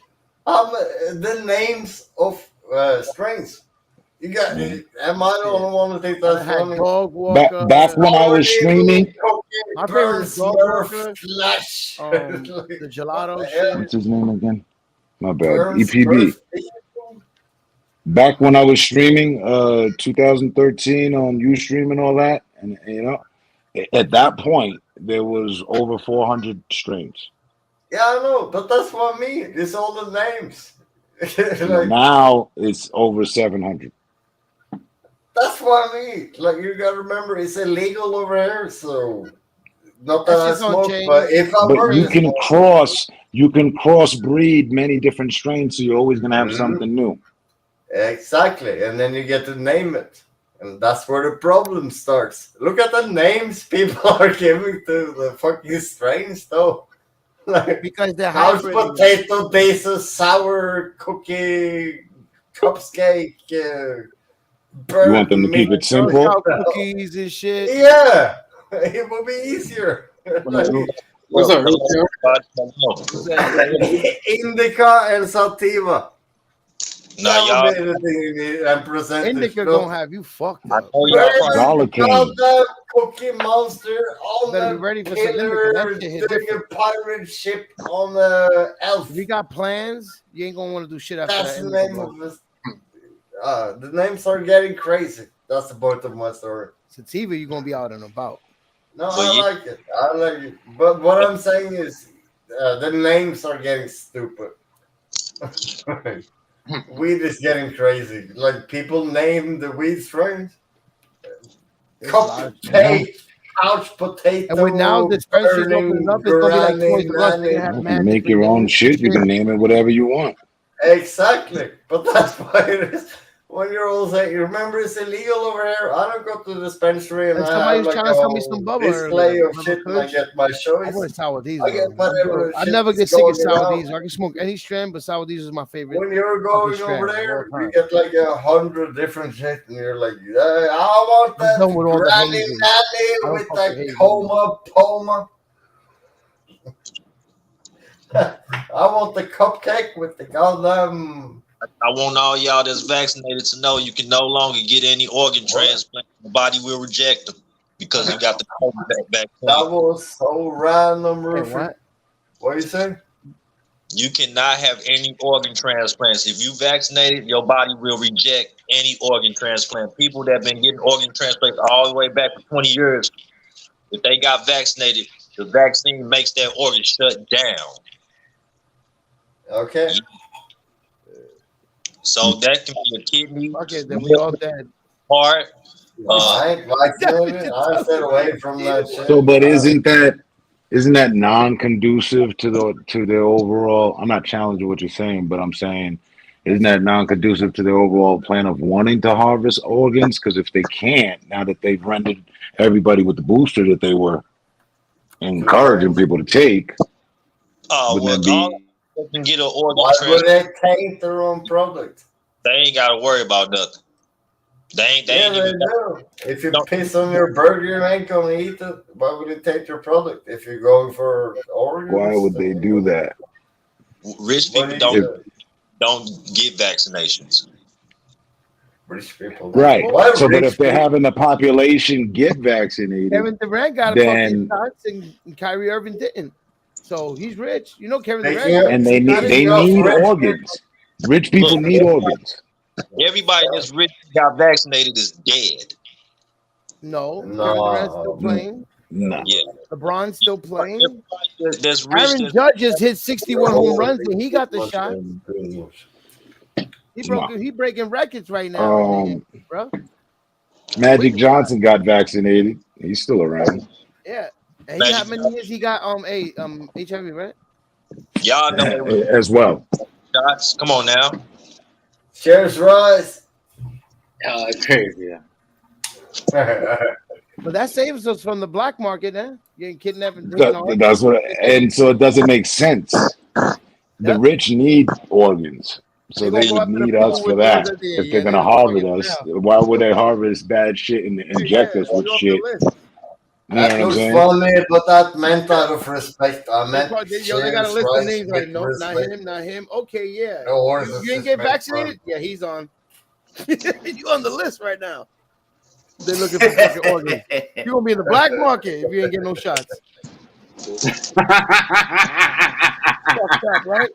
the names of strains. You got. Am I the only one who think that's funny? Dog Walker. Back when I was streaming, My favorite is Dog Walker. Flash. The gelato shit. what's his name again? My bad. Burns, EPB. Back when I was streaming, 2013 on Ustream and all that, and you know, at that point there was over 400 streams. Yeah, I know, but that's what I mean. It's all the names. Like, now it's over 700. that's what I mean. Like, you gotta remember, it's illegal over here, so not that I smoke, but if I were you to can smoke, crossbreed many different strains, so you're always gonna have something new. exactly, and then you get to name it, and that's where the problem starts. Look at the names people are giving to the fucking strains, though. Like, because they're couch hybrid. potato basis, sour cookie, cupcake. You want them to keep it simple? Cookies and shit. Yeah, it will be easier. Like, What's up, Indica and Sativa. Nah, y'all. And percentage. Indica gonna have you fucked up. Goddamn Cookie Monster on Better the be ready for some killer Indica. That shit hit doing a pirate ship on the elf. If you got plans, you ain't gonna want to do shit after That's that. the name of this. The names are getting crazy. That's the point of my story. Sativa, you're gonna be out and about. No, I like it. I like it. But what I'm saying is, the names are getting stupid. Weed is getting crazy. Like, people name the weed strains. Cupcake, couch potato. And with now dispensaries opening up, it's gonna be like Toys R Us. They have You can make your own shit. You can name it whatever you want. Exactly. But that's why it is. When you're all saying, you remember it's illegal over here. I don't go to the dispensary and I have like trying to sell me some bubble display earlier. of shit and I get my choice. I want sour diesel. I get whatever. I never get sick of sour diesel. I can smoke any strand, but sour diesel is my favorite. When you're going over there, you get like 100 different shit, and you're like, I want that granny nanny with that poma. I want the cupcake with the goddamn. I want all y'all that's vaccinated to know you can no longer get any organ transplant. The body will reject them because you got the COVID vaccine. That was so random, Rufus. What you say? You cannot have any organ transplants. If you vaccinated, your body will reject any organ transplant. People that have been getting organ transplants all the way back for 20 years, if they got vaccinated, the vaccine makes that organ shut down. Okay. So that can be a kidney, then we all dead. heart. I ain't vaccinated. I stayed away from that shit. So, but isn't that non-conducive to the overall? I'm not challenging what you're saying, but I'm saying, isn't that non-conducive to the overall plan of wanting to harvest organs? Because if they can't, now that they've rendered everybody with the booster that they were encouraging people to take, wouldn't that be? Can get an organ Why would transplant. they taint their own product? They ain't got to worry about nothing. They ain't do. If you piss on your burger, you ain't gonna eat it. Why would it take your product if you're going for organs? Why would they do that? Rich people don't get vaccinations. Rich people, right? So, but if they're having the population get vaccinated, Kevin Durant got a then fucking shots and Kyrie Irving didn't. So he's rich. You know Kevin Durant. and they need organs. Rich people need organs. Everybody that's rich got vaccinated is dead. No. Kevin Durant's still playing. No. Yeah. LeBron's still playing. That's rich. Aaron Judge just hit 61 home runs and he got the shot. He breaking records right now, bro. Magic Johnson got vaccinated. He's still around. Yeah. And how many years he got HIV, right? Y'all know as well. Shots. Come on now. Cheers, Royce. Crazy, yeah. But that saves us from the black market, eh? Getting kidnapped and That's what, and so it doesn't make sense. The rich need organs. So They they gonna go would after the need us people for with guns that. at the end. If they're Yeah, gonna they're fucking harvest us, down. why would they harvest bad shit and inject Yeah, us with you're off the shit? list. You know what That I'm looks saying? funny, but that meant out of respect. I They meant probably, they got a serious list of rights names with like, nope, not respect. him, not him. Okay, yeah. No horses You ain't is get meant vaccinated? Yeah, he's on. You on the list right now. They're looking for fucking organs. You're gonna be in the black market if you ain't get no shots. Fucked up, right?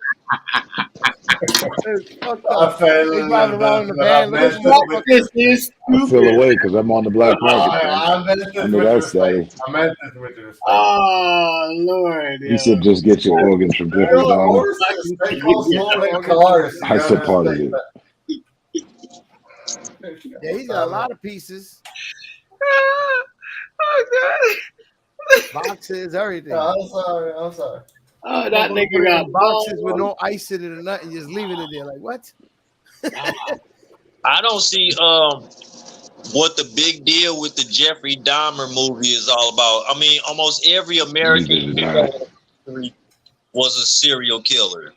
It's fucked I up. fell They in driving around in the van looking for motherfuckers. This is I feel stupid. away because I'm on the black market, fam. I meant it Under with that respect. status. I meant it with respect. Oh Lord, He said, yo. just get your organs from Jeffrey Yo, Dahmer. horses, they cost more than cars. You I gotta supported respect it. that. Yeah, he's got a lot of pieces, Oh God. boxes, everything. I'm sorry. I'm sorry. Oh, that Motherfucker nigga put it got in boxes with balls. no ice in it or nothing, just leaving it there. Like what? I don't see what the big deal with the Jeffrey Dahmer movie is all about. I mean, almost every American Neither hero did I. in history was a serial killer.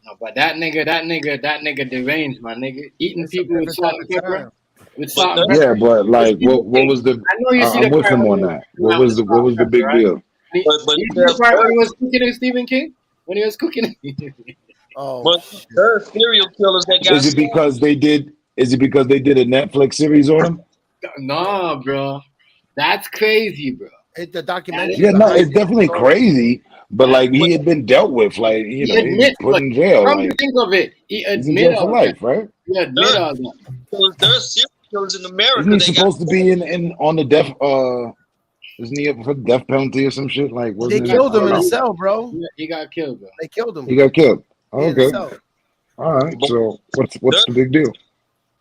No, but that nigga deranged, my nigga. Eating It's a people with different salt type and of pepper. time. With But salt and there's Yeah, pepper. but like, Stephen what was King. the? I know you see the I'm with part him when on he that. was with What salt was and the pepper, big right? deal? but You see the part when he was cooking in Stephen King? When he was cooking Oh shit. there are serial killers that got Is it slapped. because they did? Is it because they did a Netflix series on him? No, bro. That's crazy, bro. It's the That documentary is Yeah, no, behind it's it. definitely So, crazy. But that, like, he had been dealt with. Like, you he know, he was admits, put look, in jail. come to Like, think of it, he he's in admit jail for all that. life, right? He admit all that. There are serial killers in Isn't America he that got supposed to be in on the death? Isn't he up for death penalty or some shit? Like, they wasn't it? killed I him don't in a know. cell, bro. He got killed, bro. They killed him. He got killed. Yeah, in a Okay, cell. all right. but So what's there, the big deal?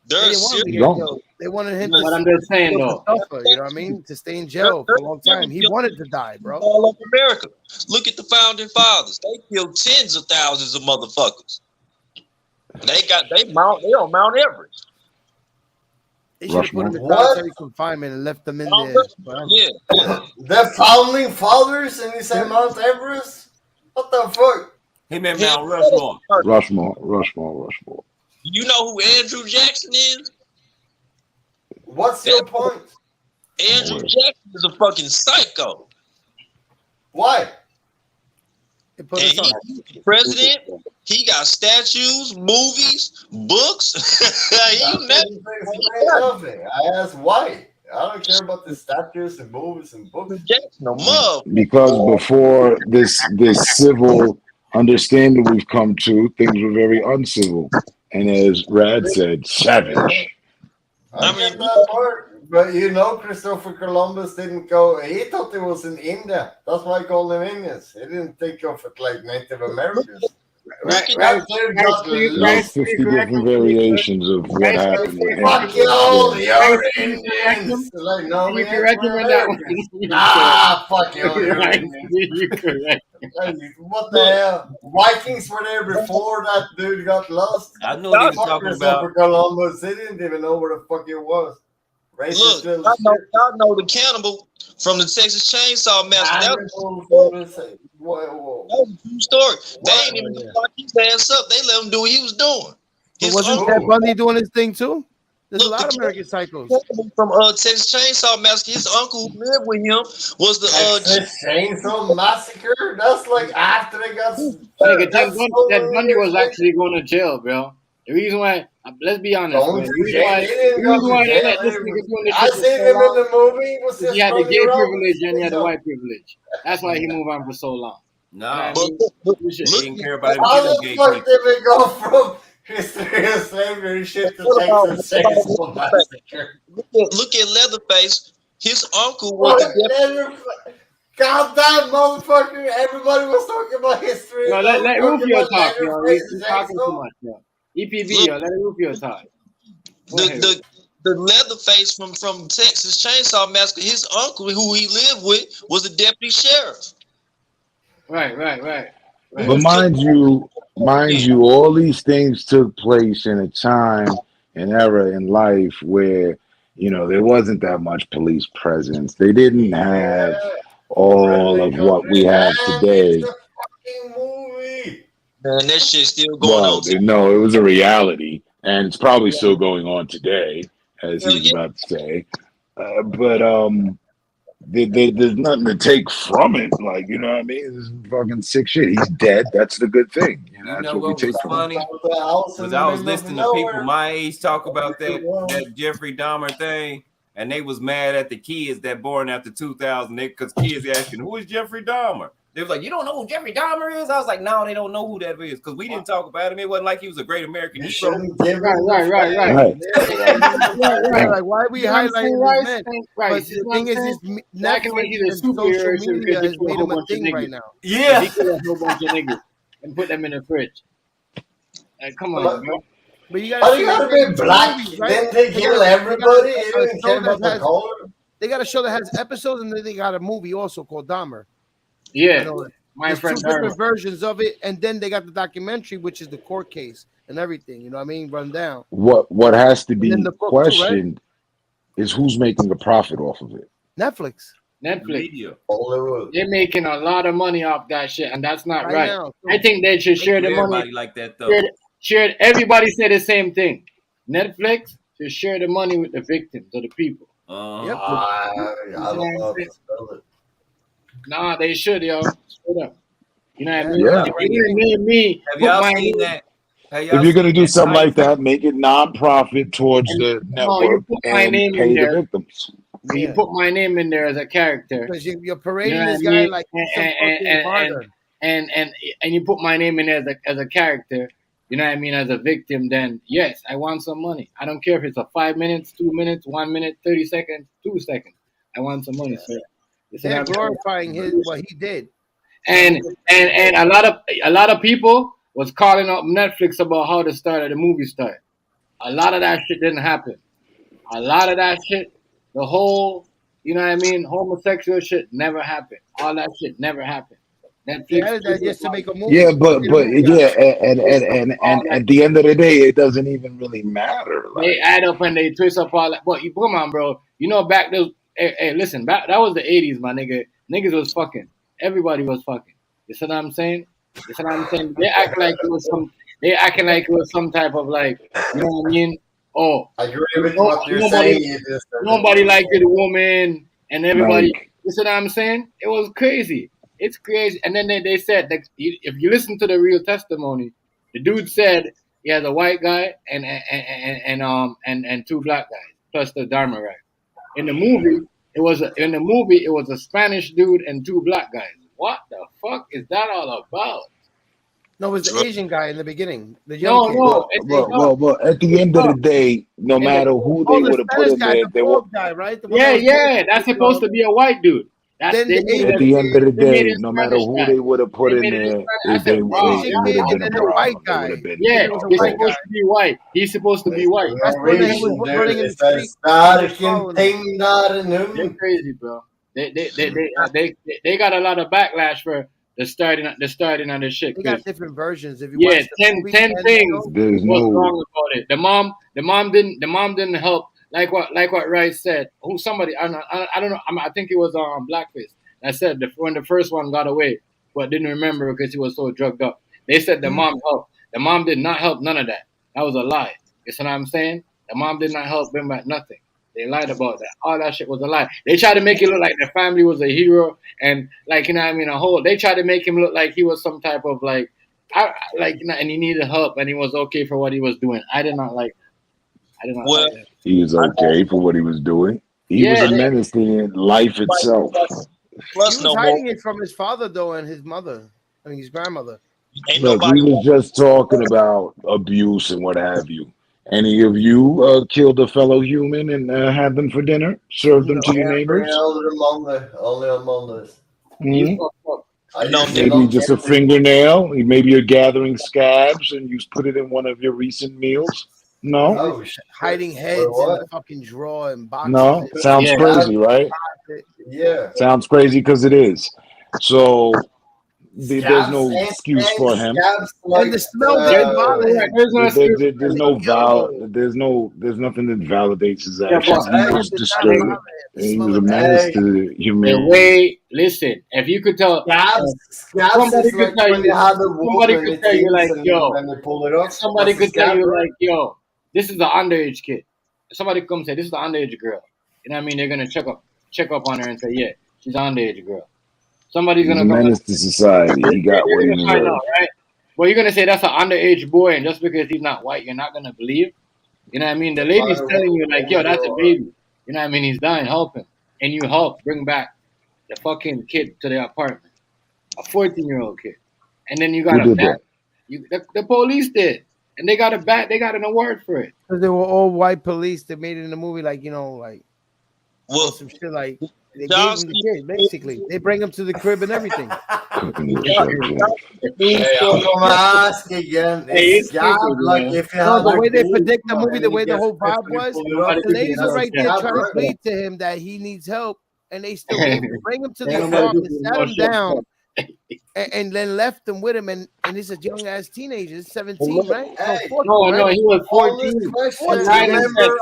there They are didn't want him serial to He's get gone. killed. They wanted him But I'm to just saying, though. suffer. You know what I mean? To stay in jail there for a are long serial time. He killers wanted to die, bro. all over America. Look at the founding fathers. They killed tens of thousands of motherfuckers. They on Mount Everest. They should have put him Rushmore. in What? solitary confinement and left them in Mount there Everest. forever. Yeah. The founding fathers and you say Mount Everest? What the fuck? Him and Hell, Mount Rushmore. Rushmore. you know who Andrew Jackson is? What's your point? Andrew Jackson is a fucking psycho. Why? They put And us on. he's the president. He got statues, movies, books. You That name doesn't explain nothing. I asked why. I don't care about the statues and movies and books. Jackson a mother. Because before this civil understanding we've come to, things were very uncivil, and as Rad said, savage. I get that part, but you know, Christopher Columbus didn't go. He thought it was in India. That's why I call them Indians. He didn't think of it like Native Americans. Right, That there got the There's 50 different variations of what happened with him. fuck you all, Yeah. you're Indians. Like, no, we correct ain't him on that one. Americans. Ah, fuck you all, you're Right. Indians. You correct. Like, what the hell? Vikings were there before that dude got lost. I know what he was Fuck talking Christopher about. Columbus. They didn't even know where the fuck it was. Racist Look, little y'all know the cannibal from the Texas Chainsaw Massacre. That was a true story. They ain't even lock his ass up. They let him do what he was doing. But His wasn't uncle Ted Bundy doing his thing too? There's Look, a lot the of American psychos. from Texas Chainsaw Massacre. His uncle who lived with him was the Texas Chainsaw Massacre? That's like after they got. Nigga, Ted so Bundy was actually going to jail, bro. The reason why, let's be honest, bro. Going The to reason jail. why, They didn't the go reason to why they jail. let this nigga doing this I shit for seen so him in long, the movie. It was he just had the running gay around. privilege and he had the white privilege. That's why he moved on for so long. Nah, You know what I mean? he didn't care about them How killing the gay fuck people. did we go from history of slavery shit to Texas Chainsaw Massacre? Look at Leatherface. His uncle was the Goddamn motherfucker! Everybody was talking about history. Yo, Now let we're talking Rufio about talk, yo. Leatherface He's talking too Chainsaw. much, yo. EPB, yo. Let Rufio talk. Go ahead. the Leatherface from Texas Chainsaw Massacre. His uncle, who he lived with, was the deputy sheriff. Right. But mind you, all these things took place in a time and era in life where, there wasn't that much police presence. They didn't have all of what we have today. It's a fucking movie. Man, that shit's still going Well, on today. no, it was a reality, and it's probably still going on today, as he was about to say. There's nothing to take from it. Like, you know what I mean? This is fucking sick shit. He's dead. That's the good thing. You know, You that's know what we what was take from it. funny? Was I was listening to people my age talk about that Jeffrey Dahmer thing, and they was mad at the kids that born after 2000 because kids asking, who is Jeffrey Dahmer? They was like, you don't know who Jeffrey Dahmer is? I was like, no, they don't know who that is because we didn't talk about him. It wasn't like he was a great American hero. Right. Like, why are we highlighting this man? Right. But the thing is, acting like Netflix he's a and social superhero so he media can has kill a made whole him a bunch of thing niggas. right now. Yeah. He killed a whole bunch of niggas and put them in the fridge. Like, come on, bro. But you Oh, you gotta be black. Then they kill everybody. They don't care about the color. They got a show that has episodes, and then they got a movie also called Dahmer. Yeah, my There's friend two different versions of it, and then they got the documentary, which is the court case and everything. You know what I mean? Run down. What has to be the book questioned is who's making a profit off of it. Netflix. They're making a lot of money off that shit, and that's not Right right. now, I think they should share the Everybody money. like that though. Share. Everybody said the same thing. Netflix should share the money with the victims or the people. Yep. I don't know. Nah, they should, yo. Straight up. You know what I mean? Yeah. Me, Have put y'all my seen name- that? Have If y'all you're gonna seen do that something like Seinfeld- that, make it non-profit towards the No, you network put my and name in pay the there. victims. You put my name in there as a character. Because you're parading You know this what I guy mean? like he's some fucking harder. And you put my name in there as a character, you know what I mean, as a victim, then yes, I want some money. I don't care if it's a 5 minutes, 2 minutes, 1 minute, 30 seconds, 2 seconds. I want some money, sir. They're glorifying what he did. And a lot of people was calling up Netflix about how the start of the movie started. A lot of that shit didn't happen. A lot of that shit, the whole, you know what I mean, homosexual shit never happened. All that shit never happened. Netflix They added that just to make a movie. Yeah, but and at the end of the day, it doesn't even really matter. They add up and they twist up all that. But you come on, bro. You know back those. Hey, listen, back that was the '80s, my nigga. Niggas was fucking. Everybody was fucking. You see what I'm saying? You see what I'm saying? They act like it was some. They acting like it was some type of like. You know what I mean? Oh, I agree with what you're saying. Nobody liked the woman, and everybody. Like- You see what I'm saying? It was crazy. It's crazy. And then they said that if you listen to the real testimony, the dude said he has a white guy and 2 black guys plus the Dahmer guy. In the movie, it was a Spanish dude and 2 black guys. What the fuck is that all about? No, it was the Asian guy in the beginning. The young kid. Well, at the end of the day, no matter who they would have put in there, they were. Guy, right? That's supposed to be a white dude. At the end of the day, no matter who they would have put in there, it would have been a problem. It would have been. Yeah, he's supposed to be white. He's supposed to be white. That's when he was running in the street. They're crazy, bro. They got a lot of backlash for the starting of the shit. They got different versions. If you Yeah, watch the 10 things There's was no- wrong about it. The mom didn't help. Like what Rice said. Who somebody I don't know. I think it was Blackface that said when the first one got away, but didn't remember because he was so drugged up. They said the mom helped. The mom did not help none of that. That was a lie. You see what I'm saying? The mom did not help him at nothing. They lied about that. All that shit was a lie. They tried to make it look like the family was a hero and like you know what I mean they tried to make him look like he was some type of and he needed help and he was okay for what he was doing. I did not like that. He was okay for what he was doing. He was a menace to life itself. Plus, he was hiding it from his father though and his mother. I mean his grandmother. Look, we was just talking about abuse and what have you. Any of you killed a fellow human and had them for dinner? Served them to your neighbors? Only on Mondays. Maybe just a fingernail. Maybe you're gathering scabs and you put it in one of your recent meals. No. Hiding heads in the fucking drawer and boxes. No. Sounds crazy, right? Yeah. Sounds crazy because it is. So there's no excuse for him. And the smell didn't bother him. There's no excuse. There's nothing that validates his Yeah, actions. but He was disturbed. He was a menace to the humanity. way, listen, if you could tell, somebody could tell you, like, yo, somebody could tell you, like, yo, this is the underage kid. Somebody come say, this is the underage girl. You know what I mean? They're gonna check up on her and say, yeah, she's an underage girl. Somebody's He's gonna a come menace to society. He got what he you're gonna find deserved. out, right? Well, you're gonna say that's an underage boy, and just because he's not white, you're not gonna believe. You know what I mean? The lady's telling you, like, yo, that's a baby. You know what I mean? He's dying, help him. And you help bring back the fucking kid to the apartment. A 14-year-old kid. And then you got Who a did bat. that? The police did. And they got a bat, they got an award for it. Because they were all white police that made it in the movie, like, you know, like some shit like they gave him the kid, basically. They bring him to the crib and everything. I'm ask again. It's scab, like if you had the way they gold, predict the movie, and the he way the gets whole vibe 50 was, pull it off, the ladies that's are right there scab, trying to right? plead to him that he needs help, and they still gave him, bring him to the Ain't farm nobody and do sat him no shit. down, and then left him with him, and he's a young ass teenager, he's 17, right? Hey, 14, No, right? he was all this 14. question, Ryan remember,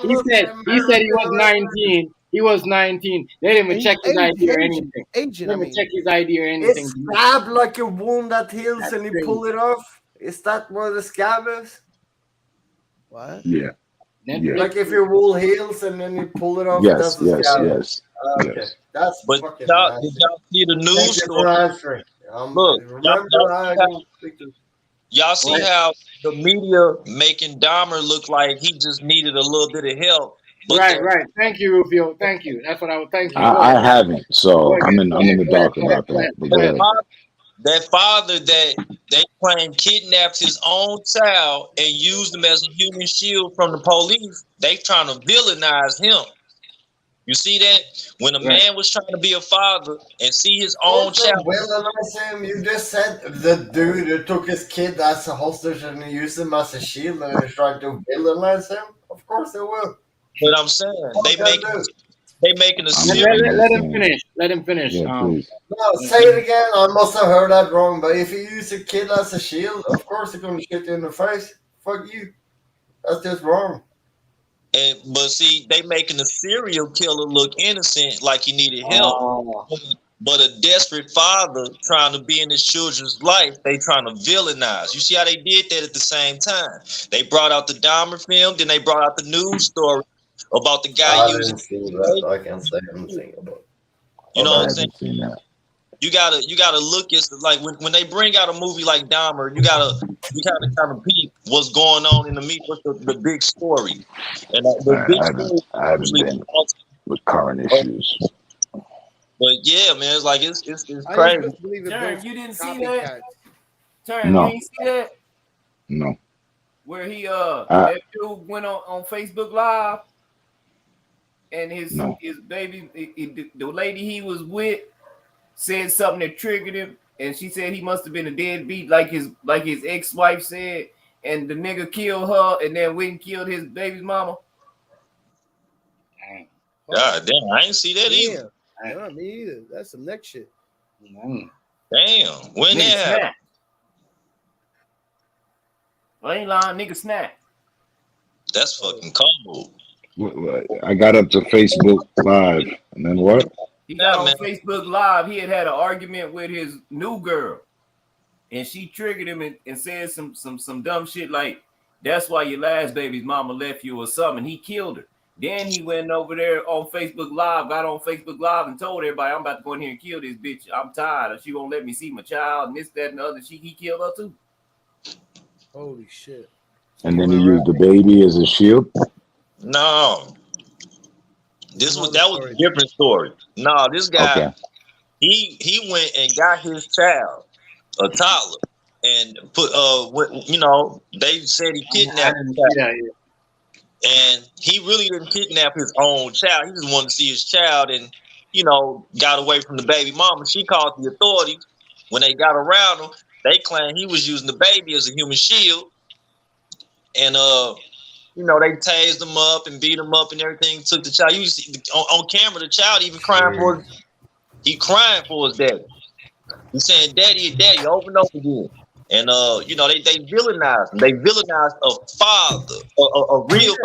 he said he was 19. He was 19. They didn't even check his ID or anything. They didn't even check his ID or anything. It's scab like a wound that heals and you pull it off. Is that what the scab is? What? Yeah. Like if your wool heals and then you pull it off. Yes, that's a scab. Okay, that's But fucking did y'all see the Thank news you story? for answering. Look, Remember, I don't speak to. y'all see how the media making Dahmer look like he just needed a little bit of help. Right. Thank you, Rufio. Thank you. That's what I would thank you. I haven't, so I'm in the dark about that. But go ahead. That father that they claim kidnapped his own child and used him as a human shield from the police, they trying to villainize him. You see that? When a man was trying to be a father and see his own child. Villainize him. You just said the dude who took his kid as a hostage and used him as a shield and is trying to villainize him. Of course they will. But I'm saying they making a Let him finish. Let him finish. Yeah, please. No, say it again. I must have heard that wrong. But if you use a kid as a shield, of course they're gonna shoot you in the face. Fuck you. That's just wrong. But see, they making a serial killer look innocent, like he needed help. But a desperate father trying to be in his children's life, they trying to villainize. You see how they did that at the same time? They brought out the Dahmer film, then they brought out the news story about the guy using. I can't say anything about it. You know what I'm saying? You gotta look at like when they bring out a movie like Dahmer, you gotta kind of peep what's going on in the meat, what's the big story, and I haven't been with current issues. But yeah, man, it's like it's crazy. Turn, you didn't see that? Turn, No. you ain't see that? No. Where he that dude went on Facebook Live and his baby, the lady he was with said something that triggered him, and she said he must have been a deadbeat, like his ex-wife said, and the nigga killed her and then went and killed his baby's mama. God damn, I ain't see that either. Yeah, me either. That's some next shit. Damn, when that happened? I ain't lying, nigga snap. That's fucking cold. I got up to Facebook Live, and then what? He got on Facebook Live. He had an argument with his new girl, and she triggered him and said some dumb shit like, "That's why your last baby's mama left you," or something. He killed her. Then he went over there on Facebook Live, got on Facebook Live and told everybody, "I'm about to go in here and kill this bitch. I'm tired. She won't let me see my child and this, that, and the other." He killed her too. Holy shit! And then he used the baby as a shield. No, that was a different story. No, this guy, he went and got his child, a toddler, and put they said he kidnapped his child. And he really didn't kidnap his own child. He just wanted to see his child and, got away from the baby mama. She called the authorities. When they got around him, they claimed he was using the baby as a human shield. And, they tased him up and beat him up and everything. Took the child. You see on camera, the child even crying for his daddy. He's saying daddy, daddy over and over again. And you know, they villainize him. They villainize a father, a real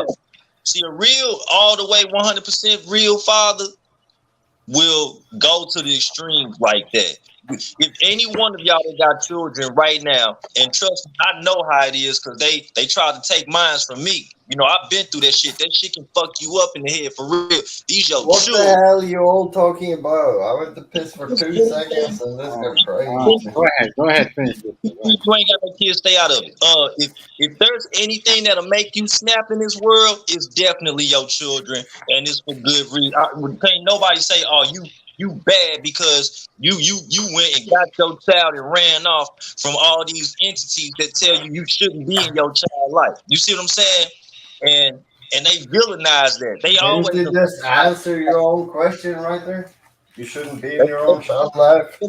see a real all the way 100% real father will go to the extremes like that. If any one of y'all that got children right now, and trust me, I know how it is because they try to take mines from me. You know, I've been through that shit. That shit can fuck you up in the head for real. These your What children. the hell you all talking about? I went to piss for 2 seconds and this got crazy. Go ahead, finish this. You ain't got no kids, stay out of it. If there's anything that'll make you snap in this world, it's definitely your children, and it's for good reason. Can't nobody say, "Oh, you bad because you went and got your child and ran off from all these entities that tell you shouldn't be in your child's life." You see what I'm saying? And they villainize that. They always Didn't you just answer your own question right there? You shouldn't be in your own child's life.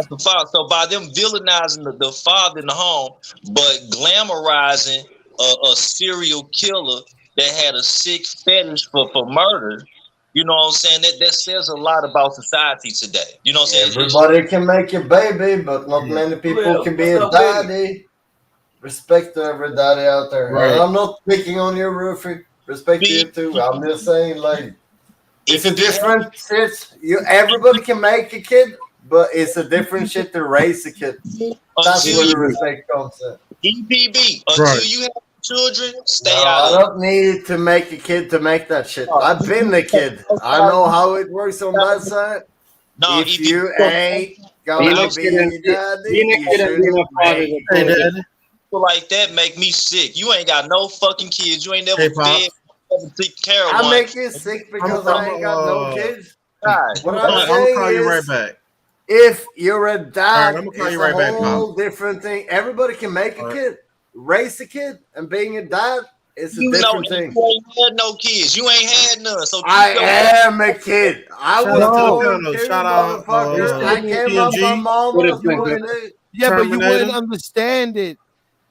So by them villainizing the father in the home, but glamorizing a serial killer that had a sick fetish for murder, you know what I'm saying? That says a lot about society today. You know what I'm saying? Everybody can make a baby, but not many people can be a daddy. Respect to every daddy out there. Right. And I'm not picking on you, Rufy. Respect to you too. I'm just saying, like, it's a different shit. Everybody can make a kid, but it's a different shit to raise a kid. That's where the respect comes in. EPB, until you have children, stay out I of it. don't need to make a kid to make that shit. I've been a kid. I know how it works on that side. No, if you ain't gonna be a daddy, you shouldn't make it. Like that make me sick. You ain't got no fucking kids. You ain't never fed, never take care of I one. make you sick because I ain't got no kids. What I'm I'm saying gonna call you right is, back. if you're a dad, I'm gonna call it's you a right back, whole Pop. different thing. Everybody can make a kid, raise a kid, and being a dad is a You know, different thing. you ain't had no kids. You ain't had none. So I am a kid. I Shout was out to the born panel. too, Shout out, motherfucker. I came up my mama's doing it. Yeah, but you Terminator. wouldn't understand it.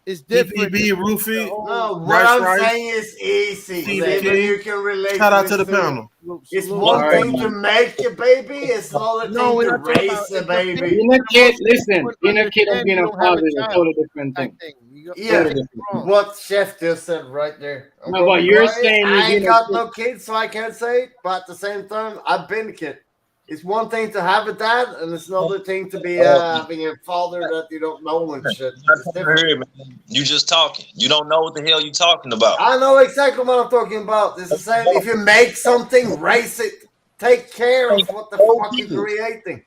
It's different. PnB, Rufy, No, what Rice I'm Rice, saying is easy. Steve Maybe King. you can relate. Shout out to this the panel. It's one thing to make a baby. It's another thing we're to not talking raise about a baby. Being a kid, listen, being a kid and being a father is a totally different thing. Yeah, what Chef just said right there. I'm No, but you're saying I ain't being a got kid- no kids, so I can't say it. But at the same time, I've been a kid. It's one thing to have a dad, and it's another thing to be having a father that you don't know and shit. It's different. You just talking. You don't know what the hell you talking about. I know exactly what I'm talking about. It's the same. If you make something, raise it. Take care of what the fuck you're creating.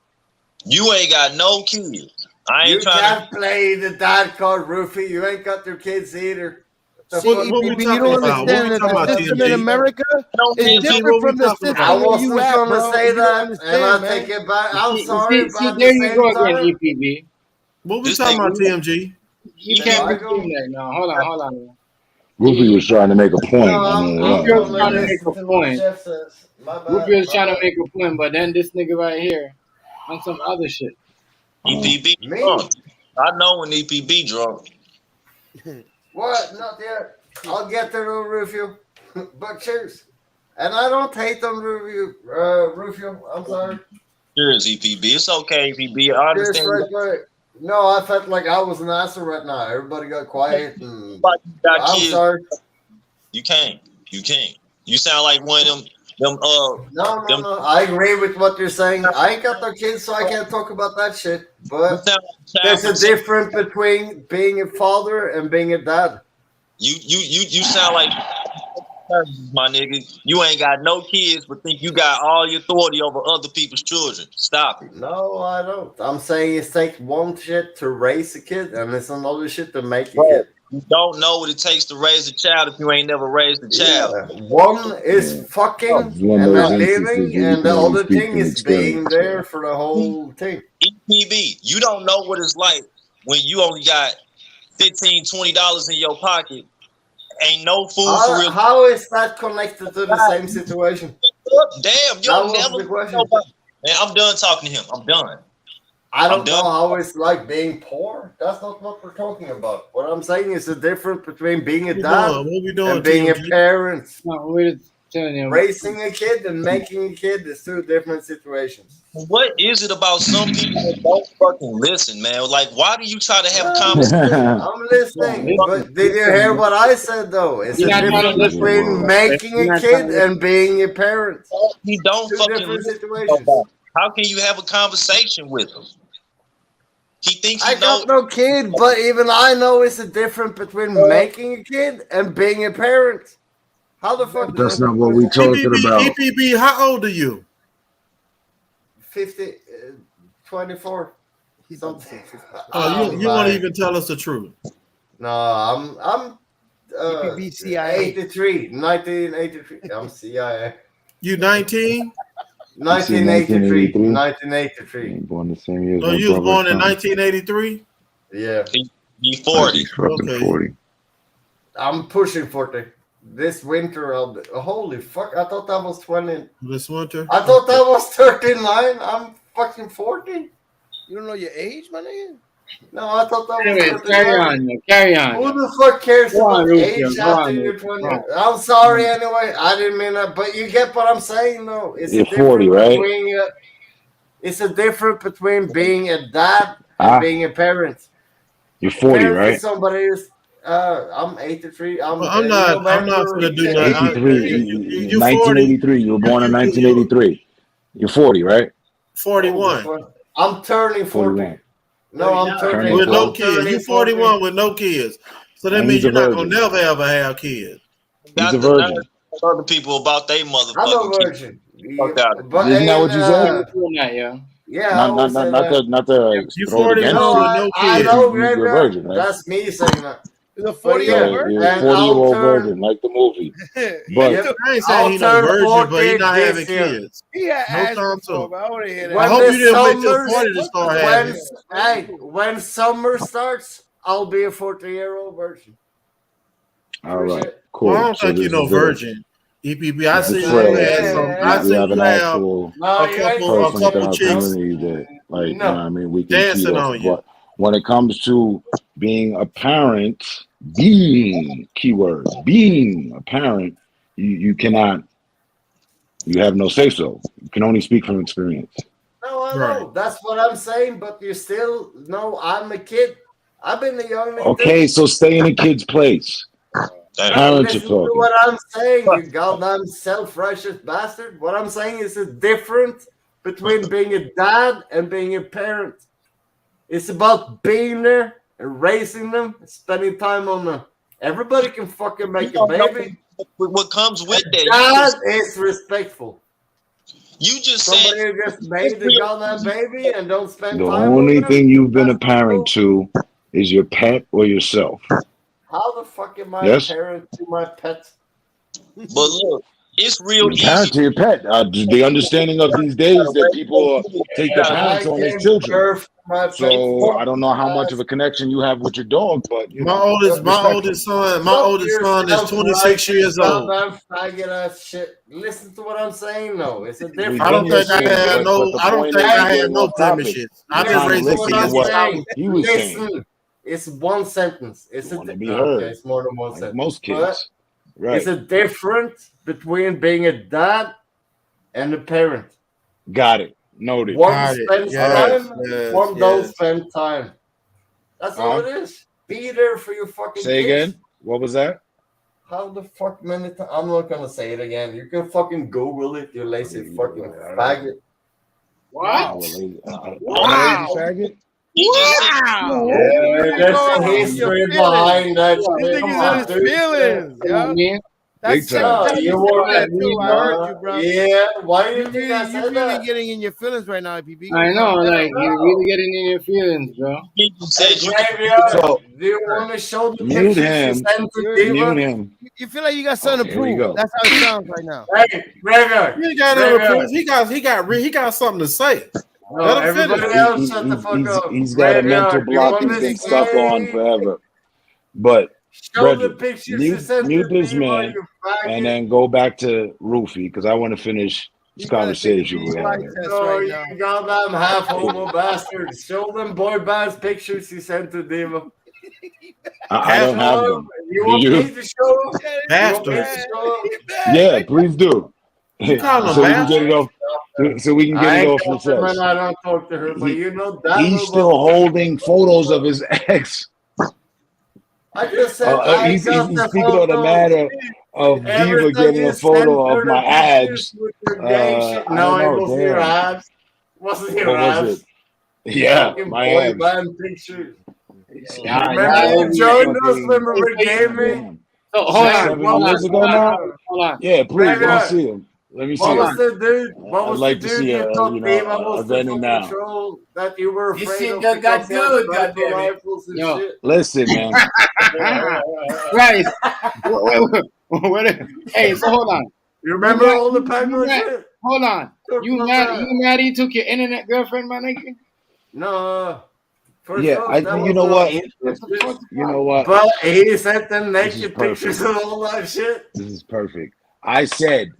You ain't got no kids. I ain't You trying can't play the dad card, Rufy. You ain't got your kids either. What we you don't understand that the system in America is different from the system I where you wasn't at, going to bro. say You don't that, understand, and I man. take it back. I'm See, sorry, see, but at there the you same go time, again, EPB. What we talking about, TMG? You can't be doing that now. Hold on. Rufy was trying to make a point. No, I'm Rufy was gonna trying to make listen a to what point. Chef says. My bad. Rufy was trying to make a point, but then this nigga right here on some other shit. EPB drunk. I know when EPB drunk. What? Not yet. I'll get there, Rufio. But cheers. And I don't hate on Rufio. I'm sorry. Cheers, EPB. It's okay, EPB. I Cheers, understand. right. No, I felt like I was an asshole right now. Everybody got quiet. And I'm kids. sorry. You can't. You sound like one of them. No. I agree with what you're saying. I ain't got no kids, so I can't talk about that shit. But there's a difference between being a father and being a dad. You sound like my nigga. You ain't got no kids, but think you got all your authority over other people's children. Stop it. No, I don't. I'm saying it takes one shit to raise a kid, and it's another shit to make a kid. You don't know what it takes to raise a child if you ain't never raised a child. Yeah. One is fucking and then living, and the other thing is being there for the whole thing. EPB, you don't know what it's like when you only got $15, $20 in your pocket. Ain't no food for real. How is that connected to the same situation? Damn, you don't never know. Man, I'm done talking to him. I'm done. I don't know how it's like being poor. That's not what we're talking about. What I'm saying is the difference between being a dad and being a parent. No, we're telling you. Raising a kid and making a kid is two different situations. What is it about some people that don't fucking listen, man? Like, why do you try to have I'm conversations? listening. But did you hear what I said though? It's a You're not trying to difference listen. between making You're a not kid trying to and being a parent. He don't Two fucking different listen. situations. How can you have a conversation with him? He thinks I he got knows. no kid, but even I know it's a difference between making a kid and being a parent. How the fuck? That's not what we talking about. EPB, how old are you? 24. Something. Oh, you won't even tell us the truth. No, I'm EPB CIA. 83, 1983. I'm CIA. You 19? 1983. 1983. Born the same year as No, my you was brother, born in son. 1983? Yeah. He 40. He's fucking Okay. 40. I'm pushing 40. This winter, holy fuck! I thought that was 20. This winter? I thought that was 39. I'm fucking 40. You don't know your age, my nigga? No, I thought that was Anyways, 39. carry on, yo. Carry on. Who the fuck cares Go on, about Rufio. age Go after on, you're Rufio. 20? Go on. I'm sorry anyway. I didn't mean that, but you get what I'm saying, though. It's You're a difference 40, right? between it's a difference between being a dad and being a parent. You're 40, Parent right? is somebody who's I'm 83. I'm not gonna do that. 83. You 1983. You were born in 1983. You're 40, right? 41. I'm turning 40. 41. No, I'm turning With no I'm kids. turning You 41 with no kids. So that And means he's a you're not gonna virgin. never ever have kids. He's a virgin. Other people about they I'm a motherfucking kids. virgin. Fuck out. But Isn't that what you said? yeah, I always say that. Not to You throw it against 41 you. with no I kids. know, You're a Graveyard. virgin, right? That's me saying that. He's a But 40-year-old So virgin. you're a and 40-year-old I'll turn. virgin, like the movie. Yep, I ain't saying I'll he no turn virgin, 40 but he not having this year. kids. He had No ass time before, soon. but I want to hear that. When I hope the you didn't wait till summers, 40 to start having it. when summer starts, I'll be a 40-year-old virgin. All right, Appreciate it. cool. Well, I don't So think you this no is virgin. EPB, I this see is you trail. had some. I We see have you an have actual No, a you ain't couple person within our chicks community that, like, you know what I mean, we can feed dancing off on of. you. But when it comes to being a parent, being keyword, being a parent, you cannot, you have no say so. You can only speak from experience. No, I Right. know. That's what I'm saying, but you still know I'm a kid. I've been a young nigga. Okay, so stay in a kid's place. Parents are Listen to talking. what I'm saying, you goddamn self-righteous bastard. What I'm saying is a difference between being a dad and being a parent. It's about being there and raising them, spending time on them. Everybody can fucking make a baby. What comes with that? Dad is respectful. You just Somebody said who just made the goddamn baby and don't spend The time only with them. thing you've been a parent to is your pet or yourself. How the fuck am I Yes? a parent to my pet? But look, it's real You're a parent easy. to your pet. The understanding of these days that people take their parents I on as gave children. birth to my pet. So I don't know how much of a connection you have with your dog, but you My know, oldest respectful. son is 26 years old. Faggot ass shit. Listen to what I'm saying, though. It's a difference. I don't think I listening, had but no. the I don't point think is I had getting no off topic. blemishes. You're I've been trying to raising listen to kids what since he was saying. Listen. It's one sentence. It's You want to be okay, heard, it's more than one like sentence. most But kids, right? it's a difference between being a dad and a parent. Got it. Noted. One Got it. spends Yes, time, yes, one don't yes. spend time. That's all it is. Be there for your fucking Say kids. again. What was that? How the fuck many times? I'm not gonna say it again. You can fucking Google it, you lazy fucking faggot. Wow. Wow. Faggot? Wow. Yeah, there's a history behind that. This Come nigga's on, in his dude. feelings, yo. Big That's time. You want that too. I heard you, bro. Yeah, why do you You think I really, said you really that? getting in your feelings right now, PB. I know, like you're really getting in your feelings, bro. Hey, Graveyard, So- do you want to show the Mute pictures you him. sent to Diva? Mute him. You feel like you got something to here we prove. go. That's how it sounds right now. Hey, Graveyard. He ain't got no proof. He got something to say. No, Let him everybody finish. else shut the fuck up. He's got a mental Graveyard, you block. wanna He's been stuck say- on forever. But Show the Brethren, pictures you mute, sent mute to this Diva, man you faggot. and then go back to Roofy because I want to finish this conversation we're having. No, you goddamn half homo bastards. Show them boy bands pictures you sent to Diva. I don't have them. You Do want you? me to show them? Bastard. Yeah, please do. You call him So we can get bastard? it off. So we can get I it ain't off your talking when chest. I don't talk to her, but you know that He's still holding photos of his ex. I just said I He's got the speaking on the photos. matter of Diva Everything getting you a sent photo her of my the pictures abs. with your gang shit. I No, don't it know. wasn't your Damn. abs. Wasn't your What was abs. it? Yeah, Fucking my boy abs. band pictures. Yeah, Remember yeah, you joined us fucking- when we were gaming? So hold on, 7 what years was ago that? now? hold on. Yeah, please. Let me Brother, see him. Let me see what him. was the dude? What I'd was like the to dude see you thought Diva was the Venom now. control that you were This afraid shit of done got because he had good, sniper goddammit. rifles and Yo. shit? Listen, man. Right. Hey, so hold on. You remember all the you paranoid mad- shit? Hold on. Talk You about mad? that. You mad? He took your internet girlfriend, my nigga. No. First Yeah, off, that you was know what? interest. You know what? But he sent them This is naked pictures perfect. and all that shit. This is perfect. I said,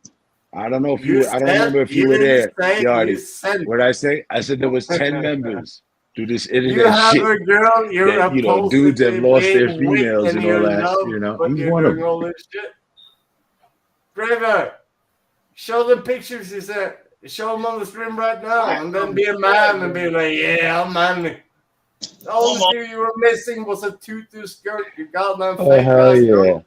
I don't know if you You were, I don't said remember if you were didn't there, say you Yardy. sent. What did I say? I said there was 10 members to this You internet have shit a girl, you're that, dudes have supposedly lost their being weak females and and all you're that, love, but He's you're one of doing them. all this shit. Graver, show the pictures he said. Show them on the stream right now and then be a man and be like, yeah, I'm manly. The only thing you were missing was a tutu skirt. You goddamn Oh, fake hell ass yeah. girl.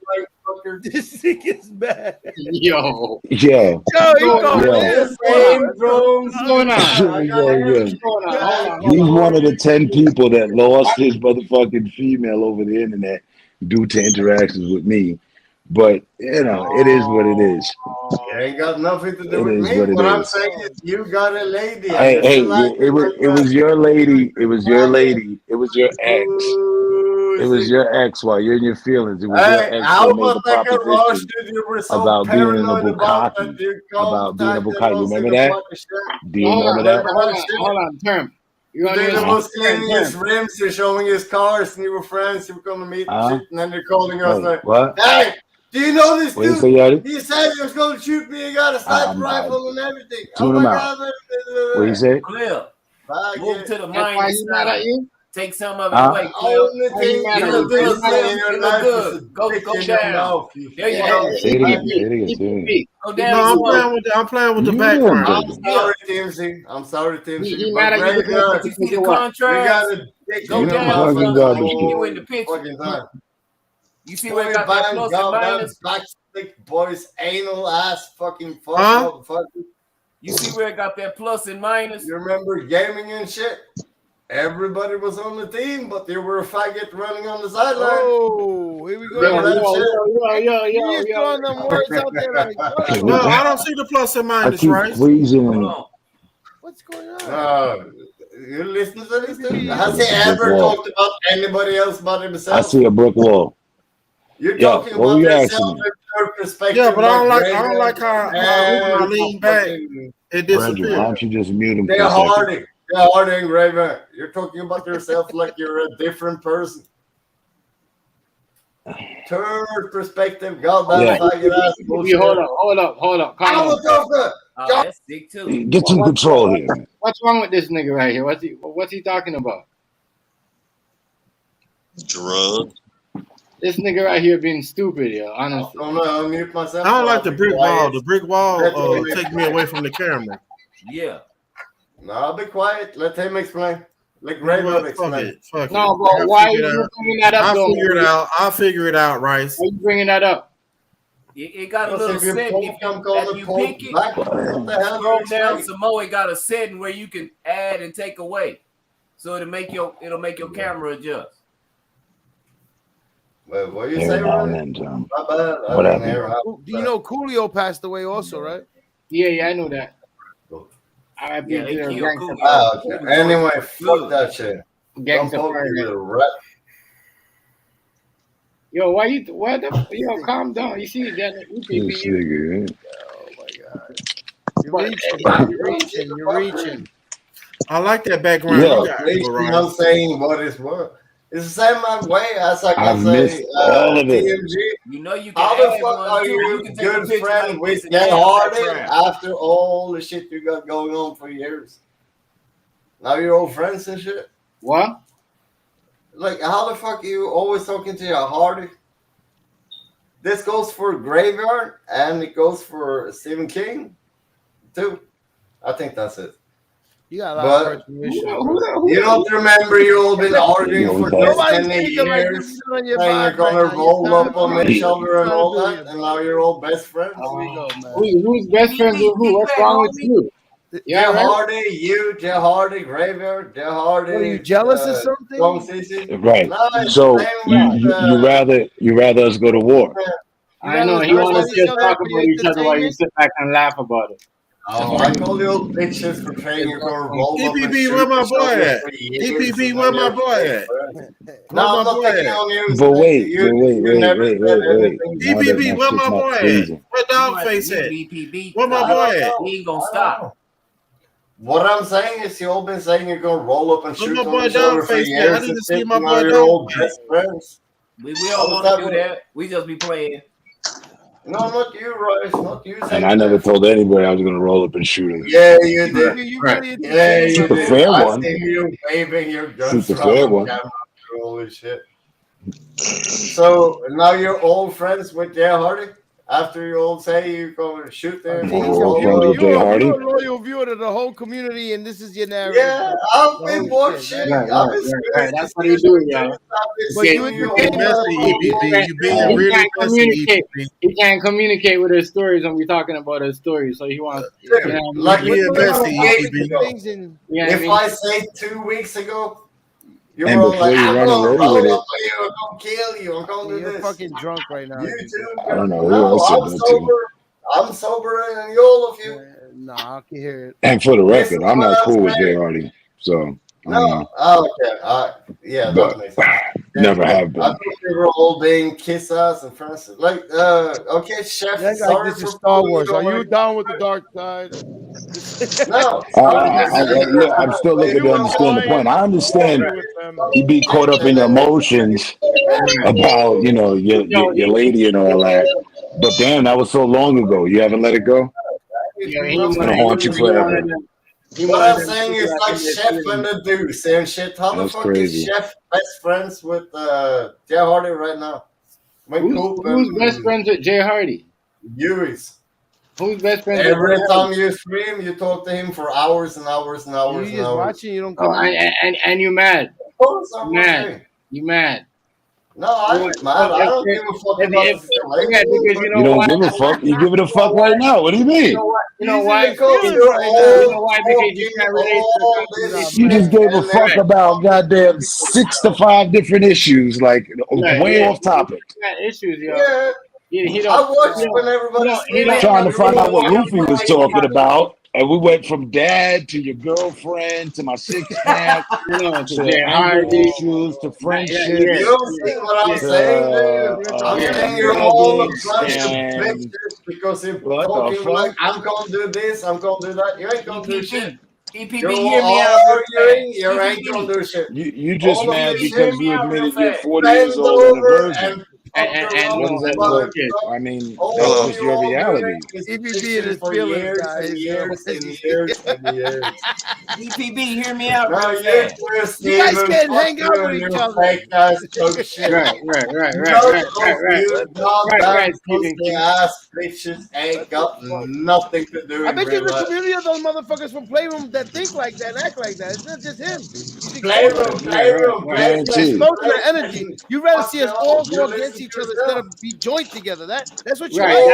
Fucker. This thing is bad. Yo. Yo, Yo, he Yo, called yo. this. Same drones. What's going on? Here we go again. What's going on? Hold on. He's one of the 10 people that lost his motherfucking female over the internet due to interactions with me. But, it is what it is. It ain't got nothing to do It with is me. what it What I'm is. saying is you got a lady. I Hey, just hey, like it was your lady. It was your lady. It was your ex. It was your ex while you're in your feelings. It was your Hey, ex how that made about the that garage proposition shit you were so about being in a paranoid about that bukkake. you About being a contacted bukkake. You us in remember the that? fucking shit? Do you Hold remember on. that? Hold on. Term. You on Dude your was cleaning his term. rims, you're showing his cars, and you were friends, you were going to meet and shit, and then you're calling us Wait, like, what? hey, do you know this What did you dude? say, Yachty? He said he was going to shoot me, he got a sniper I rifle and everything. tune Oh him my out. God. What you say? Clear. Move to the That's mind why he mad at you? Take some of it Huh? away, Cleo. Only Why he thing mad You at you look you? do good, Why say Cleo. in your You look life is good. a Go dick go in your down. mouth. You There you Hey, go. Say it again. Say it again. Say it again. Go No, down. I'm playing with the You damn background. I'm dirty. sorry, Timsy. I'm sorry, Timsy. He But mad at you because graveyard, You see because the of what? you contrast? got a dick Go in your down, mouth fucking at brother. garbage the can. You in the whole picture. fucking time. You see where it Boy, got that bang, plus and goddamn minus? backstick boys, anal ass fucking fuck, Huh? motherfucker. You see where it got that plus and minus? You remember gaming and shit? Everybody was on the team, but you were a faggot running on the sideline. Oh, here we go. Remember that shit? You just throwing them words out there like, what? No, I don't see the plus and I minus, keep right? freezing. Hold on. What's going on? You listen to this dude? Maybe Has he It's a brick ever wall. talked about anybody else but I himself? see a brick wall. You're Yo, talking what were about you yourself asking me? in third perspective. Yeah, but I don't Raven like how when I lean back, it Brendan, why disappears. don't you just mute him for They're a second? harding. They're harding, Raven. You're talking about yourself like you're a different person. Third perspective, goddamn Yeah. faggot ass bullshit. Hold up. I Calm was down. talking. Oh, that's sick too. Get some control here, man. What's wrong with this nigga right here? What's he talking about? Drugs. This nigga right here being stupid, yo. I'm Honestly. gonna unmute myself. I don't like the brick wall. The brick wall Let him take me away from the camera. Yeah. No, I'll be quiet. Let him explain. Let Well, Raven fuck explain. it. Fuck No, it. but why are you bringing that up, I'll though? figure it out. I'll figure it out, Rice. Why are you bringing that up? It got a Because little if you setting. pull If them, you, call after the you pull pick it, back. What the hell scroll you down expect? some more. It got a setting where you can add and take away, so it'll make your camera adjust. Well, what you Every say, now and Ron? then, Tom. My bad. I What didn't happened? hear how- Do you know Coolio passed away also, right? Yeah, I know that. R.I.P. Yeah, they to the killed gangster. Coolio. Ah, okay. Anyway, fuck that shit. Gangster Don't poke fire, you, man. rat. Yo, why you? What the? Yo, calm down. You see that? This nigga, Oh my God. You're reaching, man. You're reaching. You're reaching. I like that background Yeah. you got, Basically, Rice. I'm saying what is what. It's the same way as I I've can missed say all of it. TMG. You know you can How the add fuck one are too. you can take a good picture friend like with this and Get add Hardy background. after all the shit you got going on for years? Now you're old friends and shit. What? like, how the fuck are you always talking to your Hardy? This goes for Graveyard and it goes for Stephen King too. I think that's it. You got a lot of But personal issues, bro. you don't remember you all been arguing Yo, for we this got- many Nobody's speaking like years, this on your saying you're vibe right gonna now. roll up on You're each other and trying all to do that, it, and bro. now you're all best friends. Here we go, man. Who's best friends with who? What's wrong with you? Jeff right? Hardy, you, Jeff Hardy, Graveyard, Jeff Hardy. What, are you jealous or something? Strong CC? Right. No, it's So the same with, you rather us go to war? I know he wants to just talk about each other while you sit back and laugh about it. Oh, I call you old bitches for saying you're gonna roll up and EPB, shoot where my each boy other at? for years. EPB, where my boy at? No, I'm not picking on you. But wait, You wait. never said anything. Now that EPB, my where shit's my not boy at? freezing. Where Dogface at? EPB. Where my boy at? He ain't gonna stop. What I'm saying is, you all been saying you're gonna roll up and Where shoot my on boy each other for Dogface at? I years need and to see shit, my and now boy you're all Dogface. best friends. We don't How's want to that do work? that. We just be playing. No, not you, Rice. Not you. And I never told anybody I was gonna roll up and shoot him. Yeah, you did. Right. Yeah, you Shoot the did. fair I one. seen you waving your Shoot guns the around fair on one. camera. Holy shit. So now you're all friends with Jay Hardy? After you all say you're going to shoot them? We're or all roll friends up? with Jay Hardy. You're a loyal viewer to the whole community, and this is your narrative. Yeah, I've The been whole watching. shit, Right, I've right, been right. That's what he do, y'all. But you and your Being messy, EPB. You being He really can't messy, communicate. EPB. He can't communicate with his stories when we're talking about his stories. So he wants, Like You being messy, weeks EPB. ago. If I say 2 weeks ago, you And were all before like, you I'm run going to away roll with up it, on you, I'm going to kill you, I'm going to do You're this. fucking drunk right now. You too. I don't know who No, else said I'm that to you. sober. I'm sober and all of you. No, I can hear it. And for the This record, is I'm what not I'm cool with Jay saying. Hardy, so I don't No, know. oh, okay. Yeah, that But makes sense. never have I been. thought they were all being kiss ass and friends. Like, okay, chef, Like sorry this is for Star pulling Wars. you Are you away. down with the dark side? No, sorry for saying Yeah, I'm still looking to understand the point. I understand you be caught up in your emotions about, you know, your lady and all that. But damn, that was so long ago. You haven't let it go? Yeah, It's gonna haunt you forever. What I'm saying is like Chef and the Deuce and shit. How the That's fuck crazy. is Chef best friends with Jay Hardy right now? Who's best friends with Jay Hardy? Yuri's. Who's best friends Every with Jay time Hardy? you stream, you talk to him for hours and hours and hours You and just hours. watching, you don't Oh, come in. and you mad? Of course I'm You mad? watching. You mad? No, I'm not mad. I don't give a fuck about the situation. Yeah, because you know You don't why? give a fuck. You give it a fuck right now. What do you You mean? know what? You know Easy why? because You you're all know why? Because you can't relate to the all conversation. this You just shit gave a and fuck then about goddamn 6 to 5 different issues, like Right, way yeah. off topic. He got issues, yo. yeah. He I don't. watch He when don't. everybody's He streaming. Trying to find out what don't- Rufy was talking about. And we went from dad to your girlfriend to my 6-pack No, to to Jay anger Hardy. issues to Yeah, friendships You don't see what I'm saying, dude. I'm yeah. saying you're all a nuggets bunch of and bitches because you're what the talking like, fuck? I'm gonna do this, I'm gonna do that. You ain't gonna do shit. EPB, You're hear me all out real arguing, fast. you ain't gonna do shit. You just All of mad this EPB, shit, hear because me you out real admitted you're fast. 40 years bend old and a over virgin. and fuck And What is that? around. Look, I mean, All that's of just you your all doing reality. is EPB bitching in his for feelings, years guys. and years and years and years. EPB, hear me out No, real you're fast. just You guys Steven. can't Fuck hang you out with and each your other. fake ass joke shit. right. None of you goddamn Right, Stephen pussy King. ass bitches ain't got nothing to do I in bet you real the life. community of those motherfuckers from Playroom that think like that and act like that. It's not just him. He's Playroom, exposing Guaranteed. the energy. You'd rather see us all You go listen against to each other instead yourself. of be joined together. That's what you Right. like.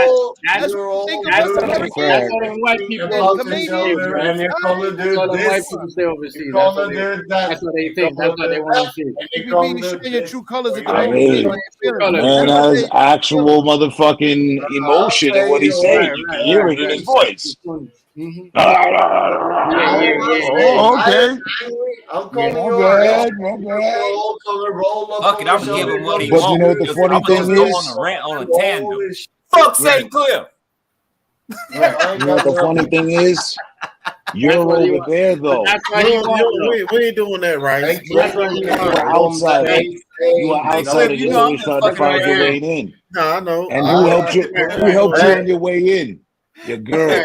That's You're what you think all of us doing Americans. that's what them white people and about each Canadians. other, and you're gonna That's do what them white this. people say overseas. You're That's what gonna they. do that. That's what they You're think. That's gonna what they do want to that. see. And you're You gonna do showing your this. true colors at the You I ain't moment. mean, gonna do True colors. man has actual motherfucking emotion in what he's Right, saying. You can hear it in his voice. Mm-hmm. Oh, okay. I'm calling My you bad, out. my bad. All gonna roll up Fuck it, on I'm each gonna give other, him what he But you know what wants. the funny I'm gonna just thing go is? on a rant on a Holy tandem. shit. Fuck St. Cliff. Right. You know what the funny thing is? You're over there though. That's why he wants. We ain't doing that, right? That's what he You wants. are outside. You are Hey, outside, Cliff, and you you know I'm always just trying to fucking find your around. way in. No, I know. And who helped you? Who helped you on your way in? Your girl.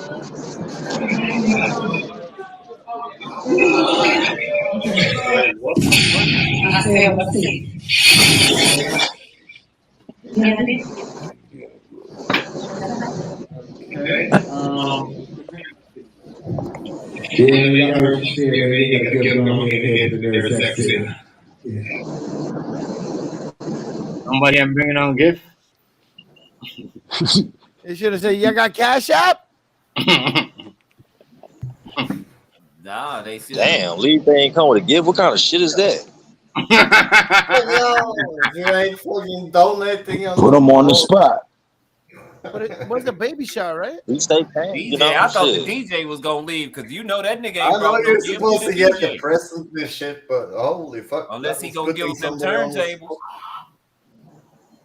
I said, what's it? Okay. Yeah, y'all heard you say, man, they got a gift on here and head to the nearest sex center. Yeah. Somebody I'm bringing on gift. They should have said, "You got Cash App?" Nah, they said. Damn, lead thing come with a gift. What kind of shit is that? If you ain't fucking donating on Put them on the spot. But it was a baby shower, right? We stay paying. DJ, You know, I thought shit. the DJ was gonna leave because you know that nigga I ain't know brought no you're gift supposed to to get the DJ. present and shit, but holy fuck. Unless that he was gonna give putting them somebody on the turntables. spot.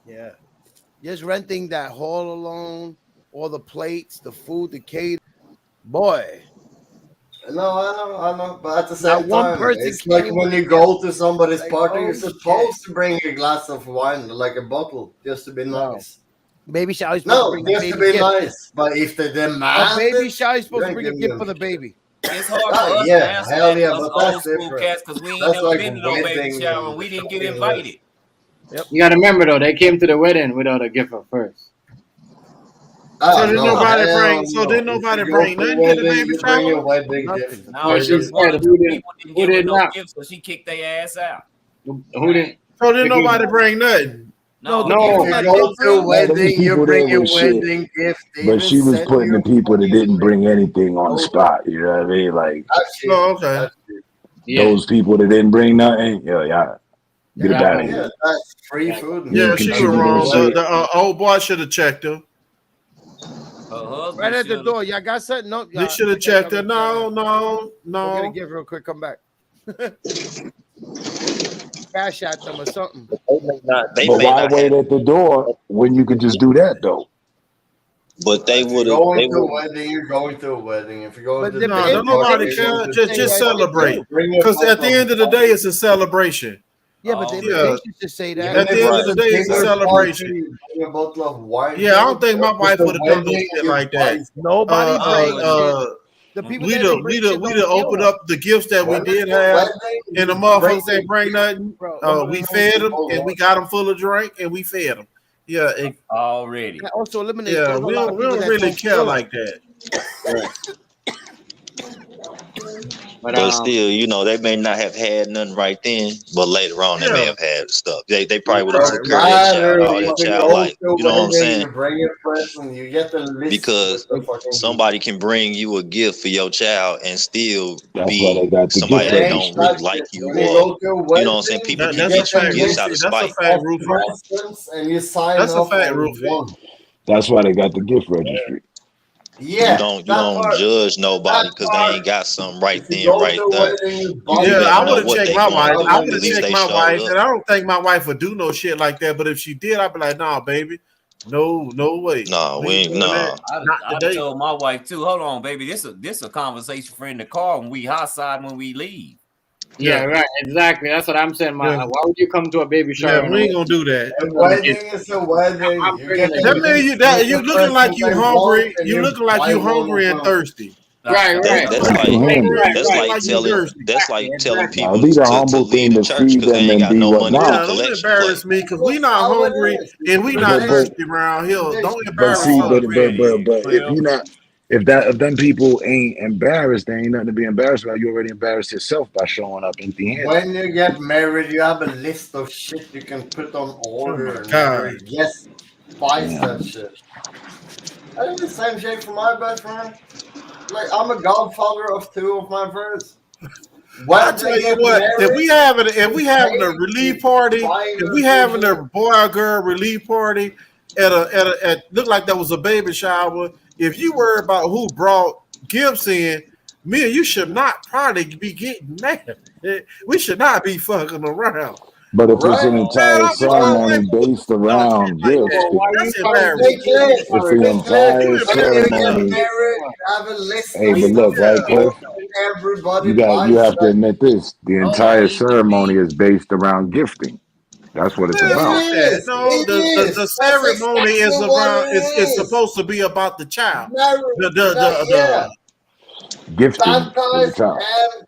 Yeah. Just renting that hall alone, all the plates, the food, the cater. Boy. No, I know, but at the Not same one time, person it's like came when with you a go to somebody's Like, party, oh, you're shit. supposed to bring a glass of wine, like a bottle, just to be No. nice. Baby shower is supposed to No, bring a just to baby be gift. nice. But if they A demand baby it, shower is supposed you to ain't bring a giving gift them for the shit. baby. It's hard for us to Yeah, answer hell that, yeah, us but old that's school different. cats, because we ain't That's never like been to no baby wedding shower and and we didn't get shopping invited. list. You gotta remember though, they came to the wedding without a gift at first. So didn't nobody hell bring. So no. didn't If nobody you go bring to a nothing to the wedding, baby you bring your shower. wedding Nothing. gift. No, Or it's she just one said, or two people didn't who give her did no not? gifts, so she kicked their ass out. Who didn't? So didn't Because- nobody bring nothing. No, the No. people If you that go did to a bring, No, there was wedding, you people there bring a with shit, wedding gift. They but even she was send putting you the people that didn't bring anything on the over. spot. You know what I mean? Like That's it. Oh, okay. That's it. Yeah. those people that didn't bring nothing. Yeah, get Yeah. up out of Yeah, here. that's free food. You Yeah, ain't she was contributing wrong. shit. The old boy should have checked her. her husband right at the should've. door. Y'all got something? No. They should have checked her. No. Go get a No. gift real quick. Come back. Cash at them or something. They may not. They But may why not wait have. at the door when you could just do that though? But they If would you're have. going They to a would. wedding, you're going to a wedding. If you're going But to the No, don't the party, nobody you're care. going to Just say that celebrate. too. bring a Because at the bottle end of the day, it's a celebration. Yeah, but the Already. Yeah. invitation should say that. At the end of it's the a day, it's a dinner celebration. party, you bring a bottle of wine. Yeah, I don't think my It's wife a would have done no wedding, shit you like buy that. Nobody brings shit. The We people We that done didn't bring shit we don't done kill opened them. up the gifts that we When did it's a have, wedding, and the you motherfuckers bring ain't bring nothing. Bro. We fed them, and we got them full of drink, and we fed them. Yeah, Already. That also eliminates yeah. there's a We lot don't of people that really don't care kill them. like that. But still, you know, they may not have had nothing right then, but later on they may Yeah. have had stuff. They probably would have Right, took care of their child, all their if you child go life. to a You know what I'm wedding, saying? you bring a present, you get the list Because with the fucking somebody can bring you a gift for your child and still That's why they be got the somebody gift that Ain't don't registry. really that like shit. you, When you or go to a you know what I'm saying. wedding, People you can That's get get a you the fact, gifts out list of Rufy. That's a spite. fact, of Rufy. presents and you sign That's a off fact, on Rufy. one. That's why they got the gift registry. You Yeah, don't that part. judge nobody That because they part. ain't got something right If you then, go to right a there. wedding, you You Yeah, buy never I know would have what checked they my going wife. through. I At would have least checked they my showed wife, up. and I don't think my wife would do no shit like that. But if she did, I'd be like, nah, baby, no way. No, we We ain't ain't. doing that. No. Not I'd have today. told my wife too. Hold on, baby. This a conversation for in the car when we outside when we leave. Yeah, Yeah. right. Exactly. That's what I'm saying. Yeah. Why would you come to a baby shower? Yeah, we ain't gonna do that. A wedding is a wedding. I'm You bringing get a the That gift. means list with you the looking like present you they want, hungry. and You you looking like buy you one hungry of and them. thirsty. Right, right. That's That's like the handle. Right, that's right. like Like you telling thirsty. Exactly. Now people be the to humble leave thing the to church feed because they them ain't and got be no money for the Yeah, whatnot. don't collection plate. embarrass me because we That's not how it hungry is. and we It's not But thirsty around here. Don't but embarrass see, us, but man. if you not if them people ain't embarrassed, there ain't nothing to be embarrassed about. You already embarrassed yourself by showing up empty handed. When you get married, you have a list of shit you can put on Oh order, my and God. your guest buys Damn. that shit. I do the same shit for my best friend. Like, I'm a godfather of two of my friends. I When they tell you get what, if married, we having a pay relief party, if we having a boy or girl relief party at look like that was a baby shower, if you worry about who brought gifts in, me and you should not probably be getting mad. We should not be fucking around. But if it's right? an Man, entire I wish my wife ceremony would do based dumb shit around like gifts, that. Well, why are you That's trying to embarrassing. Be clear, if the be clear. You entire When you embarrassing get us. ceremony, married, have a list hey, of but stuff look, you right, Yeah. want, Cliff, and everybody you buys have to that. admit this: the Hold on, entire he ceremony is based around gifting. That's what it's Man, It about. fuck that. is. No, It is. the That's ceremony exactly is what around. it It's is. supposed to be about the child. Married, The yeah, the Gifting for the baptized child. and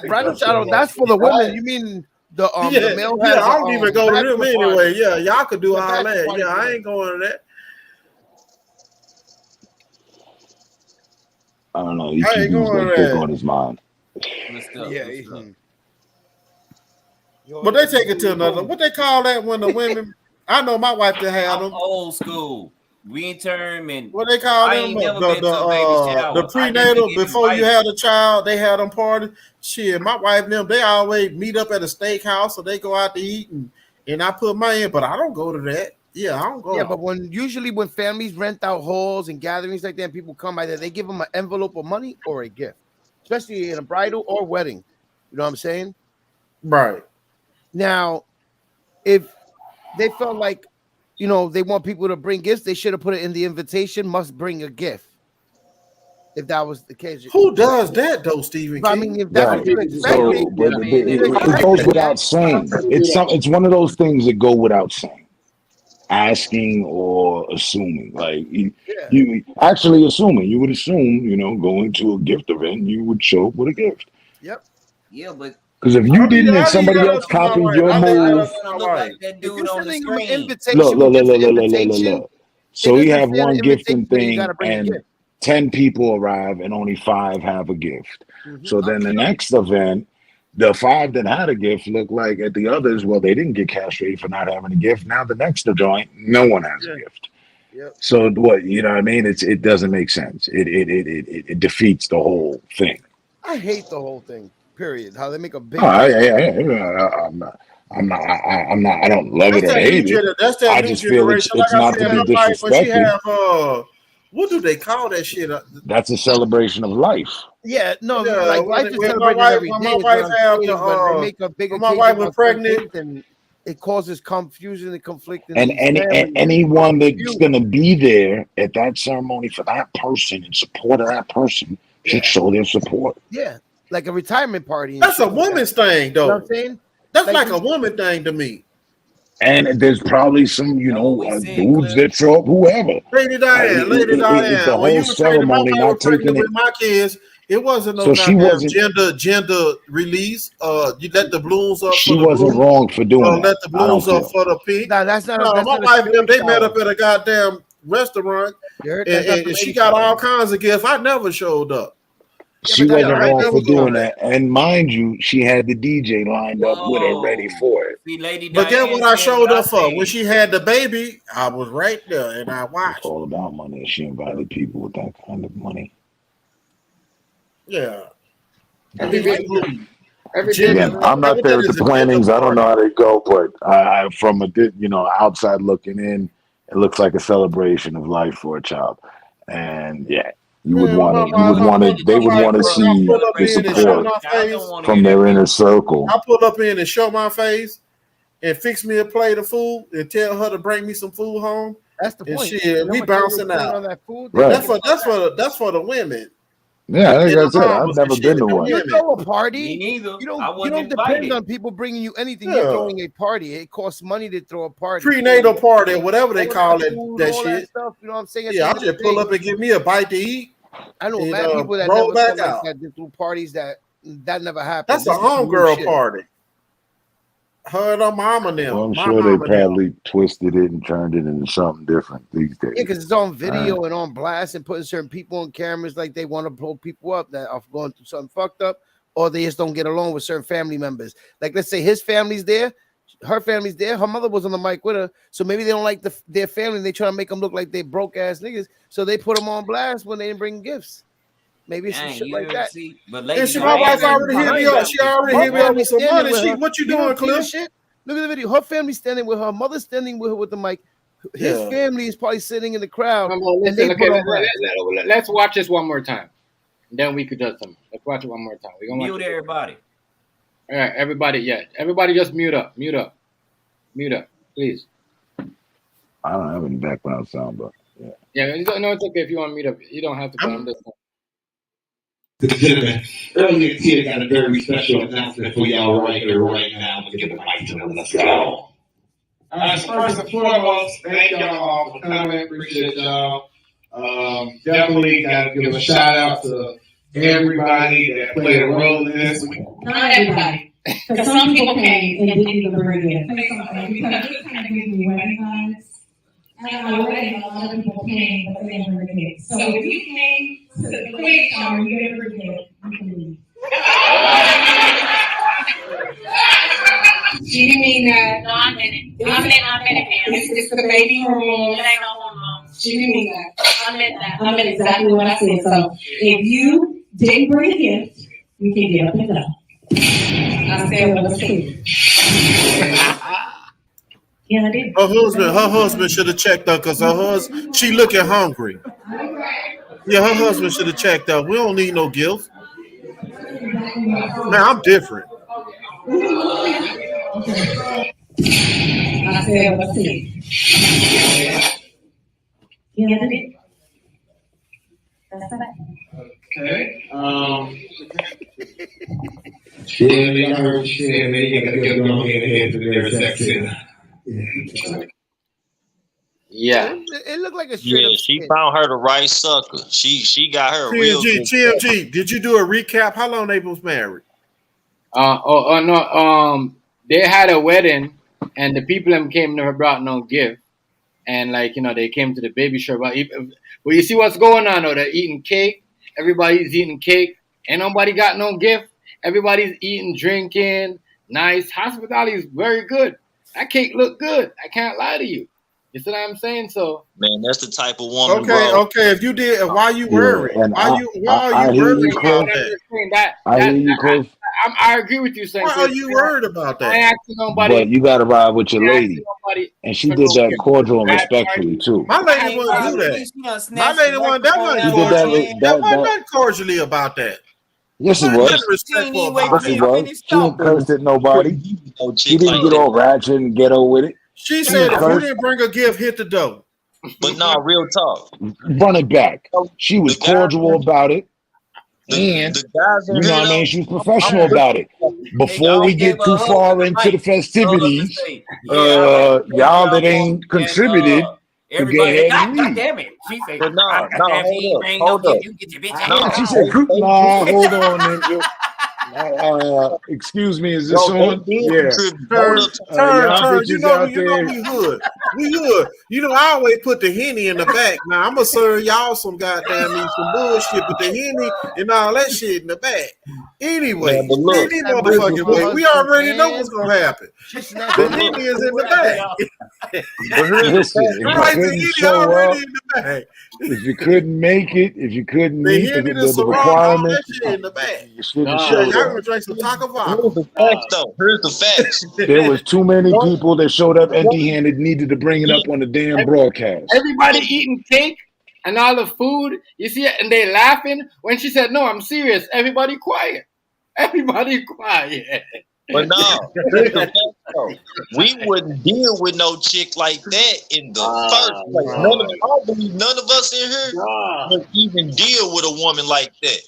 bridal shower, that's for the women. You mean the male yeah, has I don't even go to them bachelor anyway. party. Yeah, y'all could do Yeah, all bachelor that. party Yeah, for I them. ain't going to that. I don't know. I Each ain't dude's going got to dick that. on his mind. Yeah. But they take it to another. What they call that when the women? I know my wife that had I'm them. old school. We in term and What they call I them? ain't never been to a baby shower. The I just prenatal been getting before you invited. had a child, they had them parties. Shit, my wife and them, they always meet up at a steakhouse or they go out to eat and I put my in, but I don't go to that. Yeah, I don't go. Yeah, but usually when families rent out halls and gatherings like that, and people come by there, they give them an envelope of money or a gift, especially in a bridal or wedding. You know what I'm saying? Right. Now, if they felt like, they want people to bring gifts, they should have put it in the invitation, must bring a gift. If that was the case. Who does that though, Stephen But, I King? mean, if that's Right. what you're expecting, So, but it goes without saying. It's one of those things that go without saying. Asking or assuming, like you actually assuming. You would assume, going to a gift event, you would show up with a gift. Yep. Yeah, but Because if you didn't and somebody else copied your move, look like that dude on the screen. look. So you have one gifting you thing, gotta bring a and gift. 10 people arrive, and only 5 have a gift. Mm-hmm. So then the next event, the 5 that had a gift look like at the others, well, they didn't get castrated for not having a gift. Now the next joint, no one has a gift. Yep. So what, you know what I mean? It doesn't make sense. It defeats the whole thing. I hate the whole thing. Period. How they make a big. Oh, I'm not. I don't love it or hate it. That's that I new just feel generation. it's Like I not said, to be her wife, when she disrespected. have what do they call that shit? That's a celebration of life. Yeah, no, Yeah, like life is when celebrated my wife, every when day. my is wife what I'm have saying, the but they make a big when my occasion wife was about certain pregnant, things, and it causes confusion and conflict in And these families. anyone that's going to be there at that ceremony for that person in support of that person should show their support. Yeah, like a retirement party. That's a woman's thing, though. You know what I'm saying? That's like a woman thing to me. And there's probably some, dudes that show up, whoever. Lady Diane, It's the when you whole were pregnant, my ceremony, wife not was pregnant taking it. with my kids. It wasn't no So she goddamn wasn't. gender release. You let the balloons up She for the wasn't blue. wrong for doing that. Let the I don't balloons up care. for the pink. No, that's not. No, That's my not wife and them, they baby met shower. up at a goddamn restaurant, and she got all kinds of gifts. I never showed up. She wasn't wrong for doing that. And mind you, she had the DJ lined up with her ready for it. See, Lady But Diane then when I said showed what I up for when said. she had the baby, I was right there and I It's watched. all about money. She invited people with that kind of money. Yeah. Again, I'm not there at the plannings. I don't know how they go, but I from outside looking in, it looks like a celebration of life for a child. And they would want to see the support from their inner circle. I pull up in and show my face and fix me a plate of food and tell her to bring me some food home. That's the and point. Shit, we bouncing out. On that food, Right. That's for the women. Yeah, like I said, I've never been to one. You throw a party. Me neither. You don't invited. depend on people bringing you anything. You're throwing a party. It costs money to throw a party. Prenatal party, whatever they call it, Food, that all shit. Stuff, you know what I'm saying? Yeah, I just pull up and give me a bite to eat. I know and, mad people that roll never back felt out. like that through parties that never happened. That's a homegirl party. Her and her mama now. Well, I'm sure they probably twisted it and turned it into something different these days. Yeah, because it's on video and on blast and putting certain people on cameras like they want to blow people up that are going through something fucked up, or they just don't get along with certain family members. Like, let's say his family's there, her family's there, her mother was on the mic with her, so maybe they don't like their family and they try to make them look like they broke ass niggas, so they put them on blast when they didn't bring gifts. Maybe some shit like that. But my wife already hit me up. She already hit me up with some money. What you doing, Cliff? Look at the video. Her family's standing with her mother, standing with her with the mic. His family is probably sitting in the crowd. Let's watch this one more time. And then we could do something. Let's watch it one more time. We're gonna mute everybody. All right, everybody. Everybody just mute up, please. I don't have any background sound, but no, it's okay if you want to mute up. You don't have to. I'm just. Gentlemen, earlier Tia got a very special announcement for y'all right here, right now. I'm gonna give the mic to them. Let's go. So first and foremost, thank y'all for coming. Appreciate y'all. Definitely got to give a shout out to everybody that played a role in this. Not everybody. Because some people came and didn't even bring it. Say something, because this kind of gives me wedding vibes. At my wedding, a lot of people came, but they didn't bring a gift. So if you came to the quick shower and you didn't bring a gift, you can leave. She didn't mean that. No, I meant it. I meant it, Pam. It's the baby hormone. It ain't no hormones. She didn't mean that. I meant that. I meant exactly what I said. So if you didn't bring a gift, you can get up and go. I said what I said. Yeah, I did. Her husband should have checked her because she looking hungry. Yeah, her husband should have checked her. We don't need no gift. Man, I'm different. I said what I said. Yeah, I did. That's that. Okay. Yeah, y'all heard shit, man. You gotta get on here and very sexy. Yeah. It looked like a straight Yeah, up she skit. found her the right sucker. She got her a real good. TMG, did you do a recap? How long they was married? No. They had a wedding, and the people them came never brought no gift, and they came to the baby shower. But you see what's going on? Though they're eating cake. Everybody's eating cake. Ain't nobody got no gift. Everybody's eating, drinking. Nice. Hospitality is very good. That cake looked good. I can't lie to you. You see what I'm saying? So Man, that's the type of woman. Okay. If you did, why you worried? and Why I are you hear worried you, about Cliff. that? I hear you, Cliff. I agree with you, Saint. Why are you worried about that? I ain't asking nobody. But you gotta ride with your I ain't lady, asking nobody and she for did no that gift. cordial and respectfully too. My lady wouldn't do that. My lady wasn't that much She did cordially. That wasn't that. nothing cordially about that. Yes, it Nothing was. respectful about Yes, it that. was. She didn't curse at nobody. She didn't get all ratchet and ghetto with it. She She said, didn't if you curse. didn't bring a gift, hit the door. But no, real talk. Run it back. She was cordial about it. And The guys in you know here what I mean? though, She was professional about it. Before we get too far into the festivities, y'all that ain't contributed to go ahead and leave. damn it. She said, but no, hold up. you get your bitch Yeah, out. she said, nah, hold on, Ninja. Excuse me, is this on? Yeah. Turn. Y'all bitches You know out we there. hood. We hood. You know, I always put the Henny in the back. Now I'm gonna serve y'all some goddamn some bullshit, but the Henny and all that shit in the back. Anyway, Man, but look, any motherfucking way, we already know what's gonna happen. The Henny is in the back. Listen, if you Right, the couldn't Henny show already up, in the back. if you couldn't make it, if you couldn't The meet Henny, the the Ciroc, all that requirements, shit in the back. you shouldn't Nah. show Y'all up. gonna drink some taco here's vodka. the facts though. Here's the facts. There was too many people that showed up empty-handed, needed to bring it up on the damn broadcast. Everybody eating cake and all the food. You see it, and they laughing. When she said, "No, I'm serious," everybody quiet. Everybody quiet. But no, here's the fact though. We wouldn't deal with no chick like that in the first place. I don't believe none of us in here would even deal with a woman like that.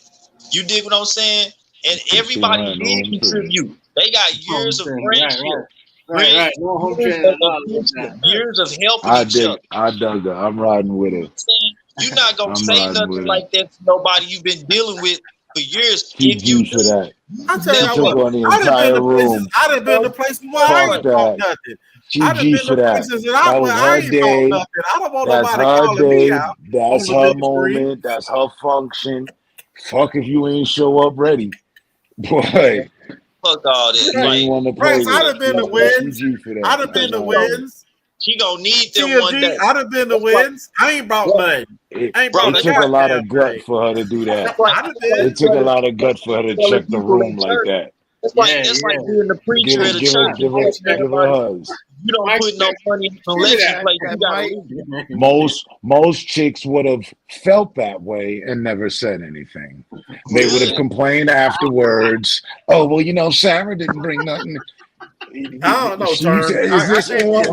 You dig what I'm saying? And everybody did contribute. They got years of friendship. Right. No home training at all. Years of helping each other. I dug her. I'm riding with her. You're not gonna I'm say riding nothing with like that to nobody you've been dealing with for years. She If you G for that. I tell She you took what, on the I done been entire to places. room. I done been to places where I Fuck ain't bought that. nothing. She I done G been for to that. places That where was I her ain't bought day. nothing. I don't want That's nobody her calling me day. out That's on the her big screen. moment. That's her function. Fuck if you ain't show up ready. Boy, fuck all that. you ain't want to play Right, so I with. done been to She wins. G for that. I done been to wins. She gonna need them one day. I done been to wins. I ain't brought nothing. It took a lot of gut for her to do that. It took a lot of gut for her to check the room like that. That's like being the preacher at a church. Give her hugs. You don't put no money in the election plate. You gotta leave. Most chicks would have felt that way and never said anything. They would have complained afterwards. Oh, well, Sarah didn't bring nothing. I don't know,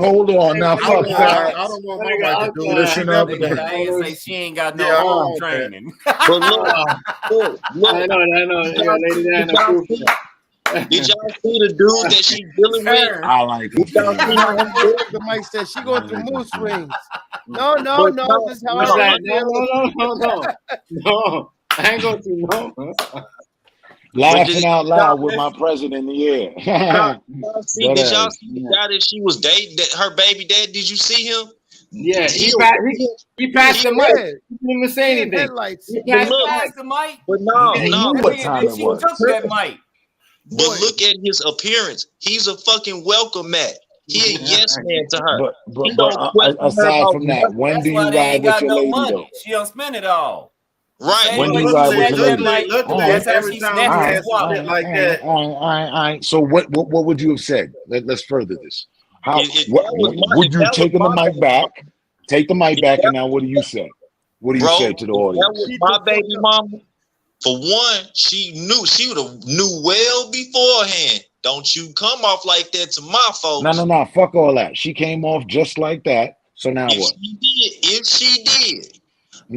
Hold on. Now, fuck that. I don't want my wife to do this. She Listen up. never done. Say she ain't got no home training. But look. I know. Did y'all see the dude that she dealing with? I like it. The mic said she going through mood swings. No, this is how I No. I ain't going to no. Laughing out loud with my president in the air. Did y'all see the guy that she was dating, that her baby dad? Did you see him? Yeah, he passed the mic. He didn't even say anything. Headlights. He But passed the mic. look, but no, He no. knew what time it She was. took that mic. But look at his appearance. He's a fucking welcome mat. He a yes man to her. He don't question her aside about from that, when That's do why you they ride ain't with got your no lady money. though? She don't spend it all. Right. When do you ride with your lady? That's how she snatched his wallet. like that. All right. So what would you have said? Let's further this. How would you taken the mic back? Take the mic back, and now what do you say? What do you say to the audience? That was my baby mama. For one, she would have knew well beforehand. Don't you come off like that to my folks. No. Fuck all that. She came off just like that. So now what? If she did,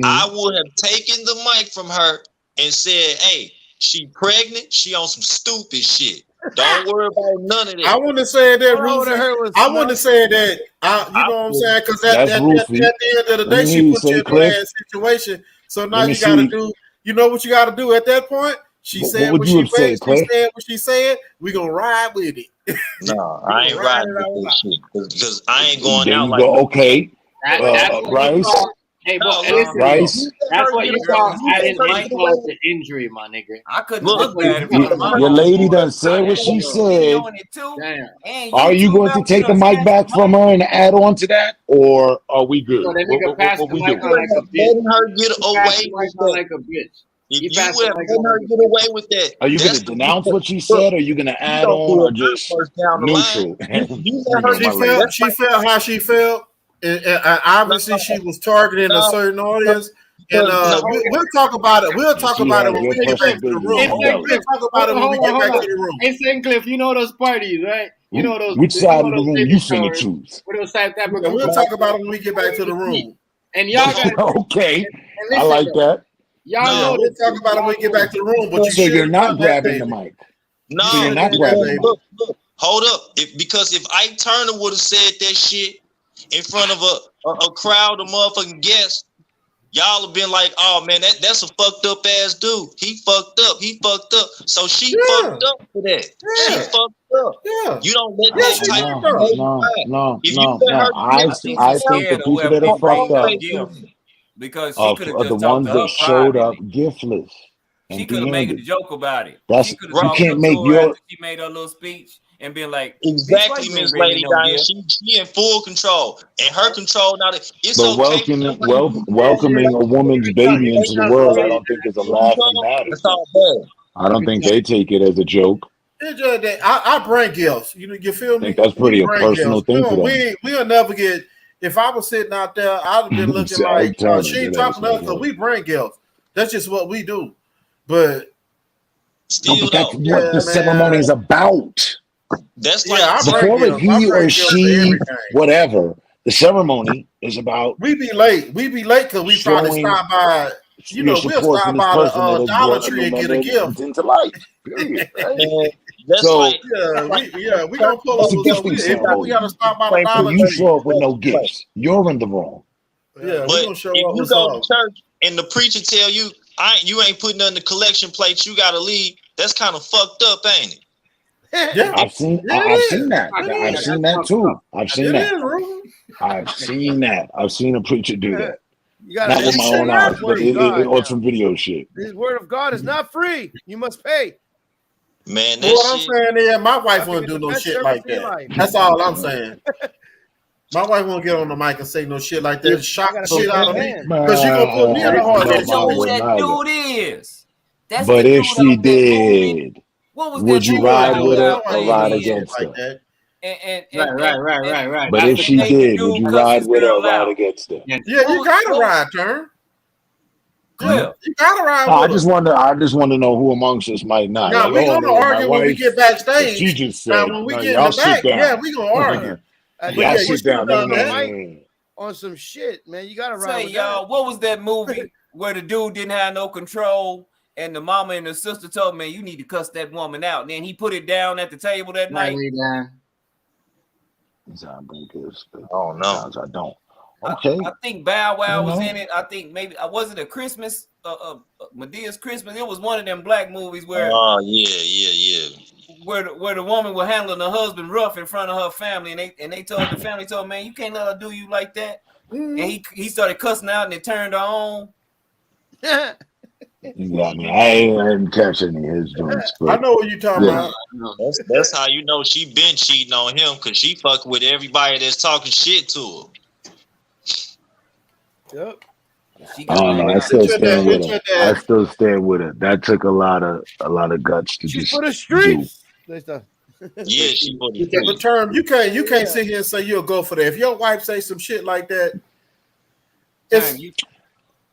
I would have taken the mic from her and said, "Hey, she pregnant. She on some stupid shit. Don't worry about none of that." I wouldn't have said that, Rufy. I wouldn't have said that. You know what I'm saying? Because at the end of the day, she put you in a bad situation. So now you got to do. You know what you got to do at that point? She said what she said. She said what she said. We gonna ride with it. No, I ain't riding with this shit because I ain't going There out you like go. Okay. Bryce. Hey, bro, listen, Bryce. that's what you call adding insult to injury, my nigga. I couldn't look bad. Your lady done said what she said. Are you going to take the mic back from her and add on to that, or are we good? So that nigga passed the mic on like a bitch. Letting her get away with that. Like a bitch. If you have letting her get away with that, are you going to denounce what she said, or are you going to add on, or just neutral? She felt how she felt, and obviously she was targeting a certain audience. And we'll talk about it. We'll talk about it when we get back to the room. We'll talk about it when we get back to the room. Hey, St. Cliff, you know those parties, right? You know those. Which side of the room you finna choose? We'll talk about it when we get back to the room. And y'all got okay. I like that. Y'all know we'll talk about it when we get back to the room. But you're not grabbing the mic. No, so you're not grabbing the mic. Look, hold up. Because if Ike Turner would have said that shit in front of a crowd of motherfucking guests, y'all have been like, "Oh man, that's a fucked up ass dude. He fucked up. So she fucked up for that. She fucked up. Yeah. You don't let that type No. I think the people that are fucked up because she could have just the ones that showed up giftless. She could have made a joke about it. She can't make your. She made her little speech and been like, exactly, Miss Lady Diane. She in full control, and her control now. It's but welcoming a woman's baby into the world, I don't think is a laughing matter. I don't think they take it as a joke. I bring gifts. You feel me? I think that's pretty a personal thing for them. We'll never get. If I was sitting out there, I'd have been looking like she ain't talking to us because we bring gifts. That's just what we do. But that's what the ceremony is about. That's before he or she, whatever. The ceremony is about. We be late because we probably stop by. We'll stop by the Dollar Tree and get a gift. Into life. Period. Right? We gonna pull up. We gotta stop by the Dollar Tree. You show up with no gifts. You're in the wrong. Yeah, but if you go to church and the preacher tell you, you ain't putting on the collection plates, you gotta leave. That's kind of fucked up, ain't it? Yeah, I've seen that. I've seen that too. I've seen that. I've seen a preacher do that. Not with my own eyes, but on some video shit. This word of God is not free. You must pay. Man, what I'm saying is my wife wouldn't do no shit like that. That's all I'm saying. My wife won't get on the mic and say no shit like that. Shock the shit out of me. Because she gonna put me in the hard That's who that dude is. But if she did, would you ride with her or ride against her? Right. But if she did, would you ride with her or ride against her? Yeah, you gotta ride, Turn. Yeah, you gotta ride with her. I just want to know who amongst us might not. Now we're gonna argue when we get backstage. She just said, when we get in the back, yeah, we gonna argue. Y'all sit down. On some shit, man. You gotta ride. Say, y'all, what was that movie where the dude didn't have no control? And the mama and the sister told me, you need to cuss that woman out. And then he put it down at the table that night. I don't. Okay. I think Bow Wow was in it. I think maybe was it a Christmas, Medea's Christmas? It was one of them black movies where where the woman was handling her husband rough in front of her family, and they told the family, man, you can't let her do you like that. And he started cussing out, and it turned her on. I ain't catch any of his joints. I know what you're talking about. That's how you know she been cheating on him, because she fucking with everybody that's talking shit to her. Yep. I don't know. I still stand with her. I still stand with her. That took a lot of guts to She's just for the do. streets. Yeah, she for the But term, you can't sit here and say you'll go for that. If your wife say some shit like that, it's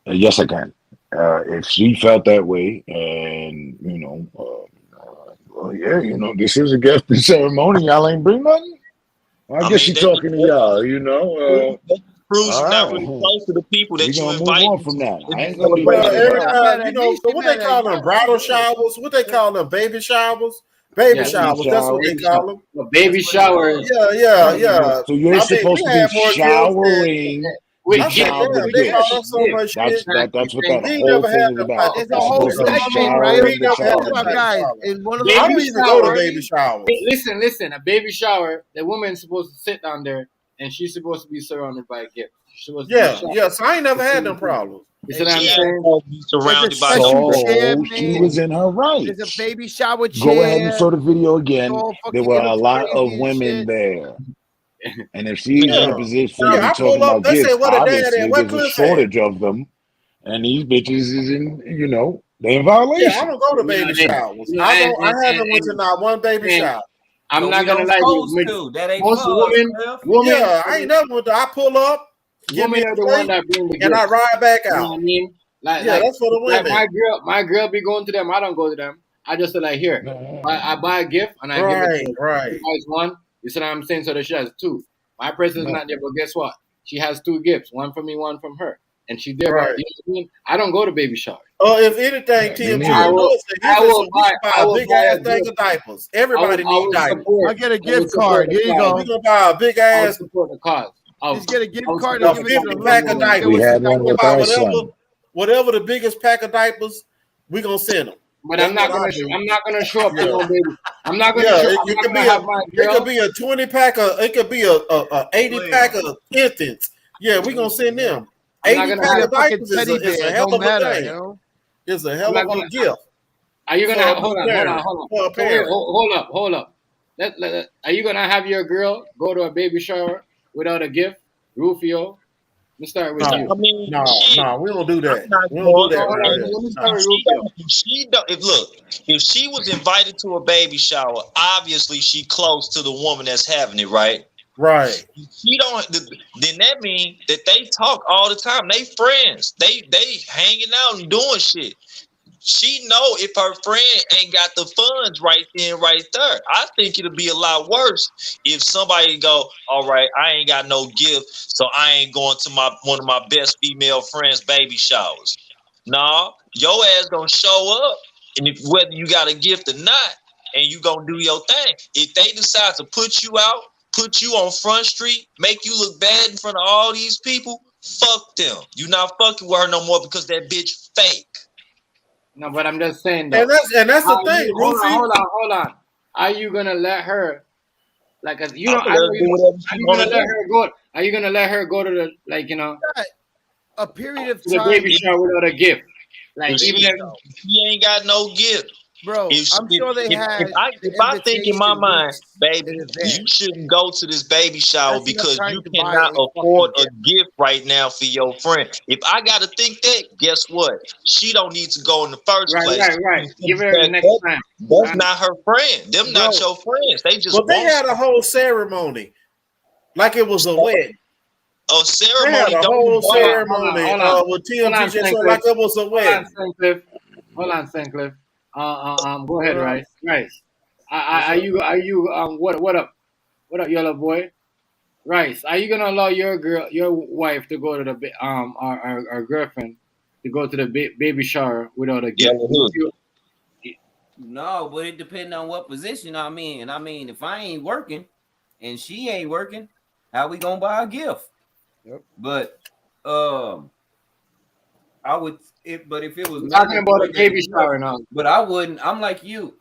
Yes, I can. If she felt that way, and well, yeah, this is a gift and ceremony. Y'all ain't bring nothing. Well, I guess she's talking to y'all. proves you're not really close to the people that you invite. Move on from that. I ain't gonna do that. every time, what they call them, bridal showers. What they call them, baby showers. Baby showers. That's what they call them. Baby showers. Yeah. So you're supposed to be showering. With child with they call gifts. us so much That's shit. what that We whole never thing had is the about. There's a whole segment, right? Hold up, guys. In one of the I don't even go to baby showers. Listen. A baby shower, the woman's supposed to sit down there, and she's supposed to be surrounded by a gift. So I ain't never had them problems. You see what I'm saying? Surrounded by she was in her right. There's a baby shower chair. Go ahead and show the video again. There were a lot of women there. And if she's in a position to be talking about gifts, obviously there's a shortage of them. And these bitches is they in violation. Yeah, I don't go to baby showers. I haven't went to not one baby shower. I'm not gonna lie to you. That ain't most women, yeah, I ain't never went to. I pull up, women are the one that bring the and I ride back out. You know what I mean? Like that's for the women. Like my girl be going to them. I don't go to them. I just say like, here, I buy a gift and I give it to her. She buys one. You see what I'm saying? So that she has two. My person's not there, but guess what? She has two gifts, one from me, one from her, and she there. Right. You know what I mean? I don't go to baby showers. Oh, if anything, TMG, I will buy a big ass thing of diapers. Everybody needs diapers. I get a gift card. Here you go. We're gonna buy a big ass. Support the cause. Just get a gift card A and give it to 50 the pack of diapers. We had one with our son. Whatever the biggest pack of diapers, we gonna send them. But I'm not gonna show up to no baby. I'm not gonna show up. It could be a 20 pack of. It could be a 80 pack of infants. Yeah, we gonna send them. 80 pack of diapers is a hell of a thing. It's a hell of a gift. Are you gonna hold up? Are you gonna have your girl go to a baby shower without a gift? Rufio, let's start with you. I mean, no, we don't do that. We don't do that. If she was invited to a baby shower, obviously she close to the woman that's having it, right? Right. She don't. Then that means that they talk all the time. They friends. They hanging out and doing shit. She know if her friend ain't got the funds right then, right there. I think it'll be a lot worse if somebody go, all right, I ain't got no gift, so I ain't going to one of my best female friends' baby showers. Nah, your ass gonna show up, and whether you got a gift or not, and you gonna do your thing. If they decide to put you out, put you on Front Street, make you look bad in front of all these people, fuck them. You not fucking with her no more because that bitch fake. No, but I'm just saying though. And that's the thing, Rufy. Hold on. Are you gonna let her are you gonna let her go? Are you gonna let her go to the a period of time? The baby shower without a gift. Like she ain't got no gift. Bro, I'm sure they had. If I think in my mind, baby, you shouldn't go to this baby shower because you cannot afford a gift right now for your friend. If I gotta think that, guess what? She don't need to go in the first place. Right. Give her the next time. That's not her friend. Them not your friends. They just. But they had a whole ceremony, like it was a wedding. A ceremony. They had a whole ceremony with TMG, so like it was a wedding. Hold on, Sinclair. Go ahead, Rice. Are you what up, yellow boy? Rice, are you gonna allow your wife to go to the our girlfriend to go to the baby shower without a gift? No, but it depends on what position I'm in. I mean, if I ain't working and she ain't working, how we gonna buy a gift? Yep. But I would but if it was talking about a baby shower now. But I wouldn't. I'm like you,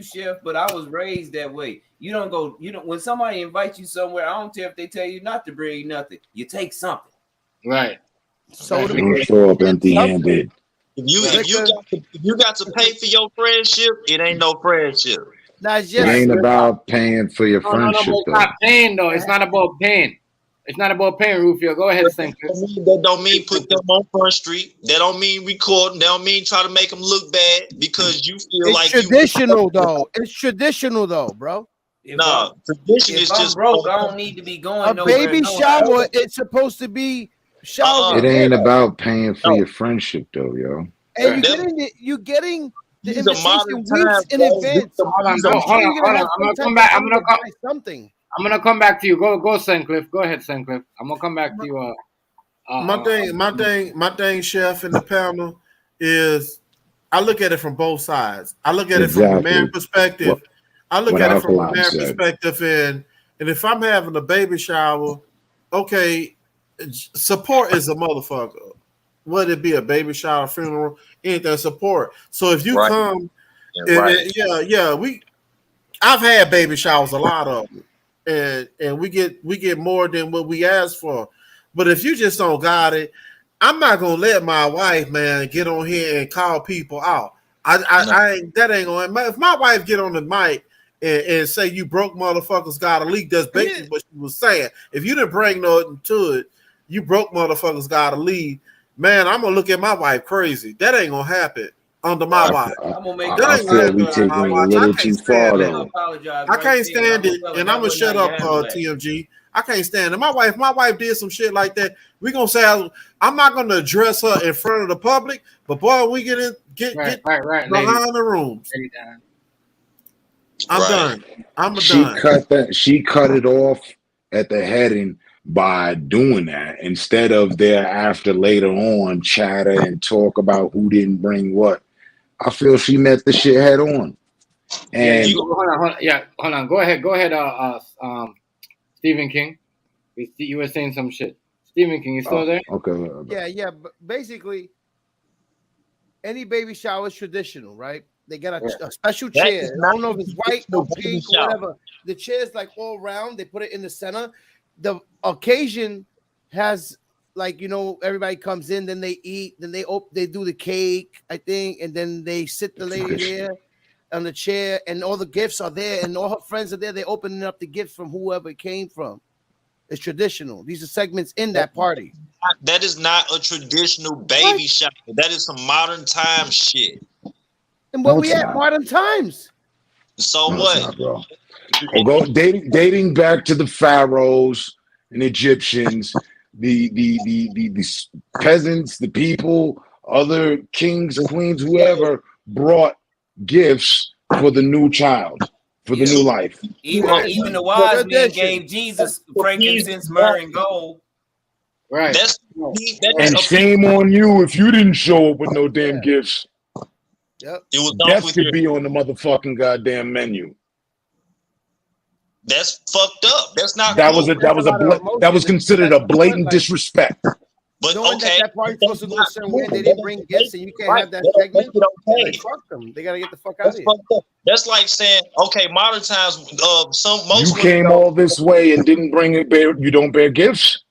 Chef, but I was raised that way. You don't when somebody invites you somewhere, I don't care if they tell you not to bring nothing. You take something. Right. So don't show up empty-handed. If you got to pay for your friendship, it ain't no friendship. That's It ain't about paying for your friendship, it's not paying though. It's not about paying. It's not about paying, Rufio. Go ahead, Sinclair. That don't mean put them on Front Street. That don't mean record them. That don't mean try to make them look bad because you feel it's traditional though. It's traditional though, bro. No, tradition is just broke. I don't need to be going. A baby shower. It's supposed to be shower. It ain't about paying for your friendship though, yo. And you're getting the invitation weeks in advance. Hold on. I'm gonna come back. I'm gonna come back to you. Go, Sincliff. Go ahead, Sincliff. I'm gonna come back to you. My thing, Chef, in the panel is I look at it from both sides. I look at it from a man perspective. And if I'm having a baby shower, okay, support is a motherfucker. Whether it be a baby shower, funeral, anything, support. So if you come, I've had baby showers, a lot of them. And we get more than what we asked for. But if you just don't got it, I'm not gonna let my wife, man, get on here and call people out. That ain't gonna. If my wife get on the mic and say you broke motherfuckers gotta leave, that's basically what she was saying. If you didn't bring nothing to it, you broke motherfuckers gotta leave. Man, I'm gonna look at my wife crazy. That ain't gonna happen under my wife. I feel we taking it a little too far though. I can't stand it, and I'm gonna shut up, TMG. I can't stand it. My wife did some shit like that. We gonna say I'm not gonna address her in front of the public, but boy, we get behind the rooms. I'm done. She cut it off at the heading by doing that instead of thereafter later on chatter and talk about who didn't bring what. I feel she met the shit head on. And hold on. Go ahead. Stephen King. You were saying some shit. Stephen King, you still there? Okay. Yeah. But basically, any baby shower is traditional, right? They got a special chair. I don't know if it's white or pink or whatever. The chair's like all round. They put it in the center. The occasion has everybody comes in, then they eat, then they do the cake, I think, and then they sit the lady there on the chair, and all the gifts are there, and all her friends are there. They opening up the gifts from whoever it came from. It's traditional. These are segments in that party. That is not a traditional baby shower. That is some modern time shit. And what we at modern times. So what? Not, bro. We'll go dating back to the pharaohs and Egyptians, the peasants, the people, other kings and queens, whoever brought gifts for the new child, for the new life. Even the wise men gave Jesus frankincense, myrrh, and gold. Right. And shame on you if you didn't show up with no damn gifts. Yep. Death could be on the motherfucking goddamn menu. That's fucked up. That's not. That was considered a blatant disrespect. But knowing that party's supposed to go a certain way, they didn't bring gifts, and you can't have that segment. Fuck them. They gotta get the fuck out of here. That's like saying, okay, modern times. You came all this way and didn't bring it. You don't bear gifts.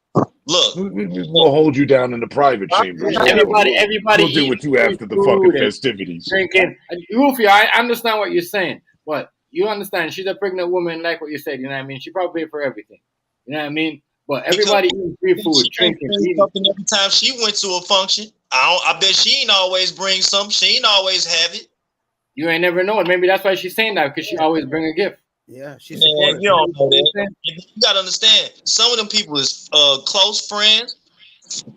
Look, we'll hold you down in the private chambers. Everybody. We'll deal with you after the fucking festivities. Drinking. Rufio, I understand what you're saying, but you understand she's a pregnant woman, like what you said. You know what I mean? She probably paid for everything. You know what I mean? But everybody eats free food, drinking. Every time she went to a function, I bet she ain't always bring something. She ain't always have it. You ain't never know it. Maybe that's why she's saying that, because she always bring a gift. Yeah, she's. You don't know that. You gotta understand. Some of them people is close friends,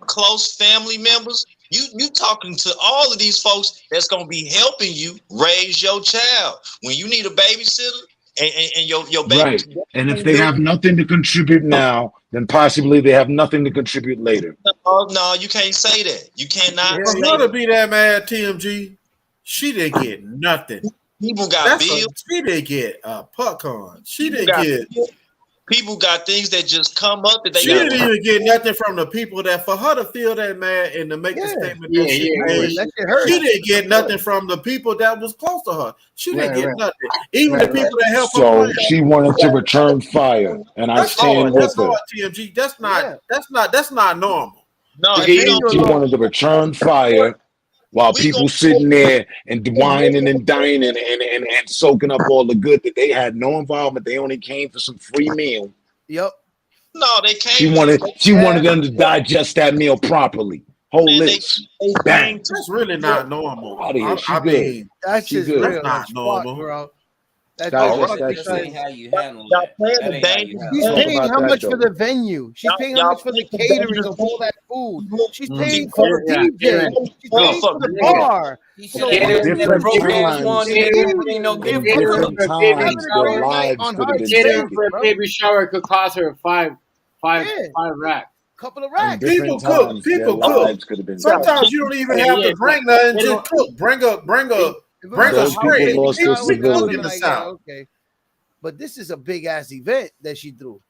close family members. You talking to all of these folks that's gonna be helping you raise your child when you need a babysitter and your baby. Right. And if they have nothing to contribute now, then possibly they have nothing to contribute later. No, you can't say that. You cannot. For her to be that mad, TMG, she didn't get nothing. People got bills. She didn't get a popcorn. She didn't get People got things that just come up that they She didn't even get nothing from the people that for her to feel that mad and to make the statement that she made. That shit hurt. She didn't get nothing from the people that was close to her. She didn't get nothing. Even the people that helped her. So she wanted to return fire, and I stand with her. TMG. That's not normal. No, she wanted to return fire while people sitting there and whining and dining and soaking up all the good that they had no involvement. They only came for some free meal. Yep. No, they came. She wanted them to digest that meal properly. Whole lips. Bang. That's really not normal. I mean, that's just real. That's not normal, bro. That's how you handle that. She's paying how much for the venue? She's paying how much for the catering of all that food? She's paying for the DJ. She's paying for the bar. For a baby shower could cost her five racks. Couple of racks. People cook. Sometimes you don't even have to bring nothing. Just cook. Bring a spray. In the South. Okay, but this is a big ass event that she threw.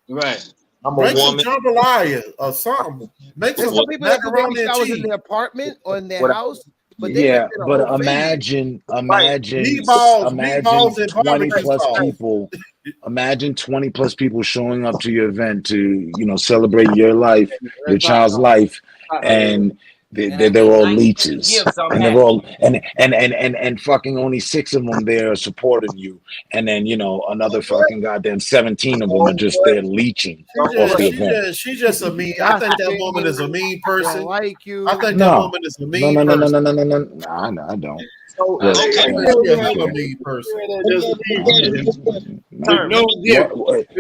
Right. Bring some jambalaya or something. Make some people that do in their apartment or in their house. But imagine meatballs 20 plus people. Imagine 20 plus people showing up to your event to celebrate your life, your child's life, and they're all leeches, and they're all and fucking only 6 of them there are supporting you, and then another fucking goddamn 17 of them are just there leeching off the event. She's just a mean. I think that woman is a mean person. Like you. I think that woman is a mean person. No, I don't.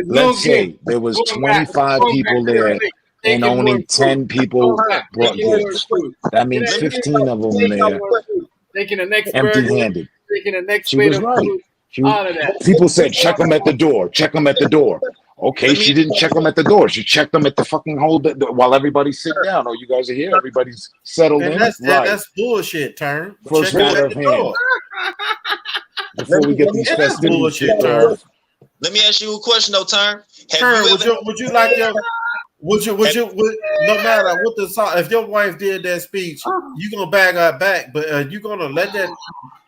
Let's say there was 25 people there and only 10 people brought gifts. That means 15 of them there empty-handed. She was right. People said, check them at the door. Check them at the door. Okay, she didn't check them at the door. She checked them at the fucking whole while everybody's sitting down. Oh, you guys are here. Everybody's settled in. That's bullshit, Turn. First matter of hand. Before we get these festivities, let me ask you a question, though, Turn. Would you like your? Would you? No matter what the song, if your wife did that speech, you gonna bag her back, but you gonna let that.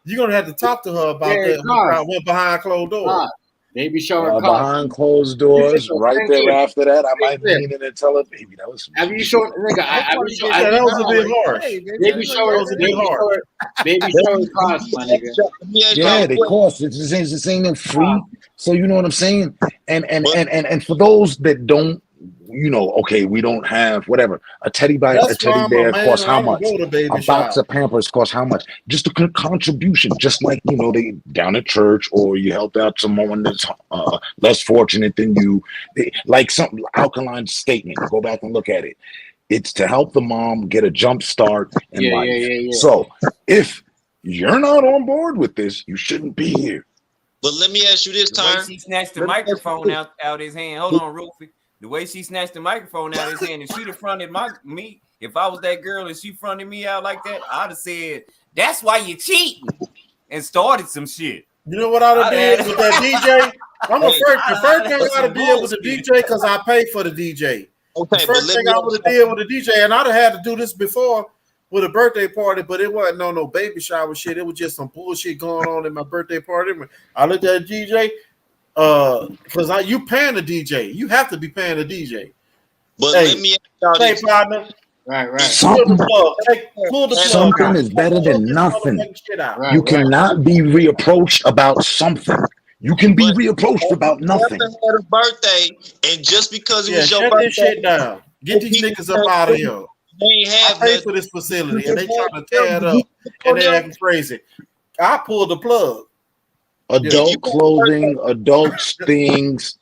You're gonna have to talk to her about that. Went behind closed doors. Baby shower behind closed doors. Right there after that, I might lean in and tell her, baby, that was. Have you shown? Nigga, that was a bit harsh. Baby shower was a bit harsh. Baby shower cost, my nigga. Yeah, they cost. It's the same free. So you know what I'm saying. And for those that don't. Okay, we don't have whatever. A teddy bear costs how much? A box of Pampers costs how much? Just a contribution, just like they down at church, or you help out someone that's less fortunate than you. Like some alkaline statement. Go back and look at it. It's to help the mom get a jump start in life. Yeah. So if you're not on board with this, you shouldn't be here. But let me ask you this time. She snatched the microphone out his hand. Hold on, Rufy. The way she snatched the microphone out of his hand, and she'd have fronted me. If I was that girl and she fronted me out like that, I'd have said, "That's why you cheating," and started some shit. You know what I'd have did with that DJ? The first thing I'd have did with the DJ, because I paid for the DJ. Okay, the first thing I would have did with the DJ, and I'd have had to do this before with a birthday party, but it wasn't no baby shower shit. It was just some bullshit going on in my birthday party. I looked at the DJ. Because you paying the DJ, you have to be paying the DJ. But let me partner. Right. Something is better than nothing. You cannot be reapproached about something. You can be reapproached about nothing. Had a birthday, and just because it was your shut birthday, this shit down. Get these niggas up out of here. I pay for this facility, and they trying to tear it up, and they acting crazy. I pulled the plug. Adult clothing, adult things,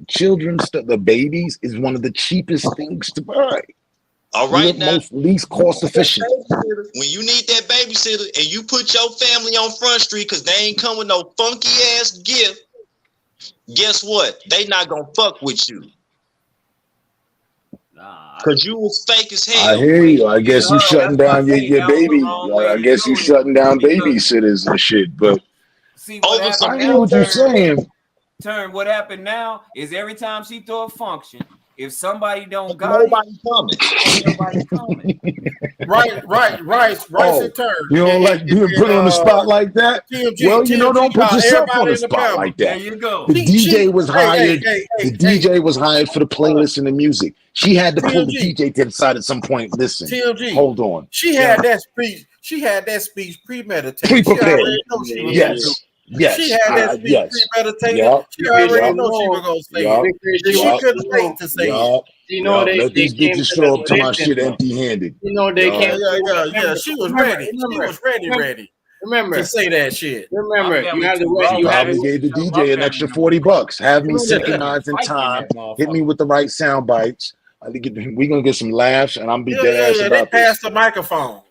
children's stuff, the babies is one of the cheapest things to buy. All right, now least cost efficient. When you need that babysitter and you put your family on Front Street because they ain't come with no funky ass gift, guess what? They not gonna fuck with you. Because you was fake as hell. I hear you. I guess you shutting down your baby. I guess you shutting down babysitters and shit, but. See I hear what you're saying. Turn. What happened now is every time she throw a function, if somebody don't got nobody coming. Ain't nobody coming. Rice and turn. You don't like being put on the spot like that? TMG, Well, you know, don't put yourself on the in the spot panel. like that. There you go. The DJ was hired. The DJ was hired for the playlist and the music. She had to pull the TMG. DJ to the side at some point. Listen, TMG. hold on. She had that speech. She had that speech premeditated. Pre-prepared. She already know she was Yes. She had that speech premeditated. Yep. She already know she was gonna say it. She couldn't wait to say it. You know, let these bitches show up to my shit empty-handed. You know they can't. Yeah. She was ready. She was ready. Remember to say that shit. Remember, you have the way. I probably gave the DJ an extra $40. Have me synchronized in time. Hit me with the right sound bites. We gonna get some laughs, and I'm be dead ass about this. Pass the microphone.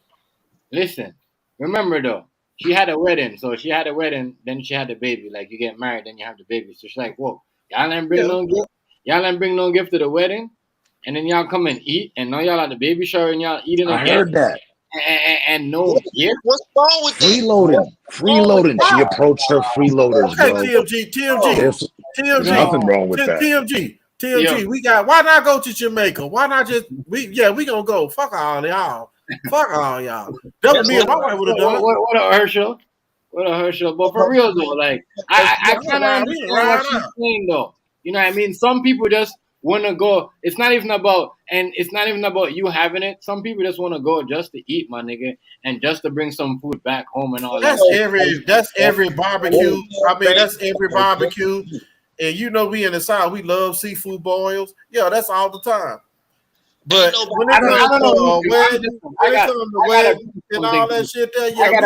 Listen, remember though, she had a wedding, so she had a wedding, then she had the baby. Like you get married, then you have the baby. So she's like, "Whoa, y'all didn't bring no gift. Y'all didn't bring no gift to the wedding, and then y'all come and eat, and now y'all at the baby shower and y'all eating again." I heard that. And no gift. What's wrong with Freeloading. She approached her freeloaders, bro. TMG. There's nothing wrong with that. TMG, we got. Why not go to Jamaica? Why not just we gonna go. Fuck all y'all. Fuck all y'all. That was me and my wife would have done it. What a Herschel. But for real though, like I kind of understand what she's saying though. You know what I mean? Some people just want to go. It's not even about you having it. Some people just want to go just to eat, my nigga, and just to bring some food back home and all that. That's every barbecue. I mean, that's every barbecue. And you know, we in the South, we love seafood boils. Yeah, that's all the time. But when it comes to wedding and all that shit there, yeah, ain't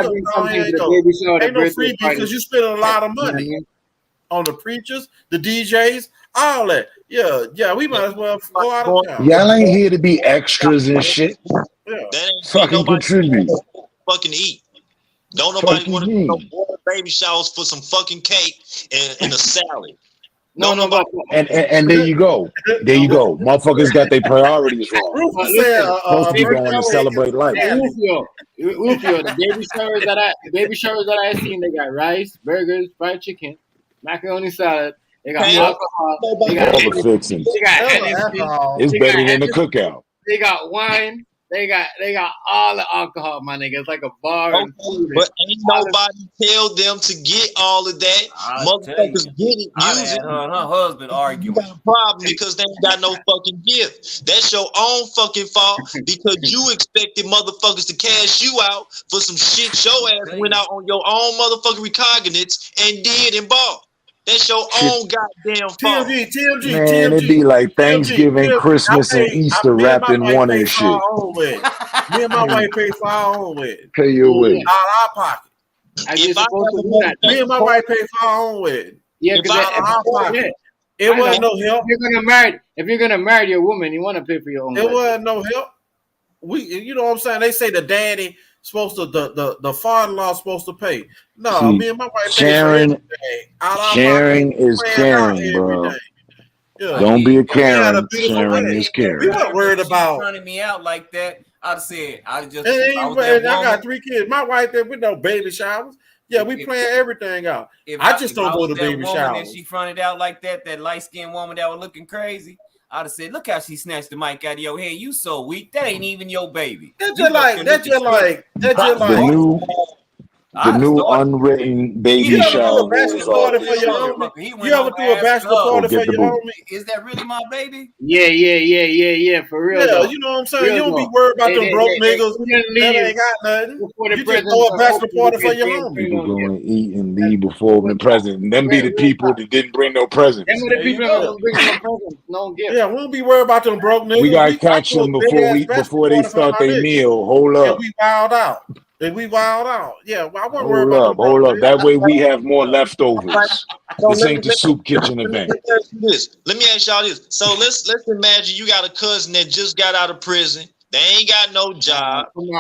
no freebie because you spending a lot of money on the preachers, the DJs, all that. Yeah, we might as well go out of town. Y'all ain't here to be extras and shit. That ain't fucking contribute. Fucking eat. Don't nobody want to do no baby showers for some fucking cake and a salad. And there you go. Motherfuckers got their priorities wrong. Supposed to be going to celebrate life. Rufio, the baby showers that I seen, they got rice, burgers, fried chicken, macaroni salad. They got alcohol. They got all the fixings. It's better than the cookout. They got wine. They got all the alcohol, my nigga. It's like a bar. But ain't nobody tell them to get all of that. Motherfuckers get it. Use it. Her husband arguing. You got a problem because they ain't got no fucking gift. That's your own fucking fault because you expected motherfuckers to cash you out for some shit your ass went out on your own motherfucking recognizance and did and bought. That's your own goddamn fault. TMG. Man, it'd be like Thanksgiving, Christmas, and Easter wrapped in one and shit. Me and my wife pay for our own wedding. Pay your wedding. Out of our pocket. Me and my wife pay for our own wedding. Yeah, because it wasn't no help. If you're gonna marry your woman, you want to pay for your own. It wasn't no help. You know what I'm saying? They say the daddy supposed to the father-in-law supposed to pay. No, me and my wife sharing is caring, bro. Yeah. Don't be a Karen. Sharing is caring. We weren't worried about running me out like that. I'd say I got 3 kids. My wife there with no baby showers. Yeah, we plan everything out. I just don't go to baby showers. She fronted out like that light-skinned woman that was looking crazy. I'd have said, "Look how she snatched the mic out of your head. You so weak. That ain't even your baby." That's just like the new unwritten baby shower. You ever threw a bachelor party for your homie? Is that really my baby? Yeah, for real. Yeah, you know what I'm saying? You don't be worried about them broke niggas that ain't got nothing. You just throw a bachelor party for your homie. People go and eat and leave before the present. And them be the people that didn't bring no presents. Them are the people that don't bring no presents, no gift. Yeah, we don't be worried about them broke niggas. We gotta catch them before they start their meal. Hold up. And we wild out. Yeah, I wasn't worried about hold up. That way we have more leftovers. This ain't the soup kitchen event. Let me ask y'all this. So let's imagine you got a cousin that just got out of prison. They ain't got no job. Hold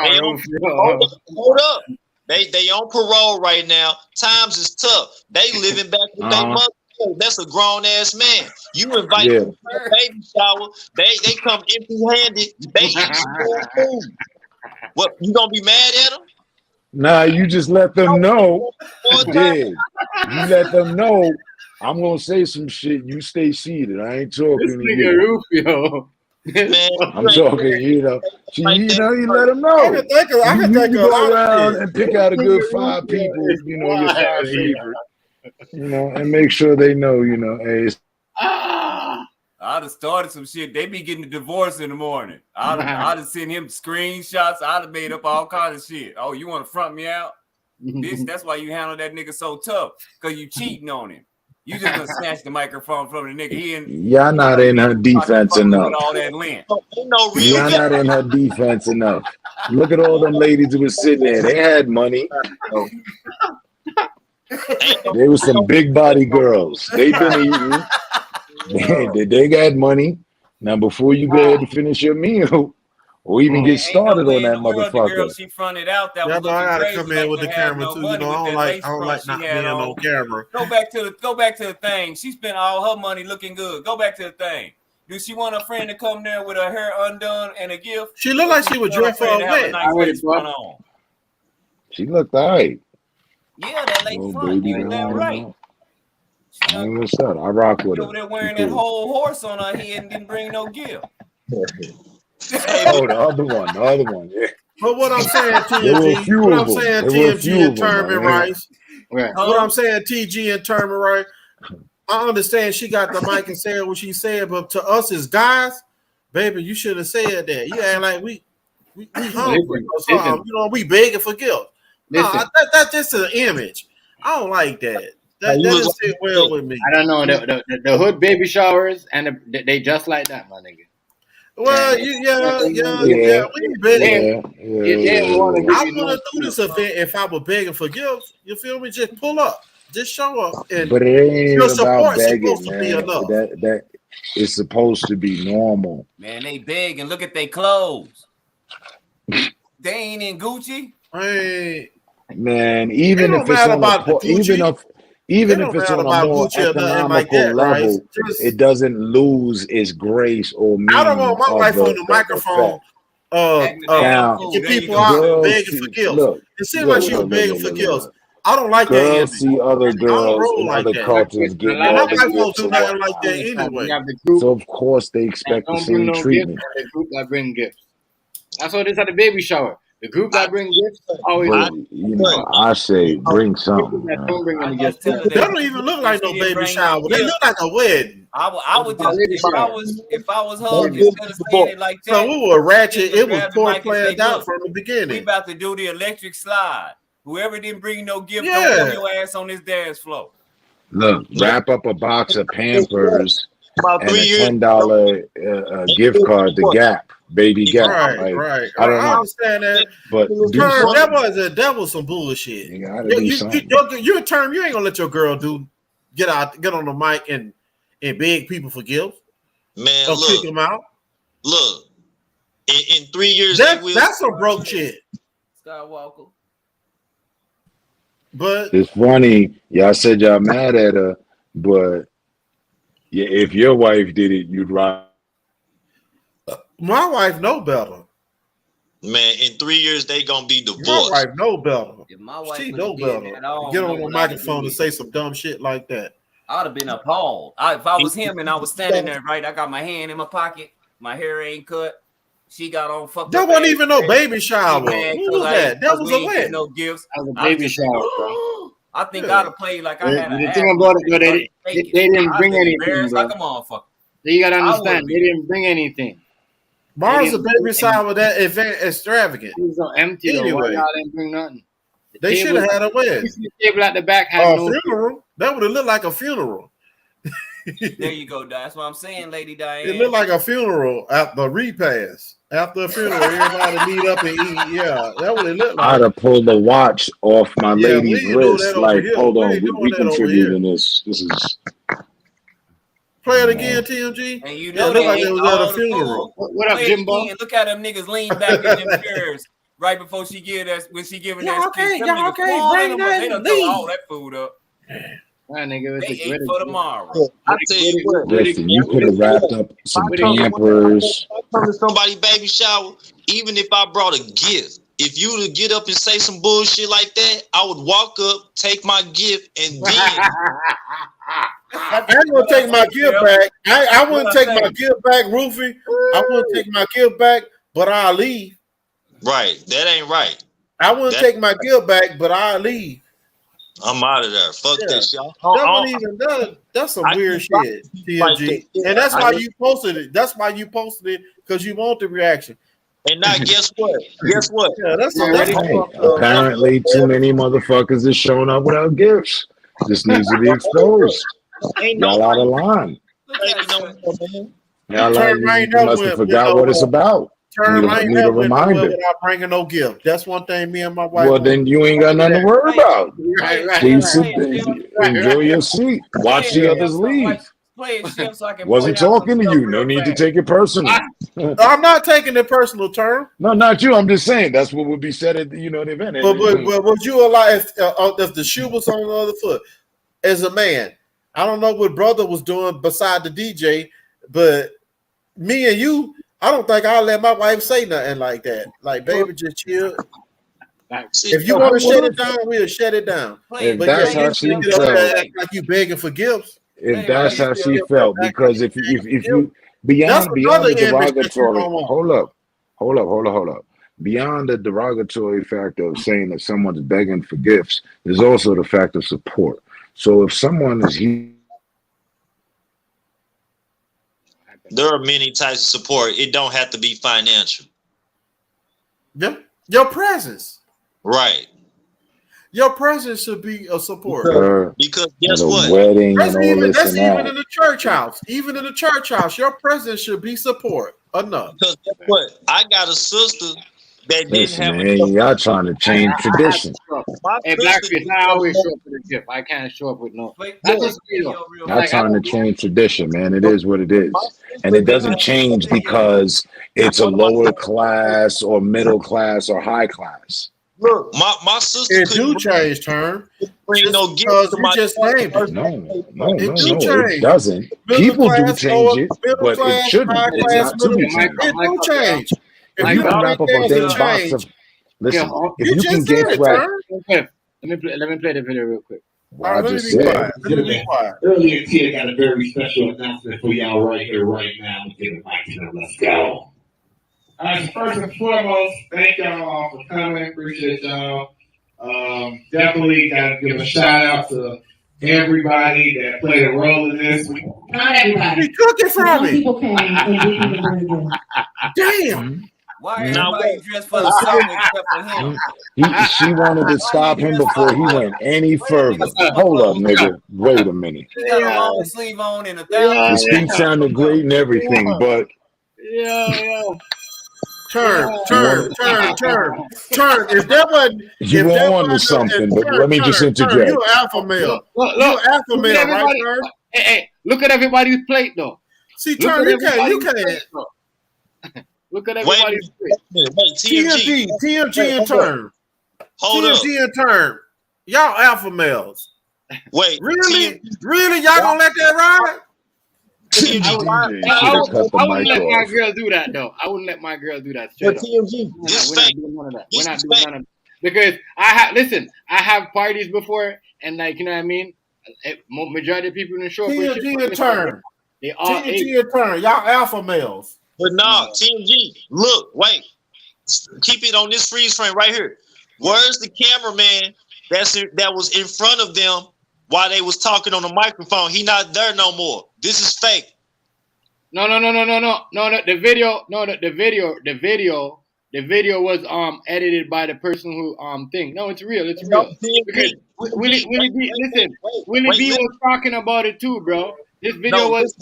up. They on parole right now. Times is tough. They living back with their mother. That's a grown ass man. You invite them to a baby shower. They come empty handed. They eat some food. What, you gonna be mad at them? Nah, you just let them know. You let them know I'm gonna say some shit. You stay seated. I ain't This talking to nigga you. Rufio. Man, I'm talking, you know. You know, you let them I know. can think of You a go lot of around shit. and pick out a This good nigga 5 Rufio people, is you know, your 5 wild. favorite, you know, and make sure they know, you know, hey, Ah. I'd have started some shit. They be getting a divorce in the morning. I'd have sent him screenshots. I'd have made up all kinds of shit. Oh, you want to front me out? Bitch, that's why you handle that nigga so tough. Because you cheating on him. You just gonna snatch the microphone from the nigga. y'all not in her defense enough. All that lint. Y'all not in her defense enough. Look at all them ladies who was sitting there. They had money. They were some big body girls. They been eating. They got money. Now, before you go ahead and finish your meal, or even get started on that The girl motherfucker. she fronted out that Yeah, was but I looking gotta crazy come in like with they the had camera no too. money You know, with I that lace don't front like she not had being on. on camera. Go back to the thing. She spent all her money looking good. Go back to the thing. Do she want a friend to come there with her hair undone and a gift? She looked like she was dressed for a to have a wedding. nice lace front on. She looked all right. Yeah, that lace Little front. baby You was down, damn right. I ain't what's up. I rock with She her. over there wearing She that cool. whole horse on her head and didn't bring no gift. Oh, the other one, yeah. But what I'm saying, There were a TMG, few what of I'm them. saying, There were a TMG few and of them, Terman man. Rice. Right. What I'm saying, TG and Terman Rice. I understand she got the mic and said what she said, but to us as guys, baby, you should have said that. You act like we hungry or something. You know, we begging for guilt. No, that's just an image. I don't like that. That doesn't sit well with me. I don't know. The hood baby showers and they just like that, my nigga. Well, yeah. We begging. I wouldn't do this event if I were begging for gifts. You feel me? Just pull up. Just show up. And But it ain't your even about support is begging, supposed to be man. enough. That is supposed to be normal. Man, they beg and look at their clothes. They ain't in Gucci. Hey, Man, even if it's on even if it's on a more economical level, it doesn't lose its grace or meaning. I don't want my wife on the microphone get people out begging for gifts. It seems like she was begging for gifts. I don't like that image. Girls see other girls in other cultures getting all the my wife won't gifts do and nothing like whatnot. that anyway. So of course they expect the same treatment. The group that bring gifts. That's what it is at the baby shower. The group that bring gifts always. But, you know, I say bring something. Don't bring any gifts. They don't even look like no baby shower. They look like a wedding. I would just if I was her, instead of saying it like that. So we were ratchet. It was poor mic and planned say, out "Look, from the beginning. We about to do the electric slide. Whoever didn't bring no gift, Yeah. don't put your ass on this dance floor." Look, wrap up a box of Pampers About and 3 a years $10 gift card to Gap, Baby Gap. Right. I don't know. I understand that. But do Term, something. that was some bullshit. You gotta do something. You're a Term, you ain't gonna let your girl get on the mic and beg people for gifts. Man, or kick them out. Look, in 3 years, that's some broke shit. Skywalker. But it's funny. Y'all said y'all mad at her, but yeah, if your wife did it, you'd rock. My wife know better. Man, in 3 years they gonna be divorced. My wife know better. If my wife She know did better. that, I don't Get know on the what microphone I'd and say some dumb shit like that. I'd have been appalled. If I was him and I was standing there, right, I got my hand in my pocket, my hair ain't cut. She got on fucked That up. wasn't even no baby shower. What was that? That was a wedding. No gifts. That was a baby shower, bro. I think I'd have played like I had the thing about it, they didn't bring anything, bro. Like a motherfucker. So you gotta understand, they didn't bring anything. Mars a baby shower that event extravagant. It was so empty though. Anyway. Why y'all didn't bring nothing? They should have had a wedding. The table at the back had no funeral. That would have looked like a funeral. There you go, that's what I'm saying, Lady Diane. It looked like a funeral at the repast. After a funeral, everybody meet up and eat. Yeah, that would it look like. I'd have pulled the watch off my lady's wrist. Like, hold on, we contributing this. This is. Play it again, TMG. And you know it looked like it was at a funeral. What up, Jimbo? Look at them niggas lean back in them chairs right before she give that when she giving that speech. Y'all can't bring that. They done throw all that food up. That nigga, they ate for tomorrow. I tell you what, listen, you could have wrapped up some Pampers. I come to somebody baby shower, even if I brought a gift. If you would get up and say some bullshit like that, I would walk up, take my gift, and then I ain't gonna take my gift back. I wouldn't take my gift back, Roofy. I wouldn't take my gift back, but I'll leave. Right. That ain't right. I wouldn't take my gift back, but I'll leave. I'm out of there. Fuck this, y'all. That's some weird shit, TMG. And that's why you posted it. That's why you posted it, because you want the reaction. And now guess what? Guess what? Yeah, that's apparently too many motherfuckers is showing up without gifts. This needs to be exposed. Y'all out of line. Y'all must have forgot what it's about. Need a reminder. Without bringing no gift. That's one thing me and my wife. Well, then you ain't got nothing to worry about. Please enjoy your seat. Watch the others leave. Wasn't talking to you. No need to take it personal. I'm not taking it personal, Term. No, not you. I'm just saying that's what would be said at the event. But would you allow if the shoe was on the other foot? As a man, I don't know what brother was doing beside the DJ, but me and you. I don't think I'll let my wife say nothing like that. Like, baby, just chill. If you want to shut it down, we'll shut it down. If that's how she felt, like you begging for gifts. If that's how she felt, because if you beyond the derogatory, hold up. Beyond the derogatory factor of saying that someone's begging for gifts, there's also the fact of support. So if someone is here. There are many types of support. It don't have to be financial. Yeah, your presence. Right. Your presence should be a support. Because guess what? Wedding that's and all even, this that's and even that. in the church house. Even in the church house, your presence should be support. Enough. Because guess what? I got a sister that Listen, didn't have man, y'all trying to change tradition. Hey, Blackfish, I always show up with a gift. I can't show up with no. Y'all trying to change tradition, man. It is what it is. And it doesn't change because it's a lower class or middle class or high class. Look, my sister. It do change, Term. Bring no gift to my No, it doesn't. People do change it, but it shouldn't. It's not to be changed. It do change. If you can wrap up a damn box of, listen, if you can get wrapped. Let me play the video real quick. I just said. Earlier, Tia got a very special announcement for y'all right here, right now. Give it back to them. Let's go. First and foremost, thank y'all all for coming. Appreciate y'all. Definitely got to give a shout out to everybody that played a role in this. Not everybody. He took it from me. People came and did it very good. Damn. Why everybody dressed for the song except for him? She wanted to stop him before he went any further. Hold up, nigga. Wait a minute. He got a long sleeve on and a The speech sounded great and everything, but Turn. If that wasn't, you were on to something, but let me just interject. You're an alpha male. Look, You're an alpha male, right, Turn? Hey, look at everybody's plate, though. See, Turn, you can't. Look at everybody's plate. TMG and Turn. TMG and Turn. Y'all alpha males. Wait. Really? Really? Y'all gonna let that ride? I wouldn't let my girl do that, though. I wouldn't let my girl do that. Straight up. We're not doing none of that. We're not doing none of that. Because I have parties before, and like, you know what I mean? Majority of people in the show. TMG and Turn. They all TMG and Turn. Y'all alpha males. But no, TMG, look, wait. Keep it on this freeze frame right here. Where's the cameraman that was in front of them while they was talking on the microphone? He not there no more. This is fake. No. The video was edited by the person who thing. No, it's real. It's real. Because Willie B was talking about it too, bro. This video was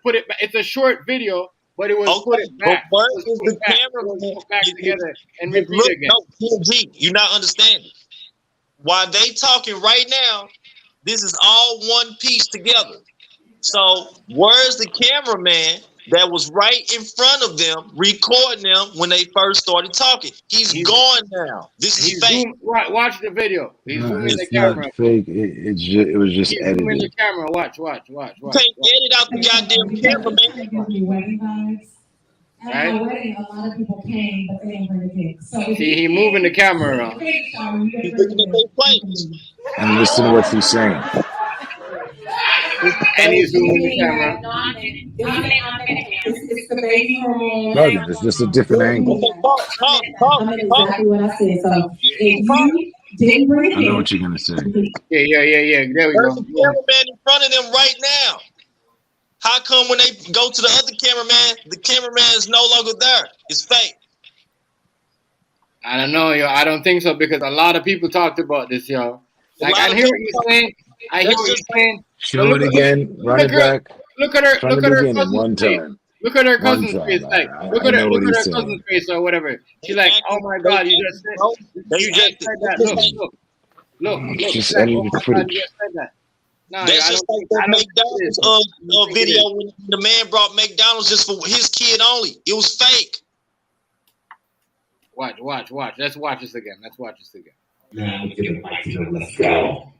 put it back. It's a short video, but it was put it back. Back together and repeat again. No, TMG, you're not understanding. While they talking right now, this is all one piece together. So where's the cameraman that was right in front of them, recording them when they first started talking? He's gone now. This is fake. Watch the video. He's zooming the It's camera. not fake. It was just He's edited. zooming the camera. Watch. You can't edit out the goddamn camera, man. At my wedding, a lot of people came, but they didn't bring the cake. So see, he moving the camera around. And listen to what she's saying. And he's zooming the camera. No, I'm in it. I'm in it, man. It's the baby hormone. No, it's just a different angle. I mean exactly what I said. So if you didn't bring it I know in, what you're gonna say. Yeah. There we There's go. a cameraman in front of them right now. How come when they go to the other cameraman, the cameraman is no longer there? It's fake. I don't know, yo. I don't think so because a lot of people talked about this, yo. Like I hear what you're saying. I hear what you're saying. Show it again. Run it back. Look at her. From Look the at her beginning, cousin's one face. time. Look at her One cousin's time. face. Like, look I at her. know what Look at he's her saying. cousin's face or whatever. She's like, oh my god, you just said. You just said that. Look. Just Like, edited oh my god, footage. you just said that. No, That's I just don't like think- I that don't think it is. McDonald's video when the man brought McDonald's just for his kid only. It was fake. Watch. Let's watch this again. Now we get it back to them. Let's go.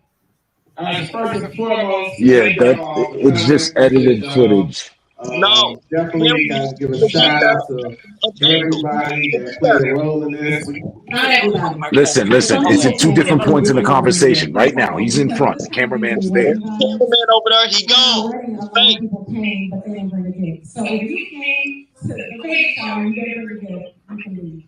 First and foremost, Yeah, it's just edited footage. No. Definitely gotta give a shout out to everybody that played a role in this. not everybody. Listen. It's at two different points in the conversation. Right now, he's in front. The cameraman's there. Cameraman over there, he gone. Already a lot of people came, but they didn't bring the cake. So if you came to the cake shower, you didn't bring the cake, you can leave.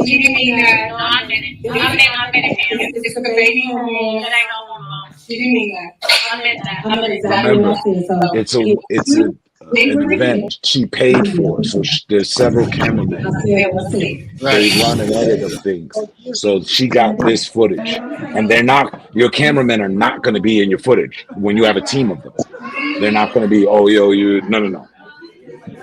She didn't mean that. No, I'm in it. I'm in it, man. It's the baby hormone. It ain't no hormone. She didn't mean that. I meant that. I mean exactly what I said. So It's an event she paid for. So there's several cameramen. They run an edit of things. So she got this footage, and your cameramen are not going to be in your footage when you have a team of them. They're not going to be, no.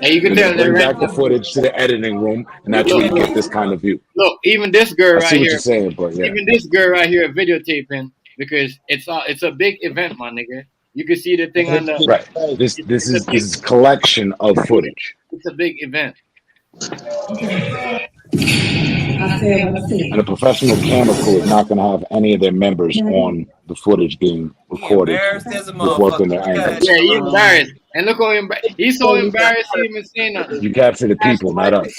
And you can tell Bring they're back the footage to the editing room, and that's where you get this kind of view. Look, even this girl I right see what here. you're saying, but yeah. Even this girl right here videotaping because it's a big event, my nigga. You can see the thing on the Right. This is collection of footage. It's a big event. And a professional camera crew is not going to have any of their members on the footage being recorded reflecting their angles. Yeah, he's embarrassed. And look how he's so embarrassed he even saying nothing. You capture the people, not us.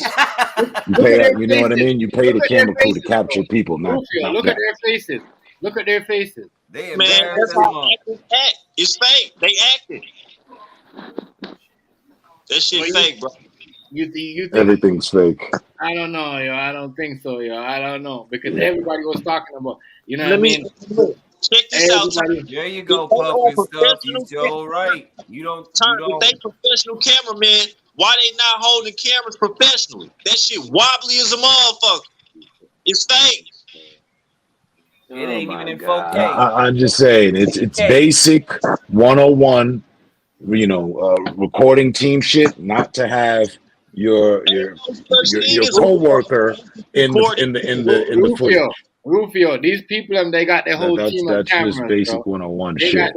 You pay, you know what I mean? You pay the camera crew to capture people, not Look at their faces. Look at their faces. Man, that's how actors act. It's fake. They acted. That shit fake, bro. You think everything's fake. I don't know, yo. I don't think so, yo. I don't know because everybody was talking about, you know what I mean? Check this out. There you go, Puff and stuff. You so right. You don't. If they professional cameramen, why they not holding cameras professionally? That shit wobbly as a motherfucker. It's fake. It ain't even in 4K. I'm just saying, it's basic 101. Recording team shit. Not to have your co-worker in the footage. Rufio, these people, they got their whole team of cameras. That's just basic 101 they shit.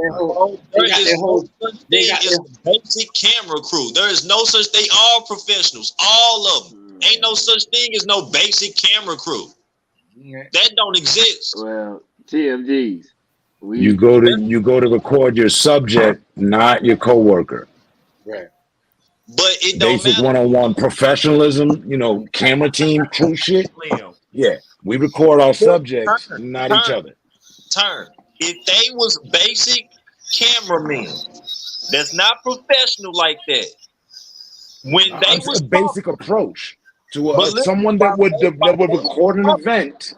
They got their basic camera crew. There is no such. They all professionals, all of them. Ain't no such thing as no basic camera crew. That don't exist. Well, TMGs. You go to record your subject, not your coworker. Right. But it don't Basic matter. 101 professionalism, camera team, crew shit. Yeah, we record our subjects, not each other. If they was basic cameramen, that's not professional like that. When they It's was a basic approach to someone that would record an event.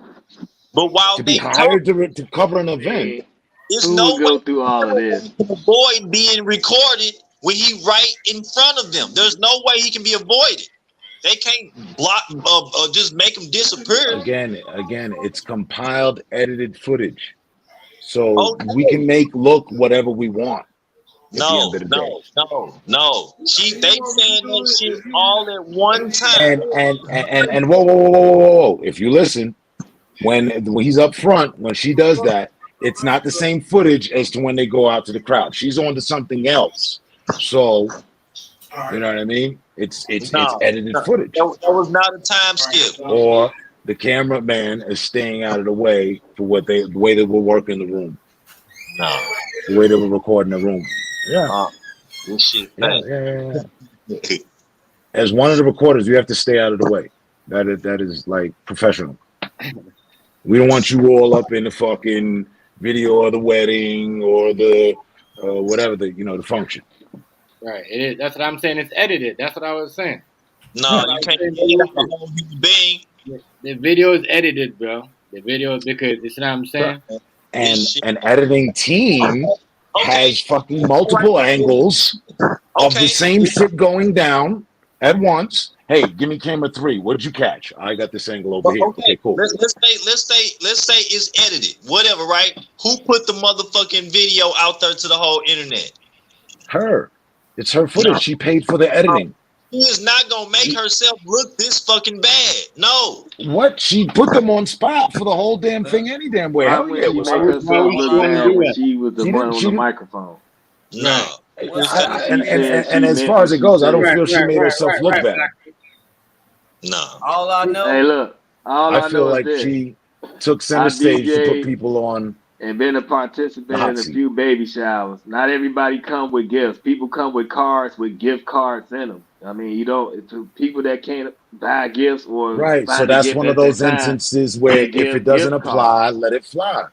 But while to be hired to cover an event, there's no go through all of this. Avoid being recorded when he right in front of them. There's no way he can be avoided. They can't block just make him disappear. Again, it's compiled, edited footage, so we can make look whatever we want. No. They saying that shit all at one time. And whoa! If you listen, when he's up front, when she does that, it's not the same footage as to when they go out to the crowd. She's on to something else. So, you know what I mean? It's edited footage. That was not a time skip. Or the cameraman is staying out of the way for the way they were working the room. No. The way they were recording the room. Yeah. This shit. Yeah. As one of the recorders, you have to stay out of the way. That is like professional. We don't want you all up in the fucking, video of the wedding or the whatever the function. Right. It is. That's what I'm saying. It's edited. That's what I was saying. No, you can't edit a whole human being. The video is edited, bro. The video, because you know what I'm saying. And an editing team has fucking multiple angles of the same shit going down at once. Hey, give me camera 3. What did you catch? I got this angle over here. Okay, cool. Let's say it's edited. Whatever, right? Who put the motherfucking video out there to the whole internet? Her. It's her footage. She paid for the editing. She is not gonna make herself look this fucking bad. No. What? She put them on spot for the whole damn thing any damn way. Hell yeah. She make herself look bad when she was the one on the microphone. No. And as far as it goes, I don't feel she made herself look bad. No. All I know. Hey, look. I feel like she took center stage to put people on. And been a participant in a few baby showers. Not everybody come with gifts. People come with cards with gift cards in them. I mean, you don't, to people that can't buy gifts or right. So that's one of those instances where if it doesn't apply, let it fly.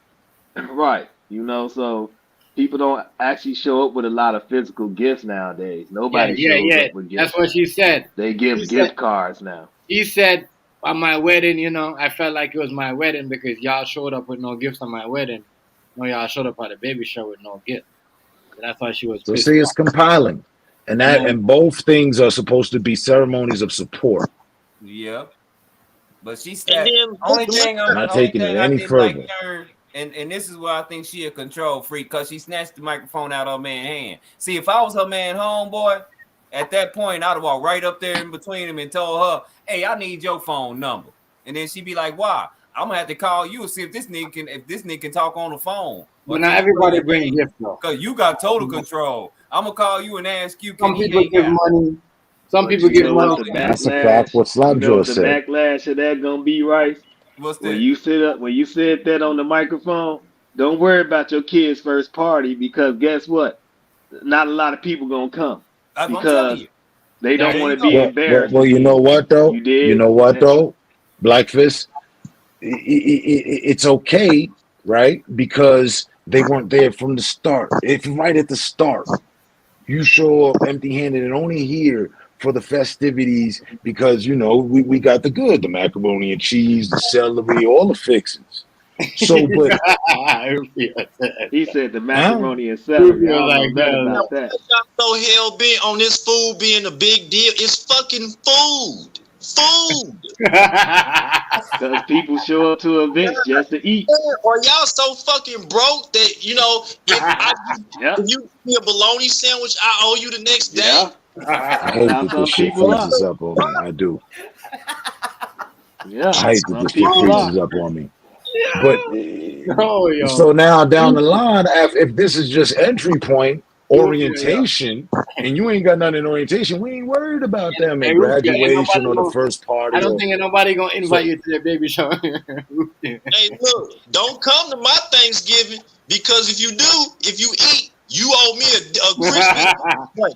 Right. You know, so people don't actually show up with a lot of physical gifts nowadays. Nobody shows up with gifts. That's what she said. They give gift cards now. He said, on my wedding, you know, I felt like it was my wedding because y'all showed up with no gifts on my wedding. No, y'all showed up at a baby shower with no gift. That's why she was. So see, it's compiling, and and both things are supposed to be ceremonies of support. Yeah, but she's that only thing I'm not taking it any further. Like her, and this is where I think she a control freak because she snatched the microphone out of her man's hand. See, if I was her man homeboy, at that point I'd walk right up there in between them and told her, "Hey, I need your phone number," and then she'd be like, "Why? I'm gonna have to call you and see if this nigga can talk on the phone." But not everybody bring gifts though. Cause you got total control. I'm gonna call you and ask you. Some people give money. Some people give money. That's a fact. What Slapjaw said. The backlash of that gonna be, right? What's that? When you said that on the microphone, don't worry about your kid's first party because guess what? Not a lot of people gonna come because they don't want to be embarrassed. Well, you know what though? You know what though? Blackfist. It's okay, right? Because they weren't there from the start. If right at the start, you show up empty-handed and only here for the festivities because you know we got the good, the macaroni and cheese, the celery, all the fixings. So, but he said the macaroni and celery. I don't know nothing about that. I'm so hell bent on this food being a big deal. It's fucking food. Because people show up to events just to eat. Or y'all so fucking broke that you know if you give me a bologna sandwich, I owe you the next day. I hate that this shit freezes up on me. I do. Yeah, I hate that this shit freezes up on me. But so now down the line, if this is just entry point orientation, and you ain't got nothing in orientation, we ain't worried about them in graduation or the first party. I don't think nobody gonna invite you to their baby shower. Hey, look, don't come to my Thanksgiving because if you eat, you owe me a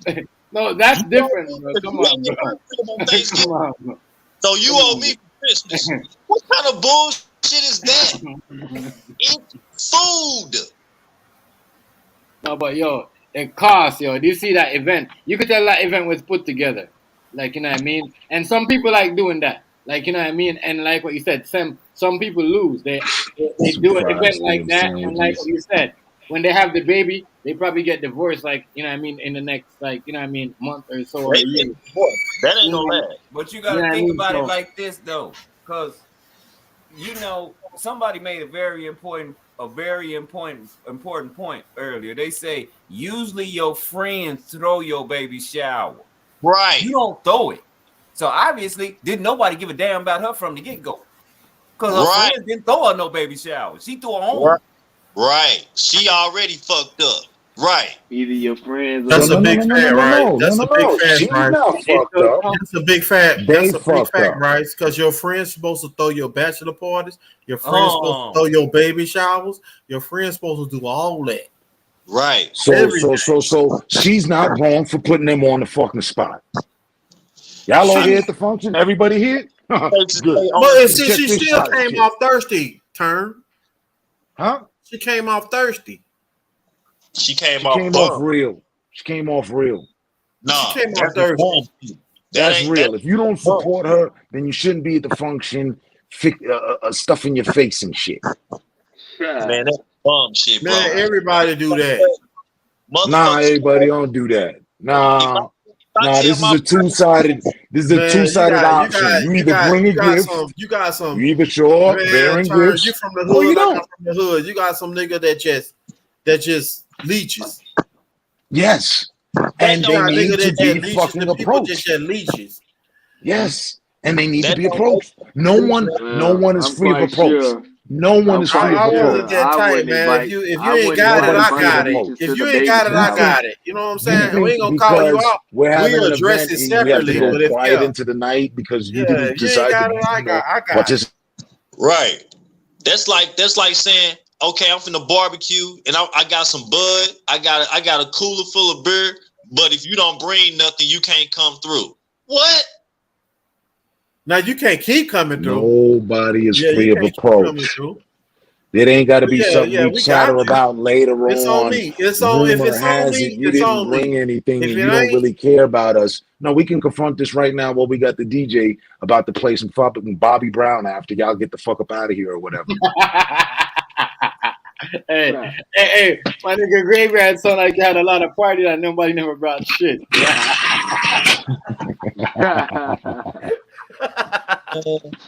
Christmas. No, that's different. Come on, bro. So you owe me for Christmas. What kind of bullshit is that? It's food. No, but yo, it costs, yo. Do you see that event? You could tell that event was put together. Like, you know what I mean? And some people like doing that. Like, you know what I mean? And like what you said, some people lose. They do an event like that, and like what you said, when they have the baby, they probably get divorced, like, you know what I mean, in the next, like, you know what I mean, month or so. Or a year. That ain't no lag. But you gotta think about it like this though, because you know, somebody made a very important point earlier. They say usually your friends throw your baby shower. Right. You don't throw it. So obviously, didn't nobody give a damn about her from the get-go. Because her friends didn't throw her no baby shower. She threw her own. Right. She already fucked up. Right. Either your friends. That's a big fact, right? That's a big fact, right? That's a big fact. That's a big fact, right? Because your friends supposed to throw your bachelor parties. Your friends supposed to throw your baby showers. Your friends supposed to do all that. Right. So she's not wrong for putting them on the fucking spot. Y'all all here at the function? Everybody here? Good. But she still came off thirsty, turn. Huh? She came off thirsty. She came She off came bum. off real. She came off real. No, She came off that's thirsty. bum. That's real. If you don't support her, then you shouldn't be at the function, stuffing your face and shit. Man, that's bum shit, bro. Man, everybody do that. Nah, everybody don't do that. Nah, this is a two-sided. This is a two-sided option. You either bring a gift. You got some. You either show up Man, bearing Turn, gifts. you from the or you hood? don't. I'm from the hood. You got some nigga that just leeches. Yes, and You got they nigga need to that be leeches. fucking The people approached. just leeches. Yes, and they need to be approached. No one is free of approach. Sure. No one is free of I approach. wasn't that tight, man. If you ain't got it, I got it. If you ain't got it, I got it. You know what I'm saying? We ain't gonna call you out. We're having an address event it and we have to separately. go But if quiet into the night because you didn't if you ain't decide got to, it, I got watch it. Right. That's like saying, okay, I'm finna barbecue and I got some bud. I got a cooler full of beer. But if you don't bring nothing, you can't come through. What? Now you can't keep coming through. Nobody is free of approach. It ain't got to be something we chatter about later It's on me. It's on. If it's on me, you it's didn't on bring me. anything If and it you don't ain't, really care about us. No, we can confront this right now while we got the DJ about to play some fucking Bobby Brown after y'all get the fuck up out of here or whatever. Hey, my nigga Graveyard sound like you had a lot of party that nobody never brought shit.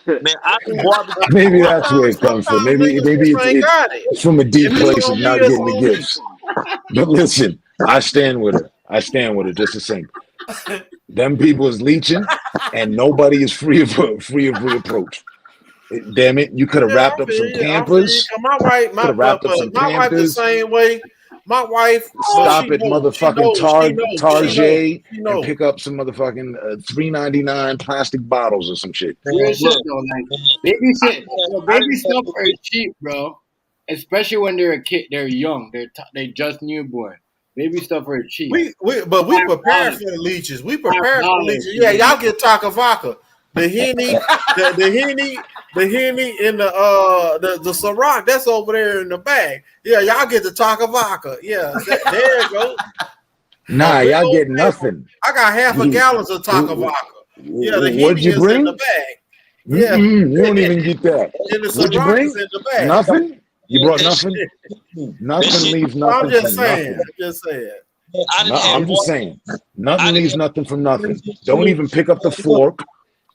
Man, I can barbecue. Maybe that's where it comes from. Maybe it's from a deep place of not getting the gifts. But listen, I stand with her. Just the same. Them people is leeching, and nobody is free of reapproach. Damn it! You could have wrapped up some Pampers. My wife the same way. My wife stop at motherfucking Target and pick up some motherfucking $3.99 plastic bottles or some shit. Real shit though, like baby stuff are cheap, bro. Especially when they're a kid, they're young, they just newborn. Baby stuff are cheap. We prepare for the leeches. We prepare for the leeches. Yeah, y'all get taco vodka. The Henny, the Henny and the Ciroc, that's over there in the bag. Yeah, y'all get the taco vodka. Yeah, there you go. Nah, y'all get nothing. I got half a gallon of taco vodka. Yeah, the what'd Henny you is bring? in the bag. Yeah, you don't even get that. And the What'd you Ciroc bring? is in the bag. Nothing. You brought nothing. Nothing leaves nothing. I'm just from saying. nothing. I'm just saying. I'm just saying. Nothing leaves nothing from nothing. Don't even pick up the fork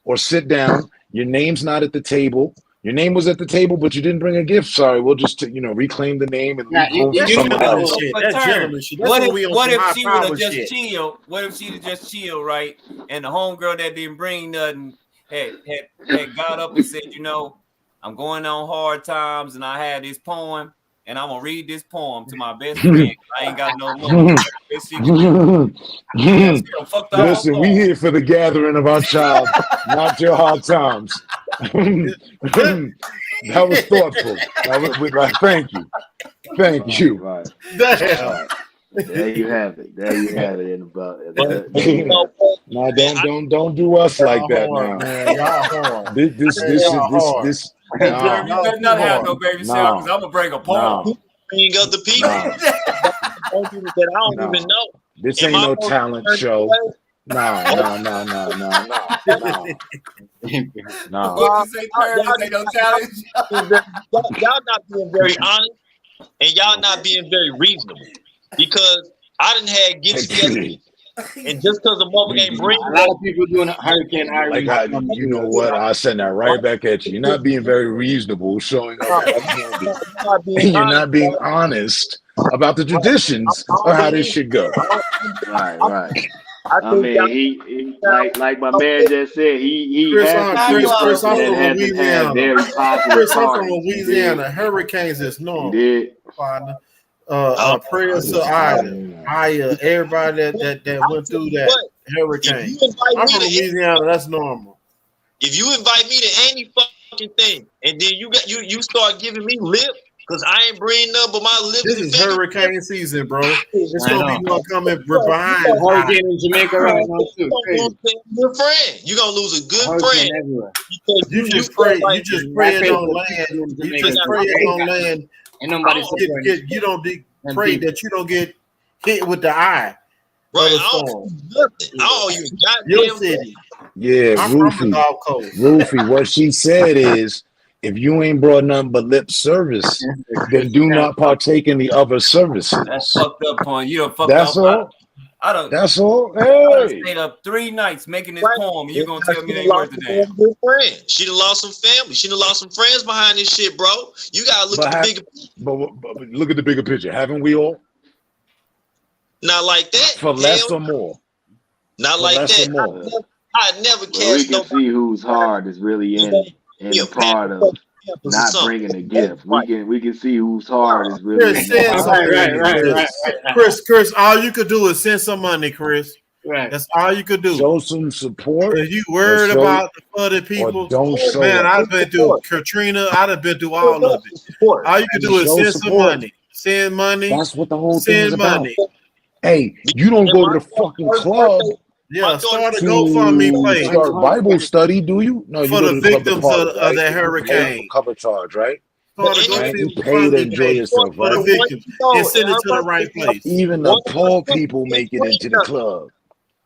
or sit down. Your name's not at the table. Your name was at the table, but you didn't bring a gift. Sorry, we'll just reclaim the name and leave room for someone else. That's gentleman shit. What if she would have just chilled? What if she'd have just chilled, right? And the homegirl that didn't bring nothing had got up and said, I'm going on hard times, and I had this poem, and I'm gonna read this poem to my best friend. I ain't got no money. Listen, we here for the gathering of our child, not your hard times. That was thoughtful. Thank you. Right. Damn. There you have it. In about. Now don't do us like that now. This. You better not have no baby shower because I'm gonna bring a poem. Bring other people that I don't even know. This ain't no talent show. No. Y'all not being very honest, and y'all not being very reasonable. Because I didn't have gifts yesterday, and just because a mother ain't bring, a lot of people doing Hurricane Irene. You know what? I'll send that right back at you. You're not being very reasonable, showing up, and you're not being honest about the traditions or how this should go. Right. I mean, he like my man just said, Chris, I'm from Louisiana. Chris, I'm from Louisiana. Hurricanes is normal. Partner. Prayers to Aya, everybody that went through that hurricane. I'm from Louisiana. That's normal. If you invite me to any fucking thing, and then you start giving me lip because I ain't bringing none but my lips. This is hurricane season, bro. It's gonna be one coming behind. Hurricane in Jamaica right now too. Good friend, you gonna lose a good friend. You just pray. You just pray it on land. You just pray it on land Ain't nobody you don't pray that you don't get hit with the eye. Right, of the I don't storm. do nothing. I don't even Your goddamn city. Yeah, I'm from the Roofy. Gulf Coast. Roofy, what she said is, if you ain't brought nothing but lip service, then do not partake in the other services. That's fucked up, Pun. You done fucked That's up. all. I done. That's all. I done Hey. stayed up 3 nights making this Right. poem, and you gonna tell me it She ain't worth a damn? Good friend. She done lost some family. She done lost some friends behind this shit, bro. You gotta look at the bigger. But look at the bigger picture. Haven't we all? Not like that. For less or more. Not For like less that. or more. I never Well, we cast can no. see whose heart is really in the part of not bringing a gift. We can see whose heart is really Chris, in the send part some Chris, all you could do is send some money, Chris. Right. That's all you could do. Show some support. If you worried about the other people, don't show man, up. I've been through Katrina. I'd have been through all of it. All you can do is send some money. Send money. That's what the whole thing is Send about. money. Hey, you don't go to the fucking club. Yeah, start a GoFundMe page. Start Bible study, do you? No, you For go the to the club to victims party, of right? that You pay hurricane. cover charge, right? Start a Right? You pay to GoFundMe enjoy page yourself, for the right? victims and send it to the right place. Even the poor people make it into the club.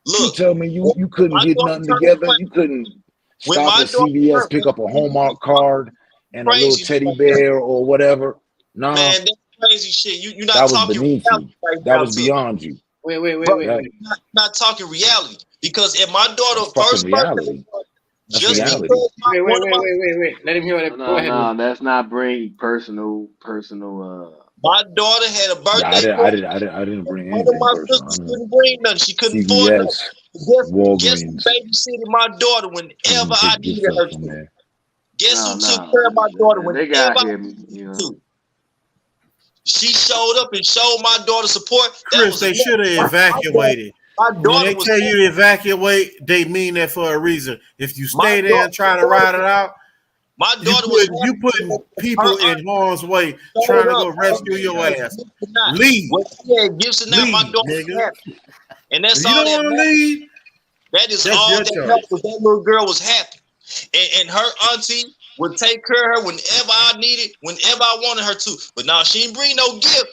You tell me you couldn't get nothing together. You couldn't stop at CVS, pick up a Hallmark card and a little teddy bear or whatever. No, Man, that's crazy shit. You're not that was talking beneath you. right That now, was too. beyond you. Wait. You're not talking reality. Because at my daughter's first reality. birthday, just reality. because Wait. Let him hear it. Go ahead. No, that's not bring personal. My daughter had a birthday. I didn't bring One of anything my personal. sisters couldn't bring nothing. She couldn't afford nothing. CVS, Guess who Walgreens. babysitted my daughter whenever I needed her to? Guess who No, took care of my daughter they whenever got I him. needed You her know. to? She showed up and showed my daughter support. Chris, they should have evacuated. My When daughter they was tell you to evacuate, they mean that for a reason. If you stay there and try to ride it out, my daughter was you putting people in harm's way trying to go rescue your ass. Leave. Well, she had gifts and now my daughter was nigga. happy. And that's If you all don't that want to matters. leave, That is that's all your that choice. matters. That little girl was happy. And her auntie would take care of her whenever I needed, whenever I wanted her to. But now she didn't bring no gift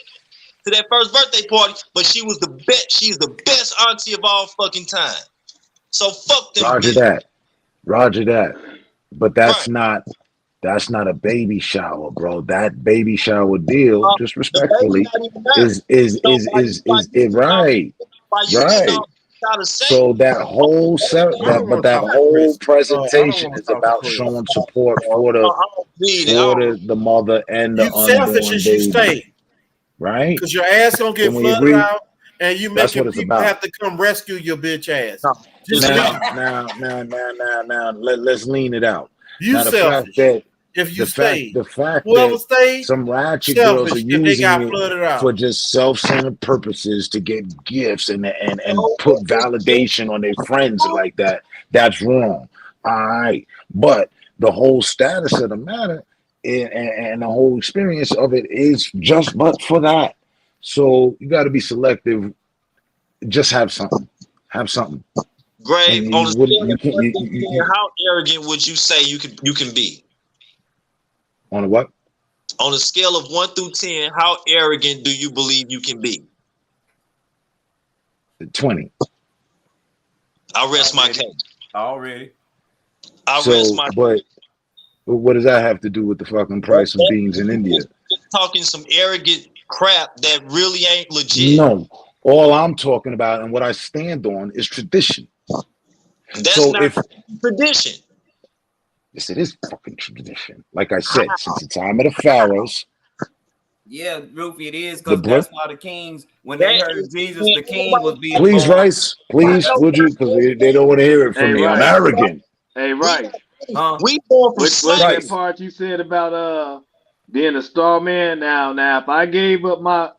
to that first birthday party, but she was the best. She's the best auntie of all fucking time. So fuck them. Roger that. But that's not a baby shower, bro. That baby shower deal, just respectfully, is it right? Right. So that whole presentation is about showing support for the mother and the you selfish unborn as you baby. stay. Right? Because your ass gonna get Can we flooded agree? out, and you That's making what it's people about. have to come rescue your bitch ass. Just leave. Now, let's lean it out. You now, the selfish. fact that If you the stay, fact whoever that stayed, some ratchet girls are selfish if they using got it flooded out. for just self-centered purposes to get gifts and put validation on their friends like that, that's wrong. All right. But the whole status of the matter and the whole experience of it is just but for that. So you got to be selective. Just have something. Have something. Grave, And on a you wouldn't- scale you of can't- 1 you- through you- 10, you- how arrogant would you say you can be? On a what? On a scale of 1 through 10, how arrogant do you believe you can be? 20. I rest my case. Already. I So, rest my but what does that have to do with the fucking price of beans in India? Just talking some arrogant crap that really ain't legit. No. All I'm talking about and what I stand on is tradition. That's So not if tradition. yes, it is fucking tradition. Like I said, since the time of the pharaohs, Yeah, Rufy, it is The because bro- that's why the kings, when they heard Jesus, the king was being please, born. Rice, please, would you? Because they don't want to hear it from Hey, me. I'm Rice. arrogant. Hey, right. We born from What's slaves. that part you said about being a star man? Now if I gave up my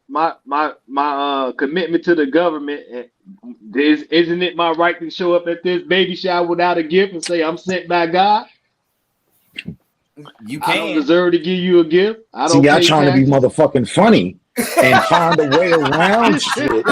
commitment to the government, isn't it my right to show up at this baby shower without a gift and say I'm sent by God? You I don't can. deserve to give you a gift. I See, don't y'all pay trying to be taxes. motherfucking funny and find a way around shit.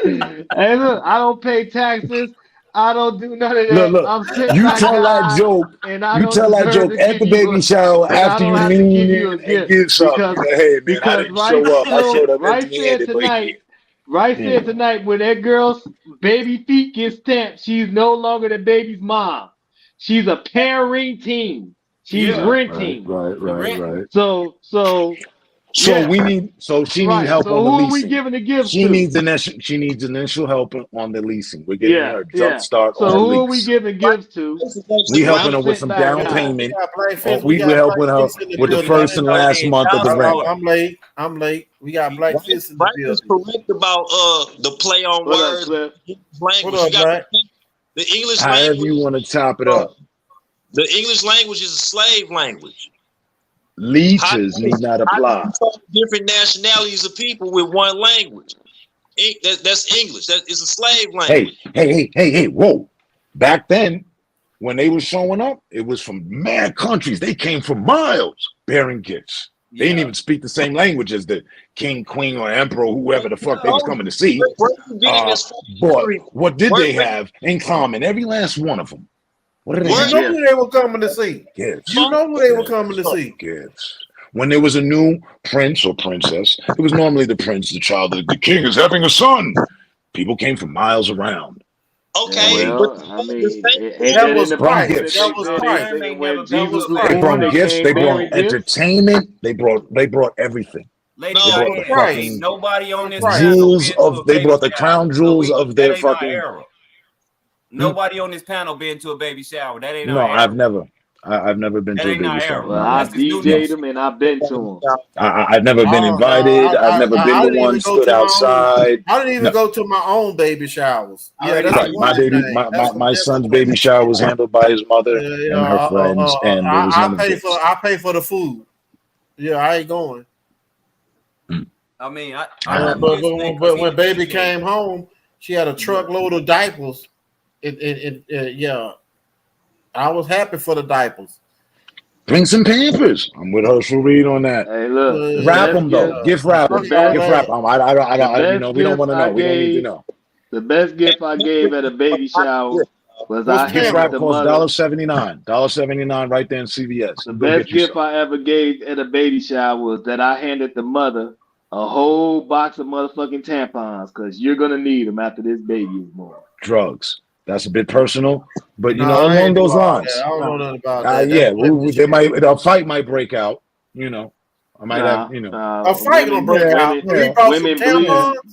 Hey, look, I don't pay taxes. I don't do none of Look, that. look. I'm sitting You back tell that down, joke. and I You don't tell that deserve joke to at give the you baby shower and I after don't you have to lean give you a in and gift give something. because You like, hey man, I didn't show up. I showed up Rice said empty-handed, but tonight. Rice yeah. said tonight when that girl's baby feet get stamped, she's no longer the baby's mom. She's a parenting. She's Yeah. renting. Right. So So yeah. she need Right. help So on the who are we leasing. giving the gifts She to? needs initial help on the leasing. We're getting her a jump Yeah. start So on a who are we lease. giving gifts to? We And helping I'm her with sitting some back down down. payment. We We're got helping her Black Fist in the with the building. first and last month of the rent. I'm late. We got Black Fist in the Right is building. correct about the play on What up, words, Cliff? language. What up, You got Black? the English However language. you want to chop it up. The English language is a slave language. Leeches need not How do apply. you talk to different nationalities of people with one language? That's English. That is a slave language. Hey, whoa. Back then, when they were showing up, it was from mad countries. They came from miles bearing gifts. They didn't even speak the same language as the king, queen, or emperor, whoever the fuck they was coming to see. But what did they have in common? Every last one of them. What did they have? You know who they were coming to see. Gifts. You know who they were coming to see. Gifts. When there was a new prince or princess, it was normally the prince, the child, the king is having a son. People came from miles around. Okay, Well, I mean, that was Christ. That was Christ. When Jesus was They born, brought gifts. They brought bearing gifts. entertainment. They brought everything. Lady, They brought the fucking nobody on this jewels panel of. They brought the crown jewels of their fucking. Era. Nobody on this panel been to a baby shower. That ain't No, our era. I've never been to a baby shower. Well, I DJ'd them and I've been to them. I've never been invited. I've never been the one stood outside. I didn't even go to my own baby showers. Yeah, that's right. My son's baby shower was handled by his mother and her friends, and there was none of this. I pay for the food. Yeah, I ain't going. I mean, but when baby came home, she had a truckload of diapers. Yeah, I was happy for the diapers. Bring some Pampers. I'm with Herschel Reed on that. Hey, look, wrap them though. Gift wrap them. Gift wrap them. You know, we don't want to know. We don't need to know. The best gift I gave at a baby shower was I gift wrap handed the cost mother $1.79 right there in CVS. The best gift I ever gave at a baby shower was that I handed the mother a whole box of motherfucking tampons because you're gonna need them after this baby is born. Drugs. That's a bit personal, but you know, along those lines. I don't know nothing about that. Yeah, a fight might break out. You know, I might have. You know, a fight gonna break out.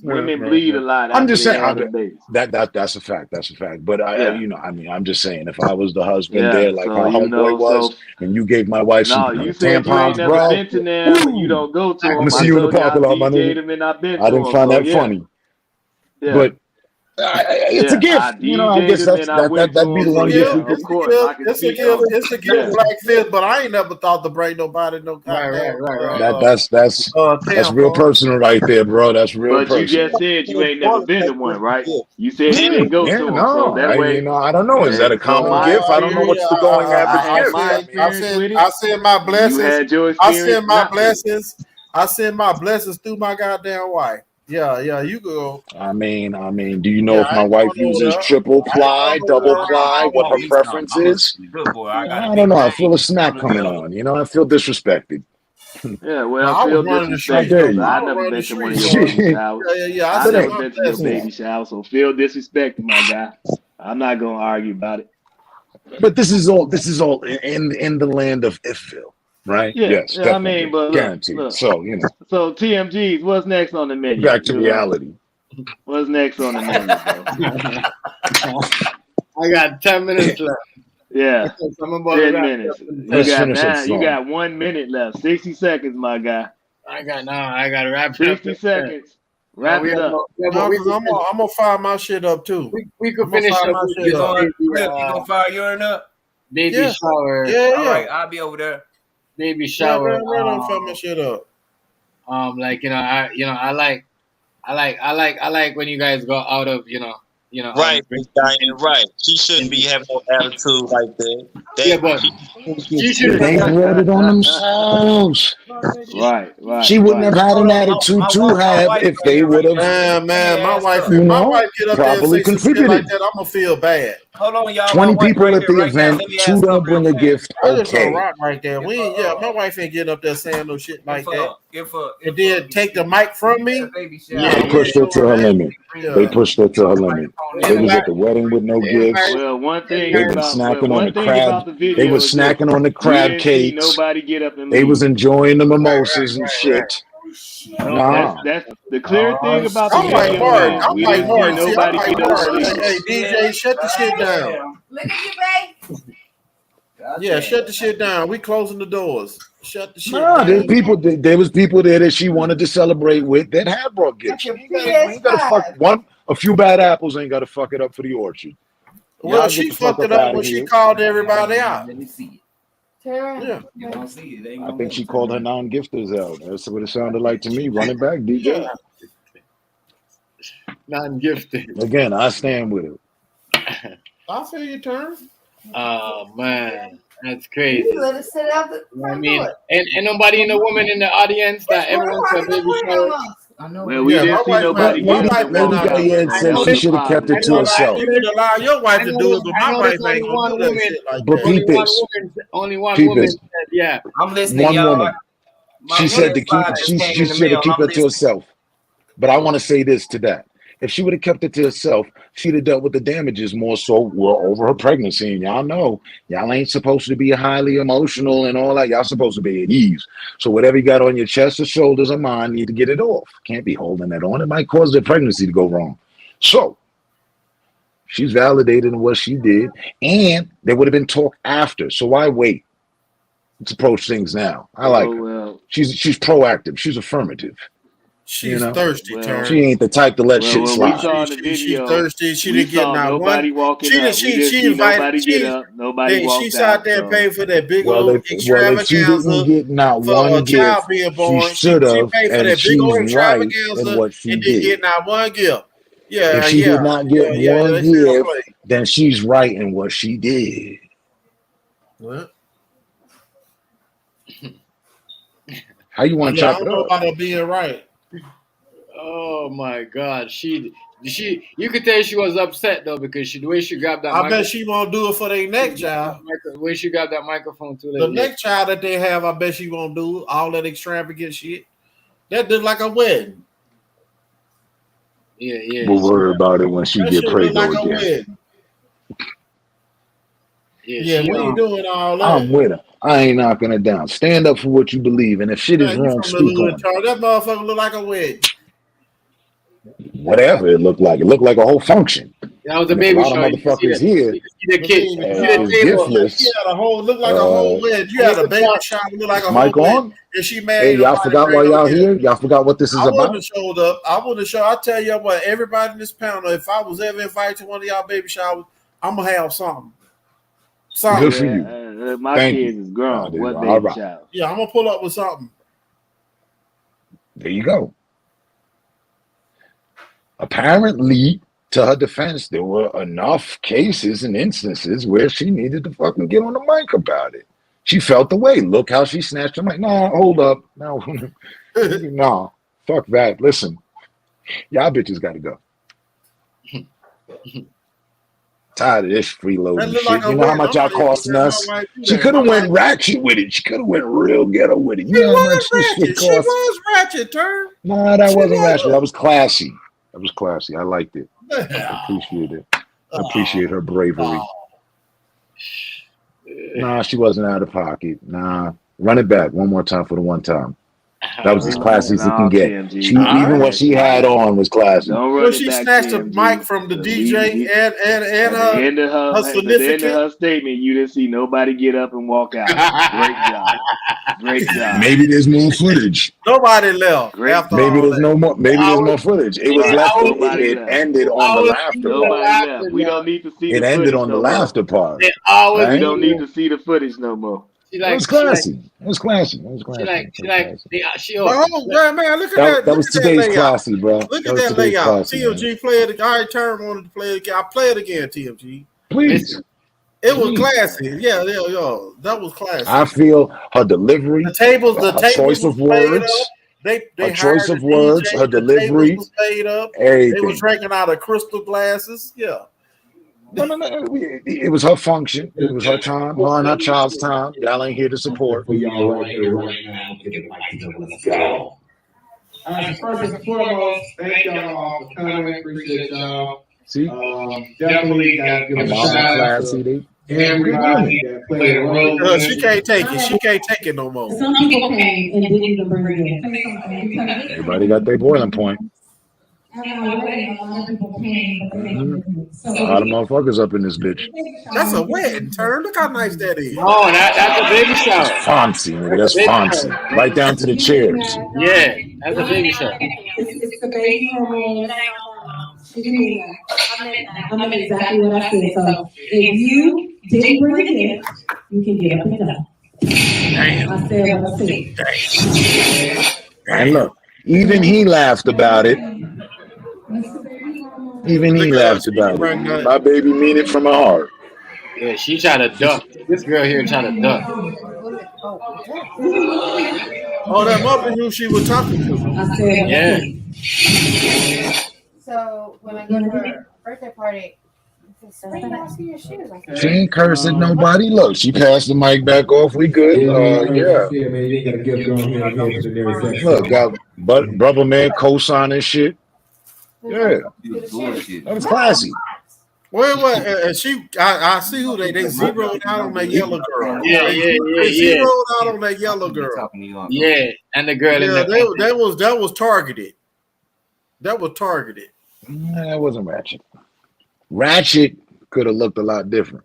Women bleed a lot. I'm just saying that's a fact. That's a fact. But I'm just saying, if I was the husband there, like my homeboy was, and you gave my wife some tampons, bro, been to them and you don't go to them. I'm gonna see you in the parking lot, my nigga. I didn't find that funny, but. It's a gift, you know. I guess that'd be the one gift we could. It's a gift, Black Fist, but I ain't never thought to bring nobody no goddamn. That's real personal right there, bro. That's real personal. But you just said you ain't never been to one, right? You said you didn't go to one. No, so that way, I don't know. Is that a common gift? I don't know what's the going average gift. I send my blessings. You had your I send my blessings. I send my blessings through my goddamn wife. Yeah, you go. I mean, do you know if my wife uses triple ply, double ply, what her preference is? I don't know. I feel a snack coming on. You know, I feel disrespected. Yeah, well, I feel disrespected. I never been to one of your baby showers. I never been to your baby shower, so feel disrespected, my guy. I'm not gonna argue about it. But this is all in the land of Ifville. Right? Yeah, yes, I mean, but guaranteed. Look. So, you know. So TMGs, what's next on the menu? Back to reality. What's next on the menu, bro? I got 10 minutes left. Yeah. 10 minutes. You got 1 minute left. 60 seconds, my guy. I got to wrap it up. 60 seconds. Wrap it up. I'm gonna fire my shit up too. We could finish up. You gonna fire yours up? Baby shower. Yeah. All right, I'll be over there. Baby shower. Fire my shit up. Like I like when you guys go out of Right, Diane, right. She shouldn't be having no attitude like that. But she should. They brought it on themselves. Right. She wouldn't have had an attitude to have if they would have, Man, my wife you know, get up there and properly say some shit like contributed. that, I'm gonna feel bad. Hold on, y'all. 20 people at the event, 2 don't bring a gift. I just gonna Okay. rock right there. My wife ain't getting up there saying no shit like that. If And then take the mic from me. They pushed her to her limit. They pushed her to her limit. They was at the wedding with no gifts. Well, one thing They been about snacking on the crab. the video They was is this. snacking on the We crab didn't see cakes. nobody get up and They leave. was enjoying the mimosas and shit. No, Nah. that's the clear thing about the I'm like video Mark. is I'm we like didn't see Mark. See, I'm nobody like get up Mark. and leave. Hey, DJ, shut the shit down. Look at you, babe. Yeah, shut the shit down. We closing the doors. Shut the shit Nah, down. there's people. There was people there that she wanted to celebrate with that had brought gifts. You ain't gotta fuck a few bad apples ain't gotta fuck it up for the orchard. Well, Y'all she get the fuck fucked it up up out when of she here. called everybody out. Let me see it. Yeah. You don't see it. They ain't I gonna think let she you called turn her non-gifters out. That's what it sounded like to me. Running back, DJ. Yeah. Non-gifted. Again, I stand with it. I feel your turn. Oh man, that's crazy. You let it sit out the You know what I front mean, door. and nobody in the woman in the audience that ever went to a baby shower. I know. Well, we didn't see nobody But get up and Lady walk out. Diane I said know she this. should have kept I it to know herself. You can allow your wife I to know do this. it, but I my know wife there's ain't only gonna one do that woman. shit like But that. Only peep one this. woman. Only one Peep woman this. said, "Yeah." I'm listening, One y'all. woman. My She said to keep. PS5 just came She in the should have mail. keep I'm it to listening. herself. But I want to say this to that. If she would have kept it to herself, she'd have dealt with the damages more so over her pregnancy. And y'all know, y'all ain't supposed to be highly emotional and all that. Y'all supposed to be at ease. So whatever you got on your chest or shoulders or mind, you need to get it off. Can't be holding that on. It might cause the pregnancy to go wrong. So she's validated in what she did. And there would have been talk after. So why wait? Let's approach things now. I like her. Well, She's proactive. She's affirmative. She's thirsty, well, She ain't the type to let shit when slide. we saw the She's video, thirsty. She we didn't get saw not nobody one. walking up. We didn't She see invited. nobody get up. Nobody She walked sat out. there and So paid for that big Well, old if she didn't extravaganza get not for one a child gift, being she born. She should have, paid for and that big she's old right in extravaganza what she and didn't did. get not one gift. If she did not get one They still gift, play. then she's right in what she did. What? How you want to I chop don't it know up? about her being right. Oh my God, she. You could tell she was upset though because the way she grabbed that. I bet she won't do it for their next child. The way she grabbed that microphone too. The next child that they have, I bet she won't do all that extravagant shit. That did like a wedding. Yeah. We'll worry about it when she That get shit look like pregnant a again. wedding. Yeah, we ain't doing all that. I'm with her. I ain't knocking it down. Stand up for what you believe, and if shit is Man, you wrong, from the speak hood, on it. Charlie. That motherfucker look like a wedding. Whatever it looked like a whole function. That was a And if a baby lot of shower. You can see motherfuckers here You see the kid. You see the is table. giftless. You had a whole look like a whole wedding. You had a baby shower look like Is a whole Mike wedding. on? And she mad Hey, ain't y'all nobody forgot bring why no y'all gift. here? Y'all forgot what this is I wouldn't about? have showed up. I wouldn't have showed. I tell you what, everybody in this panel, if I was ever invited to one of y'all baby showers, I'm gonna have something. Good for you. my Thank kids you. is grown. What All baby right. child? Yeah, I'm gonna pull up with something. There you go. Apparently, to her defense, there were enough cases and instances where she needed to fucking get on the mic about it. She felt the way. Look how she snatched the mic. Nah, hold up. No, no, fuck that. Listen, y'all bitches got to go. Tired of this freeloading shit. You know how much y'all costing us? She could have went ratchet with it. She could have went real ghetto with it. You know how much this shit She cost? was ratchet, turn. Nah, that She wasn't was. ratchet. That was classy. That was classy. I liked it. I Yeah. appreciate it. I appreciate her bravery. Nah, she wasn't out of pocket. Nah. Run it back one more time for the one time. That was as classy as it can get. TMG. She even what she had on was classy. Don't run Well, it she back, snatched the TMG. mic from the DJ and at the her end of her at the end significant. of her statement, you didn't see nobody get up and walk out. Great job. Great job. Maybe there's more footage. Nobody left. Great. After Maybe all there's that. no more. Maybe there's more footage. It was left. It ended on the laughter part. Nobody left. We don't need to see It the ended footage on the no laughter more. part. We don't need to see the footage no more. It was classy. It was classy. It was classy. But hold on, man, look at that. That was today's classy, bro. Look at that layout. TMG play it. I turn wanted to play it again. I play it again, TMG. Please. It was classy. Yeah. That was classy. I feel her delivery, The tables choice was of laid words, up. They her choice hired of a words, DJ. her The delivery, tables was laid up. They everything. was drinking out of crystal glasses. Yeah. No. It was her function. It was her time. Her and her child's time. Y'all ain't here to support. For y'all right here, right now. Get the mic to them. Let's go. So first and foremost, thank y'all all for coming. Appreciate y'all. See, Definitely got to give a shout out classy. to everybody that played a role in this. She can't take it. She can't take it no more. Some people came and didn't even bring it. Everybody got their boiling point. At my wedding, a lot of people came, but they didn't bring it. A lot of motherfuckers up in this bitch. That's a wedding, turn. Look how nice that is. Oh, that's a baby shower. Fancy, nigga. That's fancy. Right down to the chairs. Yeah, that's a baby shower. It's the baby hormone. She didn't mean that. I meant exactly what I said. So if you didn't bring a gift, you can get up and go. Damn. I said what I said. And look, even he laughed about it. Even he laughed about it. My baby mean it from her heart. Yeah, she tried to duck. This girl here tried to duck. Oh, that mother who she was talking to. Yeah. So when I go to her birthday party, She ain't cursing nobody. Look, she passed the mic back off. We good. Yeah. Look, got brother man co-signing shit. Yeah. That was classy. What? I see who they zeroed out on that yellow girl. Yeah. They zeroed out on that yellow girl. Yeah, and the girl. Yeah, that was targeted. That was targeted. Nah, that wasn't Ratchet. Ratchet could have looked a lot different.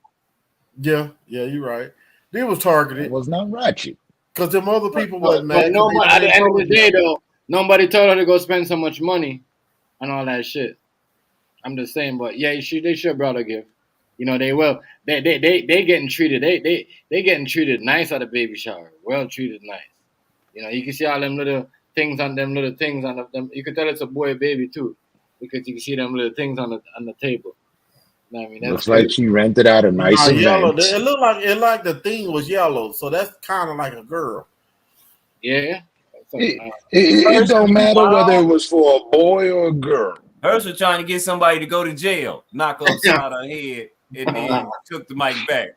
Yeah, you're right. It was targeted. It was not Ratchet. Because them other people wasn't mad. But at the end of the day, though, nobody told her to go spend so much money and all that shit. I'm just saying, but yeah, they should have brought a gift. You know, they will. They getting treated. They getting treated nice at a baby shower. Well treated nice. You know, you can see all them little things on them. You can tell it's a boy baby too, because you can see them little things on the table. You know what I mean? That's Looks like she rented out a nice event. Yellow. It looked like the thing was yellow, so that's kind of like a girl. Yeah. It don't matter whether it was for a boy or a girl. Hers was trying to get somebody to go to jail, knock her upside her head, and then took the mic back.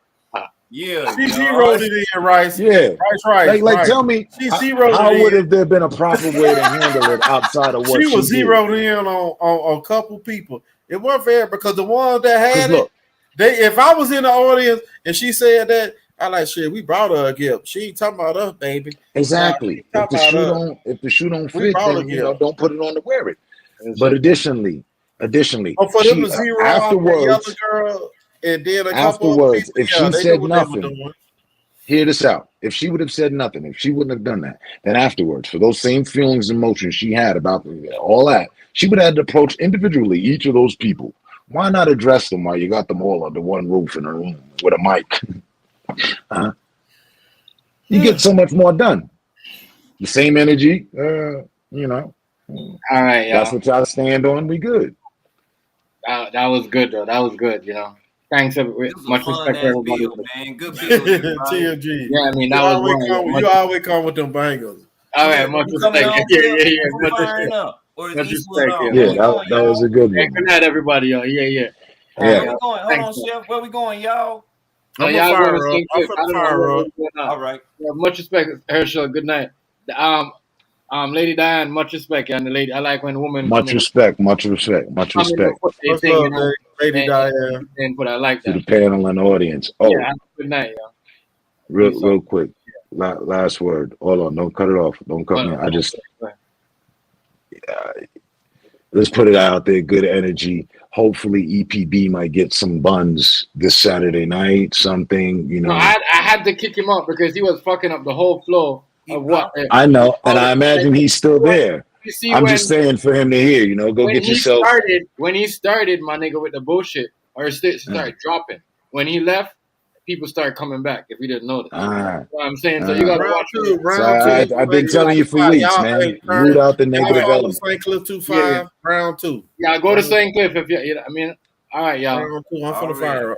Yeah, she wrote it in, Rice. Yeah, Rice. Like, tell me, how would have there been a proper way to handle it outside of what she was did? zeroed in on a couple people. It wasn't fair because the ones that had it, if I was in the audience and she said that, I like shit. We brought her a gift. She ain't talking about us, baby. Exactly. If the shoe don't fit, then don't put it on to wear it. But additionally, for them to zero afterwards, the girl, and then afterwards, if she said nothing, hear this out. If she would have said nothing, if she wouldn't have done that, then afterwards, for those same feelings and emotions she had about all that, she would have had to approach individually each of those people. Why not address them while you got them all under one roof in a room with a mic? You get so much more done. The same energy, you know. All right, y'all. That's what y'all stand on. We good. That was good, though. That was good, you know. Thanks, much respect to everybody. Man, good build, TLG. Yeah, I mean, that was you always come with them bangles. All right, much respect. Yeah. Much respect. Yeah, that was a good one. Good night, everybody, y'all. Yeah. Hold on, Chef. Where we going, y'all? I'm y'all fire up. All right. Yeah, much respect, Herschel. Good night. Lady Diane, much respect, and the lady. I like when women. Much respect. What's up, Lady Diane? But I like that. To the panel and audience. Oh, yeah, good night, y'all. Real quick. Last word. Hold on. Don't cut it off. Don't cut me. Let's put it out there. Good energy. Hopefully, EPB might get some buns this Saturday night. Something, you know. No, I had to kick him out because he was fucking up the whole flow of what. I know, and I imagine he's still there. I'm just saying for him to hear, you know, go get yourself. When he started, my nigga, with the bullshit, or started dropping. When he left, people started coming back. If you didn't notice, you know what I'm saying. So you got to watch round two. I've been telling you for weeks, man. Root out the negative elements. St. Cliff 2-5, round 2. Yeah, go to St. Cliff if you. I mean, all right, y'all. Round 2. I'm for the fire up.